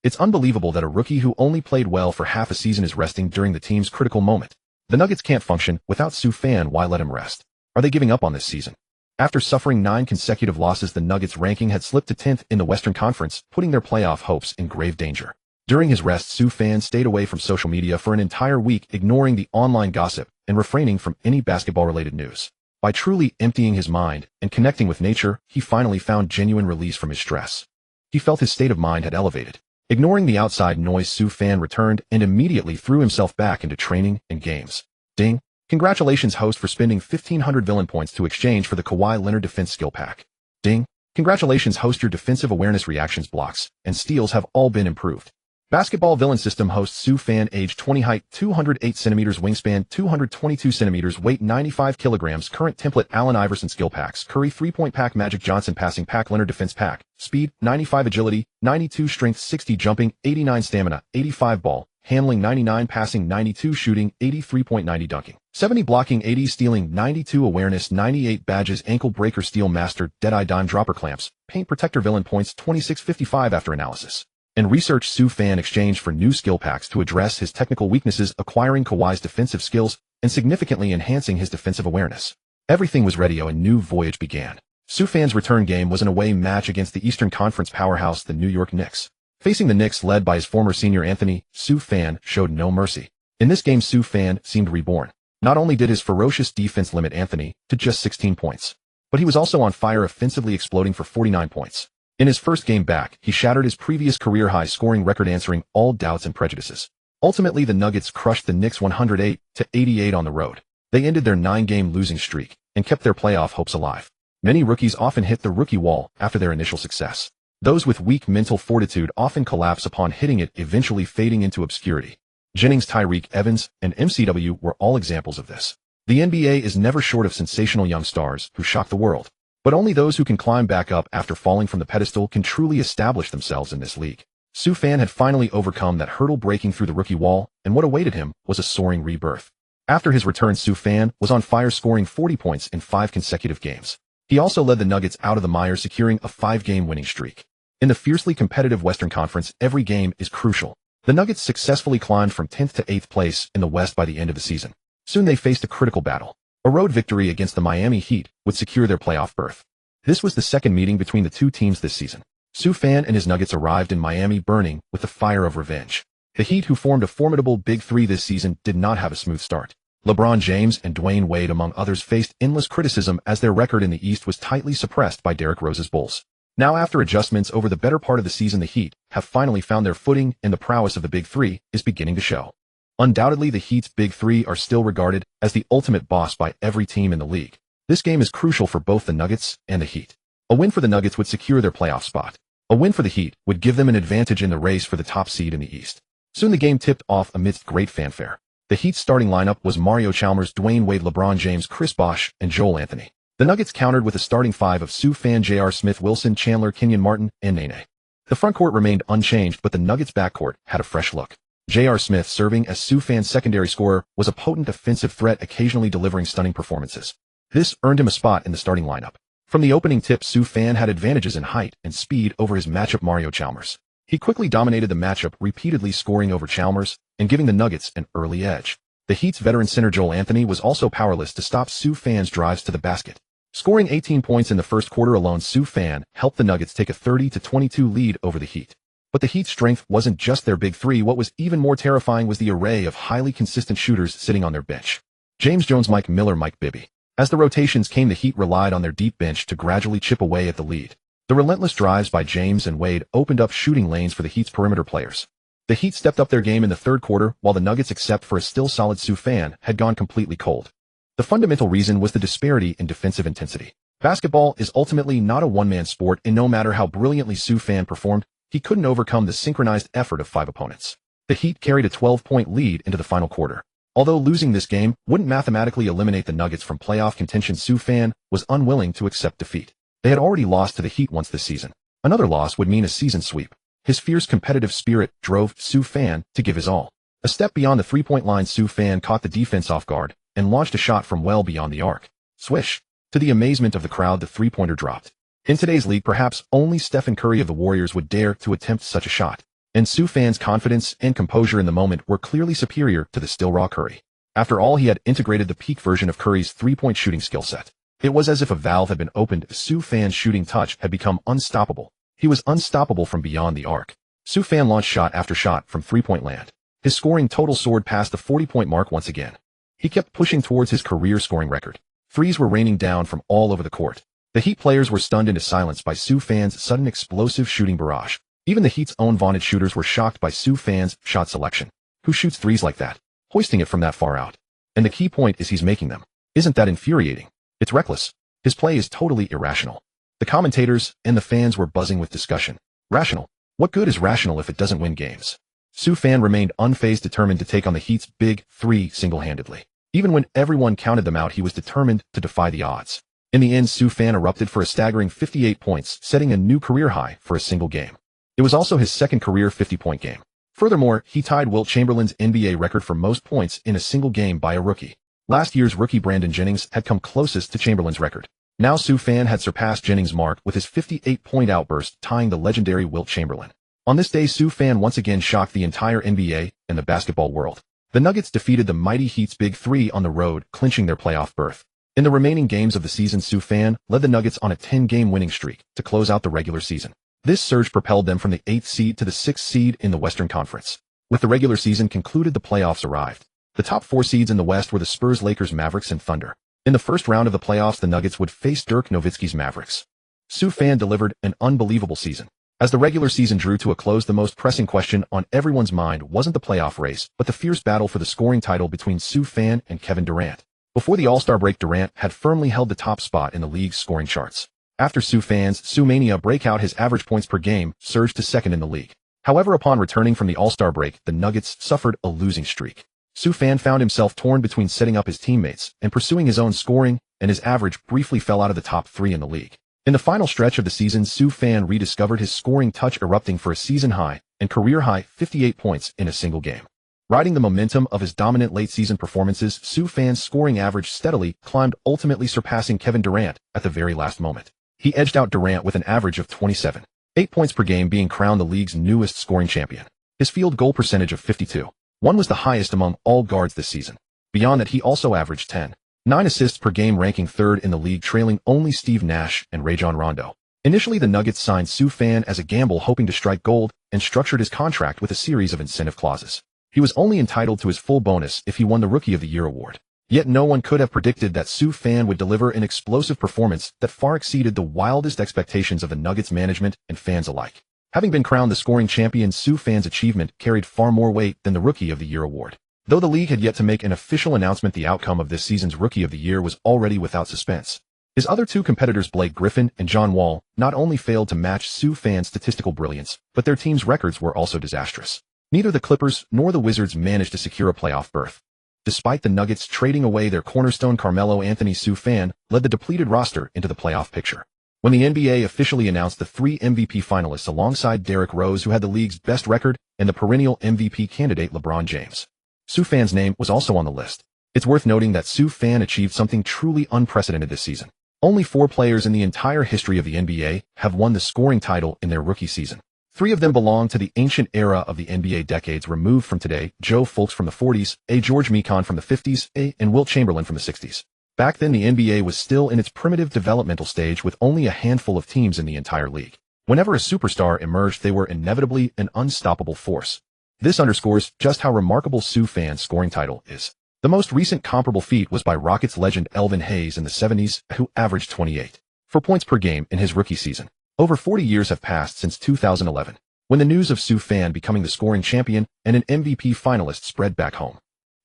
It's unbelievable that a rookie who only played well for half a season is resting during the team's critical moment. The Nuggets can't function without Sufjan. Why let him rest? Are they giving up on this season? After suffering 9 consecutive losses, the Nuggets' ranking had slipped to 10th in the Western Conference, putting their playoff hopes in grave danger. During his rest, Sufjan stayed away from social media for an entire week, ignoring the online gossip and refraining from any basketball-related news. By truly emptying his mind and connecting with nature, he finally found genuine release from his stress. He felt his state of mind had elevated. Ignoring the outside noise, Sufjan returned and immediately threw himself back into training and games. Ding! Congratulations, host, for spending 1,500 villain points to exchange for the Kawhi Leonard defense skill pack. Ding! Congratulations, host, your defensive awareness, reactions, blocks, and steals have all been improved. Basketball villain system host Sufjan, age 20, height 208 centimeters, wingspan 222 centimeters, weight 95 kilograms, current template Allen Iverson skill packs, Curry 3-point pack, Magic Johnson passing pack, Leonard defense pack, speed 95, agility 92, strength 60, jumping 89, stamina 85, ball handling 99, passing 92, shooting 83.90, dunking 70, blocking 80, stealing 92, awareness 98, badges, ankle breaker, steel master, deadeye, dime dropper, clamps, paint protector, villain points 2655. After analysis and research, Sufjan exchanged for new skill packs to address his technical weaknesses, acquiring Kawhi's defensive skills and significantly enhancing his defensive awareness. Everything was ready, a new voyage began. Sufjan's return game was an away match against the Eastern Conference powerhouse, the New York Knicks. Facing the Knicks, led by his former senior Anthony, Sufjan showed no mercy. In this game, Sufjan seemed reborn. Not only did his ferocious defense limit Anthony to just 16 points, but he was also on fire offensively, exploding for 49 points. In his first game back, he shattered his previous career-high scoring record, answering all doubts and prejudices. Ultimately, the Nuggets crushed the Knicks 108-88 on the road. They ended their 9-game losing streak and kept their playoff hopes alive. Many rookies often hit the rookie wall after their initial success. Those with weak mental fortitude often collapse upon hitting it, eventually fading into obscurity. Jennings, Tyreek Evans, and MCW were all examples of this. The NBA is never short of sensational young stars who shock the world. But only those who can climb back up after falling from the pedestal can truly establish themselves in this league. Sufjan had finally overcome that hurdle, breaking through the rookie wall, and what awaited him was a soaring rebirth. After his return, Sufjan was on fire, scoring 40 points in 5 consecutive games. He also led the Nuggets out of the mire, securing a 5-game winning streak. In the fiercely competitive Western Conference, every game is crucial. The Nuggets successfully climbed from 10th to 8th place in the West by the end of the season. Soon they faced a critical battle. A road victory against the Miami Heat would secure their playoff berth. This was the second meeting between the two teams this season. Sufjan and his Nuggets arrived in Miami burning with the fire of revenge. The Heat, who formed a formidable Big Three this season, did not have a smooth start. LeBron James and Dwayne Wade, among others, faced endless criticism as their record in the East was tightly suppressed by Derrick Rose's Bulls. Now, after adjustments over the better part of the season, the Heat have finally found their footing, and the prowess of the Big Three is beginning to show. Undoubtedly, the Heat's Big Three are still regarded as the ultimate boss by every team in the league. This game is crucial for both the Nuggets and the Heat. A win for the Nuggets would secure their playoff spot. A win for the Heat would give them an advantage in the race for the top seed in the East. Soon the game tipped off amidst great fanfare. The Heat's starting lineup was Mario Chalmers, Dwayne Wade, LeBron James, Chris Bosh, and Joel Anthony. The Nuggets countered with a starting 5 of Sufjan, J.R. Smith, Wilson Chandler, Kenyon Martin, and Nene. The frontcourt remained unchanged, but the Nuggets' backcourt had a fresh look. J.R. Smith, serving as Sufjan's secondary scorer, was a potent offensive threat, occasionally delivering stunning performances. This earned him a spot in the starting lineup. From the opening tip, Sufjan had advantages in height and speed over his matchup Mario Chalmers. He quickly dominated the matchup, repeatedly scoring over Chalmers and giving the Nuggets an early edge. The Heat's veteran center Joel Anthony was also powerless to stop Sufjan's drives to the basket. Scoring 18 points in the first quarter alone, Sue Fan helped the Nuggets take a 30-22 lead over the Heat. But the Heat's strength wasn't just their big three. What was even more terrifying was the array of highly consistent shooters sitting on their bench. James Jones, Mike Miller, Mike Bibby. As the rotations came, the Heat relied on their deep bench to gradually chip away at the lead. The relentless drives by James and Wade opened up shooting lanes for the Heat's perimeter players. The Heat stepped up their game in the third quarter, while the Nuggets, except for a still solid Sue Fan, had gone completely cold. The fundamental reason was the disparity in defensive intensity. Basketball is ultimately not a one-man sport, and no matter how brilliantly Sue Fan performed, he couldn't overcome the synchronized effort of 5 opponents. The Heat carried a 12-point lead into the final quarter. Although losing this game wouldn't mathematically eliminate the Nuggets from playoff contention, Sue Fan was unwilling to accept defeat. They had already lost to the Heat once this season. Another loss would mean a season sweep. His fierce competitive spirit drove Sue Fan to give his all. A step beyond the three-point line, Sue Fan caught the defense off guard and launched a shot from well beyond the arc. Swish. To the amazement of the crowd, the three-pointer dropped. In today's league, perhaps only Stephen Curry of the Warriors would dare to attempt such a shot. And Sue Fan's confidence and composure in the moment were clearly superior to the still raw Curry. After all, he had integrated the peak version of Curry's three-point shooting skill set. It was as if a valve had been opened. Sue Fan's shooting touch had become unstoppable. He was unstoppable from beyond the arc. Sue Fan launched shot after shot from three-point land. His scoring total soared past the 40-point mark once again. He kept pushing towards his career scoring record. Threes were raining down from all over the court. The Heat players were stunned into silence by Sue Fan's sudden explosive shooting barrage. Even the Heat's own vaunted shooters were shocked by Sue Fan's shot selection. Who shoots threes like that? Hoisting it from that far out. And the key point is he's making them. Isn't that infuriating? It's reckless. His play is totally irrational. The commentators and the fans were buzzing with discussion. Rational. What good is rational if it doesn't win games? Sue Fan remained unfazed, determined to take on the Heat's big three single-handedly. Even when everyone counted them out, he was determined to defy the odds. In the end, Sue Fan erupted for a staggering 58 points, setting a new career high for a single game. It was also his second career 50-point game. Furthermore, he tied Wilt Chamberlain's NBA record for most points in a single game by a rookie. Last year's rookie Brandon Jennings had come closest to Chamberlain's record. Now Sue Fan had surpassed Jennings' mark with his 58-point outburst, tying the legendary Wilt Chamberlain. On this day, Sue Fan once again shocked the entire NBA and the basketball world. The Nuggets defeated the mighty Heat's big three on the road, clinching their playoff berth. In the remaining games of the season, Sue Fan led the Nuggets on a 10-game winning streak to close out the regular season. This surge propelled them from the 8th seed to the 6th seed in the Western Conference. With the regular season concluded, the playoffs arrived. The top 4 seeds in the West were the Spurs, Lakers, Mavericks, and Thunder. In the first round of the playoffs, the Nuggets would face Dirk Nowitzki's Mavericks. Sue Fan delivered an unbelievable season. As the regular season drew to a close, the most pressing question on everyone's mind wasn't the playoff race, but the fierce battle for the scoring title between Sue Fan and Kevin Durant. Before the All-Star break, Durant had firmly held the top spot in the league's scoring charts. After Sue Fan's Sue-mania breakout, his average points per game surged to second in the league. However, upon returning from the All-Star break, the Nuggets suffered a losing streak. Sue Fan found himself torn between setting up his teammates and pursuing his own scoring, and his average briefly fell out of the top 3 in the league. In the final stretch of the season, Sue Fan rediscovered his scoring touch, erupting for a season-high and career-high 58 points in a single game. Riding the momentum of his dominant late-season performances, Sue Fan's scoring average steadily climbed, ultimately surpassing Kevin Durant at the very last moment. He edged out Durant with an average of 27.8 points per game, being crowned the league's newest scoring champion. His field goal percentage of 52.1 was the highest among all guards this season. Beyond that, he also averaged 10.9 assists per game, ranking 3rd in the league, trailing only Steve Nash and Rajon Rondo. Initially, the Nuggets signed Sue Fan as a gamble, hoping to strike gold, and structured his contract with a series of incentive clauses. He was only entitled to his full bonus if he won the Rookie of the Year award. Yet no one could have predicted that Sue Fan would deliver an explosive performance that far exceeded the wildest expectations of the Nuggets management and fans alike. Having been crowned the scoring champion, Sue Fan's achievement carried far more weight than the Rookie of the Year award. Though the league had yet to make an official announcement, the outcome of this season's Rookie of the Year was already without suspense. His other 2 competitors, Blake Griffin and John Wall, not only failed to match Sue Fan's statistical brilliance, but their team's records were also disastrous. Neither the Clippers nor the Wizards managed to secure a playoff berth. Despite the Nuggets trading away their cornerstone Carmelo Anthony, Sue Fan led the depleted roster into the playoff picture. When the NBA officially announced the 3 MVP finalists alongside Derrick Rose, who had the league's best record, and the perennial MVP candidate LeBron James, Sue Fan's name was also on the list. It's worth noting that Sue Fan achieved something truly unprecedented this season. Only 4 players in the entire history of the NBA have won the scoring title in their rookie season. 3 of them belong to the ancient era of the NBA, decades removed from today: Joe Fultz from the 40s, George Mikan from the 50s, and Wilt Chamberlain from the 60s. Back then the NBA was still in its primitive developmental stage with only a handful of teams in the entire league. Whenever a superstar emerged, they were inevitably an unstoppable force. This underscores just how remarkable Sue Fan's scoring title is. The most recent comparable feat was by Rockets legend Elvin Hayes in the 70s, who averaged 28.4 points per game in his rookie season. Over 40 years have passed since 2011, when the news of Sue Fan becoming the scoring champion and an MVP finalist spread back home.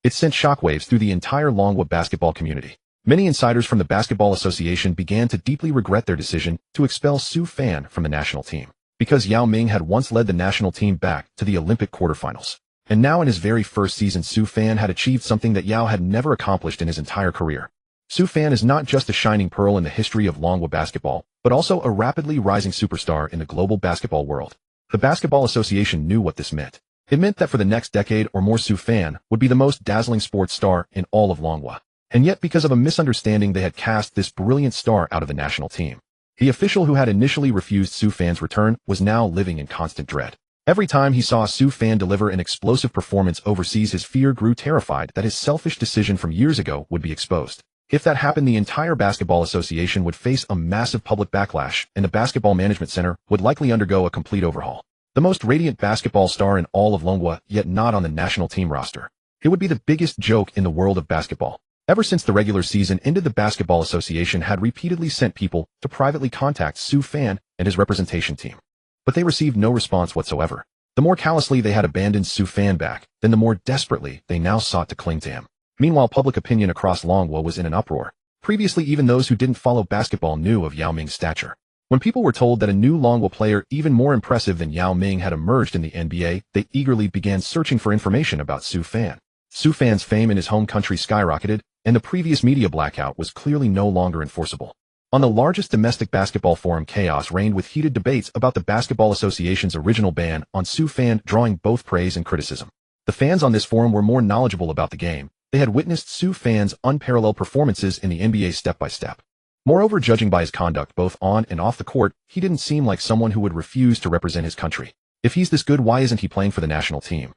It sent shockwaves through the entire Longwood basketball community. Many insiders from the Basketball Association began to deeply regret their decision to expel Sue Fan from the national team, because Yao Ming had once led the national team back to the Olympic quarterfinals. And now in his very first season, Sue Fan had achieved something that Yao had never accomplished in his entire career. Sue Fan is not just a shining pearl in the history of Longwood basketball, but also a rapidly rising superstar in the global basketball world. The Basketball Association knew what this meant. It meant that for the next decade or more, Sue Fan would be the most dazzling sports star in all of Longwood. And yet, because of a misunderstanding, they had cast this brilliant star out of the national team. The official who had initially refused Sue Fan's return was now living in constant dread. Every time he saw Sue Fan deliver an explosive performance overseas, his fear grew, terrified that his selfish decision from years ago would be exposed. If that happened, the entire Basketball Association would face a massive public backlash, and the Basketball Management Center would likely undergo a complete overhaul. The most radiant basketball star in all of Longwood, yet not on the national team roster. It would be the biggest joke in the world of basketball. Ever since the regular season ended, the Basketball Association had repeatedly sent people to privately contact Sue Fan and his representation team. But they received no response whatsoever. The more callously they had abandoned Sue Fan back, then the more desperately they now sought to cling to him. Meanwhile, public opinion across Longwood was in an uproar. Previously, even those who didn't follow basketball knew of Yao Ming's stature. When people were told that a new Longwood player even more impressive than Yao Ming had emerged in the NBA, they eagerly began searching for information about Sue Fan. Sue Fan's fame in his home country skyrocketed, and the previous media blackout was clearly no longer enforceable. On the largest domestic basketball forum, chaos reigned with heated debates about the Basketball Association's original ban on Sue Fan, drawing both praise and criticism. The fans on this forum were more knowledgeable about the game. They had witnessed Sue Fan's unparalleled performances in the NBA step by step. Moreover, judging by his conduct both on and off the court, he didn't seem like someone who would refuse to represent his country. If he's this good, why isn't he playing for the national team?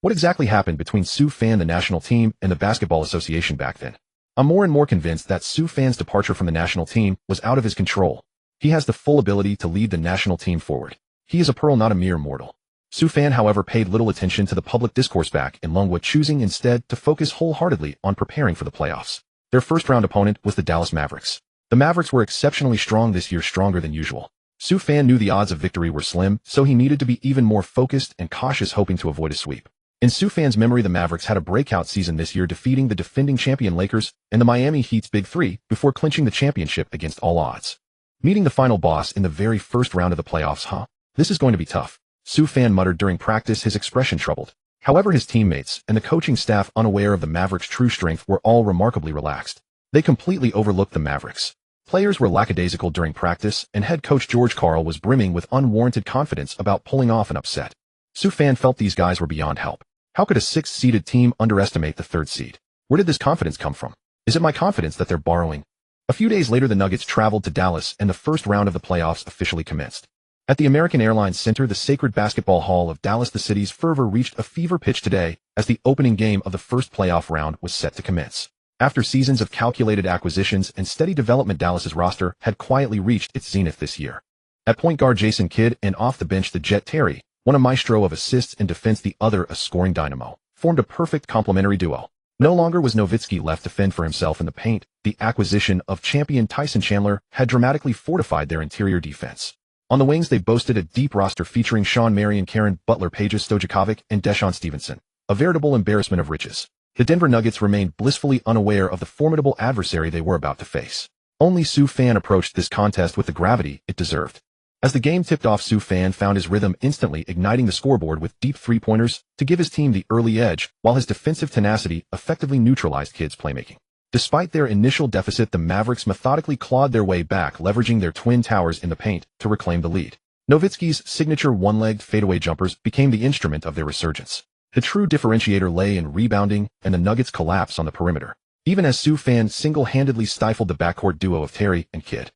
What exactly happened between Sue Fan, the national team, and the Basketball Association back then? I'm more and more convinced that Sue Fan's departure from the national team was out of his control. He has the full ability to lead the national team forward. He is a pearl, not a mere mortal. Sue Fan, however, paid little attention to the public discourse back in Longwood, choosing instead to focus wholeheartedly on preparing for the playoffs. Their first-round opponent was the Dallas Mavericks. The Mavericks were exceptionally strong this year, stronger than usual. Sue Fan knew the odds of victory were slim, so he needed to be even more focused and cautious, hoping to avoid a sweep. In Sue Fan's memory, the Mavericks had a breakout season this year, defeating the defending champion Lakers and the Miami Heat's Big Three before clinching the championship against all odds. Meeting the final boss in the very first round of the playoffs, this is going to be tough, Sue Fan muttered during practice, his expression troubled. However, his teammates and the coaching staff, unaware of the Mavericks' true strength, were all remarkably relaxed. They completely overlooked the Mavericks. Players were lackadaisical during practice, and head coach George Karl was brimming with unwarranted confidence about pulling off an upset. Sue Fan felt these guys were beyond help. How could a sixth-seeded team underestimate the third seed? Where did this confidence come from? Is it my confidence that they're borrowing? A few days later, the Nuggets traveled to Dallas, and the first round of the playoffs officially commenced. At the American Airlines Center, the sacred basketball hall of Dallas, the city's fervor reached a fever pitch today as the opening game of the first playoff round was set to commence. After seasons of calculated acquisitions and steady development, Dallas's roster had quietly reached its zenith this year. At point guard, Jason Kidd, and off the bench, the Jet Terry, one a maestro of assists and defense, the other a scoring dynamo, formed a perfect complementary duo. No longer was Nowitzki left to fend for himself in the paint. The acquisition of champion Tyson Chandler had dramatically fortified their interior defense. On the wings, they boasted a deep roster featuring Sean Marion, Karen Butler, Pages Stojakovic, and Deshaun Stevenson, a veritable embarrassment of riches. The Denver Nuggets remained blissfully unaware of the formidable adversary they were about to face. Only Sue Fan approached this contest with the gravity it deserved. As the game tipped off, Sue Fan found his rhythm, instantly igniting the scoreboard with deep three-pointers to give his team the early edge, while his defensive tenacity effectively neutralized Kidd's playmaking. Despite their initial deficit, the Mavericks methodically clawed their way back, leveraging their twin towers in the paint to reclaim the lead. Nowitzki's signature one-legged fadeaway jumpers became the instrument of their resurgence. The true differentiator lay in rebounding and the Nuggets' collapse on the perimeter, even as Sue Fan single-handedly stifled the backcourt duo of Terry and Kidd.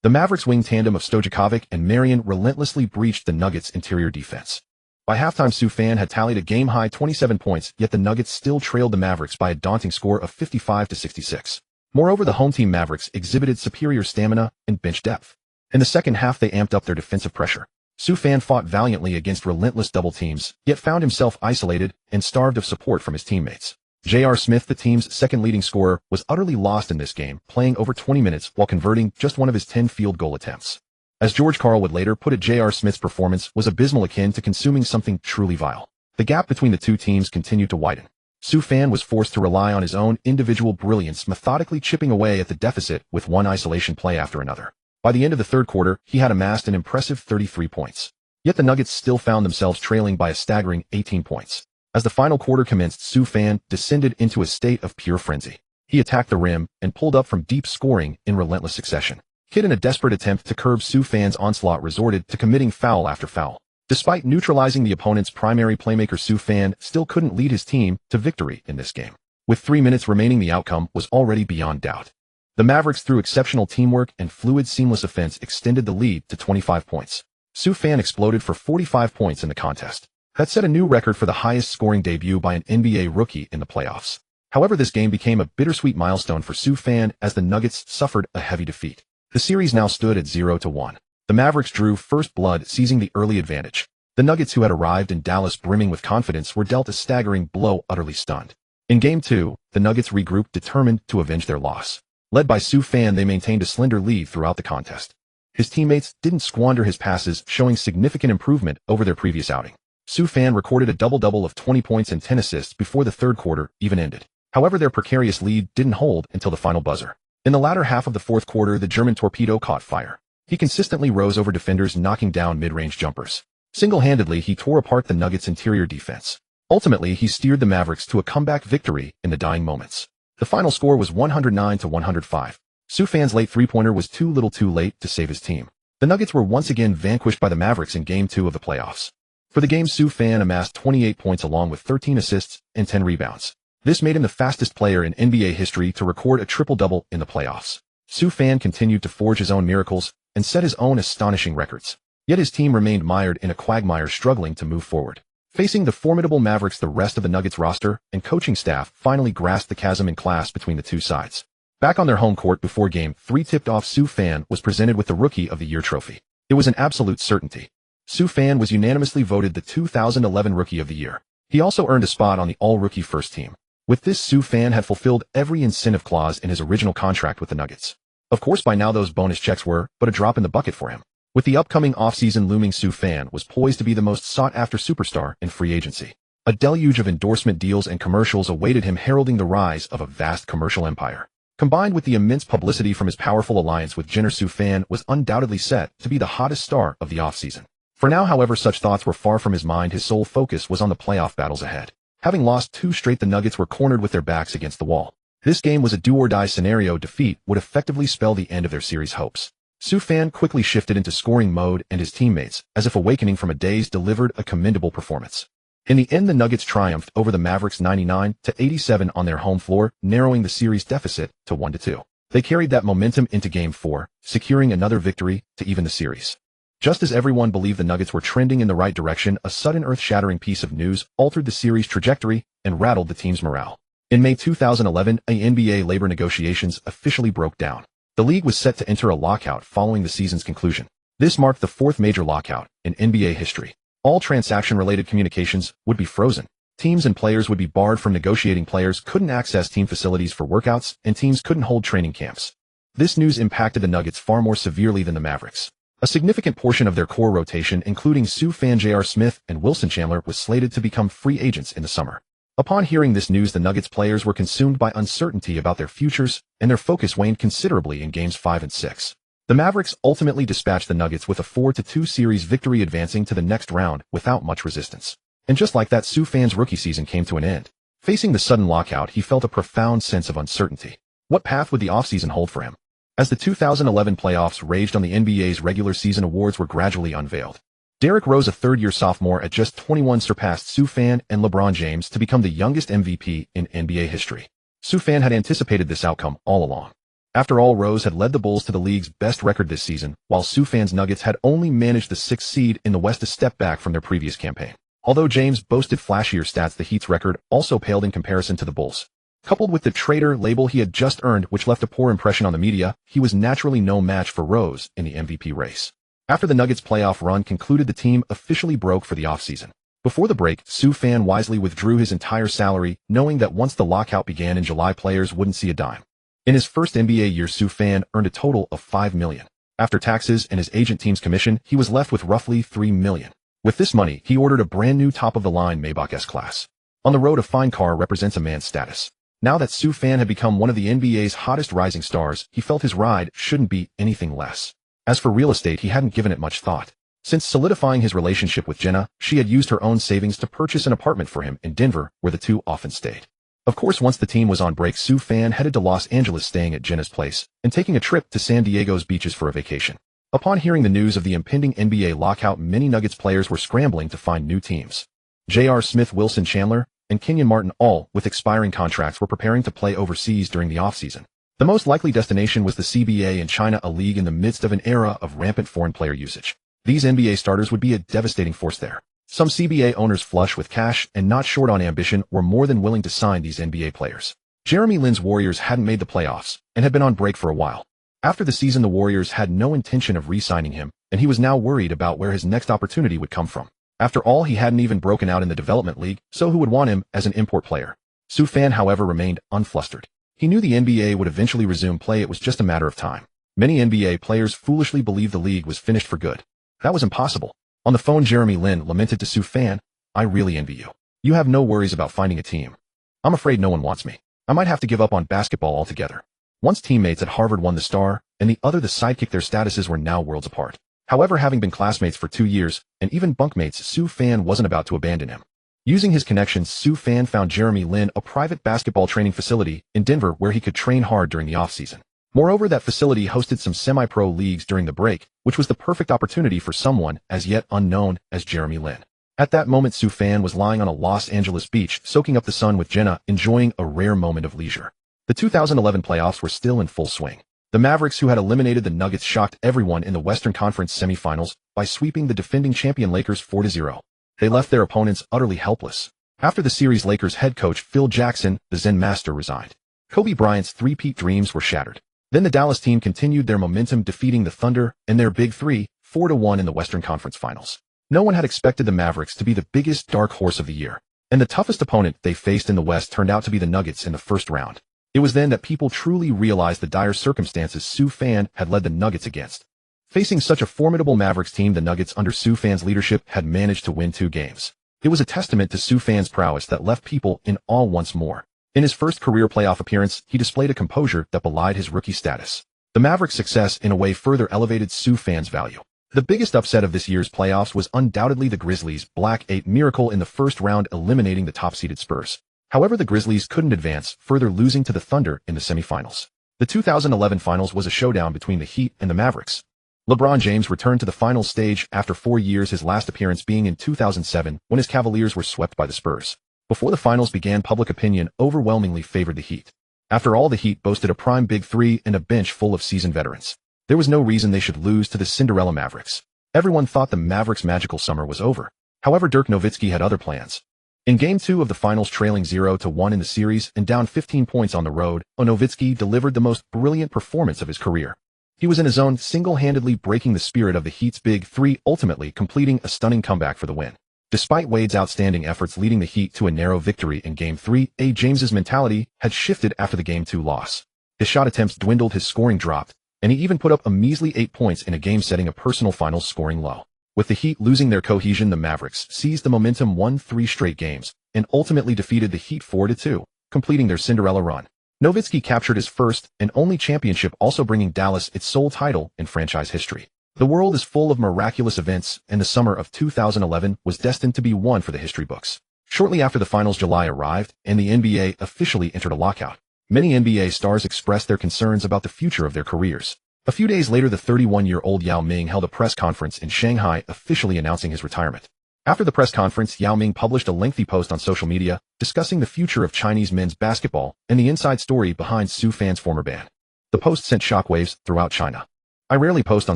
The Mavericks' wing tandem of Stojakovic and Marion relentlessly breached the Nuggets' interior defense. By halftime, Sue Fan had tallied a game-high 27 points, yet the Nuggets still trailed the Mavericks by a daunting score of 55-66. Moreover, the home team Mavericks exhibited superior stamina and bench depth. In the second half, they amped up their defensive pressure. Su Fan fought valiantly against relentless double teams, yet found himself isolated and starved of support from his teammates. J.R. Smith, the team's second leading scorer, was utterly lost in this game, playing over 20 minutes while converting just one of his 10 field goal attempts. As George Karl would later put it, J.R. Smith's performance was abysmal, akin to consuming something truly vile. The gap between the two teams continued to widen. Su Fan was forced to rely on his own individual brilliance, methodically chipping away at the deficit with one isolation play after another. By the end of the third quarter, he had amassed an impressive 33 points. Yet the Nuggets still found themselves trailing by a staggering 18 points. As the final quarter commenced, Su Fan descended into a state of pure frenzy. He attacked the rim and pulled up from deep, scoring in relentless succession. Kidd, in a desperate attempt to curb Su Fan's onslaught, resorted to committing foul after foul. Despite neutralizing the opponent's primary playmaker, Su Fan still couldn't lead his team to victory in this game. With 3 minutes remaining, the outcome was already beyond doubt. The Mavericks, through exceptional teamwork and fluid, seamless offense, extended the lead to 25 points. Su Fan exploded for 45 points in the contest. That set a new record for the highest scoring debut by an NBA rookie in the playoffs. However, this game became a bittersweet milestone for Su Fan as the Nuggets suffered a heavy defeat. The series now stood at 0-1. The Mavericks drew first blood, seizing the early advantage. The Nuggets, who had arrived in Dallas brimming with confidence, were dealt a staggering blow, utterly stunned. In Game 2, the Nuggets regrouped, determined to avenge their loss. Led by Su Fan, they maintained a slender lead throughout the contest. His teammates didn't squander his passes, showing significant improvement over their previous outing. Su Fan recorded a double-double of 20 points and 10 assists before the third quarter even ended. However, their precarious lead didn't hold until the final buzzer. In the latter half of the fourth quarter, the German torpedo caught fire. He consistently rose over defenders, knocking down mid-range jumpers. Single-handedly, he tore apart the Nuggets' interior defense. Ultimately, he steered the Mavericks to a comeback victory in the dying moments. The final score was 109-105. Su Fan's late three-pointer was too little too late to save his team. The Nuggets were once again vanquished by the Mavericks in Game 2 of the playoffs. For the game, Su Fan amassed 28 points along with 13 assists and 10 rebounds. This made him the fastest player in NBA history to record a triple-double in the playoffs. Su Fan continued to forge his own miracles and set his own astonishing records. Yet his team remained mired in a quagmire, struggling to move forward. Facing the formidable Mavericks, the rest of the Nuggets roster and coaching staff finally grasped the chasm in class between the two sides. Back on their home court before Game 3 tipped off, Su Fan was presented with the Rookie of the Year trophy. It was an absolute certainty. Su Fan was unanimously voted the 2011 Rookie of the Year. He also earned a spot on the All-Rookie First Team. With this, Su Fan had fulfilled every incentive clause in his original contract with the Nuggets. Of course, by now those bonus checks were but a drop in the bucket for him. With the upcoming offseason looming, Su Fan was poised to be the most sought-after superstar in free agency. A deluge of endorsement deals and commercials awaited him, heralding the rise of a vast commercial empire. Combined with the immense publicity from his powerful alliance with Jenner, Su Fan was undoubtedly set to be the hottest star of the offseason. For now, however, such thoughts were far from his mind. His sole focus was on the playoff battles ahead. Having lost 2 straight, the Nuggets were cornered with their backs against the wall. This game was a do-or-die scenario. Defeat would effectively spell the end of their series hopes. Su Fan quickly shifted into scoring mode, and his teammates, as if awakening from a daze, delivered a commendable performance. In the end, the Nuggets triumphed over the Mavericks 99-87 on their home floor, narrowing the series deficit to 1-2. They carried that momentum into Game 4, securing another victory to even the series. Just as everyone believed the Nuggets were trending in the right direction, a sudden earth-shattering piece of news altered the series' trajectory and rattled the team's morale. In May 2011, NBA labor negotiations officially broke down. The league was set to enter a lockout following the season's conclusion. This marked the 4th major lockout in NBA history. All transaction-related communications would be frozen. Teams and players would be barred from negotiating. Players couldn't access team facilities for workouts, and teams couldn't hold training camps. This news impacted the Nuggets far more severely than the Mavericks. A significant portion of their core rotation, including Su Fan, J.R. Smith, and Wilson Chandler, was slated to become free agents in the summer. Upon hearing this news, the Nuggets players were consumed by uncertainty about their futures, and their focus waned considerably in Games 5 and 6. The Mavericks ultimately dispatched the Nuggets with a 4-2 series victory, advancing to the next round without much resistance. And just like that, Su Fan's rookie season came to an end. Facing the sudden lockout, he felt a profound sense of uncertainty. What path would the offseason hold for him? As the 2011 playoffs raged on, the NBA's regular season awards were gradually unveiled. Derrick Rose, a third-year sophomore at just 21, surpassed Su Fan and LeBron James to become the youngest MVP in NBA history. Su Fan had anticipated this outcome all along. After all, Rose had led the Bulls to the league's best record this season, while Su Fan's Nuggets had only managed the 6th seed in the West, a step back from their previous campaign. Although James boasted flashier stats, the Heat's record also paled in comparison to the Bulls. Coupled with the traitor label he had just earned, which left a poor impression on the media, he was naturally no match for Rose in the MVP race. After the Nuggets' playoff run concluded, the team officially broke for the offseason. Before the break, Sue Fan wisely withdrew his entire salary, knowing that once the lockout began in July, players wouldn't see a dime. In his first NBA year, Sue Fan earned a total of $5 million. After taxes and his agent team's commission, he was left with roughly $3 million. With this money, he ordered a brand new top-of-the-line Maybach S-Class. On the road, a fine car represents a man's status. Now that Sue Fan had become one of the NBA's hottest rising stars, he felt his ride shouldn't be anything less. As for real estate, he hadn't given it much thought. Since solidifying his relationship with Jenna, she had used her own savings to purchase an apartment for him in Denver, where the two often stayed. Of course, once the team was on break, Sue Fan headed to Los Angeles, staying at Jenna's place, and taking a trip to San Diego's beaches for a vacation. Upon hearing the news of the impending NBA lockout, many Nuggets players were scrambling to find new teams. J.R. Smith, Wilson Chandler, and Kenyon Martin, all with expiring contracts, were preparing to play overseas during the offseason. The most likely destination was the CBA in China, a league in the midst of an era of rampant foreign player usage. These NBA starters would be a devastating force there. Some CBA owners, flush with cash and not short on ambition, were more than willing to sign these NBA players. Jeremy Lin's Warriors hadn't made the playoffs and had been on break for a while. After the season, the Warriors had no intention of re-signing him, and he was now worried about where his next opportunity would come from. After all, he hadn't even broken out in the development league, so who would want him as an import player? Sue Fan, however, remained unflustered. He knew the NBA would eventually resume play. It was just a matter of time. Many NBA players foolishly believed the league was finished for good. That was impossible. On the phone, Jeremy Lin lamented to Sue Fan, "I really envy you. You have no worries about finding a team. I'm afraid no one wants me. I might have to give up on basketball altogether." Once teammates at Harvard won the star, and the other the sidekick, their statuses were now worlds apart. However, having been classmates for 2 years, and even bunkmates, Sue Fan wasn't about to abandon him. Using his connections, Sue Fan found Jeremy Lin a private basketball training facility in Denver where he could train hard during the offseason. Moreover, that facility hosted some semi-pro leagues during the break, which was the perfect opportunity for someone as yet unknown as Jeremy Lin. At that moment, Sue Fan was lying on a Los Angeles beach, soaking up the sun with Jenna, enjoying a rare moment of leisure. The 2011 playoffs were still in full swing. The Mavericks, who had eliminated the Nuggets, shocked everyone in the Western Conference semifinals by sweeping the defending champion Lakers 4-0. They left their opponents utterly helpless. After the series, Lakers head coach Phil Jackson, the Zen master, resigned. Kobe Bryant's three-peat dreams were shattered. Then the Dallas team continued their momentum, defeating the Thunder and their Big Three 4-1 in the Western Conference Finals. No one had expected the Mavericks to be the biggest dark horse of the year, and the toughest opponent they faced in the West turned out to be the Nuggets in the first round. It was then that people truly realized the dire circumstances Sue Fan had led the Nuggets against. Facing such a formidable Mavericks team, the Nuggets under Sue Fan's leadership had managed to win 2 games. It was a testament to Sue Fan's prowess that left people in awe once more. In his first career playoff appearance, he displayed a composure that belied his rookie status. The Mavericks' success in a way further elevated Sue Fan's value. The biggest upset of this year's playoffs was undoubtedly the Grizzlies' Black 8 miracle in the first round, eliminating the top-seeded Spurs. However, the Grizzlies couldn't advance, further losing to the Thunder in the semifinals. The 2011 finals was a showdown between the Heat and the Mavericks. LeBron James returned to the finals stage after 4 years, his last appearance being in 2007 when his Cavaliers were swept by the Spurs. Before the finals began, public opinion overwhelmingly favored the Heat. After all, the Heat boasted a prime Big Three and a bench full of seasoned veterans. There was no reason they should lose to the Cinderella Mavericks. Everyone thought the Mavericks' magical summer was over. However, Dirk Nowitzki had other plans. In Game 2 of the finals, trailing 0-1 in the series and down 15 points on the road, Nowitzki delivered the most brilliant performance of his career. He was in his zone, single-handedly breaking the spirit of the Heat's Big Three, ultimately completing a stunning comeback for the win. Despite Wade's outstanding efforts leading the Heat to a narrow victory in Game 3, James's mentality had shifted after the Game 2 loss. His shot attempts dwindled, his scoring dropped, and he even put up a measly 8 points in a game, setting a personal finals scoring low. With the Heat losing their cohesion, the Mavericks seized the momentum, won 3 straight games, and ultimately defeated the Heat 4-2, completing their Cinderella run. Nowitzki captured his first and only championship, also bringing Dallas its sole title in franchise history. The world is full of miraculous events, and the summer of 2011 was destined to be one for the history books. Shortly after the finals, July arrived, and the NBA officially entered a lockout. Many NBA stars expressed their concerns about the future of their careers. A few days later, the 31-year-old Yao Ming held a press conference in Shanghai, officially announcing his retirement. After the press conference, Yao Ming published a lengthy post on social media discussing the future of Chinese men's basketball and the inside story behind Sue Fan's former ban. The post sent shockwaves throughout China. "I rarely post on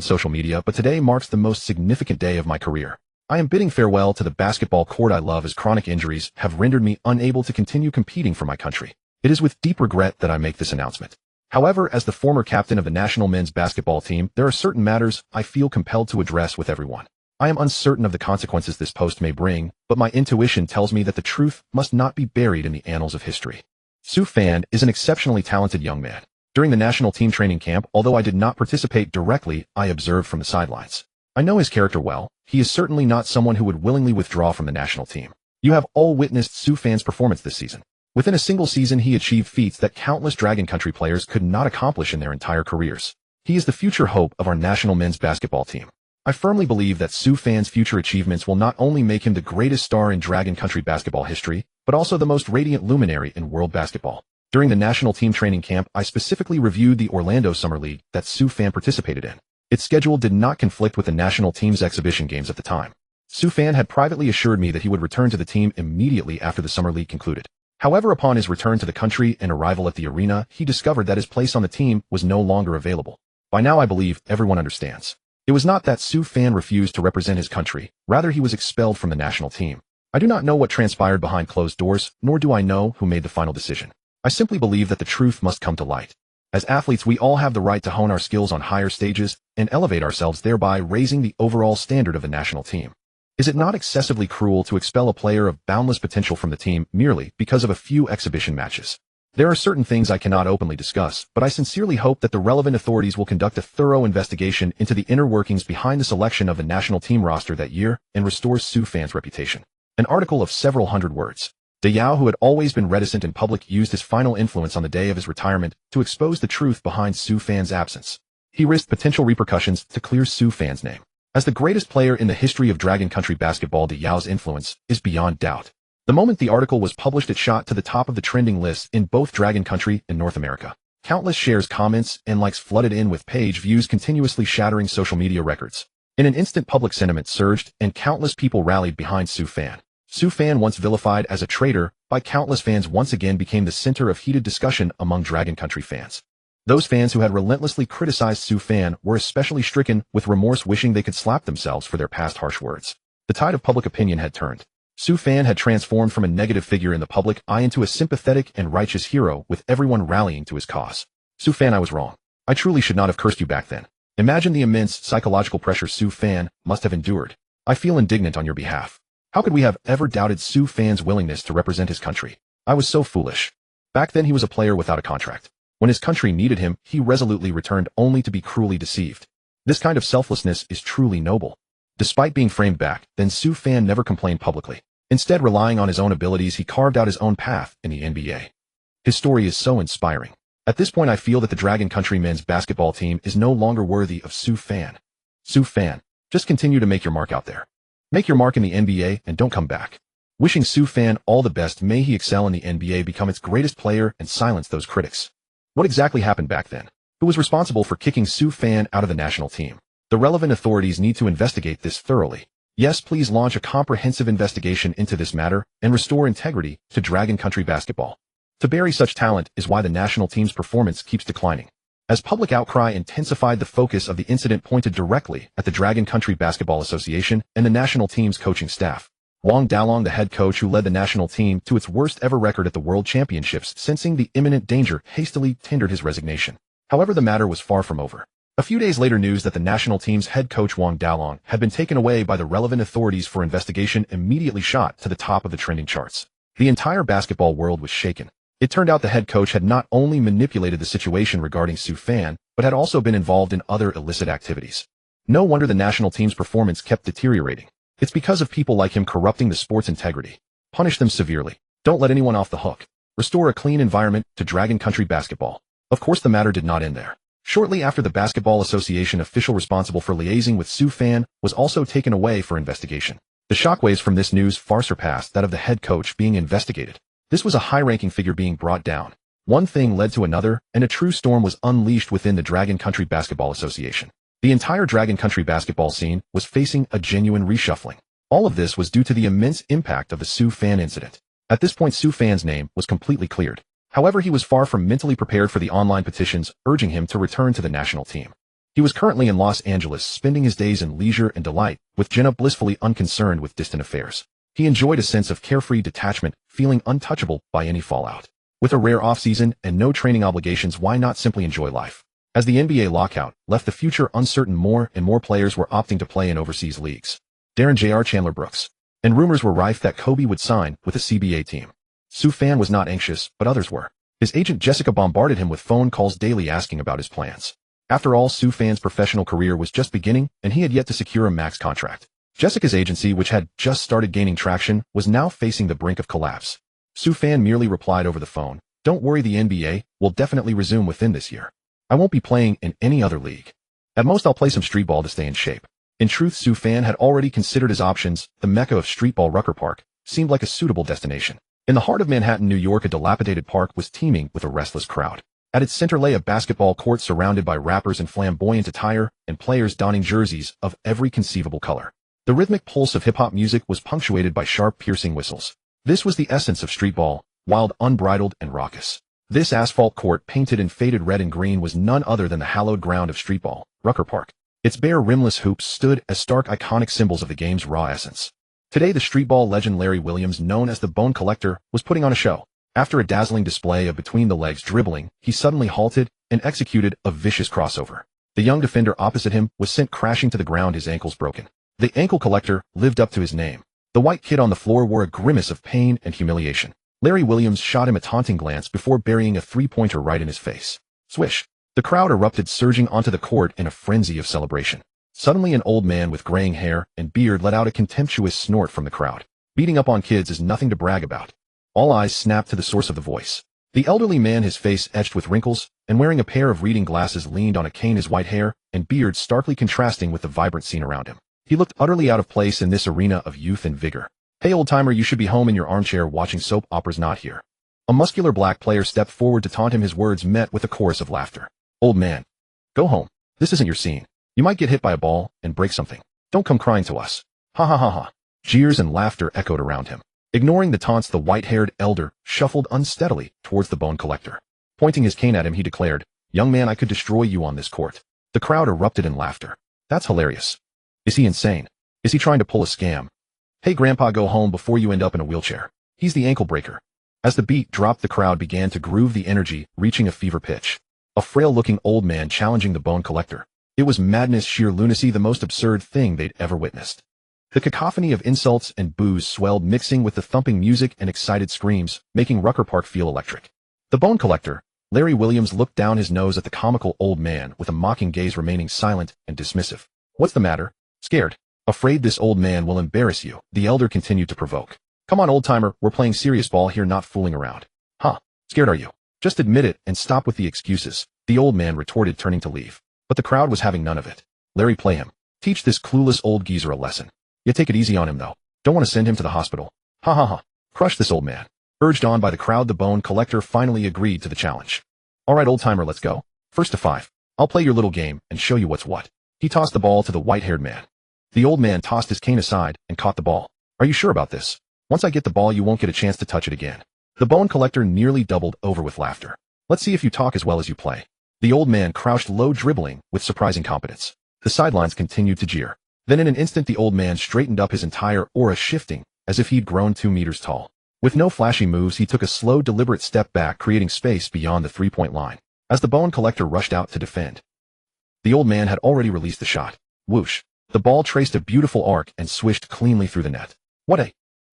social media, but today marks the most significant day of my career. I am bidding farewell to the basketball court I love, as chronic injuries have rendered me unable to continue competing for my country. It is with deep regret that I make this announcement. However, as the former captain of the national men's basketball team, there are certain matters I feel compelled to address with everyone. I am uncertain of the consequences this post may bring, but my intuition tells me that the truth must not be buried in the annals of history. Su Fan is an exceptionally talented young man. During the national team training camp, although I did not participate directly, I observed from the sidelines. I know his character well. He is certainly not someone who would willingly withdraw from the national team. You have all witnessed Su Fan's performance this season. Within a single season, he achieved feats that countless Dragon Country players could not accomplish in their entire careers. He is the future hope of our national men's basketball team. I firmly believe that Su Fan's future achievements will not only make him the greatest star in Dragon Country basketball history, but also the most radiant luminary in world basketball. During the national team training camp, I specifically reviewed the Orlando Summer League that Su Fan participated in. Its schedule did not conflict with the national team's exhibition games at the time. Su Fan had privately assured me that he would return to the team immediately after the Summer League concluded. However, upon his return to the country and arrival at the arena, he discovered that his place on the team was no longer available. By now, I believe everyone understands. It was not that Su Fan refused to represent his country, rather he was expelled from the national team. I do not know what transpired behind closed doors, nor do I know who made the final decision. I simply believe that the truth must come to light. As athletes, we all have the right to hone our skills on higher stages and elevate ourselves, thereby raising the overall standard of the national team. Is it not excessively cruel to expel a player of boundless potential from the team merely because of a few exhibition matches? There are certain things I cannot openly discuss, but I sincerely hope that the relevant authorities will conduct a thorough investigation into the inner workings behind the selection of the national team roster that year and restore Su Fan's reputation. An article of several hundred words. De Yao, who had always been reticent in public, used his final influence on the day of his retirement to expose the truth behind Su Fan's absence. He risked potential repercussions to clear Su Fan's name. As the greatest player in the history of Dragon Country basketball, De Yao's influence is beyond doubt. The moment the article was published, it shot to the top of the trending lists in both Dragon Country and North America. Countless shares, comments, and likes flooded in, with page views continuously shattering social media records. In an instant, public sentiment surged, and countless people rallied behind Su Fan. Su Fan, once vilified as a traitor by countless fans, once again became the center of heated discussion among Dragon Country fans. Those fans who had relentlessly criticized Su Fan were especially stricken with remorse, wishing they could slap themselves for their past harsh words. The tide of public opinion had turned. Su Fan had transformed from a negative figure in the public eye into a sympathetic and righteous hero, with everyone rallying to his cause. Su Fan, I was wrong. I truly should not have cursed you back then. Imagine the immense psychological pressure Su Fan must have endured. I feel indignant on your behalf. How could we have ever doubted Su Fan's willingness to represent his country? I was so foolish. Back then he was a player without a contract. When his country needed him, he resolutely returned, only to be cruelly deceived. This kind of selflessness is truly noble. Despite being framed back, then Su Fan never complained publicly. Instead, relying on his own abilities, he carved out his own path in the NBA. His story is so inspiring. At this point, I feel that the Dragon Country men's basketball team is no longer worthy of Su Fan. Su Fan, just continue to make your mark out there. Make your mark in the NBA and don't come back. Wishing Su Fan all the best. May he excel in the NBA, become its greatest player, and silence those critics. What exactly happened back then? Who was responsible for kicking Su Fan out of the national team? The relevant authorities need to investigate this thoroughly. Yes, please launch a comprehensive investigation into this matter and restore integrity to Dragon Country basketball. To bury such talent is why the national team's performance keeps declining. As public outcry intensified, the focus of the incident pointed directly at the Dragon Country Basketball Association and the national team's coaching staff. Wang Dalong, the head coach who led the national team to its worst ever record at the World Championships, sensing the imminent danger, hastily tendered his resignation. However, the matter was far from over. A few days later, news that the national team's head coach Wang Dalong had been taken away by the relevant authorities for investigation immediately shot to the top of the trending charts. The entire basketball world was shaken. It turned out the head coach had not only manipulated the situation regarding Su Fan, but had also been involved in other illicit activities. No wonder the national team's performance kept deteriorating. It's because of people like him corrupting the sport's integrity. Punish them severely. Don't let anyone off the hook. Restore a clean environment to Dragon Country basketball. Of course, the matter did not end there. Shortly after, the Basketball Association official responsible for liaising with Su Fan was also taken away for investigation. The shockwaves from this news far surpassed that of the head coach being investigated. This was a high-ranking figure being brought down. One thing led to another, and a true storm was unleashed within the Dragon Country Basketball Association. The entire Dragon Country basketball scene was facing a genuine reshuffling. All of this was due to the immense impact of the Su Fan incident. At this point, Su Fan's name was completely cleared. However, he was far from mentally prepared for the online petitions urging him to return to the national team. He was currently in Los Angeles, spending his days in leisure and delight, with Jenna blissfully unconcerned with distant affairs. He enjoyed a sense of carefree detachment, feeling untouchable by any fallout. With a rare offseason and no training obligations, why not simply enjoy life? As the NBA lockout left the future uncertain, more and more players were opting to play in overseas leagues. Darren Jr. Chandler Brooks. And rumors were rife that Kobe would sign with a CBA team. Sue Fan was not anxious, but others were. His agent Jessica bombarded him with phone calls daily asking about his plans. After all, Sue Fan's professional career was just beginning, and he had yet to secure a max contract. Jessica's agency, which had just started gaining traction, was now facing the brink of collapse. Sue Fan merely replied over the phone, "Don't worry, the NBA will definitely resume within this year. I won't be playing in any other league. At most, I'll play some street ball to stay in shape." In truth, Sue Fan had already considered his options. The mecca of street ball, Rucker Park, seemed like a suitable destination. In the heart of Manhattan, New York, a dilapidated park was teeming with a restless crowd. At its center lay a basketball court surrounded by rappers in flamboyant attire and players donning jerseys of every conceivable color. The rhythmic pulse of hip-hop music was punctuated by sharp, piercing whistles. This was the essence of street ball, wild, unbridled, and raucous. This asphalt court, painted in faded red and green, was none other than the hallowed ground of street ball, Rucker Park. Its bare, rimless hoops stood as stark, iconic symbols of the game's raw essence. Today, the street ball legend Larry Williams, known as the Bone Collector, was putting on a show. After a dazzling display of between-the-legs dribbling, he suddenly halted and executed a vicious crossover. The young defender opposite him was sent crashing to the ground, his ankles broken. The Ankle Collector lived up to his name. The white kid on the floor wore a grimace of pain and humiliation. Larry Williams shot him a taunting glance before burying a three-pointer right in his face. Swish! The crowd erupted, surging onto the court in a frenzy of celebration. Suddenly, an old man with graying hair and beard let out a contemptuous snort from the crowd. Beating up on kids is nothing to brag about. All eyes snapped to the source of the voice. The elderly man, his face etched with wrinkles, and wearing a pair of reading glasses, leaned on a cane, his white hair and beard starkly contrasting with the vibrant scene around him. He looked utterly out of place in this arena of youth and vigor. "Hey, old-timer, you should be home in your armchair watching soap operas, not here." A muscular black player stepped forward to taunt him. His words met with a chorus of laughter. "Old man, go home. This isn't your scene. You might get hit by a ball and break something. Don't come crying to us." Ha ha ha ha. Jeers and laughter echoed around him. Ignoring the taunts, the white-haired elder shuffled unsteadily towards the Bone Collector. Pointing his cane at him, he declared, "Young man, I could destroy you on this court." The crowd erupted in laughter. "That's hilarious. Is he insane? Is he trying to pull a scam? Hey, Grandpa, go home before you end up in a wheelchair. He's the ankle breaker." As the beat dropped, the crowd began to groove, the energy reaching a fever pitch. A frail-looking old man challenging the Bone Collector. It was madness, sheer lunacy, the most absurd thing they'd ever witnessed. The cacophony of insults and boos swelled, mixing with the thumping music and excited screams, making Rucker Park feel electric. The Bone Collector, Larry Williams, looked down his nose at the comical old man with a mocking gaze, remaining silent and dismissive. "What's the matter? Scared? Afraid this old man will embarrass you?" the elder continued to provoke. "Come on, old-timer, we're playing serious ball here, not fooling around." "Huh? Scared, are you? Just admit it and stop with the excuses," the old man retorted, turning to leave. But the crowd was having none of it. "Larry, play him. Teach this clueless old geezer a lesson. You take it easy on him, though. Don't want to send him to the hospital." Ha ha ha. Crush this old man. Urged on by the crowd, the Bone Collector finally agreed to the challenge. "All right, old-timer, let's go. First to 5. I'll play your little game and show you what's what." He tossed the ball to the white-haired man. The old man tossed his cane aside and caught the ball. "Are you sure about this? Once I get the ball, you won't get a chance to touch it again." The Bone Collector nearly doubled over with laughter. "Let's see if you talk as well as you play." The old man crouched low, dribbling with surprising competence. The sidelines continued to jeer. Then in an instant, the old man straightened up, his entire aura shifting, as if he'd grown 2 meters tall. With no flashy moves, he took a slow, deliberate step back, creating space beyond the three-point line. As the Bone Collector rushed out to defend, the old man had already released the shot. Whoosh! The ball traced a beautiful arc and swished cleanly through the net.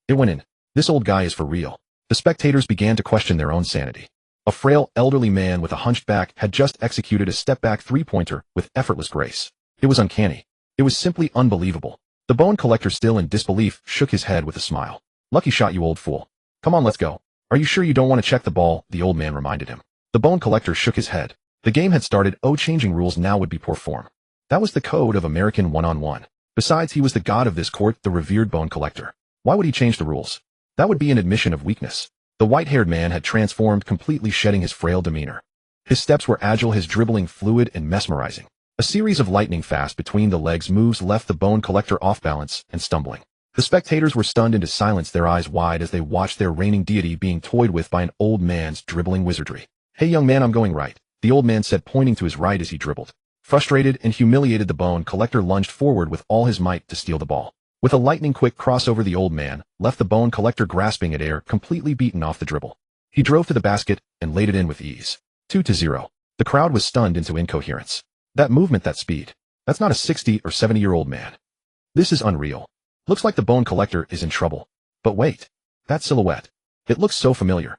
It went in. This old guy is for real. The spectators began to question their own sanity. A frail, elderly man with a hunched back had just executed a step-back three-pointer with effortless grace. It was uncanny. It was simply unbelievable. The Bone Collector, still in disbelief, shook his head with a smile. "Lucky shot, you old fool. Come on, let's go." "Are you sure you don't want to check the ball?" the old man reminded him. The Bone Collector shook his head. The game had started. Changing rules now would be poor form. That was the code of American one-on-one. Besides, he was the god of this court, the revered Bone Collector. Why would he change the rules? That would be an admission of weakness. The white-haired man had transformed completely, shedding his frail demeanor. His steps were agile, his dribbling fluid and mesmerizing. A series of lightning-fast between-the-legs moves left the Bone Collector off balance and stumbling. The spectators were stunned into silence, their eyes wide as they watched their reigning deity being toyed with by an old man's dribbling wizardry. "Hey, young man, I'm going right," the old man said, pointing to his right as he dribbled. Frustrated and humiliated, the Bone Collector lunged forward with all his might to steal the ball. With a lightning-quick crossover, the old man left the Bone Collector grasping at air, completely beaten off the dribble. He drove to the basket and laid it in with ease. 2-0. The crowd was stunned into incoherence. That movement, that speed. That's not a 60 or 70-year-old man. This is unreal. Looks like the bone collector is in trouble. But wait. That silhouette. It looks so familiar.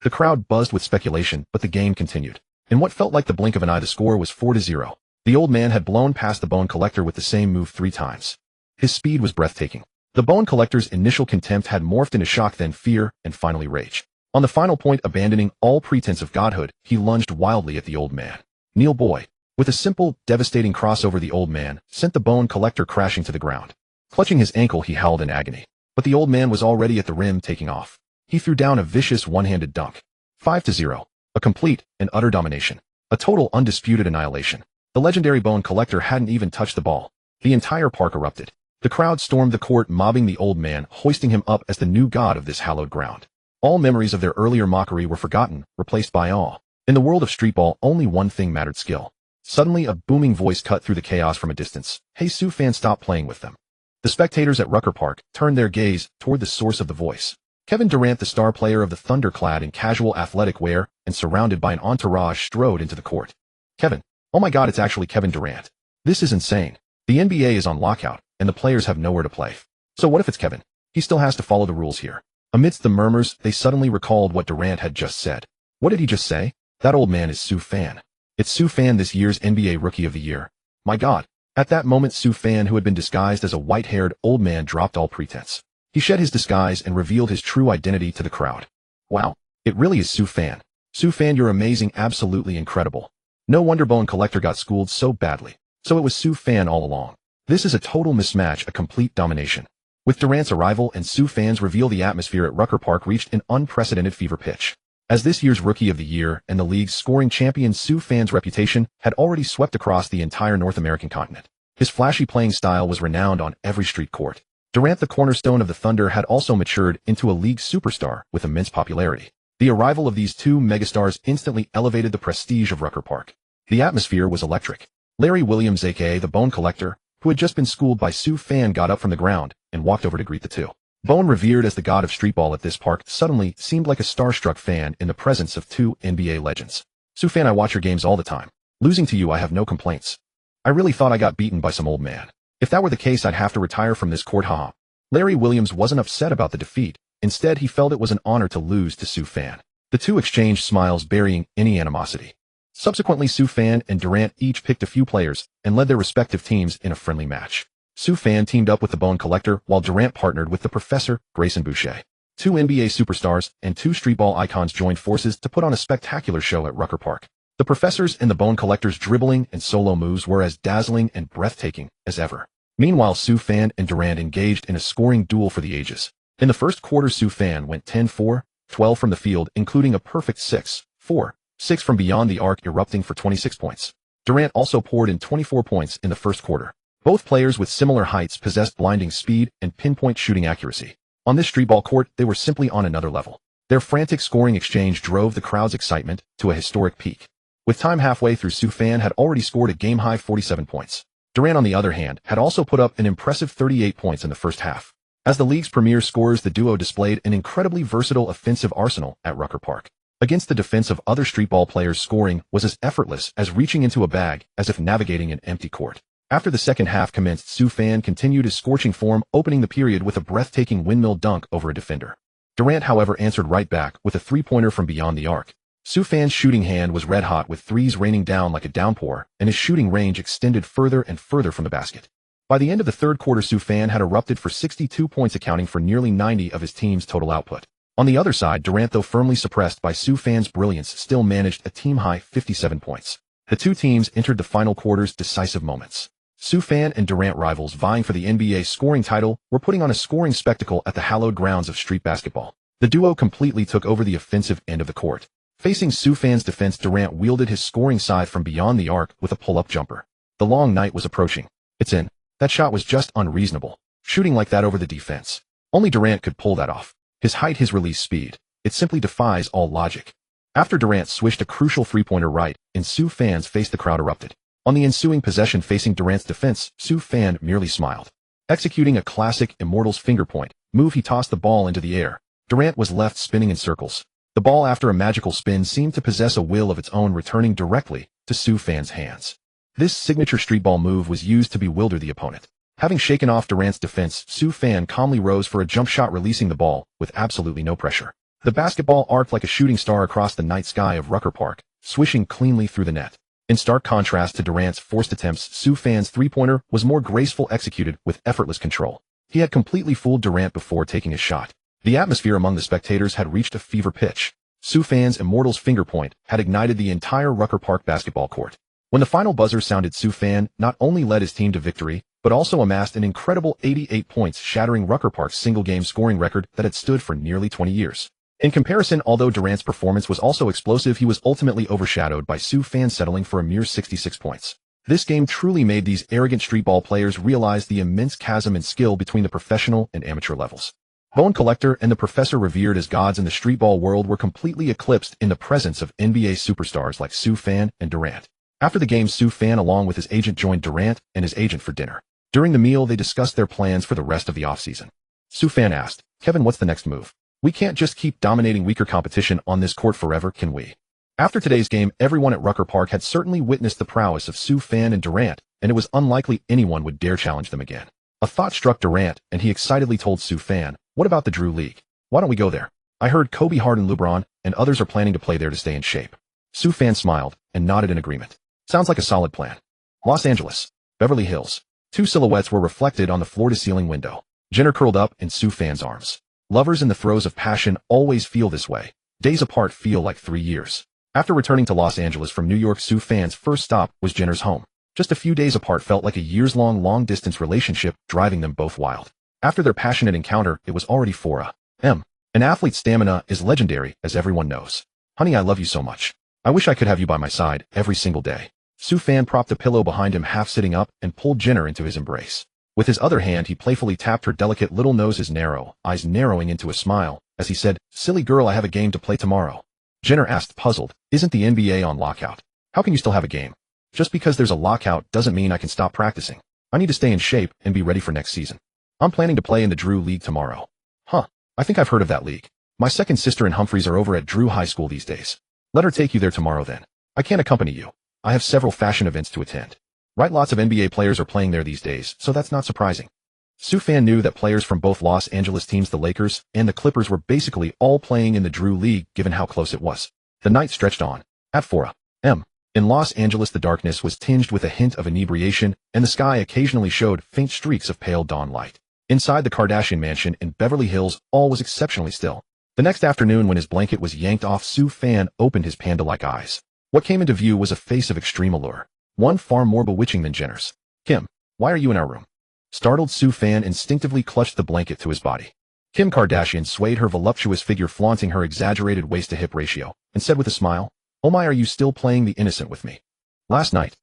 The crowd buzzed with speculation, but the game continued. In what felt like the blink of an eye, the score was 4-0. The old man had blown past the bone collector with the same move 3 times. His speed was breathtaking. The bone collector's initial contempt had morphed into shock, then fear, and finally rage. On the final point, abandoning all pretense of godhood, he lunged wildly at the old man. Neil Boy. With a simple, devastating crossover, the old man sent the bone collector crashing to the ground. Clutching his ankle, he howled in agony. But the old man was already at the rim, taking off. He threw down a vicious one-handed dunk. 5-0. A complete and utter domination. A total undisputed annihilation. The legendary bone collector hadn't even touched the ball. The entire park erupted. The crowd stormed the court, mobbing the old man, hoisting him up as the new god of this hallowed ground. All memories of their earlier mockery were forgotten, replaced by awe. In the world of streetball, only one thing mattered: skill. Suddenly, a booming voice cut through the chaos from a distance. "Hey, Sioux fans, stop playing with them." The spectators at Rucker Park turned their gaze toward the source of the voice. Kevin Durant, the star player of the Thunder, clad in casual athletic wear and surrounded by an entourage, strode into the court. Kevin. Oh my God, it's actually Kevin Durant. This is insane. The NBA is on lockout, and the players have nowhere to play. So what if it's Kevin? He still has to follow the rules here. Amidst the murmurs, they suddenly recalled what Durant had just said. What did he just say? That old man is Sioux Fan. It's Sioux Fan, this year's NBA Rookie of the Year. My God. At that moment, Sioux Fan, who had been disguised as a white-haired old man, dropped all pretense. He shed his disguise and revealed his true identity to the crowd. Wow. It really is Sioux Fan. Sioux Fan, you're amazing, absolutely incredible. No wonder Bone Collector got schooled so badly. So it was Sioux Fan all along. This is a total mismatch, a complete domination. With Durant's arrival and Sioux Fan's reveal, the atmosphere at Rucker Park reached an unprecedented fever pitch. As this year's Rookie of the Year and the league's scoring champion, Sioux Fan's reputation had already swept across the entire North American continent. His flashy playing style was renowned on every street court. Durant, the cornerstone of the Thunder, had also matured into a league superstar with immense popularity. The arrival of these two megastars instantly elevated the prestige of Rucker Park. The atmosphere was electric. Larry Williams, aka the Bone Collector, who had just been schooled by Sioux Fan, got up from the ground and walked over to greet the two. Bone, revered as the god of streetball at this park, suddenly seemed like a starstruck fan in the presence of two NBA legends. Sioux Fan, I watch your games all the time. Losing to you, I have no complaints. I really thought I got beaten by some old man. If that were the case, I'd have to retire from this court, haha. Larry Williams wasn't upset about the defeat. Instead, he felt it was an honor to lose to Sioux Fan. The two exchanged smiles, burying any animosity. Subsequently, Sioux Fan and Durant each picked a few players and led their respective teams in a friendly match. Sioux Fan teamed up with the Bone Collector, while Durant partnered with the Professor, Grayson Boucher. Two NBA superstars and two streetball icons joined forces to put on a spectacular show at Rucker Park. The Professor's and the Bone Collector's dribbling and solo moves were as dazzling and breathtaking as ever. Meanwhile, Sioux Fan and Durant engaged in a scoring duel for the ages. In the first quarter, Sioux Fan went 10-4, 12 from the field, including a perfect 6-4, 6 from beyond the arc, erupting for 26 points. Durant also poured in 24 points in the first quarter. Both players, with similar heights, possessed blinding speed and pinpoint shooting accuracy. On this streetball court, they were simply on another level. Their frantic scoring exchange drove the crowd's excitement to a historic peak. With time halfway through, Sioux Fan had already scored a game-high 47 points. Durant, on the other hand, had also put up an impressive 38 points in the first half. As the league's premier scorers, the duo displayed an incredibly versatile offensive arsenal at Rucker Park. Against the defense of other streetball players, scoring was as effortless as reaching into a bag, as if navigating an empty court. After the second half commenced, Sioux Fan continued his scorching form, opening the period with a breathtaking windmill dunk over a defender. Durant, however, answered right back with a three-pointer from beyond the arc. Sioux Fan's shooting hand was red-hot, with threes raining down like a downpour, and his shooting range extended further and further from the basket. By the end of the third quarter, Sioux Fan had erupted for 62 points, accounting for nearly 90 of his team's total output. On the other side, Durant, though firmly suppressed by Sioux Fan's brilliance, still managed a team-high 57 points. The two teams entered the final quarter's decisive moments. Sioux Fan and Durant, rivals vying for the NBA scoring title, were putting on a scoring spectacle at the hallowed grounds of street basketball. The duo completely took over the offensive end of the court. Facing Sioux Fan's defense, Durant wielded his scoring scythe from beyond the arc with a pull-up jumper. The long night was approaching. It's in. That shot was just unreasonable. Shooting like that over the defense. Only Durant could pull that off. His height, his release speed. It simply defies all logic. After Durant swished a crucial three-pointer right, and Sioux Fan's face, the crowd erupted. On the ensuing possession, facing Durant's defense, Sioux Fan merely smiled. Executing a classic Immortals finger point move, he tossed the ball into the air. Durant was left spinning in circles. The ball, after a magical spin, seemed to possess a will of its own, returning directly to Su Fan's hands. This signature street ball move was used to bewilder the opponent. Having shaken off Durant's defense, Su Fan calmly rose for a jump shot, releasing the ball with absolutely no pressure. The basketball arced like a shooting star across the night sky of Rucker Park, swishing cleanly through the net. In stark contrast to Durant's forced attempts, Su Fan's three-pointer was more graceful, executed with effortless control. He had completely fooled Durant before taking his shot. The atmosphere among the spectators had reached a fever pitch. Su Fan's immortal's finger point had ignited the entire Rucker Park basketball court. When the final buzzer sounded, Su Fan not only led his team to victory, but also amassed an incredible 88 points, shattering Rucker Park's single-game scoring record that had stood for nearly 20 years. In comparison, although Durant's performance was also explosive, he was ultimately overshadowed by Su Fan, settling for a mere 66 points. This game truly made these arrogant streetball players realize the immense chasm in skill between the professional and amateur levels. Bone Collector and the Professor, revered as gods in the streetball world, were completely eclipsed in the presence of NBA superstars like Su Fan and Durant. After the game, Su Fan, along with his agent, joined Durant and his agent for dinner. During the meal, they discussed their plans for the rest of the offseason. Su Fan asked, "Kevin, what's the next move? We can't just keep dominating weaker competition on this court forever, can we?" After today's game, everyone at Rucker Park had certainly witnessed the prowess of Su Fan and Durant, and it was unlikely anyone would dare challenge them again. A thought struck Durant, and he excitedly told Su Fan, "What about the Drew League? Why don't we go there? I heard Kobe, Harden, LeBron, and others are planning to play there to stay in shape." Su Fan smiled and nodded in agreement. "Sounds like a solid plan." Los Angeles, Beverly Hills. Two silhouettes were reflected on the floor-to-ceiling window. Jenner curled up in Su Fan's arms. Lovers in the throes of passion always feel this way. Days apart feel like 3 years. After returning to Los Angeles from New York, Su Fan's first stop was Jenner's home. Just a few days apart felt like a years-long long-distance relationship, driving them both wild. After their passionate encounter, it was already 4 a.m. An athlete's stamina is legendary, as everyone knows. "Honey, I love you so much. I wish I could have you by my side every single day." Su Fan propped a pillow behind him, half sitting up, and pulled Jenner into his embrace. With his other hand, he playfully tapped her delicate little nose, his narrow eyes narrowing into a smile, as he said, "Silly girl, I have a game to play tomorrow." Jenner asked, puzzled, "Isn't the NBA on lockout? How can you still have a game?" "Just because there's a lockout doesn't mean I can stop practicing. I need to stay in shape and be ready for next season. I'm planning to play in the Drew League tomorrow." "Huh, I think I've heard of that league. My second sister and Humphreys are over at Drew High School these days. Let her take you there tomorrow then. I can't accompany you. I have several fashion events to attend." Right, lots of NBA players are playing there these days, so that's not surprising. Su Fan knew that players from both Los Angeles teams, the Lakers and the Clippers, were basically all playing in the Drew League, given how close it was. The night stretched on. At 4 a.m. in Los Angeles, the darkness was tinged with a hint of inebriation, and the sky occasionally showed faint streaks of pale dawn light. Inside the Kardashian mansion in Beverly Hills, all was exceptionally still. The next afternoon, when his blanket was yanked off, Su Fan opened his panda-like eyes. What came into view was a face of extreme allure, one far more bewitching than Jenner's. "Kim, why are you in our room?" Startled, Su Fan instinctively clutched the blanket to his body. Kim Kardashian swayed her voluptuous figure, flaunting her exaggerated waist-to-hip ratio, and said with a smile, "Oh my, are you still playing the innocent with me?" "Last night."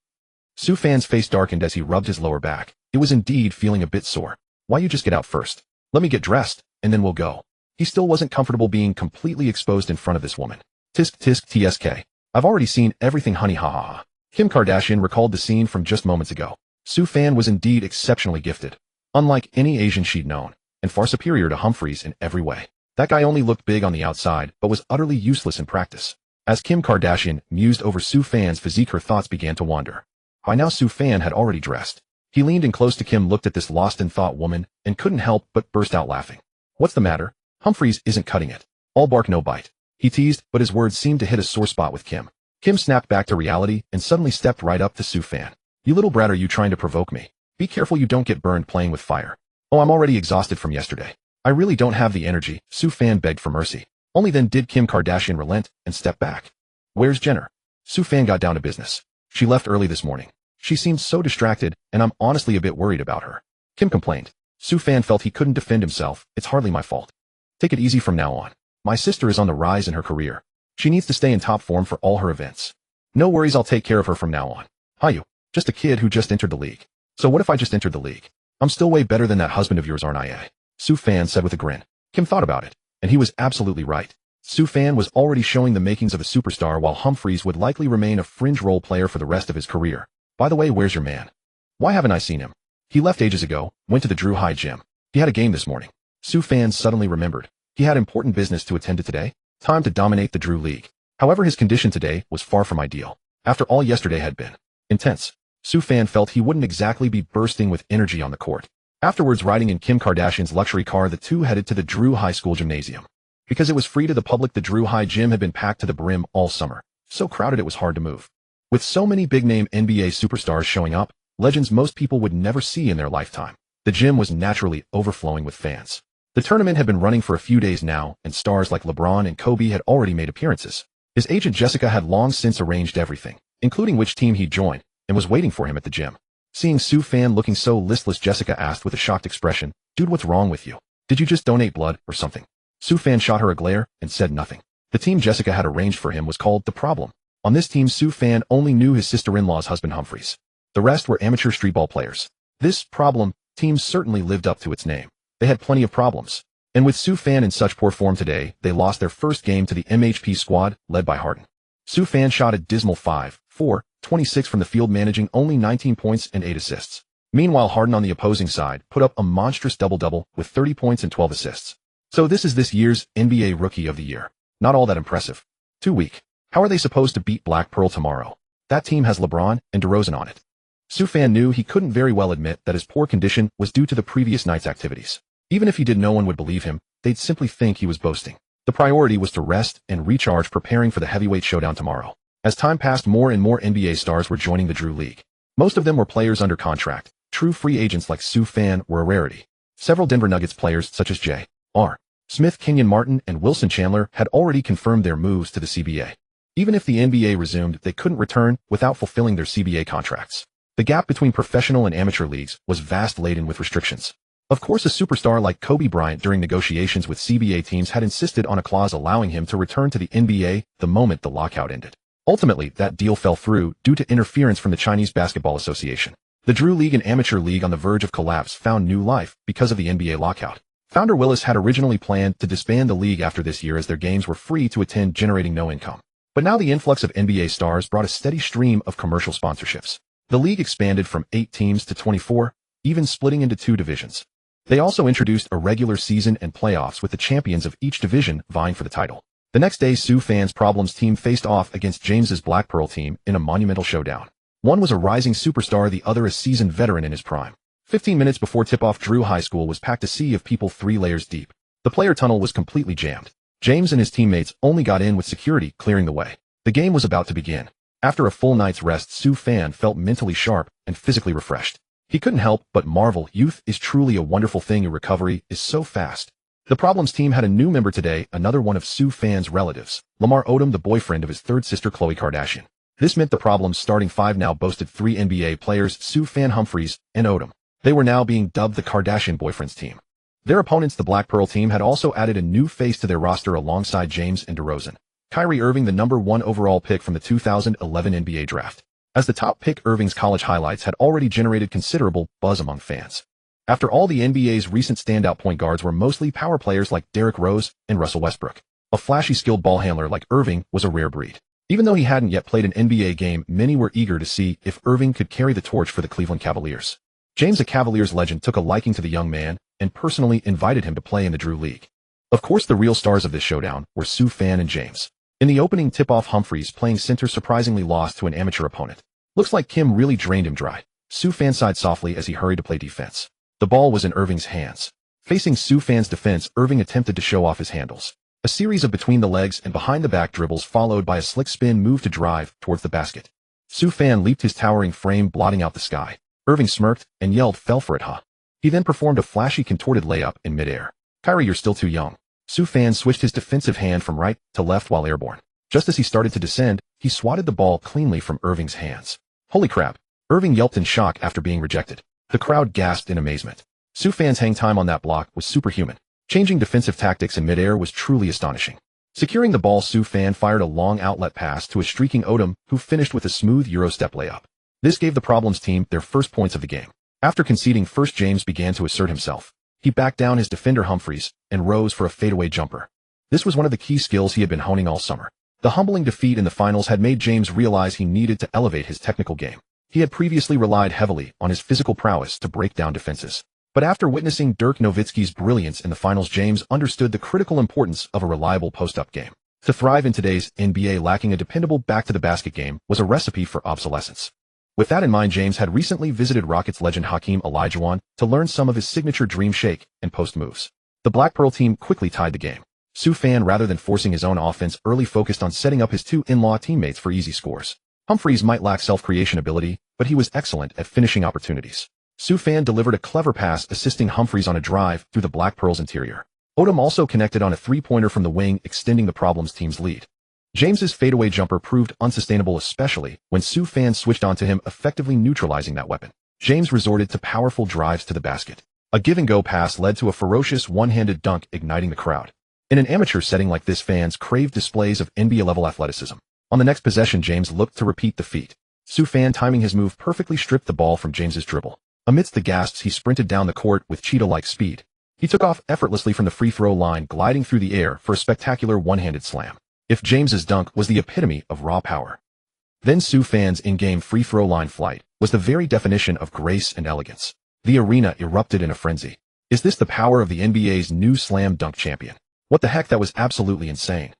Su Fan's face darkened as he rubbed his lower back. It was indeed feeling a bit sore. "Why you just get out first? Let me get dressed, and then we'll go." He still wasn't comfortable being completely exposed in front of this woman. "Tisk tisk tsk. I've already seen everything, honey, ha ha ha." Kim Kardashian recalled the scene from just moments ago. Su Fan was indeed exceptionally gifted, unlike any Asian she'd known, and far superior to Humphreys in every way. That guy only looked big on the outside, but was utterly useless in practice. As Kim Kardashian mused over Su Fan's physique, her thoughts began to wander. By now, Su Fan had already dressed. He leaned in close to Kim, looked at this lost-in-thought woman, and couldn't help but burst out laughing. "What's the matter? Humphreys isn't cutting it. All bark, no bite," he teased, but his words seemed to hit a sore spot with Kim. Kim snapped back to reality and suddenly stepped right up to Su Fan. "You little brat, are you trying to provoke me? Be careful you don't get burned playing with fire." "Oh, I'm already exhausted from yesterday. I really don't have the energy." Su Fan begged for mercy. Only then did Kim Kardashian relent and step back. "Where's Jenner?" Su Fan got down to business. "She left early this morning. She seemed so distracted, and I'm honestly a bit worried about her," Kim complained. Su Fan felt he couldn't defend himself. "It's hardly my fault. Take it easy from now on. My sister is on the rise in her career. She needs to stay in top form for all her events. No worries, I'll take care of her from now on." "Hi, you. Just a kid who just entered the league." "So what if I just entered the league? I'm still way better than that husband of yours, aren't I?" Su Fan said with a grin. Kim thought about it, and he was absolutely right. Su Fan was already showing the makings of a superstar, while Humphreys would likely remain a fringe role player for the rest of his career. "By the way, where's your man? Why haven't I seen him?" "He left ages ago, went to the Drew High gym. He had a game this morning." Su Fan suddenly remembered. He had important business to attend to today. Time to dominate the Drew League. However, his condition today was far from ideal. After all yesterday had been intense, Su Fan felt he wouldn't exactly be bursting with energy on the court. Afterwards, riding in Kim Kardashian's luxury car, the two headed to the Drew High School gymnasium. Because it was free to the public, the Drew High gym had been packed to the brim all summer, so crowded it was hard to move. With so many big-name NBA superstars showing up, legends most people would never see in their lifetime, the gym was naturally overflowing with fans. The tournament had been running for a few days now, and stars like LeBron and Kobe had already made appearances. His agent Jessica had long since arranged everything, including which team he'd join, and was waiting for him at the gym. Seeing Su Fan looking so listless, Jessica asked with a shocked expression, "Dude, what's wrong with you? Did you just donate blood or something?" Su Fan shot her a glare and said nothing. The team Jessica had arranged for him was called The Problem. On this team, Su Fan only knew his sister-in-law's husband Humphreys. The rest were amateur streetball players. This Problem team certainly lived up to its name. They had plenty of problems. And with Su Fan in such poor form today, they lost their first game to the MHP squad, led by Harden. Su Fan shot a dismal 5-4-26 from the field, managing only 19 points and 8 assists. Meanwhile, Harden on the opposing side put up a monstrous double-double with 30 points and 12 assists. So this is this year's NBA Rookie of the Year. Not all that impressive. Too weak. How are they supposed to beat Black Pearl tomorrow? That team has LeBron and DeRozan on it. Su Fan knew he couldn't very well admit that his poor condition was due to the previous night's activities. Even if he did, no one would believe him. They'd simply think he was boasting. The priority was to rest and recharge, preparing for the heavyweight showdown tomorrow. As time passed, more and more NBA stars were joining the Drew League. Most of them were players under contract. True free agents like Su Fan were a rarity. Several Denver Nuggets players such as J.R. Smith, Kenyon Martin, and Wilson Chandler had already confirmed their moves to the CBA. Even if the NBA resumed, they couldn't return without fulfilling their CBA contracts. The gap between professional and amateur leagues was vast, laden with restrictions. Of course, a superstar like Kobe Bryant during negotiations with CBA teams had insisted on a clause allowing him to return to the NBA the moment the lockout ended. Ultimately, that deal fell through due to interference from the Chinese Basketball Association. The Drew League, an amateur league on the verge of collapse, found new life because of the NBA lockout. Founder Willis had originally planned to disband the league after this year, as their games were free to attend, generating no income. But now the influx of NBA stars brought a steady stream of commercial sponsorships. The league expanded from 8 teams to 24, even splitting into 2 divisions. They also introduced a regular season and playoffs with the champions of each division vying for the title. The next day, Su Fan's Problems team faced off against James's Black Pearl team in a monumental showdown. One was a rising superstar, the other a seasoned veteran in his prime. 15 minutes before tip-off, Drew High School was packed, a sea of people 3 layers deep. The player tunnel was completely jammed. James and his teammates only got in with security clearing the way. The game was about to begin. After a full night's rest, Su Fan felt mentally sharp and physically refreshed. He couldn't help but marvel. Youth is truly a wonderful thing. Your recovery is so fast. The Problems team had a new member today, another one of Su Fan's relatives, Lamar Odom, the boyfriend of his third sister Khloe Kardashian. This meant the Problems' starting 5 now boasted 3 NBA players: Su Fan, Humphreys, and Odom. They were now being dubbed the Kardashian boyfriends team. Their opponents, the Black Pearl team, had also added a new face to their roster alongside James and DeRozan. Kyrie Irving, the number 1 overall pick from the 2011 NBA draft. As the top pick, Irving's college highlights had already generated considerable buzz among fans. After all, the NBA's recent standout point guards were mostly power players like Derrick Rose and Russell Westbrook. A flashy, skilled ball handler like Irving was a rare breed. Even though he hadn't yet played an NBA game, many were eager to see if Irving could carry the torch for the Cleveland Cavaliers. James, a Cavaliers legend, took a liking to the young man and personally invited him to play in the Drew League. Of course, the real stars of this showdown were Su Fan and James. In the opening tip-off, Humphreys, playing center, surprisingly lost to an amateur opponent. Looks like Kim really drained him dry. Su Fan sighed softly as he hurried to play defense. The ball was in Irving's hands. Facing Su Fan's defense, Irving attempted to show off his handles. A series of between the legs and behind the back dribbles followed by a slick spin move to drive towards the basket. Su Fan leaped his towering frame, blotting out the sky. Irving smirked and yelled, "Fell for it, huh?" He then performed a flashy contorted layup in midair. "Kyrie, you're still too young." Su Fan switched his defensive hand from right to left while airborne. Just as he started to descend, he swatted the ball cleanly from Irving's hands. "Holy crap!" Irving yelped in shock after being rejected. The crowd gasped in amazement. Su Fan's hang time on that block was superhuman. Changing defensive tactics in midair was truly astonishing. Securing the ball, Su Fan fired a long outlet pass to a streaking Odom, who finished with a smooth Euro-step layup. This gave the Problems team their first points of the game. After conceding first, James began to assert himself. He backed down his defender Humphreys and rose for a fadeaway jumper. This was one of the key skills he had been honing all summer. The humbling defeat in the finals had made James realize he needed to elevate his technical game. He had previously relied heavily on his physical prowess to break down defenses. But after witnessing Dirk Nowitzki's brilliance in the finals, James understood the critical importance of a reliable post-up game. To thrive in today's NBA, lacking a dependable back-to-the-basket game was a recipe for obsolescence. With that in mind, James had recently visited Rockets legend Hakeem Olajuwon to learn some of his signature dream shake and post moves. The Black Pearl team quickly tied the game. Su Fan, rather than forcing his own offense early, focused on setting up his two in-law teammates for easy scores. Humphries might lack self-creation ability, but he was excellent at finishing opportunities. Su Fan delivered a clever pass, assisting Humphries on a drive through the Black Pearl's interior. Odom also connected on a three-pointer from the wing, extending the problems team's lead. James's fadeaway jumper proved unsustainable, especially when Su Fan switched onto him, effectively neutralizing that weapon. James resorted to powerful drives to the basket. A give-and-go pass led to a ferocious one-handed dunk, igniting the crowd. In an amateur setting like this, fans craved displays of NBA-level athleticism. On the next possession, James looked to repeat the feat. Su Fan, timing his move perfectly, stripped the ball from James's dribble. Amidst the gasps, he sprinted down the court with cheetah-like speed. He took off effortlessly from the free-throw line, gliding through the air for a spectacular one-handed slam. If James's dunk was the epitome of raw power, then Su Fan's in-game free-throw line flight was the very definition of grace and elegance. The arena erupted in a frenzy. Is this the power of the NBA's new slam dunk champion? What the heck, that was absolutely insane.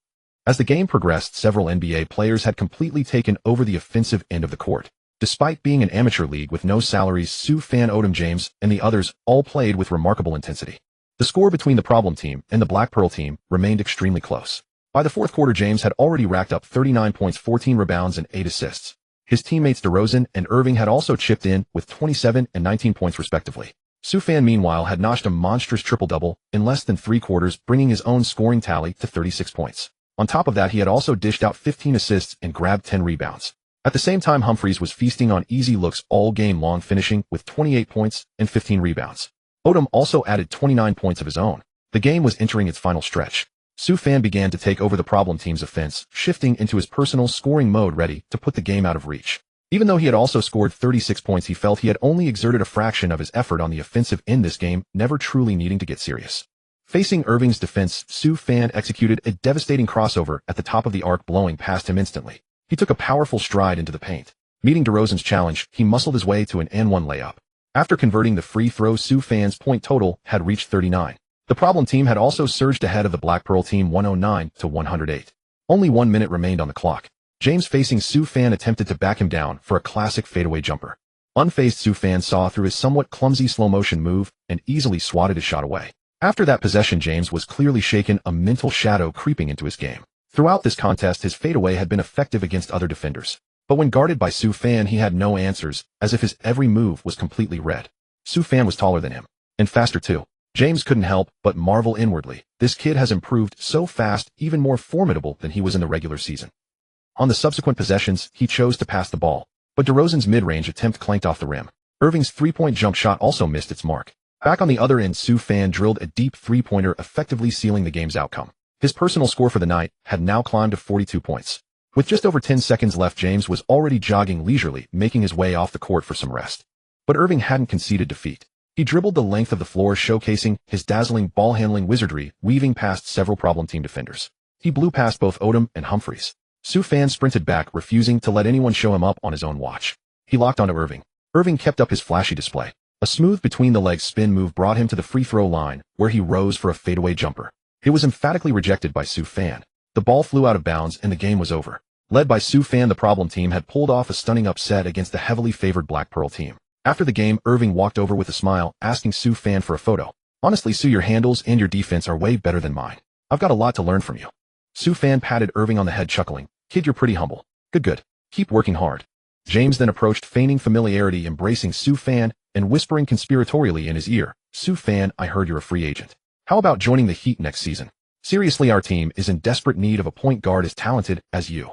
As the game progressed, several NBA players had completely taken over the offensive end of the court. Despite being an amateur league with no salaries, Su Fan, Odom, James, and the others all played with remarkable intensity. The score between the problem team and the Black Pearl team remained extremely close. By the fourth quarter, James had already racked up 39 points, 14 rebounds, and 8 assists. His teammates DeRozan and Irving had also chipped in with 27 and 19 points respectively. Su Fan, meanwhile, had notched a monstrous triple-double in less than 3 quarters, bringing his own scoring tally to 36 points. On top of that, he had also dished out 15 assists and grabbed 10 rebounds. At the same time, Humphries was feasting on easy looks all game long, finishing with 28 points and 15 rebounds. Odom also added 29 points of his own. The game was entering its final stretch. Su Fan began to take over the problem team's offense, shifting into his personal scoring mode, ready to put the game out of reach. Even though he had also scored 36 points, he felt he had only exerted a fraction of his effort on the offensive end this game, never truly needing to get serious. Facing Irving's defense, Su Fan executed a devastating crossover at the top of the arc, blowing past him instantly. He took a powerful stride into the paint. Meeting DeRozan's challenge, he muscled his way to an N1 layup. After converting the free throw, Su Fan's point total had reached 39. The problem team had also surged ahead of the Black Pearl team 109 to 108. Only 1 minute remained on the clock. James, facing Su Fan, attempted to back him down for a classic fadeaway jumper. Unfazed, Su Fan saw through his somewhat clumsy slow-motion move and easily swatted his shot away. After that possession, James was clearly shaken, a mental shadow creeping into his game. Throughout this contest, his fadeaway had been effective against other defenders. But when guarded by Su Fan, he had no answers, as if his every move was completely read. Su Fan was taller than him, and faster too. James couldn't help but marvel inwardly. This kid has improved so fast, even more formidable than he was in the regular season. On the subsequent possessions, he chose to pass the ball, but DeRozan's mid-range attempt clanked off the rim. Irving's three-point jump shot also missed its mark. Back on the other end, Su Fan drilled a deep three-pointer, effectively sealing the game's outcome. His personal score for the night had now climbed to 42 points. With just over 10 seconds left, James was already jogging leisurely, making his way off the court for some rest. But Irving hadn't conceded defeat. He dribbled the length of the floor, showcasing his dazzling ball-handling wizardry, weaving past several problem team defenders. He blew past both Odom and Humphries. Su Fan sprinted back, refusing to let anyone show him up on his own watch. He locked onto Irving. Irving kept up his flashy display. A smooth between-the-legs spin move brought him to the free-throw line, where he rose for a fadeaway jumper. It was emphatically rejected by Su Fan. The ball flew out of bounds and the game was over. Led by Su Fan, the problem team had pulled off a stunning upset against the heavily favored Black Pearl team. After the game, Irving walked over with a smile, asking Su Fan for a photo. "Honestly, Su, your handles and your defense are way better than mine. I've got a lot to learn from you." Su Fan patted Irving on the head, chuckling. "Kid, you're pretty humble. Good. Keep working hard." James then approached, feigning familiarity, embracing Su Fan and whispering conspiratorially in his ear, "Su Fan, I heard you're a free agent. How about joining the Heat next season? Seriously, our team is in desperate need of a point guard as talented as you."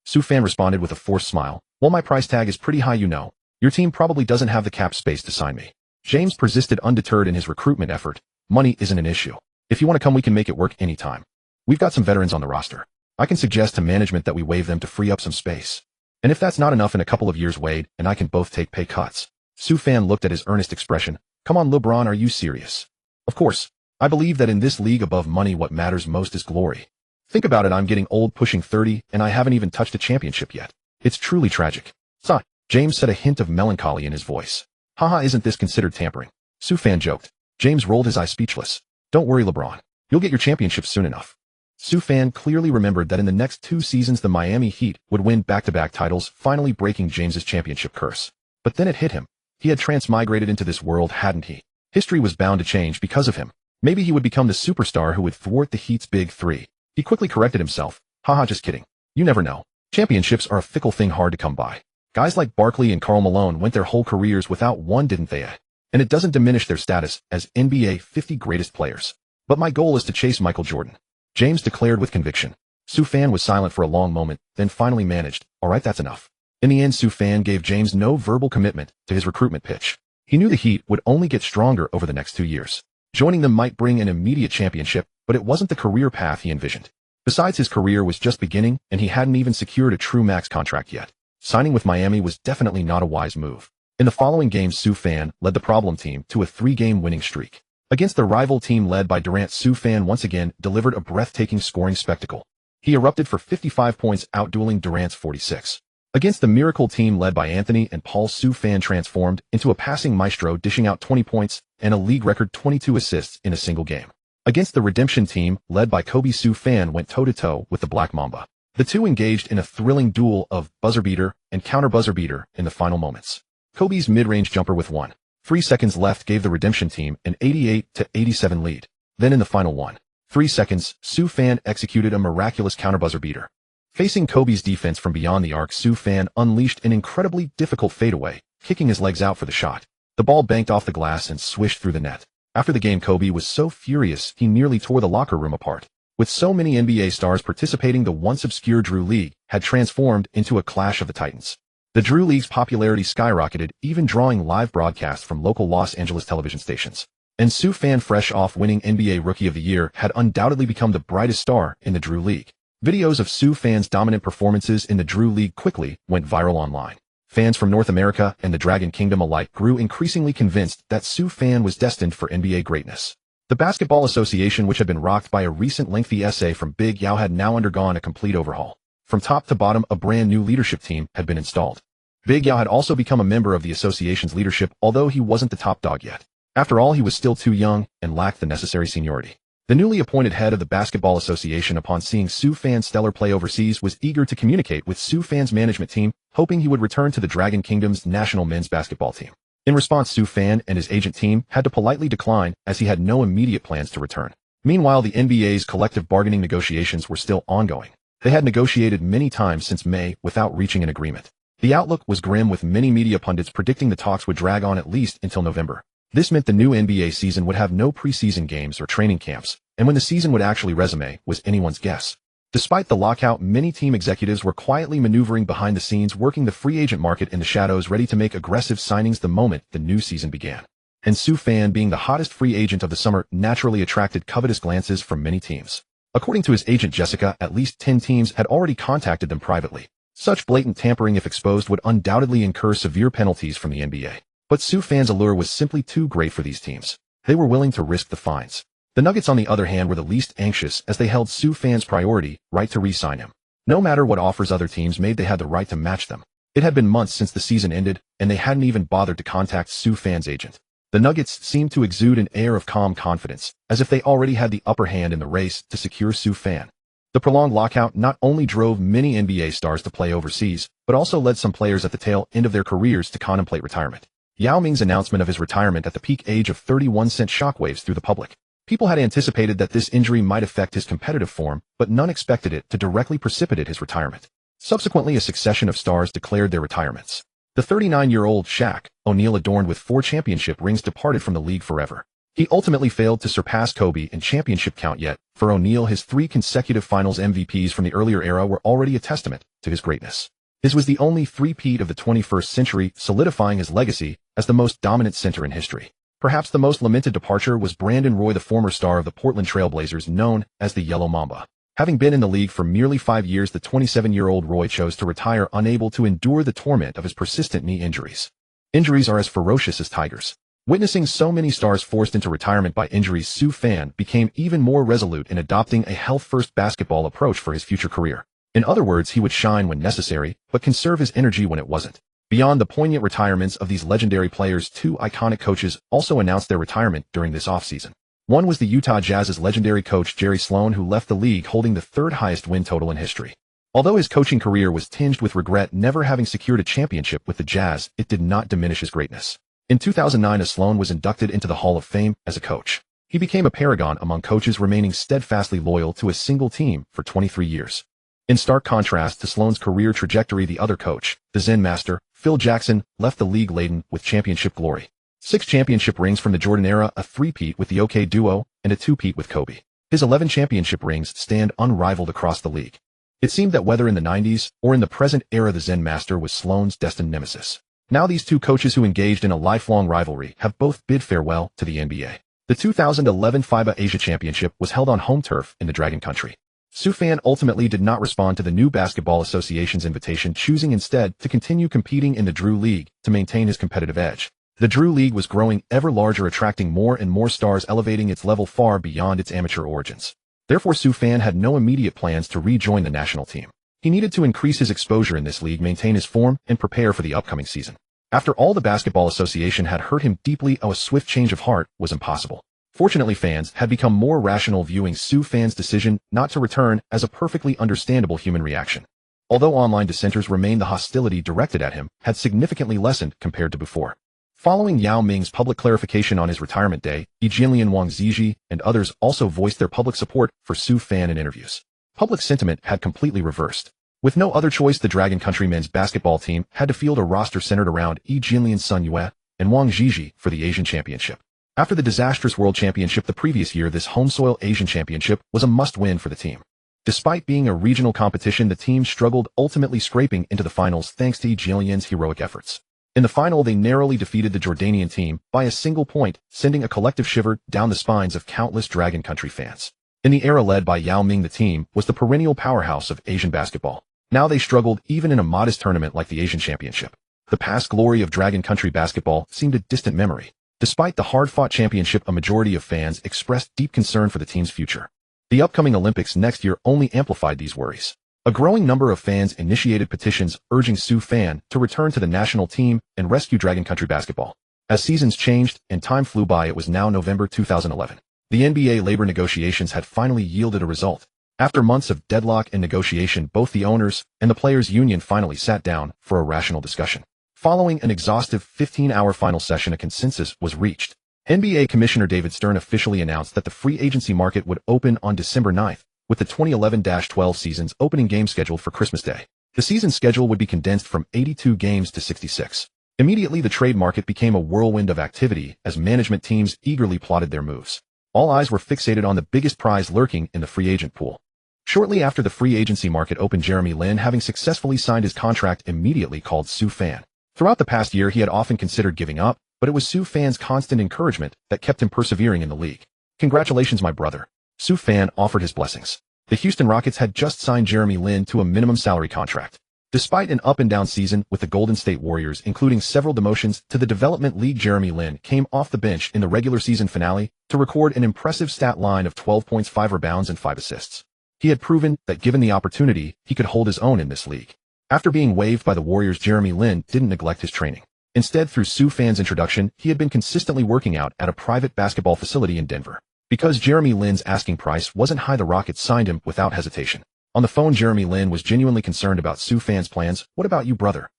Su Fan responded with a forced smile. "Well, my price tag is pretty high, you know. Your team probably doesn't have the cap space to sign me." James persisted, undeterred in his recruitment effort. "Money isn't an issue. If you want to come, we can make it work anytime. We've got some veterans on the roster. I can suggest to management that we waive them to free up some space. And if that's not enough, in a couple of years, Wade and I can both take pay cuts." Su Fan looked at his earnest expression. "Come on, LeBron, are you serious?" "Of course. I believe that in this league, above money, what matters most is glory. Think about it, I'm getting old, pushing 30, and I haven't even touched a championship yet. It's truly tragic." "Sigh." James said, a hint of melancholy in his voice. "Haha, isn't this considered tampering?" Su Fan joked. James rolled his eyes, speechless. "Don't worry, LeBron. You'll get your championship soon enough." Su Fan clearly remembered that in the next 2 seasons the Miami Heat would win back-to-back titles, finally breaking James's championship curse. But then it hit him. He had transmigrated into this world, hadn't he? History was bound to change because of him. Maybe he would become the superstar who would thwart the Heat's big three. He quickly corrected himself. Haha, just kidding. You never know. Championships are a fickle thing hard to come by. Guys like Barkley and Karl Malone went their whole careers without one, didn't they? And it doesn't diminish their status as NBA 50 greatest players. But my goal is to chase Michael Jordan, James declared with conviction. Su Fan was silent for a long moment, then finally managed, alright, that's enough. In the end, Su Fan gave James no verbal commitment to his recruitment pitch. He knew the Heat would only get stronger over the next 2 years. Joining them might bring an immediate championship, but it wasn't the career path he envisioned. Besides, his career was just beginning, and he hadn't even secured a true max contract yet. Signing with Miami was definitely not a wise move. In the following games, Su Fan led the problem team to a 3-game winning streak. Against the rival team led by Durant, Su Fan once again delivered a breathtaking scoring spectacle. He erupted for 55 points, outdueling Durant's 46. Against the miracle team led by Anthony and Paul, Su Fan transformed into a passing maestro, dishing out 20 points and a league record 22 assists in a single game. Against the redemption team led by Kobe, Su Fan went toe-to-toe with the Black Mamba. The two engaged in a thrilling duel of buzzer beater and counter buzzer beater in the final moments. Kobe's mid-range jumper with 1.3 seconds left gave the redemption team an 88-87 lead. Then in the final 1.3 seconds, Su Fan executed a miraculous counter buzzer beater. Facing Kobe's defense from beyond the arc, Su Fan unleashed an incredibly difficult fadeaway, kicking his legs out for the shot. The ball banked off the glass and swished through the net. After the game, Kobe was so furious he nearly tore the locker room apart. With so many NBA stars participating, the once obscure Drew League had transformed into a clash of the titans. The Drew League's popularity skyrocketed, even drawing live broadcasts from local Los Angeles television stations. And Su Fan, fresh off winning NBA Rookie of the Year, had undoubtedly become the brightest star in the Drew League. Videos of Su Fan's dominant performances in the Drew League quickly went viral online. Fans from North America and the Dragon Kingdom alike grew increasingly convinced that Su Fan was destined for NBA greatness. The Basketball Association, which had been rocked by a recent lengthy essay from Big Yao, had now undergone a complete overhaul. From top to bottom, a brand new leadership team had been installed. Big Yao had also become a member of the association's leadership, although he wasn't the top dog yet. After all, he was still too young and lacked the necessary seniority. The newly appointed head of the Basketball Association, upon seeing Su Fan's stellar play overseas, was eager to communicate with Su Fan's management team, hoping he would return to the Dragon Kingdom's national men's basketball team. In response, Su Fan and his agent team had to politely decline, as he had no immediate plans to return. Meanwhile, the NBA's collective bargaining negotiations were still ongoing. They had negotiated many times since May without reaching an agreement. The outlook was grim, with many media pundits predicting the talks would drag on at least until November. This meant the new NBA season would have no preseason games or training camps, and when the season would actually resume was anyone's guess. Despite the lockout, many team executives were quietly maneuvering behind the scenes, working the free agent market in the shadows, ready to make aggressive signings the moment the new season began. And Su Fan, being the hottest free agent of the summer, naturally attracted covetous glances from many teams. According to his agent Jessica, at least 10 teams had already contacted them privately. Such blatant tampering, if exposed, would undoubtedly incur severe penalties from the NBA. But Su Fan's allure was simply too great for these teams. They were willing to risk the fines. The Nuggets, on the other hand, were the least anxious, as they held Su Fan's priority right to re-sign him. No matter what offers other teams made, they had the right to match them. It had been months since the season ended, and they hadn't even bothered to contact Su Fan's agent. The Nuggets seemed to exude an air of calm confidence, as if they already had the upper hand in the race to secure Su Fan. The prolonged lockout not only drove many NBA stars to play overseas, but also led some players at the tail end of their careers to contemplate retirement. Yao Ming's announcement of his retirement at the peak age of 31 sent shockwaves through the public. People had anticipated that this injury might affect his competitive form, but none expected it to directly precipitate his retirement. Subsequently, a succession of stars declared their retirements. The 39-year-old Shaq O'Neal, adorned with 4 championship rings, departed from the league forever. He ultimately failed to surpass Kobe in championship count, yet for O'Neal, his 3 consecutive finals MVPs from the earlier era were already a testament to his greatness. His was the only three-peat of the 21st century, solidifying his legacy as the most dominant center in history. Perhaps the most lamented departure was Brandon Roy, the former star of the Portland Trail Blazers, known as the Yellow Mamba. Having been in the league for merely 5 years, the 27-year-old Roy chose to retire, unable to endure the torment of his persistent knee injuries. Injuries are as ferocious as tigers. Witnessing so many stars forced into retirement by injuries, Su Fan became even more resolute in adopting a health-first basketball approach for his future career. In other words, he would shine when necessary, but conserve his energy when it wasn't. Beyond the poignant retirements of these legendary players, 2 iconic coaches also announced their retirement during this offseason. One was the Utah Jazz's legendary coach Jerry Sloan, who left the league holding the third highest win total in history. Although his coaching career was tinged with regret never having secured a championship with the Jazz, it did not diminish his greatness. In 2009, Sloan was inducted into the Hall of Fame as a coach. He became a paragon among coaches, remaining steadfastly loyal to a single team for 23 years. In stark contrast to Sloan's career trajectory, the other coach, the Zen master, Phil Jackson, left the league laden with championship glory. 6 championship rings from the Jordan era, a three-peat with the OK duo, and a two-peat with Kobe. His 11 championship rings stand unrivaled across the league. It seemed that whether in the 90s or in the present era, the Zen master was Sloan's destined nemesis. Now these two coaches, who engaged in a lifelong rivalry, have both bid farewell to the NBA. The 2011 FIBA Asia Championship was held on home turf in the Dragon Country. Sue Fan ultimately did not respond to the new Basketball Association's invitation, choosing instead to continue competing in the Drew League to maintain his competitive edge. The Drew League was growing ever larger, attracting more and more stars, elevating its level far beyond its amateur origins. Therefore, Sue Fan had no immediate plans to rejoin the national team. He needed to increase his exposure in this league, maintain his form, and prepare for the upcoming season. After all, the Basketball Association had hurt him deeply. A swift change of heart was impossible. Fortunately, fans had become more rational, viewing Sue Fan's decision not to return as a perfectly understandable human reaction. Although online dissenters remained, the hostility directed at him had significantly lessened compared to before. Following Yao Ming's public clarification on his retirement day, Jilian Wang Ziji and others also voiced their public support for Sue Fan in interviews. Public sentiment had completely reversed. With no other choice, the Dragon Country men's basketball team had to field a roster centered around Jilian Sun Yue and Wang Ziji for the Asian Championship. After the disastrous World Championship the previous year, this home-soil Asian Championship was a must-win for the team. Despite being a regional competition, the team struggled, ultimately scraping into the finals thanks to Jilian's heroic efforts. In the final, they narrowly defeated the Jordanian team by a single point, sending a collective shiver down the spines of countless Dragon Country fans. In the era led by Yao Ming, the team was the perennial powerhouse of Asian basketball. Now they struggled even in a modest tournament like the Asian Championship. The past glory of Dragon Country basketball seemed a distant memory. Despite the hard-fought championship, a majority of fans expressed deep concern for the team's future. The upcoming Olympics next year only amplified these worries. A growing number of fans initiated petitions urging Sue Fan to return to the national team and rescue Dragon Country basketball. As seasons changed and time flew by, it was now November 2011. The NBA labor negotiations had finally yielded a result. After months of deadlock and negotiation, both the owners and the players' union finally sat down for a rational discussion. Following an exhaustive 15-hour final session, a consensus was reached. NBA Commissioner David Stern officially announced that the free agency market would open on December 9th, with the 2011-12 season's opening game scheduled for Christmas Day. The season schedule would be condensed from 82 games to 66. Immediately, the trade market became a whirlwind of activity as management teams eagerly plotted their moves. All eyes were fixated on the biggest prize lurking in the free agent pool. Shortly after the free agency market opened, Jeremy Lin, having successfully signed his contract, immediately called Sue Fan. Throughout the past year, he had often considered giving up, but it was Sue Fan's constant encouragement that kept him persevering in the league. "Congratulations, my brother." Sue Fan offered his blessings. The Houston Rockets had just signed Jeremy Lin to a minimum salary contract. Despite an up-and-down season with the Golden State Warriors, including several demotions to the Development League, Jeremy Lin came off the bench in the regular season finale to record an impressive stat line of 12 points, 5 rebounds, and 5 assists. He had proven that given the opportunity, he could hold his own in this league. After being waived by the Warriors, Jeremy Lin didn't neglect his training. Instead, through Sue Fan's introduction, he had been consistently working out at a private basketball facility in Denver. Because Jeremy Lin's asking price wasn't high, the Rockets signed him without hesitation. On the phone, Jeremy Lin was genuinely concerned about Sue Fan's plans. "What about you, brother?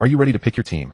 Are you ready to pick your team?"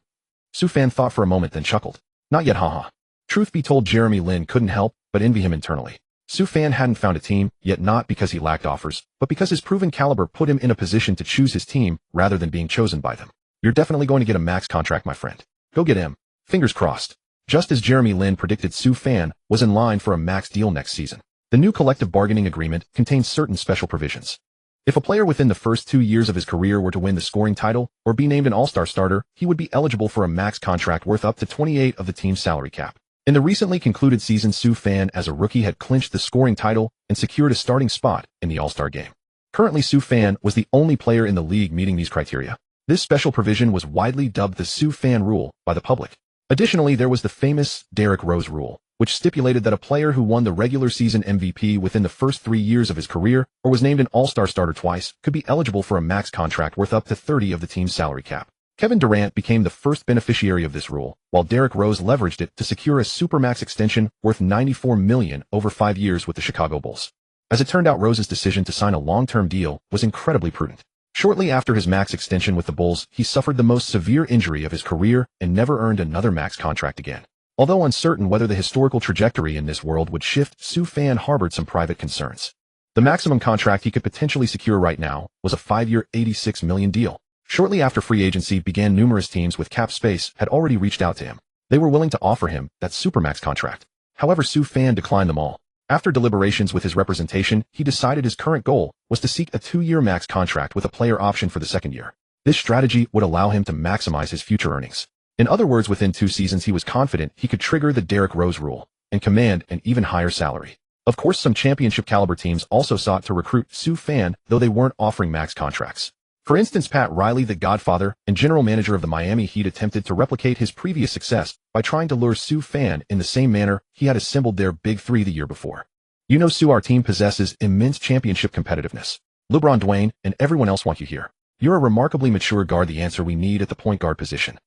Sue Fan thought for a moment, then chuckled. "Not yet, haha." Truth be told, Jeremy Lin couldn't help but envy him internally. Sue Fan hadn't found a team, yet not because he lacked offers, but because his proven caliber put him in a position to choose his team rather than being chosen by them. "You're definitely going to get a max contract, my friend. Go get him. Fingers crossed." Just as Jeremy Lin predicted, Sue Fan was in line for a max deal next season. The new collective bargaining agreement contains certain special provisions. If a player within the first 2 years of his career were to win the scoring title or be named an all-star starter, he would be eligible for a max contract worth up to 28 of the team's salary cap. In the recently concluded season, Sue Fan, as a rookie, had clinched the scoring title and secured a starting spot in the All-Star game. Currently, Sue Fan was the only player in the league meeting these criteria. This special provision was widely dubbed the Sue Fan rule by the public. Additionally, there was the famous Derrick Rose rule, which stipulated that a player who won the regular season MVP within the first 3 years of his career or was named an All-Star starter twice could be eligible for a max contract worth up to 30 of the team's salary cap. Kevin Durant became the first beneficiary of this rule, while Derrick Rose leveraged it to secure a supermax extension worth $94 million over 5 years with the Chicago Bulls. As it turned out, Rose's decision to sign a long-term deal was incredibly prudent. Shortly after his max extension with the Bulls, he suffered the most severe injury of his career and never earned another max contract again. Although uncertain whether the historical trajectory in this world would shift, Sue Fan harbored some private concerns. The maximum contract he could potentially secure right now was a 5-year, $86 million deal. Shortly after free agency began, numerous teams with cap space had already reached out to him. They were willing to offer him that supermax contract. However, Sue Fan declined them all. After deliberations with his representation, he decided his current goal was to seek a 2-year max contract with a player option for the second year. This strategy would allow him to maximize his future earnings. In other words, within 2 seasons he was confident he could trigger the Derrick Rose rule and command an even higher salary. Of course, some championship caliber teams also sought to recruit Sue Fan, though they weren't offering max contracts. For instance, Pat Riley, the godfather and general manager of the Miami Heat, attempted to replicate his previous success by trying to lure Sue Fan in the same manner he had assembled their Big Three the year before. "You know, Sue, our team possesses immense championship competitiveness. LeBron, Dwayne, and everyone else want you here. You're a remarkably mature guard, the answer we need at the point guard position."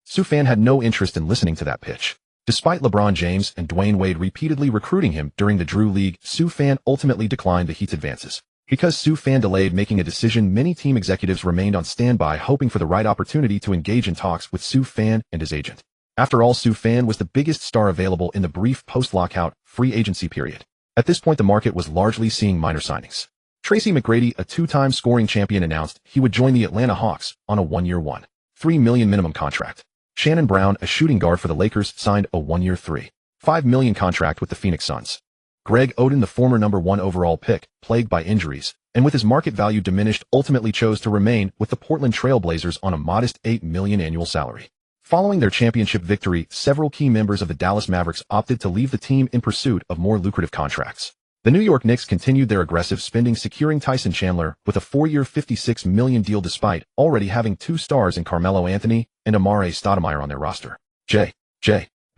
Sue Fan had no interest in listening to that pitch. Despite LeBron James and Dwayne Wade repeatedly recruiting him during the Drew League, Sue Fan ultimately declined the Heat's advances. Because Sue Fan delayed making a decision, many team executives remained on standby, hoping for the right opportunity to engage in talks with Sue Fan and his agent. After all, Sue Fan was the biggest star available in the brief post-lockout free agency period. At this point, the market was largely seeing minor signings. Tracy McGrady, a 2-time scoring champion, announced he would join the Atlanta Hawks on a 1-year $1.3 million minimum contract. Shannon Brown, a shooting guard for the Lakers, signed a 1-year $3.5 million contract with the Phoenix Suns. Greg Oden, the former number 1 overall pick, plagued by injuries, and with his market value diminished, ultimately chose to remain with the Portland Trail Blazers on a modest $8 million annual salary. Following their championship victory, several key members of the Dallas Mavericks opted to leave the team in pursuit of more lucrative contracts. The New York Knicks continued their aggressive spending, securing Tyson Chandler with a 4-year $56 million deal despite already having 2 stars in Carmelo Anthony and Amare Stoudemire on their roster. J.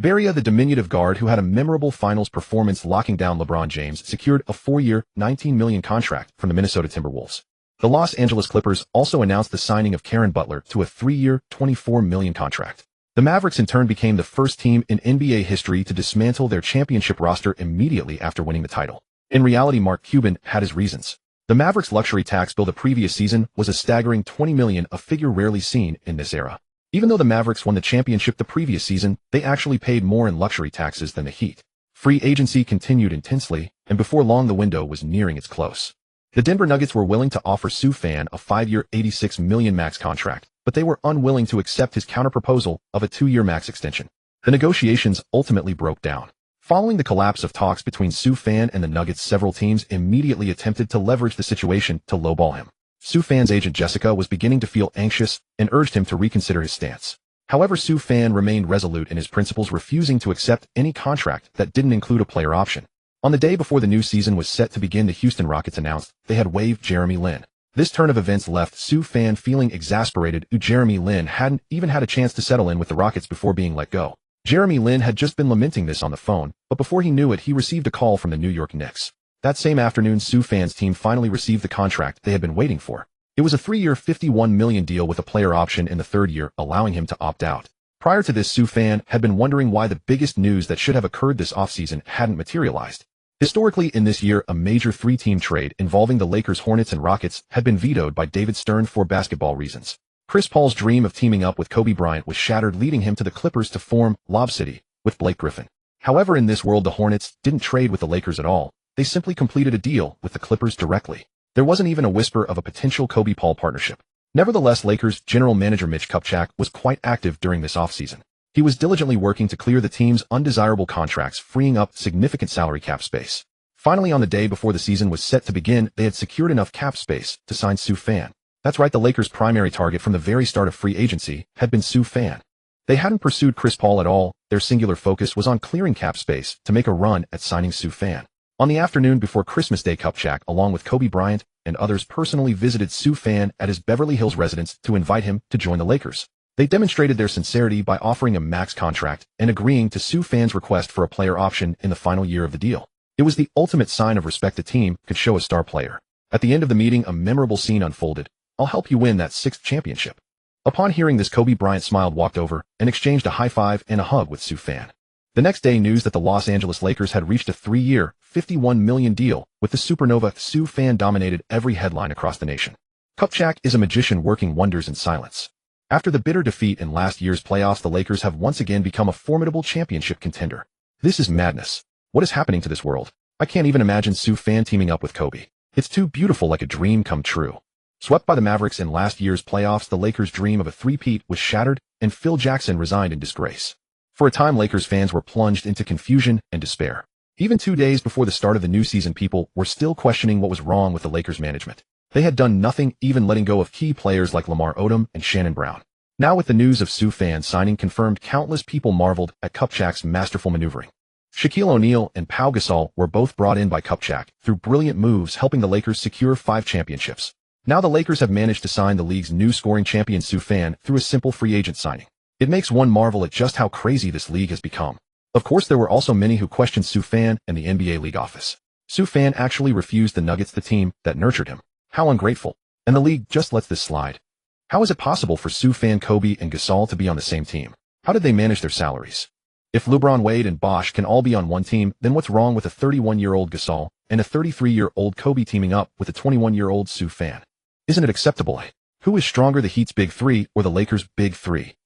Barria, the diminutive guard who had a memorable finals performance locking down LeBron James, secured a 4-year, $19 million contract from the Minnesota Timberwolves. The Los Angeles Clippers also announced the signing of Karen Butler to a 3-year, $24 million contract. The Mavericks in turn became the first team in NBA history to dismantle their championship roster immediately after winning the title. In reality, Mark Cuban had his reasons. The Mavericks' luxury tax bill the previous season was a staggering $20 million, a figure rarely seen in this era. Even though the Mavericks won the championship the previous season, they actually paid more in luxury taxes than the Heat. Free agency continued intensely, and before long the window was nearing its close. The Denver Nuggets were willing to offer Sue Fan a 5-year, $86 million max contract, but they were unwilling to accept his counterproposal of a 2-year max extension. The negotiations ultimately broke down. Following the collapse of talks between Sue Fan and the Nuggets, several teams immediately attempted to leverage the situation to lowball him. Sue Fan's agent Jessica was beginning to feel anxious and urged him to reconsider his stance. However, Sue Fan remained resolute in his principles, refusing to accept any contract that didn't include a player option. On the day before the new season was set to begin, the Houston Rockets announced they had waived Jeremy Lin. This turn of events left Sue Fan feeling exasperated. Jeremy Lin hadn't even had a chance to settle in with the Rockets before being let go. Jeremy Lin had just been lamenting this on the phone, but before he knew it, he received a call from the New York Knicks. That same afternoon, Sue Fan's team finally received the contract they had been waiting for. It was a 3-year, $51 million deal with a player option in the 3rd year, allowing him to opt out. Prior to this, Sue Fan had been wondering why the biggest news that should have occurred this offseason hadn't materialized. Historically, in this year, a major 3-team trade involving the Lakers, Hornets, and Rockets had been vetoed by David Stern for basketball reasons. Chris Paul's dream of teaming up with Kobe Bryant was shattered, leading him to the Clippers to form Lob City with Blake Griffin. However, in this world, the Hornets didn't trade with the Lakers at all. They simply completed a deal with the Clippers directly. There wasn't even a whisper of a potential Kobe-Paul partnership. Nevertheless, Lakers general manager Mitch Kupchak was quite active during this offseason. He was diligently working to clear the team's undesirable contracts, freeing up significant salary cap space. Finally, on the day before the season was set to begin, they had secured enough cap space to sign Sue Fan. That's right, the Lakers' primary target from the very start of free agency had been Sue Fan. They hadn't pursued Chris Paul at all. Their singular focus was on clearing cap space to make a run at signing Sue Fan. On the afternoon before Christmas Day, Kupchak, along with Kobe Bryant and others, personally visited Sue Fan at his Beverly Hills residence to invite him to join the Lakers. They demonstrated their sincerity by offering a max contract and agreeing to Sue Fan's request for a player option in the final year of the deal. It was the ultimate sign of respect the team could show a star player. At the end of the meeting, a memorable scene unfolded. "I'll help you win that 6th championship." Upon hearing this, Kobe Bryant smiled, walked over, and exchanged a high five and a hug with Sue Fan. The next day, news that the Los Angeles Lakers had reached a 3-year, $51 million deal with the supernova Sue Fan dominated every headline across the nation. Kupchak is a magician working wonders in silence. After the bitter defeat in last year's playoffs, the Lakers have once again become a formidable championship contender. This is madness. What is happening to this world? I can't even imagine Sue Fan teaming up with Kobe. It's too beautiful, like a dream come true. Swept by the Mavericks in last year's playoffs, the Lakers' dream of a three-peat was shattered, and Phil Jackson resigned in disgrace. For a time, Lakers fans were plunged into confusion and despair. Even 2 days before the start of the new season, people were still questioning what was wrong with the Lakers management. They had done nothing, even letting go of key players like Lamar Odom and Shannon Brown. Now, with the news of Sue Fan signing confirmed, countless people marveled at Kupchak's masterful maneuvering. Shaquille O'Neal and Pau Gasol were both brought in by Kupchak through brilliant moves, helping the Lakers secure 5 championships. Now the Lakers have managed to sign the league's new scoring champion Sue Fan through a simple free agent signing. It makes one marvel at just how crazy this league has become. Of course, there were also many who questioned Sue Fan and the NBA league office. Sue Fan actually refused the Nuggets, the team that nurtured him. How ungrateful. And the league just lets this slide. How is it possible for Sue Fan, Kobe, and Gasol to be on the same team? How did they manage their salaries? If LeBron, Wade, and Bosh can all be on one team, then what's wrong with a 31-year-old Gasol and a 33-year-old Kobe teaming up with a 21-year-old Sue Fan? Isn't it acceptable? Who is stronger, the Heat's Big Three or the Lakers' Big Three?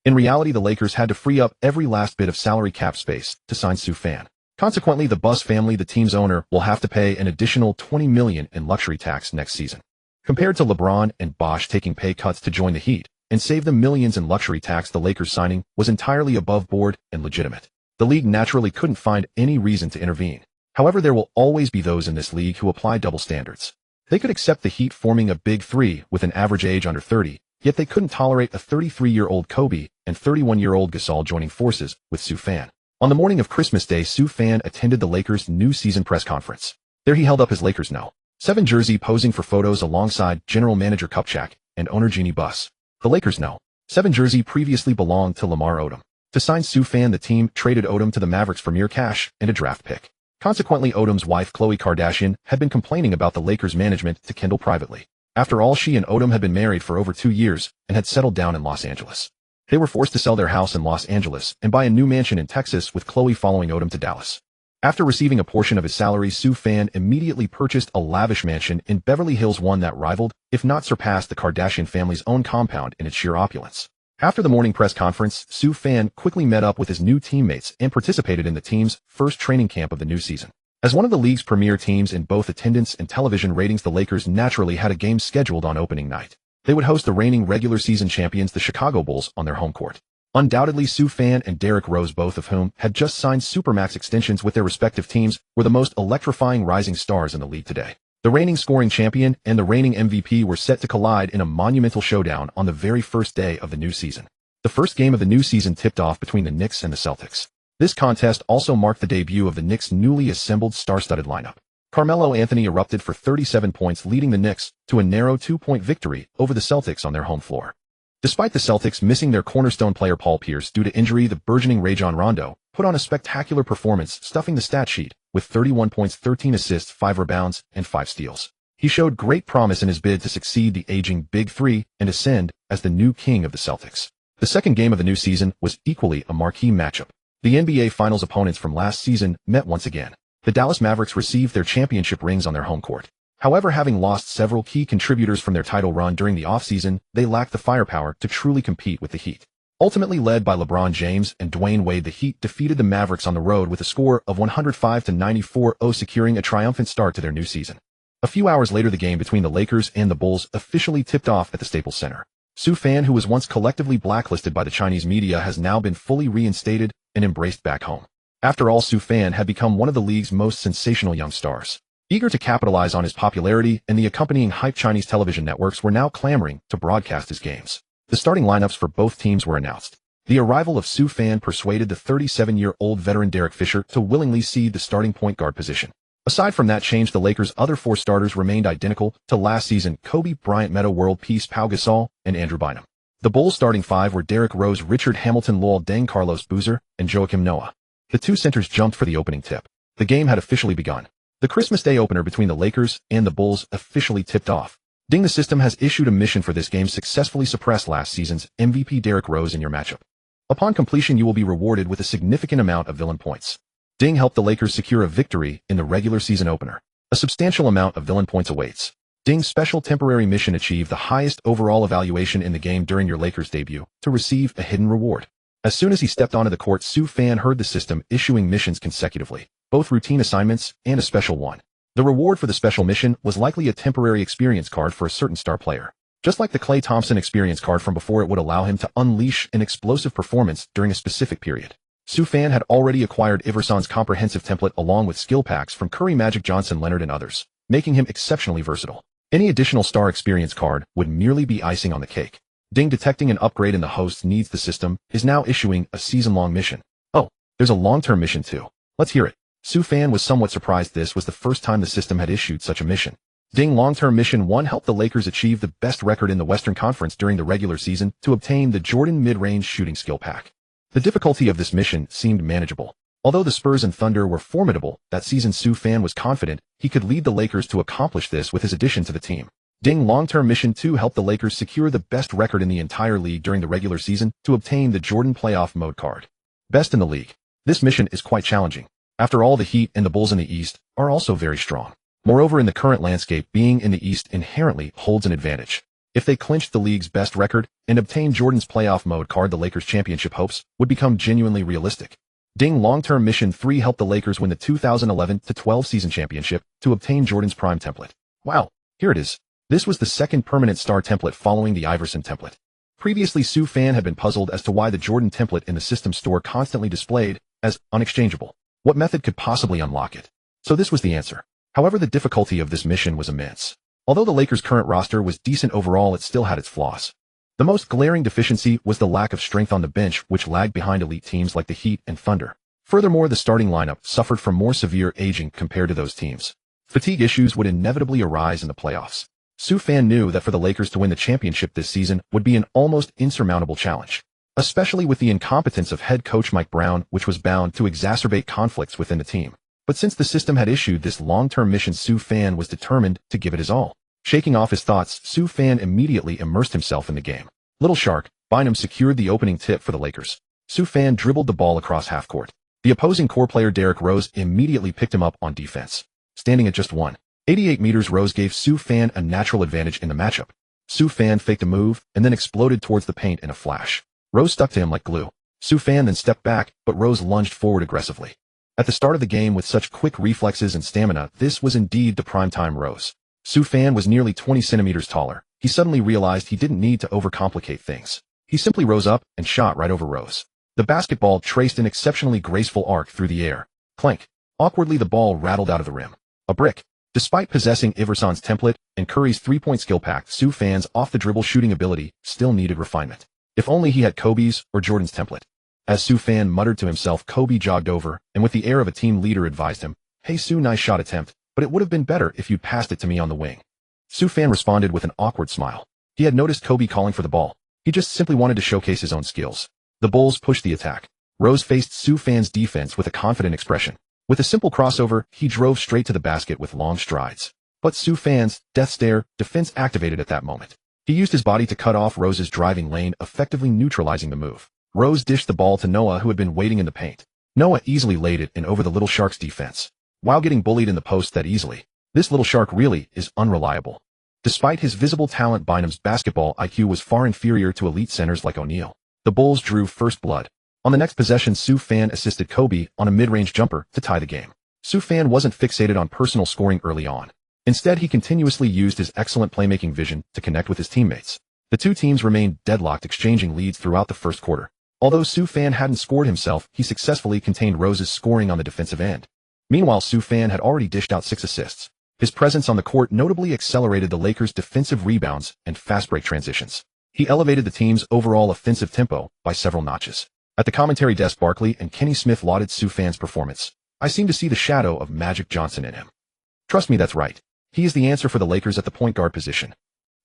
In reality, the Lakers had to free up every last bit of salary cap space to sign Sue Fan. Consequently, the Buss family, the team's owner, will have to pay an additional $20 million in luxury tax next season. Compared to LeBron and Bosh taking pay cuts to join the Heat and save them millions in luxury tax, the Lakers signing was entirely above board and legitimate. The league naturally couldn't find any reason to intervene. However, there will always be those in this league who apply double standards. They could accept the Heat forming a Big Three with an average age under 30, yet they couldn't tolerate a 33-year-old Kobe and 31-year-old Gasol joining forces with Sue Fan. On the morning of Christmas Day, Sue Fan attended the Lakers' new season press conference. There he held up his Lakers No. 7 jersey, posing for photos alongside general manager Kupchak and owner Jeannie Buss. The Lakers' No. 7 jersey previously belonged to Lamar Odom. To sign Sue Fan, the team traded Odom to the Mavericks for mere cash and a draft pick. Consequently, Odom's wife Khloe Kardashian had been complaining about the Lakers' management to Kendall privately. After all, she and Odom had been married for over 2 years and had settled down in Los Angeles. They were forced to sell their house in Los Angeles and buy a new mansion in Texas, with Khloe following Odom to Dallas. After receiving a portion of his salary, Sue Fan immediately purchased a lavish mansion in Beverly Hills, one that rivaled, if not surpassed, the Kardashian family's own compound in its sheer opulence. After the morning press conference, Sue Fan quickly met up with his new teammates and participated in the team's first training camp of the new season. As one of the league's premier teams in both attendance and television ratings, the Lakers naturally had a game scheduled on opening night. They would host the reigning regular season champions, the Chicago Bulls, on their home court. Undoubtedly, Sue Fan and Derrick Rose, both of whom had just signed supermax extensions with their respective teams, were the most electrifying rising stars in the league today. The reigning scoring champion and the reigning MVP were set to collide in a monumental showdown on the very first day of the new season. The first game of the new season tipped off between the Knicks and the Celtics. This contest also marked the debut of the Knicks' newly assembled star-studded lineup. Carmelo Anthony erupted for 37 points, leading the Knicks to a narrow 2-point victory over the Celtics on their home floor. Despite the Celtics missing their cornerstone player Paul Pierce due to injury, the burgeoning Rajon Rondo put on a spectacular performance, stuffing the stat sheet with 31 points, 13 assists, 5 rebounds, and 5 steals. He showed great promise in his bid to succeed the aging Big Three and ascend as the new king of the Celtics. The second game of the new season was equally a marquee matchup. The NBA Finals opponents from last season met once again. The Dallas Mavericks received their championship rings on their home court. However, having lost several key contributors from their title run during the offseason, they lacked the firepower to truly compete with the Heat. Ultimately led by LeBron James and Dwayne Wade, the Heat defeated the Mavericks on the road with a score of 105-94, securing a triumphant start to their new season. A few hours later, the game between the Lakers and the Bulls officially tipped off at the Staples Center. Sue Fan, who was once collectively blacklisted by the Chinese media, has now been fully reinstated and embraced back home. After all, Sue Fan had become one of the league's most sensational young stars. Eager to capitalize on his popularity and the accompanying hype, Chinese television networks were now clamoring to broadcast his games. The starting lineups for both teams were announced. The arrival of Sue Fan persuaded the 37-year-old veteran Derek Fisher to willingly cede the starting point guard position. Aside from that change, the Lakers' other 4 starters remained identical to last season: Kobe Bryant, Metta World Peace, Pau Gasol, and Andrew Bynum. The Bulls' starting 5 were Derrick Rose, Richard Hamilton, Luol Deng, Carlos Boozer, and Joakim Noah. The 2 centers jumped for the opening tip. The game had officially begun. The Christmas Day opener between the Lakers and the Bulls officially tipped off. Ding, the system has issued a mission for this game. Successfully suppress last season's MVP Derrick Rose in your matchup. Upon completion, you will be rewarded with a significant amount of villain points. Ding helped the Lakers secure a victory in the regular season opener. A substantial amount of villain points awaits. Ding's special temporary mission achieved the highest overall evaluation in the game during your Lakers debut to receive a hidden reward. As soon as he stepped onto the court, Su Fan heard the system issuing missions consecutively, both routine assignments and a special one. The reward for the special mission was likely a temporary experience card for a certain star player. Just like the Klay Thompson experience card from before, it would allow him to unleash an explosive performance during a specific period. Su Fan had already acquired Iverson's comprehensive template along with skill packs from Curry, Magic Johnson, Leonard, and others, making him exceptionally versatile. Any additional star experience card would merely be icing on the cake. Ding, detecting an upgrade in the host's needs, the system is now issuing a season-long mission. Oh, there's a long-term mission too. Let's hear it. Su Fan was somewhat surprised. This was the first time the system had issued such a mission. Ding, long-term mission 1 helped the Lakers achieve the best record in the Western Conference during the regular season to obtain the Jordan mid-range shooting skill pack. The difficulty of this mission seemed manageable. Although the Spurs and Thunder were formidable that season, Su Fan was confident he could lead the Lakers to accomplish this with his addition to the team. Ding, long-term mission 2 helped the Lakers secure the best record in the entire league during the regular season to obtain the Jordan playoff mode card. Best in the league. This mission is quite challenging. After all, the Heat and the Bulls in the East are also very strong. Moreover, in the current landscape, being in the East inherently holds an advantage. If they clinched the league's best record and obtained Jordan's playoff mode card, the Lakers' championship hopes would become genuinely realistic. Ding, long-term mission 3 helped the Lakers win the 2011-12 season championship to obtain Jordan's Prime template. Wow, here it is. This was the second permanent star template following the Iverson template. Previously, Su Fan had been puzzled as to why the Jordan template in the system store constantly displayed as unexchangeable. What method could possibly unlock it? So this was the answer. However, the difficulty of this mission was immense. Although the Lakers' current roster was decent overall, it still had its flaws. The most glaring deficiency was the lack of strength on the bench, which lagged behind elite teams like the Heat and Thunder. Furthermore, the starting lineup suffered from more severe aging compared to those teams. Fatigue issues would inevitably arise in the playoffs. Su Fan knew that for the Lakers to win the championship this season would be an almost insurmountable challenge, especially with the incompetence of head coach Mike Brown, which was bound to exacerbate conflicts within the team. But since the system had issued this long-term mission, Su Fan was determined to give it his all. Shaking off his thoughts, Su Fan immediately immersed himself in the game. Little Shark, Bynum secured the opening tip for the Lakers. Su Fan dribbled the ball across half-court. The opposing core player Derrick Rose immediately picked him up on defense. Standing at just 1.88 meters, Rose gave Su Fan a natural advantage in the matchup. Su Fan faked a move and then exploded towards the paint in a flash. Rose stuck to him like glue. Su Fan then stepped back, but Rose lunged forward aggressively. At the start of the game, with such quick reflexes and stamina, this was indeed the primetime Rose. Su Fan was nearly 20 centimeters taller. He suddenly realized he didn't need to overcomplicate things. He simply rose up and shot right over Rose. The basketball traced an exceptionally graceful arc through the air. Clank. Awkwardly, the ball rattled out of the rim. A brick. Despite possessing Iverson's template and Curry's three-point skill pack, Su Fan's off-the-dribble shooting ability still needed refinement. If only he had Kobe's or Jordan's template. As Su Fan muttered to himself, Kobe jogged over and with the air of a team leader advised him, "Hey Su, nice shot attempt, but it would have been better if you'd passed it to me on the wing." Su Fan responded with an awkward smile. He had noticed Kobe calling for the ball. He just simply wanted to showcase his own skills. The Bulls pushed the attack. Rose faced Su Fan's defense with a confident expression. With a simple crossover, he drove straight to the basket with long strides. But Su Fan's death stare defense activated at that moment. He used his body to cut off Rose's driving lane, effectively neutralizing the move. Rose dished the ball to Noah, who had been waiting in the paint. Noah easily laid it in over the Little Shark's defense. While getting bullied in the post that easily, this Little Shark really is unreliable. Despite his visible talent, Bynum's basketball IQ was far inferior to elite centers like O'Neal. The Bulls drew first blood. On the next possession, Su Fan assisted Kobe on a mid-range jumper to tie the game. Su Fan wasn't fixated on personal scoring early on. Instead, he continuously used his excellent playmaking vision to connect with his teammates. The two teams remained deadlocked, exchanging leads throughout the first quarter. Although Su Fan hadn't scored himself, he successfully contained Rose's scoring on the defensive end. Meanwhile, Su Fan had already dished out 6 assists. His presence on the court notably accelerated the Lakers' defensive rebounds and fast break transitions. He elevated the team's overall offensive tempo by several notches. At the commentary desk, Barkley and Kenny Smith lauded Su Fan's performance. "I seem to see the shadow of Magic Johnson in him." Trust me, that's right. He is the answer for the Lakers at the point guard position.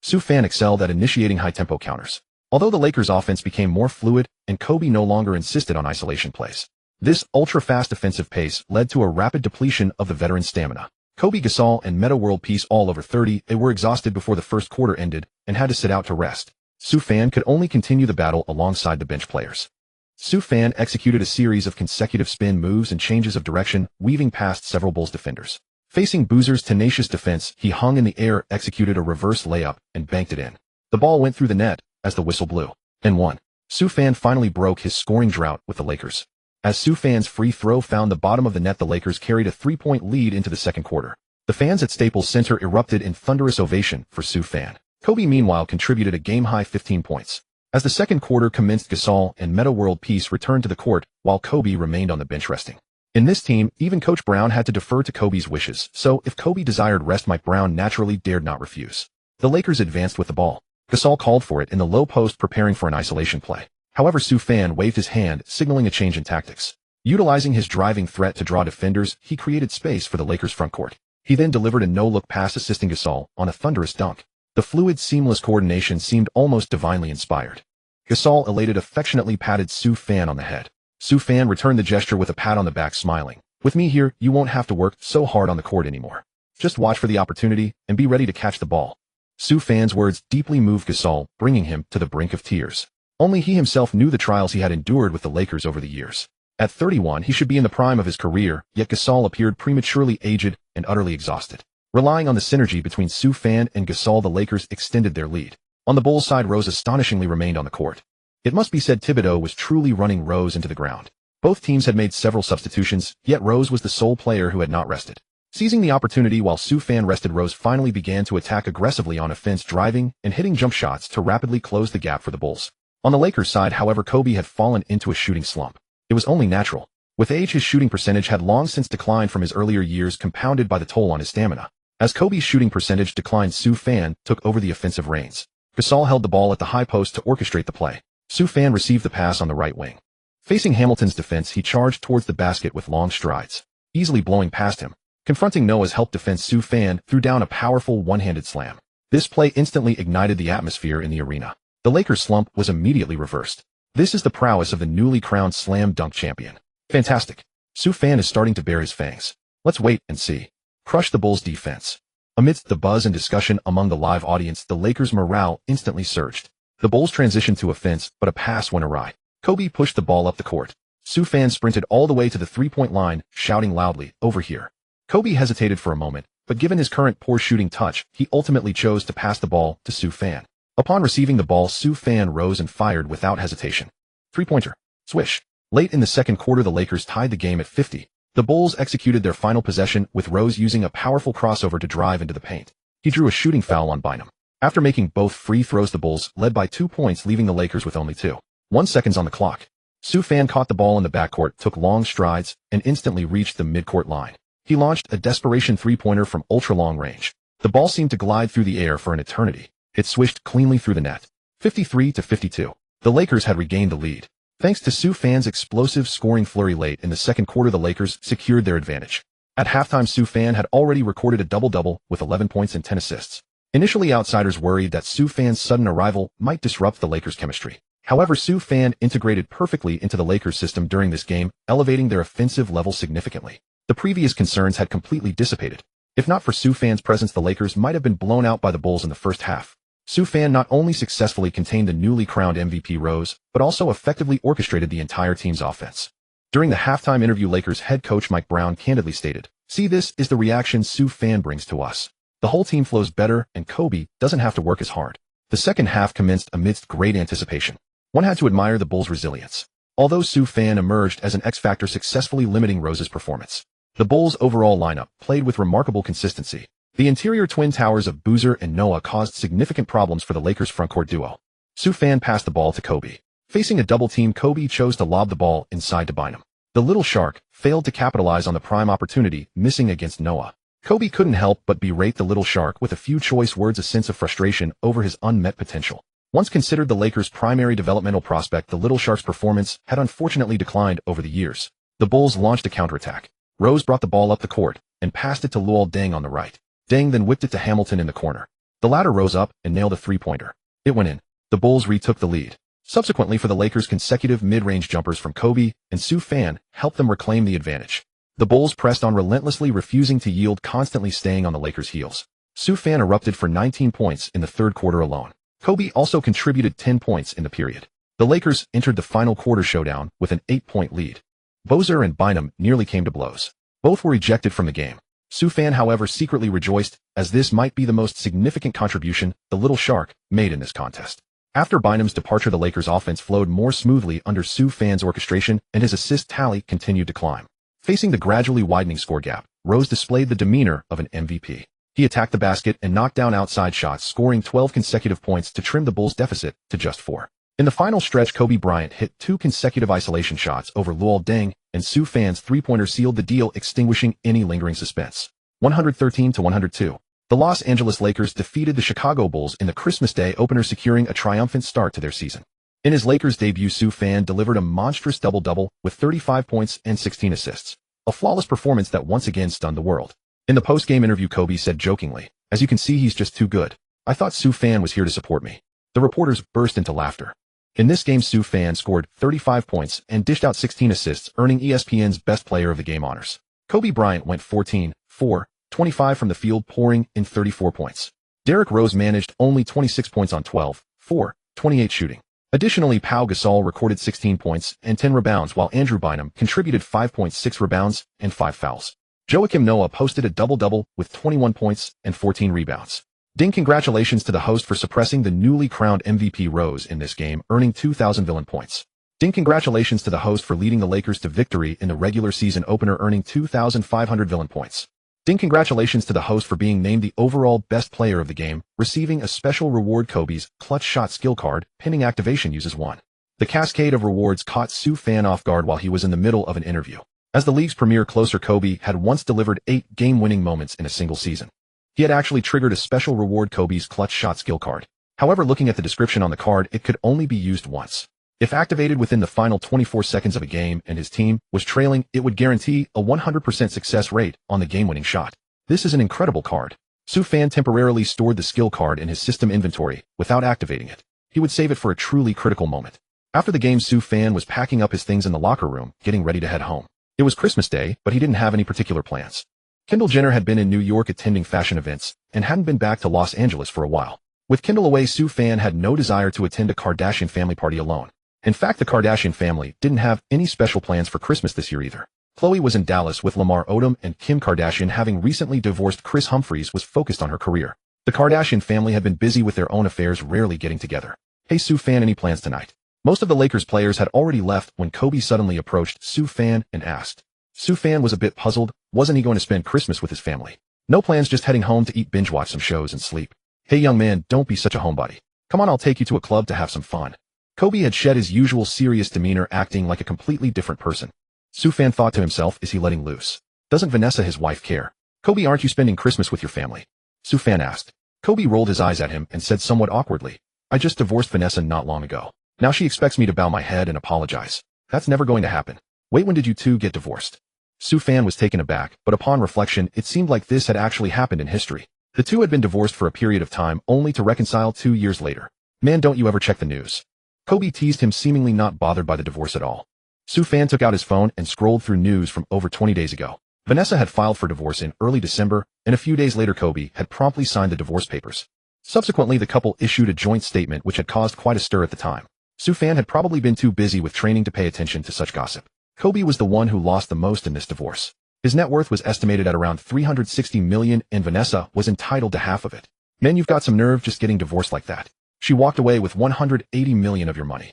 Su Fan excelled at initiating high-tempo counters. Although the Lakers' offense became more fluid and Kobe no longer insisted on isolation plays, this ultra-fast offensive pace led to a rapid depletion of the veteran's stamina. Kobe, Gasol, and Meta World Peace all over 30. They were exhausted before the first quarter ended and had to sit out to rest. Su Fan could only continue the battle alongside the bench players. Su Fan executed a series of consecutive spin moves and changes of direction, weaving past several Bulls defenders. Facing Boozer's tenacious defense, he hung in the air, executed a reverse layup, and banked it in. The ball went through the net as the whistle blew. And won. Su Fan finally broke his scoring drought with the Lakers. As Su Fan's free throw found the bottom of the net, the Lakers carried a 3-point lead into the second quarter. The fans at Staples Center erupted in thunderous ovation for Su Fan. Kobe, meanwhile, contributed a game-high 15 points. As the second quarter commenced, Gasol and Meta World Peace returned to the court, while Kobe remained on the bench resting. In this team, even Coach Brown had to defer to Kobe's wishes, so if Kobe desired rest, Mike Brown naturally dared not refuse. The Lakers advanced with the ball. Gasol called for it in the low post, preparing for an isolation play. However, Su Fan waved his hand, signaling a change in tactics. Utilizing his driving threat to draw defenders, he created space for the Lakers' front court. He then delivered a no-look pass, assisting Gasol on a thunderous dunk. The fluid, seamless coordination seemed almost divinely inspired. Gasol, elated, affectionately patted Su Fan on the head. Su Fan returned the gesture with a pat on the back, smiling. "With me here, you won't have to work so hard on the court anymore. Just watch for the opportunity and be ready to catch the ball." Su Fan's words deeply moved Gasol, bringing him to the brink of tears. Only he himself knew the trials he had endured with the Lakers over the years. At 31, he should be in the prime of his career, yet Gasol appeared prematurely aged and utterly exhausted. Relying on the synergy between Su Fan and Gasol, the Lakers extended their lead. On the Bulls' side, Rose astonishingly remained on the court. It must be said Thibodeau was truly running Rose into the ground. Both teams had made several substitutions, yet Rose was the sole player who had not rested. Seizing the opportunity while Su Fan rested, Rose finally began to attack aggressively on offense, driving and hitting jump shots to rapidly close the gap for the Bulls. On the Lakers' side, however, Kobe had fallen into a shooting slump. It was only natural. With age, his shooting percentage had long since declined from his earlier years, compounded by the toll on his stamina. As Kobe's shooting percentage declined, Su Fan took over the offensive reins. Gasol held the ball at the high post to orchestrate the play. Su Fan received the pass on the right wing. Facing Hamilton's defense, he charged towards the basket with long strides, easily blowing past him. Confronting Noah's help defense, Su Fan threw down a powerful one-handed slam. This play instantly ignited the atmosphere in the arena. The Lakers' slump was immediately reversed. This is the prowess of the newly crowned slam dunk champion. Fantastic. Su Fan is starting to bare his fangs. Let's wait and see. Crush the Bulls' defense. Amidst the buzz and discussion among the live audience, the Lakers' morale instantly surged. The Bulls transitioned to offense, but a pass went awry. Kobe pushed the ball up the court. Su Fan sprinted all the way to the three-point line, shouting loudly, "Over here." Kobe hesitated for a moment, but given his current poor shooting touch, he ultimately chose to pass the ball to Su Fan. Upon receiving the ball, Su Fan rose and fired without hesitation. Three-pointer. Swish. Late in the second quarter, the Lakers tied the game at 50. The Bulls executed their final possession, with Rose using a powerful crossover to drive into the paint. He drew a shooting foul on Bynum. After making both free throws, the Bulls led by 2 points, leaving the Lakers with only 2.1 seconds on the clock. Su Fan caught the ball in the backcourt, took long strides, and instantly reached the midcourt line. He launched a desperation three-pointer from ultra-long range. The ball seemed to glide through the air for an eternity. It swished cleanly through the net. 53-52. The Lakers had regained the lead. Thanks to Su Fan's explosive scoring flurry late in the second quarter, the Lakers secured their advantage. At halftime, Su Fan had already recorded a double-double with 11 points and 10 assists. Initially, outsiders worried that Su Fan's sudden arrival might disrupt the Lakers' chemistry. However, Su Fan integrated perfectly into the Lakers' system during this game, elevating their offensive level significantly. The previous concerns had completely dissipated. If not for Su Fan's presence, the Lakers might have been blown out by the Bulls in the first half. Su Fan not only successfully contained the newly crowned MVP Rose, but also effectively orchestrated the entire team's offense. During the halftime interview, Lakers head coach Mike Brown candidly stated, "See, this is the reaction Su Fan brings to us. The whole team flows better, and Kobe doesn't have to work as hard." The second half commenced amidst great anticipation. One had to admire the Bulls' resilience. Although Su Fan emerged as an X-factor, successfully limiting Rose's performance, the Bulls' overall lineup played with remarkable consistency. The interior twin towers of Boozer and Noah caused significant problems for the Lakers' frontcourt duo. Su Fan passed the ball to Kobe. Facing a double team, Kobe chose to lob the ball inside to Bynum. The Little Shark failed to capitalize on the prime opportunity, missing against Noah. Kobe couldn't help but berate the Little Shark with a few choice words, a sense of frustration over his unmet potential. Once considered the Lakers' primary developmental prospect, the Little Shark's performance had unfortunately declined over the years. The Bulls launched a counterattack. Rose brought the ball up the court and passed it to Luol Deng on the right. Deng then whipped it to Hamilton in the corner. The latter rose up and nailed a three-pointer. It went in. The Bulls retook the lead. Subsequently, for the Lakers, consecutive mid-range jumpers from Kobe and Su Fan helped them reclaim the advantage. The Bulls pressed on relentlessly, refusing to yield, constantly staying on the Lakers' heels. Sue Fan erupted for 19 points in the third quarter alone. Kobe also contributed 10 points in the period. The Lakers entered the final quarter showdown with an 8-point lead. Bowser and Bynum nearly came to blows. Both were ejected from the game. Sue Fan, however, secretly rejoiced, as this might be the most significant contribution the Little Shark made in this contest. After Bynum's departure, the Lakers' offense flowed more smoothly under Sue Fan's orchestration, and his assist tally continued to climb. Facing the gradually widening score gap, Rose displayed the demeanor of an MVP. He attacked the basket and knocked down outside shots, scoring 12 consecutive points to trim the Bulls' deficit to just 4. In the final stretch, Kobe Bryant hit 2 consecutive isolation shots over Luol Deng, and Sue Fan's three-pointer sealed the deal, extinguishing any lingering suspense. 113-102. The Los Angeles Lakers defeated the Chicago Bulls in the Christmas Day opener, securing a triumphant start to their season. In his Lakers debut, Sue Fan delivered a monstrous double-double with 35 points and 16 assists. A flawless performance that once again stunned the world. In the post-game interview, Kobe said jokingly, "As you can see, he's just too good. I thought Sue Fan was here to support me." The reporters burst into laughter. In this game, Sue Fan scored 35 points and dished out 16 assists, earning ESPN's Best Player of the Game honors. Kobe Bryant went 14-4, 25 from the field, pouring in 34 points. Derrick Rose managed only 26 points on 12-4, 28 shooting. Additionally, Pau Gasol recorded 16 points and 10 rebounds, while Andrew Bynum contributed 5.6 rebounds and 5 fouls. Joakim Noah posted a double-double with 21 points and 14 rebounds. Ding congratulations to the host for suppressing the newly crowned MVP Rose in this game, earning 2,000 villain points. Ding congratulations to the host for leading the Lakers to victory in the regular season opener, earning 2,500 villain points. Ding congratulations to the host for being named the overall best player of the game, receiving a special reward. Kobe's clutch shot skill card, pinning activation, uses one. The cascade of rewards caught Sue Fan off guard while he was in the middle of an interview. As the league's premier closer, Kobe had once delivered 8 game-winning moments in a single season. He had actually triggered a special reward, Kobe's clutch shot skill card. However, looking at the description on the card, it could only be used once. If activated within the final 24 seconds of a game and his team was trailing, it would guarantee a 100% success rate on the game-winning shot. This is an incredible card. Sue Fan temporarily stored the skill card in his system inventory without activating it. He would save it for a truly critical moment. After the game, Sue Fan was packing up his things in the locker room, getting ready to head home. It was Christmas Day, but he didn't have any particular plans. Kendall Jenner had been in New York attending fashion events and hadn't been back to Los Angeles for a while. With Kendall away, Sue Fan had no desire to attend a Kardashian family party alone. In fact, the Kardashian family didn't have any special plans for Christmas this year either. Khloe was in Dallas with Lamar Odom, and Kim Kardashian, having recently divorced Kris Humphries, was focused on her career. The Kardashian family had been busy with their own affairs, rarely getting together. "Hey Sue Fan, any plans tonight?" Most of the Lakers players had already left when Kobe suddenly approached Sue Fan and asked. Sue Fan was a bit puzzled. Wasn't he going to spend Christmas with his family? No plans, just heading home to eat, binge watch some shows, and sleep. "Hey young man, don't be such a homebody. Come on, I'll take you to a club to have some fun." Kobe had shed his usual serious demeanor, acting like a completely different person. Sue Fan thought to himself, is he letting loose? Doesn't Vanessa, his wife, care? "Kobe, aren't you spending Christmas with your family?" Sue Fan asked. Kobe rolled his eyes at him and said somewhat awkwardly, "I just divorced Vanessa not long ago. Now she expects me to bow my head and apologize. That's never going to happen." "Wait, when did you two get divorced?" Sue Fan was taken aback, but upon reflection, it seemed like this had actually happened in history. The two had been divorced for a period of time, only to reconcile 2 years later. "Man, don't you ever check the news?" Kobe teased him, seemingly not bothered by the divorce at all. Sue Fan took out his phone and scrolled through news from over 20 days ago. Vanessa had filed for divorce in early December, and a few days later Kobe had promptly signed the divorce papers. Subsequently, the couple issued a joint statement which had caused quite a stir at the time. Sue Fan had probably been too busy with training to pay attention to such gossip. Kobe was the one who lost the most in this divorce. His net worth was estimated at around $360 million, and Vanessa was entitled to half of it. "Man, you've got some nerve just getting divorced like that. She walked away with $180 million of your money."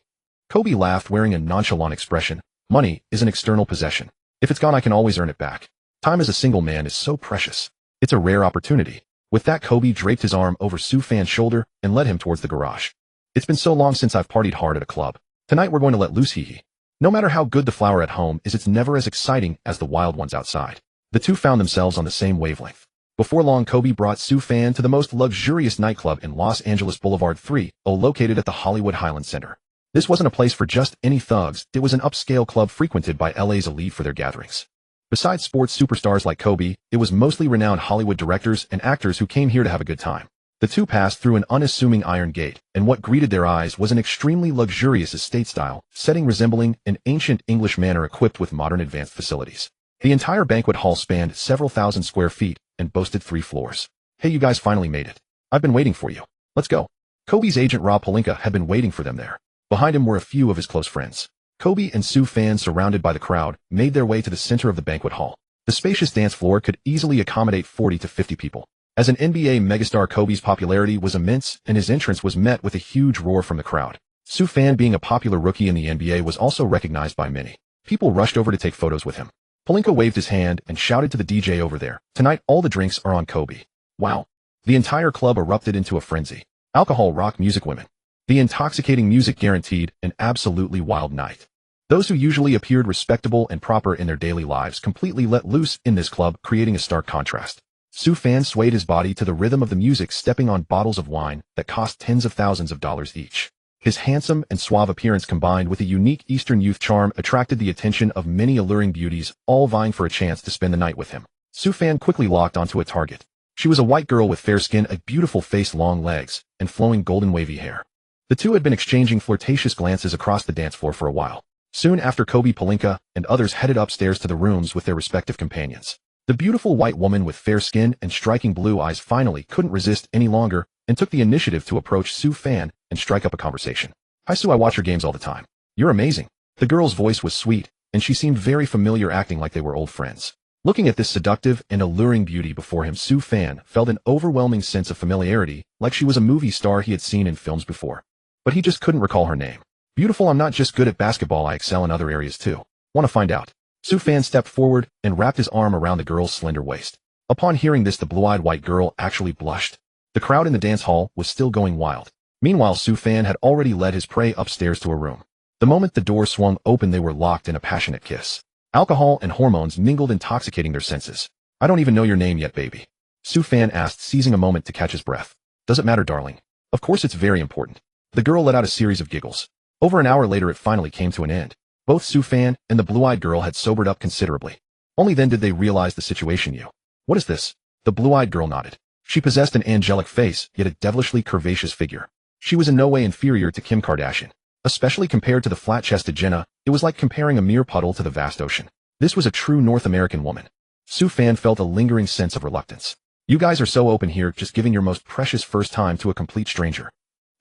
Kobe laughed, wearing a nonchalant expression. "Money is an external possession. If it's gone, I can always earn it back. Time as a single man is so precious. It's a rare opportunity." With that, Kobe draped his arm over Sue Fan's shoulder and led him towards the garage. "It's been so long since I've partied hard at a club. Tonight we're going to let loose, hee. No matter how good the flower at home is, it's never as exciting as the wild ones outside." The two found themselves on the same wavelength. Before long, Kobe brought Sue Fan to the most luxurious nightclub in Los Angeles, Boulevard 3, located at the Hollywood Highland Center. This wasn't a place for just any thugs, it was an upscale club frequented by LA's elite for their gatherings. Besides sports superstars like Kobe, it was mostly renowned Hollywood directors and actors who came here to have a good time. The two passed through an unassuming iron gate, and what greeted their eyes was an extremely luxurious estate-style setting resembling an ancient English manor equipped with modern advanced facilities. The entire banquet hall spanned several thousand square feet and boasted 3 floors. Hey, you guys finally made it. I've been waiting for you. Let's go. Kobe's agent Rob Pelinka had been waiting for them there. Behind him were a few of his close friends. Kobe and Sue fans, surrounded by the crowd, made their way to the center of the banquet hall. The spacious dance floor could easily accommodate 40 to 50 people. As an NBA megastar, Kobe's popularity was immense, and his entrance was met with a huge roar from the crowd. Sue Fan, being a popular rookie in the NBA, was also recognized by many. People rushed over to take photos with him. Pelinka waved his hand and shouted to the DJ over there, "Tonight all the drinks are on Kobe." Wow. The entire club erupted into a frenzy. Alcohol, rock music, women. The intoxicating music guaranteed an absolutely wild night. Those who usually appeared respectable and proper in their daily lives completely let loose in this club, creating a stark contrast. Sue Fan swayed his body to the rhythm of the music, stepping on bottles of wine that cost tens of thousands of dollars each. His handsome and suave appearance, combined with a unique Eastern youth charm, attracted the attention of many alluring beauties, all vying for a chance to spend the night with him. Sue Fan quickly locked onto a target. She was a white girl with fair skin, a beautiful face, long legs, and flowing golden wavy hair. The two had been exchanging flirtatious glances across the dance floor for a while. Soon after, Kobe, Pelinka, and others headed upstairs to the rooms with their respective companions. The beautiful white woman with fair skin and striking blue eyes finally couldn't resist any longer and took the initiative to approach Sue Fan and strike up a conversation. "Hi Sue, I watch your games all the time. You're amazing." The girl's voice was sweet, and she seemed very familiar, acting like they were old friends. Looking at this seductive and alluring beauty before him, Sue Fan felt an overwhelming sense of familiarity, like she was a movie star he had seen in films before. But he just couldn't recall her name. "Beautiful, I'm not just good at basketball, I excel in other areas too. Want to find out?" Sue Fan stepped forward and wrapped his arm around the girl's slender waist. Upon hearing this, the blue-eyed white girl actually blushed. The crowd in the dance hall was still going wild. Meanwhile, Sue Fan had already led his prey upstairs to a room. The moment the door swung open, they were locked in a passionate kiss. Alcohol and hormones mingled, intoxicating their senses. "I don't even know your name yet, baby," Sue Fan asked, seizing a moment to catch his breath. "Does it matter, darling?" "Of course it's very important." The girl let out a series of giggles. Over an hour later, it finally came to an end. Both Sue Fan and the blue-eyed girl had sobered up considerably. Only then did they realize the situation. "You. What is this?" The blue-eyed girl nodded. She possessed an angelic face, yet a devilishly curvaceous figure. She was in no way inferior to Kim Kardashian. Especially compared to the flat-chested Jenna, it was like comparing a mere puddle to the vast ocean. This was a true North American woman. Sue Fan felt a lingering sense of reluctance. "You guys are so open here, just giving your most precious first time to a complete stranger."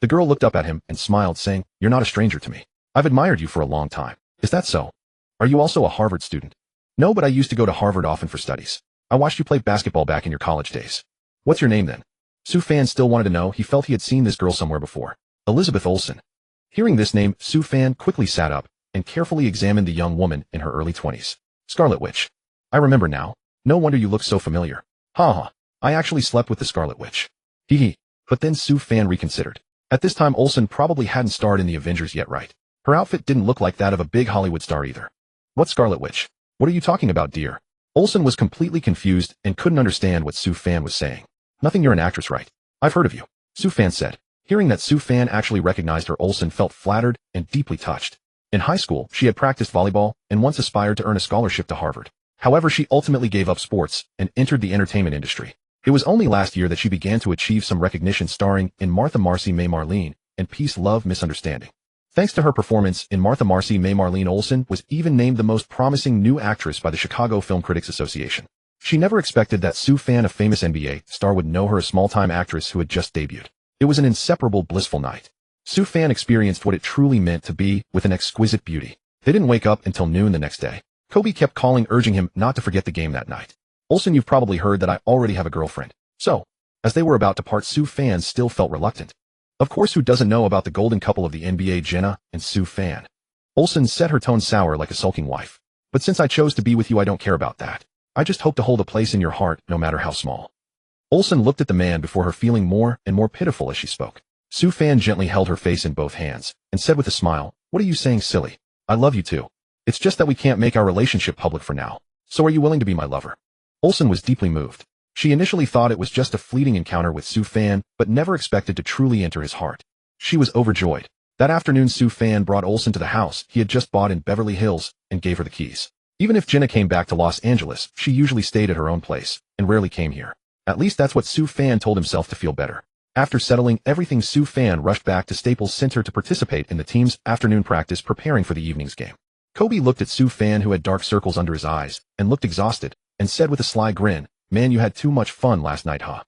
The girl looked up at him and smiled, saying, "You're not a stranger to me. I've admired you for a long time." "Is that so? Are you also a Harvard student?" "No, but I used to go to Harvard often for studies. I watched you play basketball back in your college days." "What's your name then?" Sue Fan still wanted to know. He felt he had seen this girl somewhere before. "Elizabeth Olsen." Hearing this name, Sue Fan quickly sat up and carefully examined the young woman in her early 20s. "Scarlet Witch. I remember now. No wonder you look so familiar." "Ha ha. I actually slept with the Scarlet Witch." "Hee hee." But then Sue Fan reconsidered. At this time, Olsen probably hadn't starred in the Avengers yet, right? Her outfit didn't look like that of a big Hollywood star either. "What Scarlet Witch? What are you talking about, dear?" Olsen was completely confused and couldn't understand what Sue Fan was saying. "Nothing, you're an actress, right? I've heard of you," Sue Fan said. Hearing that Sue Fan actually recognized her, Olsen felt flattered and deeply touched. In high school, she had practiced volleyball and once aspired to earn a scholarship to Harvard. However, she ultimately gave up sports and entered the entertainment industry. It was only last year that she began to achieve some recognition, starring in Martha Marcy May Marlene and Peace Love Misunderstanding. Thanks to her performance in Martha Marcy May Marlene, Olsen was even named the most promising new actress by the Chicago Film Critics Association. She never expected that Sue Fan, a famous NBA star, would know her, a small-time actress who had just debuted. It was an inseparable, blissful night. Sue Fan experienced what it truly meant to be with an exquisite beauty. They didn't wake up until noon the next day. Kobe kept calling, urging him not to forget the game that night. "Olsen, you've probably heard that I already have a girlfriend." So, as they were about to part, Sue Fan still felt reluctant. Of course, who doesn't know about the golden couple of the NBA, Jenna and Sue Fan? Olsen set her tone sour like a sulking wife. "But since I chose to be with you, I don't care about that. I just hope to hold a place in your heart, no matter how small." Olsen looked at the man before her, feeling more and more pitiful as she spoke. Sue Fan gently held her face in both hands and said with a smile, "What are you saying, silly? I love you too. It's just that we can't make our relationship public for now. So are you willing to be my lover?" Olsen was deeply moved. She initially thought it was just a fleeting encounter with Sue Fan, but never expected to truly enter his heart. She was overjoyed. That afternoon, Sue Fan brought Olsen to the house he had just bought in Beverly Hills and gave her the keys. Even if Jenna came back to Los Angeles, she usually stayed at her own place and rarely came here. At least that's what Sue Fan told himself to feel better. After settling everything, Sue Fan rushed back to Staples Center to participate in the team's afternoon practice, preparing for the evening's game. Kobe looked at Sue Fan, who had dark circles under his eyes, and looked exhausted, and said with a sly grin, "Man, you had too much fun last night, huh?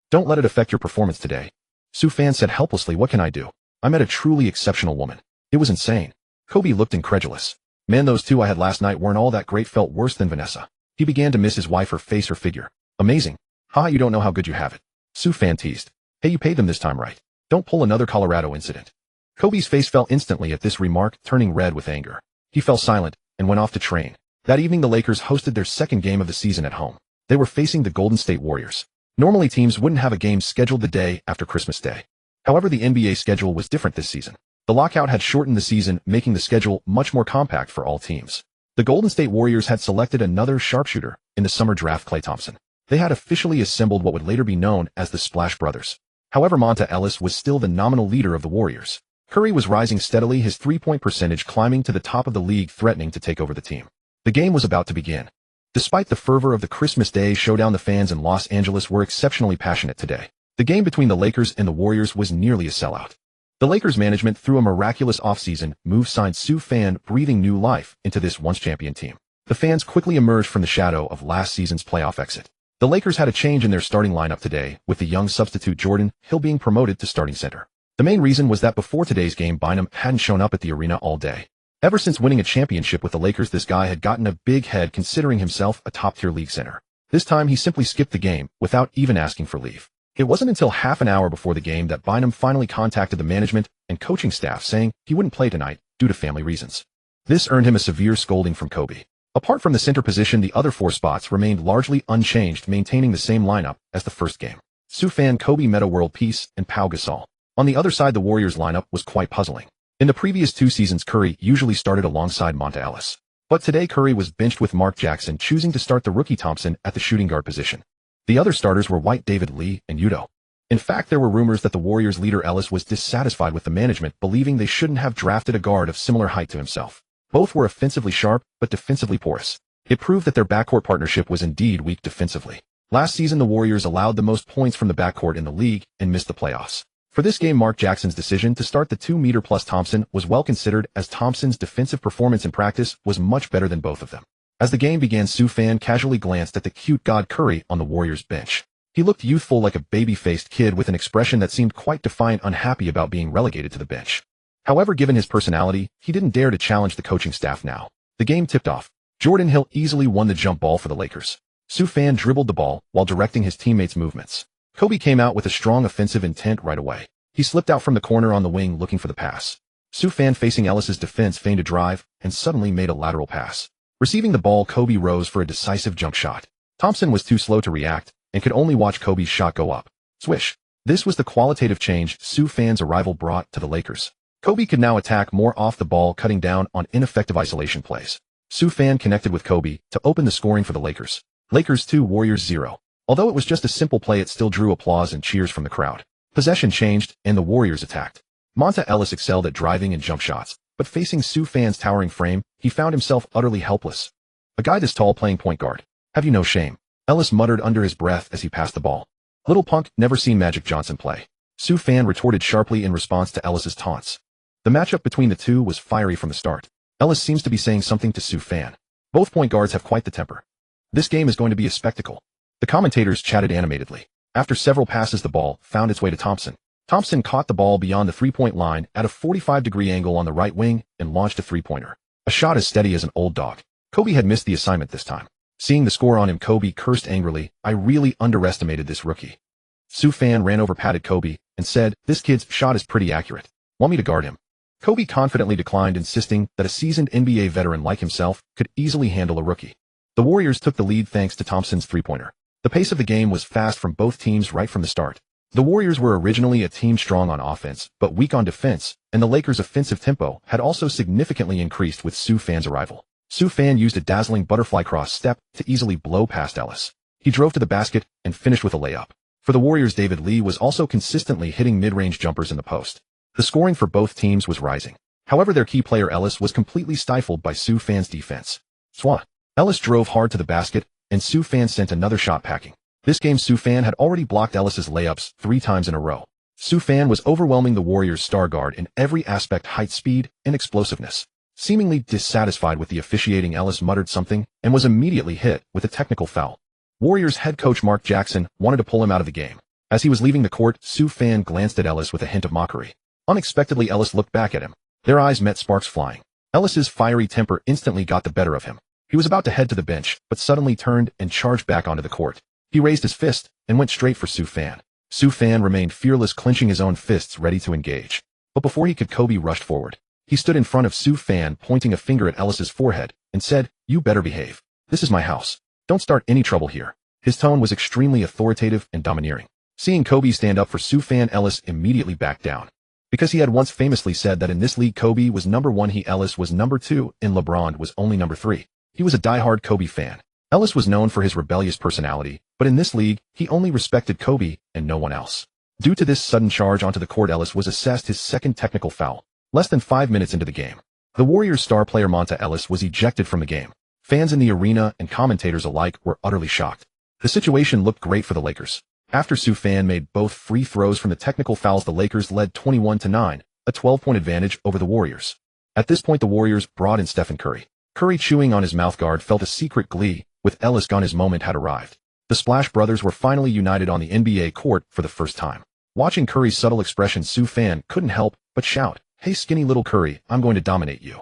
Don't let it affect your performance today." Sue Fan said helplessly, "What can I do? I met a truly exceptional woman. It was insane." Kobe looked incredulous. "Man, those two I had last night weren't all that great, felt worse than Vanessa." He began to miss his wife, her face, her figure. "Amazing. Ha, you don't know how good you have it." Sue Fan teased. "Hey, you paid them this time, right? Don't pull another Colorado incident." Kobe's face fell instantly at this remark, turning red with anger. He fell silent and went off to train. That evening, the Lakers hosted their second game of the season at home. They were facing the Golden State Warriors. Normally, teams wouldn't have a game scheduled the day after Christmas Day. However, the NBA schedule was different this season. The lockout had shortened the season, making the schedule much more compact for all teams. The Golden State Warriors had selected another sharpshooter in the summer draft, Klay Thompson. They had officially assembled what would later be known as the Splash Brothers. However, Monta Ellis was still the nominal leader of the Warriors. Curry was rising steadily, his three-point percentage climbing to the top of the league, threatening to take over the team. The game was about to begin. Despite the fervor of the Christmas Day showdown, the fans in Los Angeles were exceptionally passionate today. The game between the Lakers and the Warriors was nearly a sellout. The Lakers management, through a miraculous offseason move, signed Sue Fan, breathing new life into this once-champion team. The fans quickly emerged from the shadow of last season's playoff exit. The Lakers had a change in their starting lineup today, with the young substitute Jordan Hill being promoted to starting center. The main reason was that before today's game, Bynum hadn't shown up at the arena all day. Ever since winning a championship with the Lakers, this guy had gotten a big head, considering himself a top-tier league center. This time, he simply skipped the game without even asking for leave. It wasn't until half an hour before the game that Bynum finally contacted the management and coaching staff, saying he wouldn't play tonight due to family reasons. This earned him a severe scolding from Kobe. Apart from the center position, the other four spots remained largely unchanged, maintaining the same lineup as the first game. Sue Fan, Kobe, Metta, World Peace, and Pau Gasol. On the other side, the Warriors lineup was quite puzzling. In the previous two seasons, Curry usually started alongside Monta Ellis. But today, Curry was benched, with Mark Jackson choosing to start the rookie Thompson at the shooting guard position. The other starters were White, David Lee, and Udoh. In fact, there were rumors that the Warriors leader Ellis was dissatisfied with the management, believing they shouldn't have drafted a guard of similar height to himself. Both were offensively sharp, but defensively porous. It proved that their backcourt partnership was indeed weak defensively. Last season, the Warriors allowed the most points from the backcourt in the league and missed the playoffs. For this game, Mark Jackson's decision to start the 2-meter-plus Thompson was well considered, as Thompson's defensive performance in practice was much better than both of them. As the game began, Sue Fan casually glanced at the cute god Curry on the Warriors bench. He looked youthful, like a baby-faced kid, with an expression that seemed quite defiant, unhappy about being relegated to the bench. However, given his personality, he didn't dare to challenge the coaching staff now. The game tipped off. Jordan Hill easily won the jump ball for the Lakers. Sue Fan dribbled the ball while directing his teammates' movements. Kobe came out with a strong offensive intent right away. He slipped out from the corner on the wing looking for the pass. Sue Fan, facing Ellis's defense, feigned a drive and suddenly made a lateral pass. Receiving the ball, Kobe rose for a decisive jump shot. Thompson was too slow to react and could only watch Kobe's shot go up. Swish. This was the qualitative change Sue Fan's arrival brought to the Lakers. Kobe could now attack more off the ball, cutting down on ineffective isolation plays. Sue Fan connected with Kobe to open the scoring for the Lakers. Lakers 2, Warriors 0. Although it was just a simple play, it still drew applause and cheers from the crowd. Possession changed, and the Warriors attacked. Monta Ellis excelled at driving and jump shots, but facing Sue Fan's towering frame, he found himself utterly helpless. A guy this tall playing point guard. Have you no shame? Ellis muttered under his breath as he passed the ball. Little punk, never seen Magic Johnson play. Sue Fan retorted sharply in response to Ellis's taunts. The matchup between the two was fiery from the start. Ellis seems to be saying something to Sue Fan. Both point guards have quite the temper. This game is going to be a spectacle. The commentators chatted animatedly. After several passes, the ball found its way to Thompson. Thompson caught the ball beyond the three-point line at a 45-degree angle on the right wing and launched a three-pointer. A shot as steady as an old dog. Kobe had missed the assignment this time. Seeing the score on him, Kobe cursed angrily. I really underestimated this rookie. Sue Fan ran over, patted Kobe, and said, this kid's shot is pretty accurate. Want me to guard him? Kobe confidently declined, insisting that a seasoned NBA veteran like himself could easily handle a rookie. The Warriors took the lead thanks to Thompson's three-pointer. The pace of the game was fast from both teams right from the start. The Warriors were originally a team strong on offense, but weak on defense, and the Lakers' offensive tempo had also significantly increased with Sue Fan's arrival. Sue Fan used a dazzling butterfly cross step to easily blow past Ellis. He drove to the basket and finished with a layup. For the Warriors, David Lee was also consistently hitting mid-range jumpers in the post. The scoring for both teams was rising. However, their key player Ellis was completely stifled by Sue Fan's defense. Swat. Ellis drove hard to the basket, and Sue Fan sent another shot packing. This game, Sue Fan had already blocked Ellis's layups 3 times in a row. Sue Fan was overwhelming the Warriors' star guard in every aspect: height, speed, and explosiveness. Seemingly dissatisfied with the officiating, Ellis muttered something and was immediately hit with a technical foul. Warriors head coach Mark Jackson wanted to pull him out of the game. As he was leaving the court, Sue Fan glanced at Ellis with a hint of mockery. Unexpectedly, Ellis looked back at him. Their eyes met, sparks flying. Ellis's fiery temper instantly got the better of him. He was about to head to the bench, but suddenly turned and charged back onto the court. He raised his fist and went straight for Sue Fan. Sue Fan remained fearless, clenching his own fists, ready to engage. But before he could, Kobe rushed forward. He stood in front of Sue Fan, pointing a finger at Ellis's forehead, and said, "You better behave. This is my house. Don't start any trouble here." His tone was extremely authoritative and domineering. Seeing Kobe stand up for Sue Fan, Ellis immediately backed down. Because he had once famously said that in this league Kobe was number 1, Ellis was number 2, and LeBron was only number 3. He was a diehard Kobe fan. Ellis was known for his rebellious personality, but in this league, he only respected Kobe and no one else. Due to this sudden charge onto the court, Ellis was assessed his second technical foul. Less than 5 minutes into the game, the Warriors' star player Monta Ellis was ejected from the game. Fans in the arena and commentators alike were utterly shocked. The situation looked great for the Lakers. After Sue Fan made both free throws from the technical fouls, the Lakers led 21-9, a 12-point advantage over the Warriors. At this point, the Warriors brought in Stephen Curry. Curry, chewing on his mouthguard, felt a secret glee. With Ellis gone, his moment had arrived. The Splash Brothers were finally united on the NBA court for the first time. Watching Curry's subtle expression, Sue Fan couldn't help but shout, "Hey skinny little Curry, I'm going to dominate you."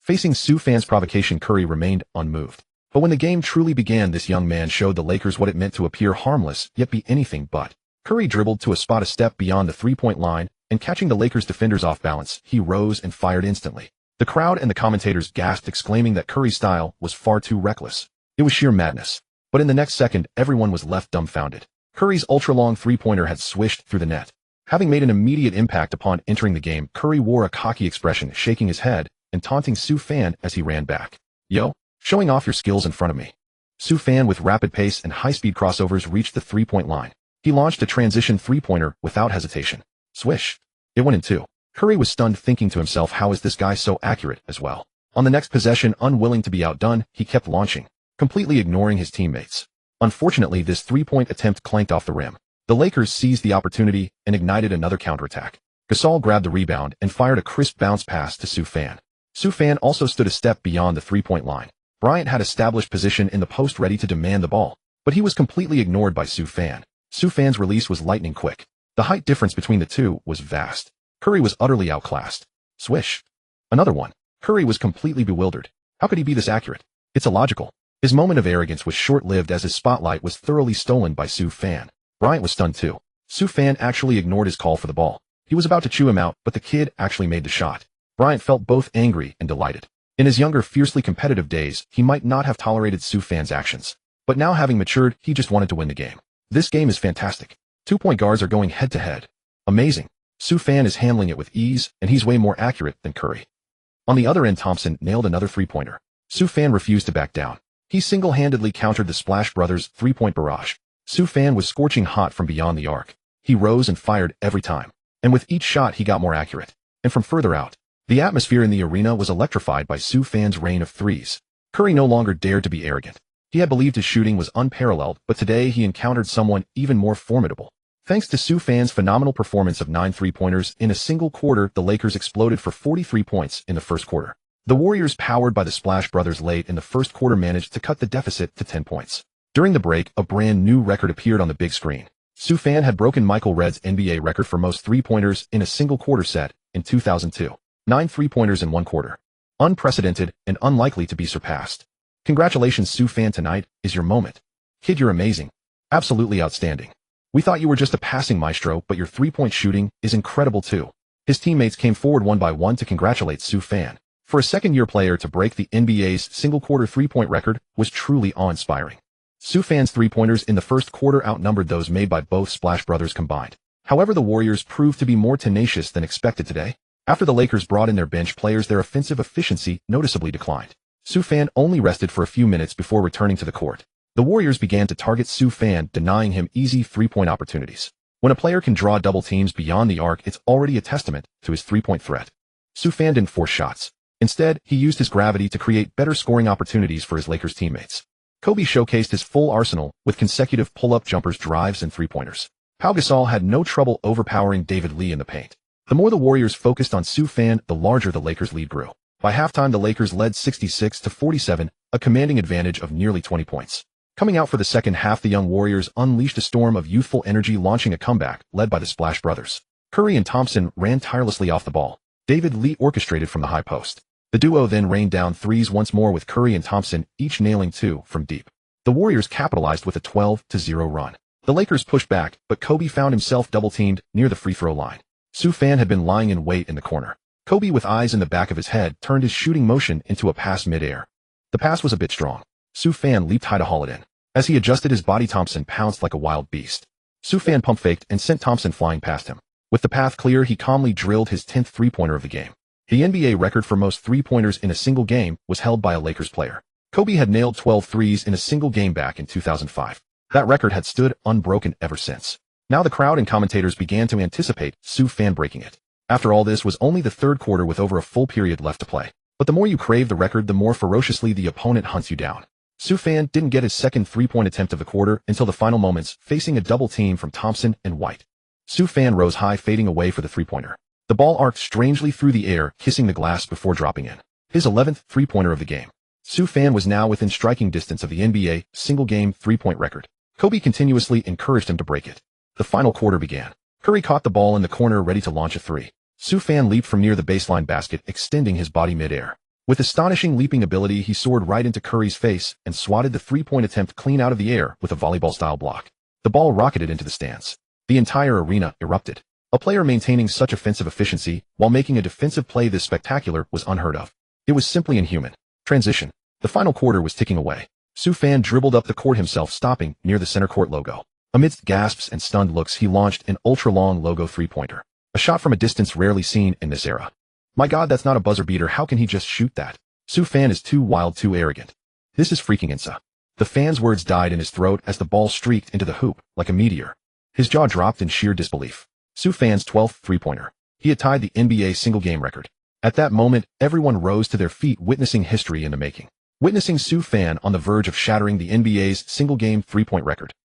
Facing Sue Fan's provocation, Curry remained unmoved. But when the game truly began, this young man showed the Lakers what it meant to appear harmless, yet be anything but. Curry dribbled to a spot a step beyond the three-point line, and catching the Lakers defenders off balance, he rose and fired instantly. The crowd and the commentators gasped, exclaiming that Curry's style was far too reckless. It was sheer madness. But in the next second, everyone was left dumbfounded. Curry's ultra-long three-pointer had swished through the net. Having made an immediate impact upon entering the game, Curry wore a cocky expression, shaking his head and taunting Sue Fan as he ran back. "Yo, showing off your skills in front of me." Sue Fan, with rapid pace and high-speed crossovers, reached the three-point line. He launched a transition three-pointer without hesitation. Swish. It went in two. Curry was stunned, thinking to himself, how is this guy so accurate as well? On the next possession, unwilling to be outdone, he kept launching, completely ignoring his teammates. Unfortunately, this three-point attempt clanked off the rim. The Lakers seized the opportunity and ignited another counterattack. Gasol grabbed the rebound and fired a crisp bounce pass to Sue Fan. Sue Fan also stood a step beyond the three-point line. Bryant had established position in the post, ready to demand the ball, but he was completely ignored by Sue Fan. Sue Fan's release was lightning quick. The height difference between the two was vast. Curry was utterly outclassed. Swish. Another one. Curry was completely bewildered. How could he be this accurate? It's illogical. His moment of arrogance was short-lived, as his spotlight was thoroughly stolen by Sue Fan. Bryant was stunned too. Sue Fan actually ignored his call for the ball. He was about to chew him out, but the kid actually made the shot. Bryant felt both angry and delighted. In his younger, fiercely competitive days, he might not have tolerated Sue Fan's actions. But now, having matured, he just wanted to win the game. This game is fantastic. 2-point guards are going head-to-head. Amazing. Sue Fan is handling it with ease, and he's way more accurate than Curry. On the other end, Thompson nailed another three-pointer. Sue Fan refused to back down. He single-handedly countered the Splash Brothers' three-point barrage. Sue Fan was scorching hot from beyond the arc. He rose and fired every time. And with each shot, he got more accurate. And from further out, the atmosphere in the arena was electrified by Sue Fan's rain of threes. Curry no longer dared to be arrogant. He had believed his shooting was unparalleled, but today he encountered someone even more formidable. Thanks to Sue Fan's phenomenal performance of 9 three-pointers in a single quarter, the Lakers exploded for 43 points in the first quarter. The Warriors, powered by the Splash Brothers late in the first quarter, managed to cut the deficit to 10 points. During the break, a brand new record appeared on the big screen. Sue Fan had broken Michael Redd's NBA record for most three-pointers in a single quarter set in 2002. 9 three-pointers in one quarter. Unprecedented and unlikely to be surpassed. Congratulations, Sue Fan, tonight is your moment. Kid, you're amazing. Absolutely outstanding. We thought you were just a passing maestro, but your three-point shooting is incredible too. His teammates came forward one by one to congratulate Sue Fan. For a second-year player to break the NBA's single-quarter three-point record was truly awe-inspiring. Sue Fan's three-pointers in the first quarter outnumbered those made by both Splash Brothers combined. However, the Warriors proved to be more tenacious than expected today. After the Lakers brought in their bench players, their offensive efficiency noticeably declined. Sue Fan only rested for a few minutes before returning to the court. The Warriors began to target Sue Fan, denying him easy three-point opportunities. When a player can draw double teams beyond the arc, it's already a testament to his three-point threat. Sue Fan didn't force shots. Instead, he used his gravity to create better scoring opportunities for his Lakers teammates. Kobe showcased his full arsenal with consecutive pull-up jumpers, drives, and three-pointers. Pau Gasol had no trouble overpowering David Lee in the paint. The more the Warriors focused on Sue Fan, the larger the Lakers' lead grew. By halftime, the Lakers led 66-47, a commanding advantage of nearly 20 points. Coming out for the second half, the young Warriors unleashed a storm of youthful energy, launching a comeback led by the Splash Brothers. Curry and Thompson ran tirelessly off the ball. David Lee orchestrated from the high post. The duo then rained down threes once more, with Curry and Thompson each nailing 2 from deep. The Warriors capitalized with a 12-0 run. The Lakers pushed back, but Kobe found himself double-teamed near the free-throw line. Sue Fan had been lying in wait in the corner. Kobe, with eyes in the back of his head, turned his shooting motion into a pass mid-air. The pass was a bit strong. Sue Fan leaped high to haul it in. As he adjusted his body, Thompson pounced like a wild beast. Sue Fan pump-faked and sent Thompson flying past him. With the path clear, he calmly drilled his 10th three-pointer of the game. The NBA record for most three-pointers in a single game was held by a Lakers player. Kobe had nailed 12 threes in a single game back in 2005. That record had stood unbroken ever since. Now the crowd and commentators began to anticipate Sue Fan breaking it. After all, this was only the third quarter with over a full period left to play. But the more you crave the record, the more ferociously the opponent hunts you down. Sue Fan didn't get his second three-point attempt of the quarter until the final moments, facing a double team from Thompson and White. Sue Fan rose high, fading away for the three-pointer. The ball arced strangely through the air, kissing the glass before dropping in. His 11th three-pointer of the game. Sue Fan was now within striking distance of the NBA single-game three-point record. Kobe continuously encouraged him to break it. The final quarter began. Curry caught the ball in the corner, ready to launch a three. Sue Fan leaped from near the baseline basket, extending his body mid-air. With astonishing leaping ability, he soared right into Curry's face and swatted the three-point attempt clean out of the air with a volleyball-style block. The ball rocketed into the stands. The entire arena erupted. A player maintaining such offensive efficiency while making a defensive play this spectacular was unheard of. It was simply inhuman. Transition. The final quarter was ticking away. Sue Fan dribbled up the court himself, stopping near the center court logo. Amidst gasps and stunned looks, he launched an ultra-long logo three-pointer. A shot from a distance rarely seen in this era. My God, that's not a buzzer beater. How can he just shoot that? Sue Fan is too wild, too arrogant. This is freaking insane. The fan's words died in his throat as the ball streaked into the hoop like a meteor. His jaw dropped in sheer disbelief. Sue Fan's 12th three-pointer. He had tied the NBA single-game record. At that moment, everyone rose to their feet, witnessing history in the making. Witnessing Sue Fan on the verge of shattering the NBA's single-game three-point record.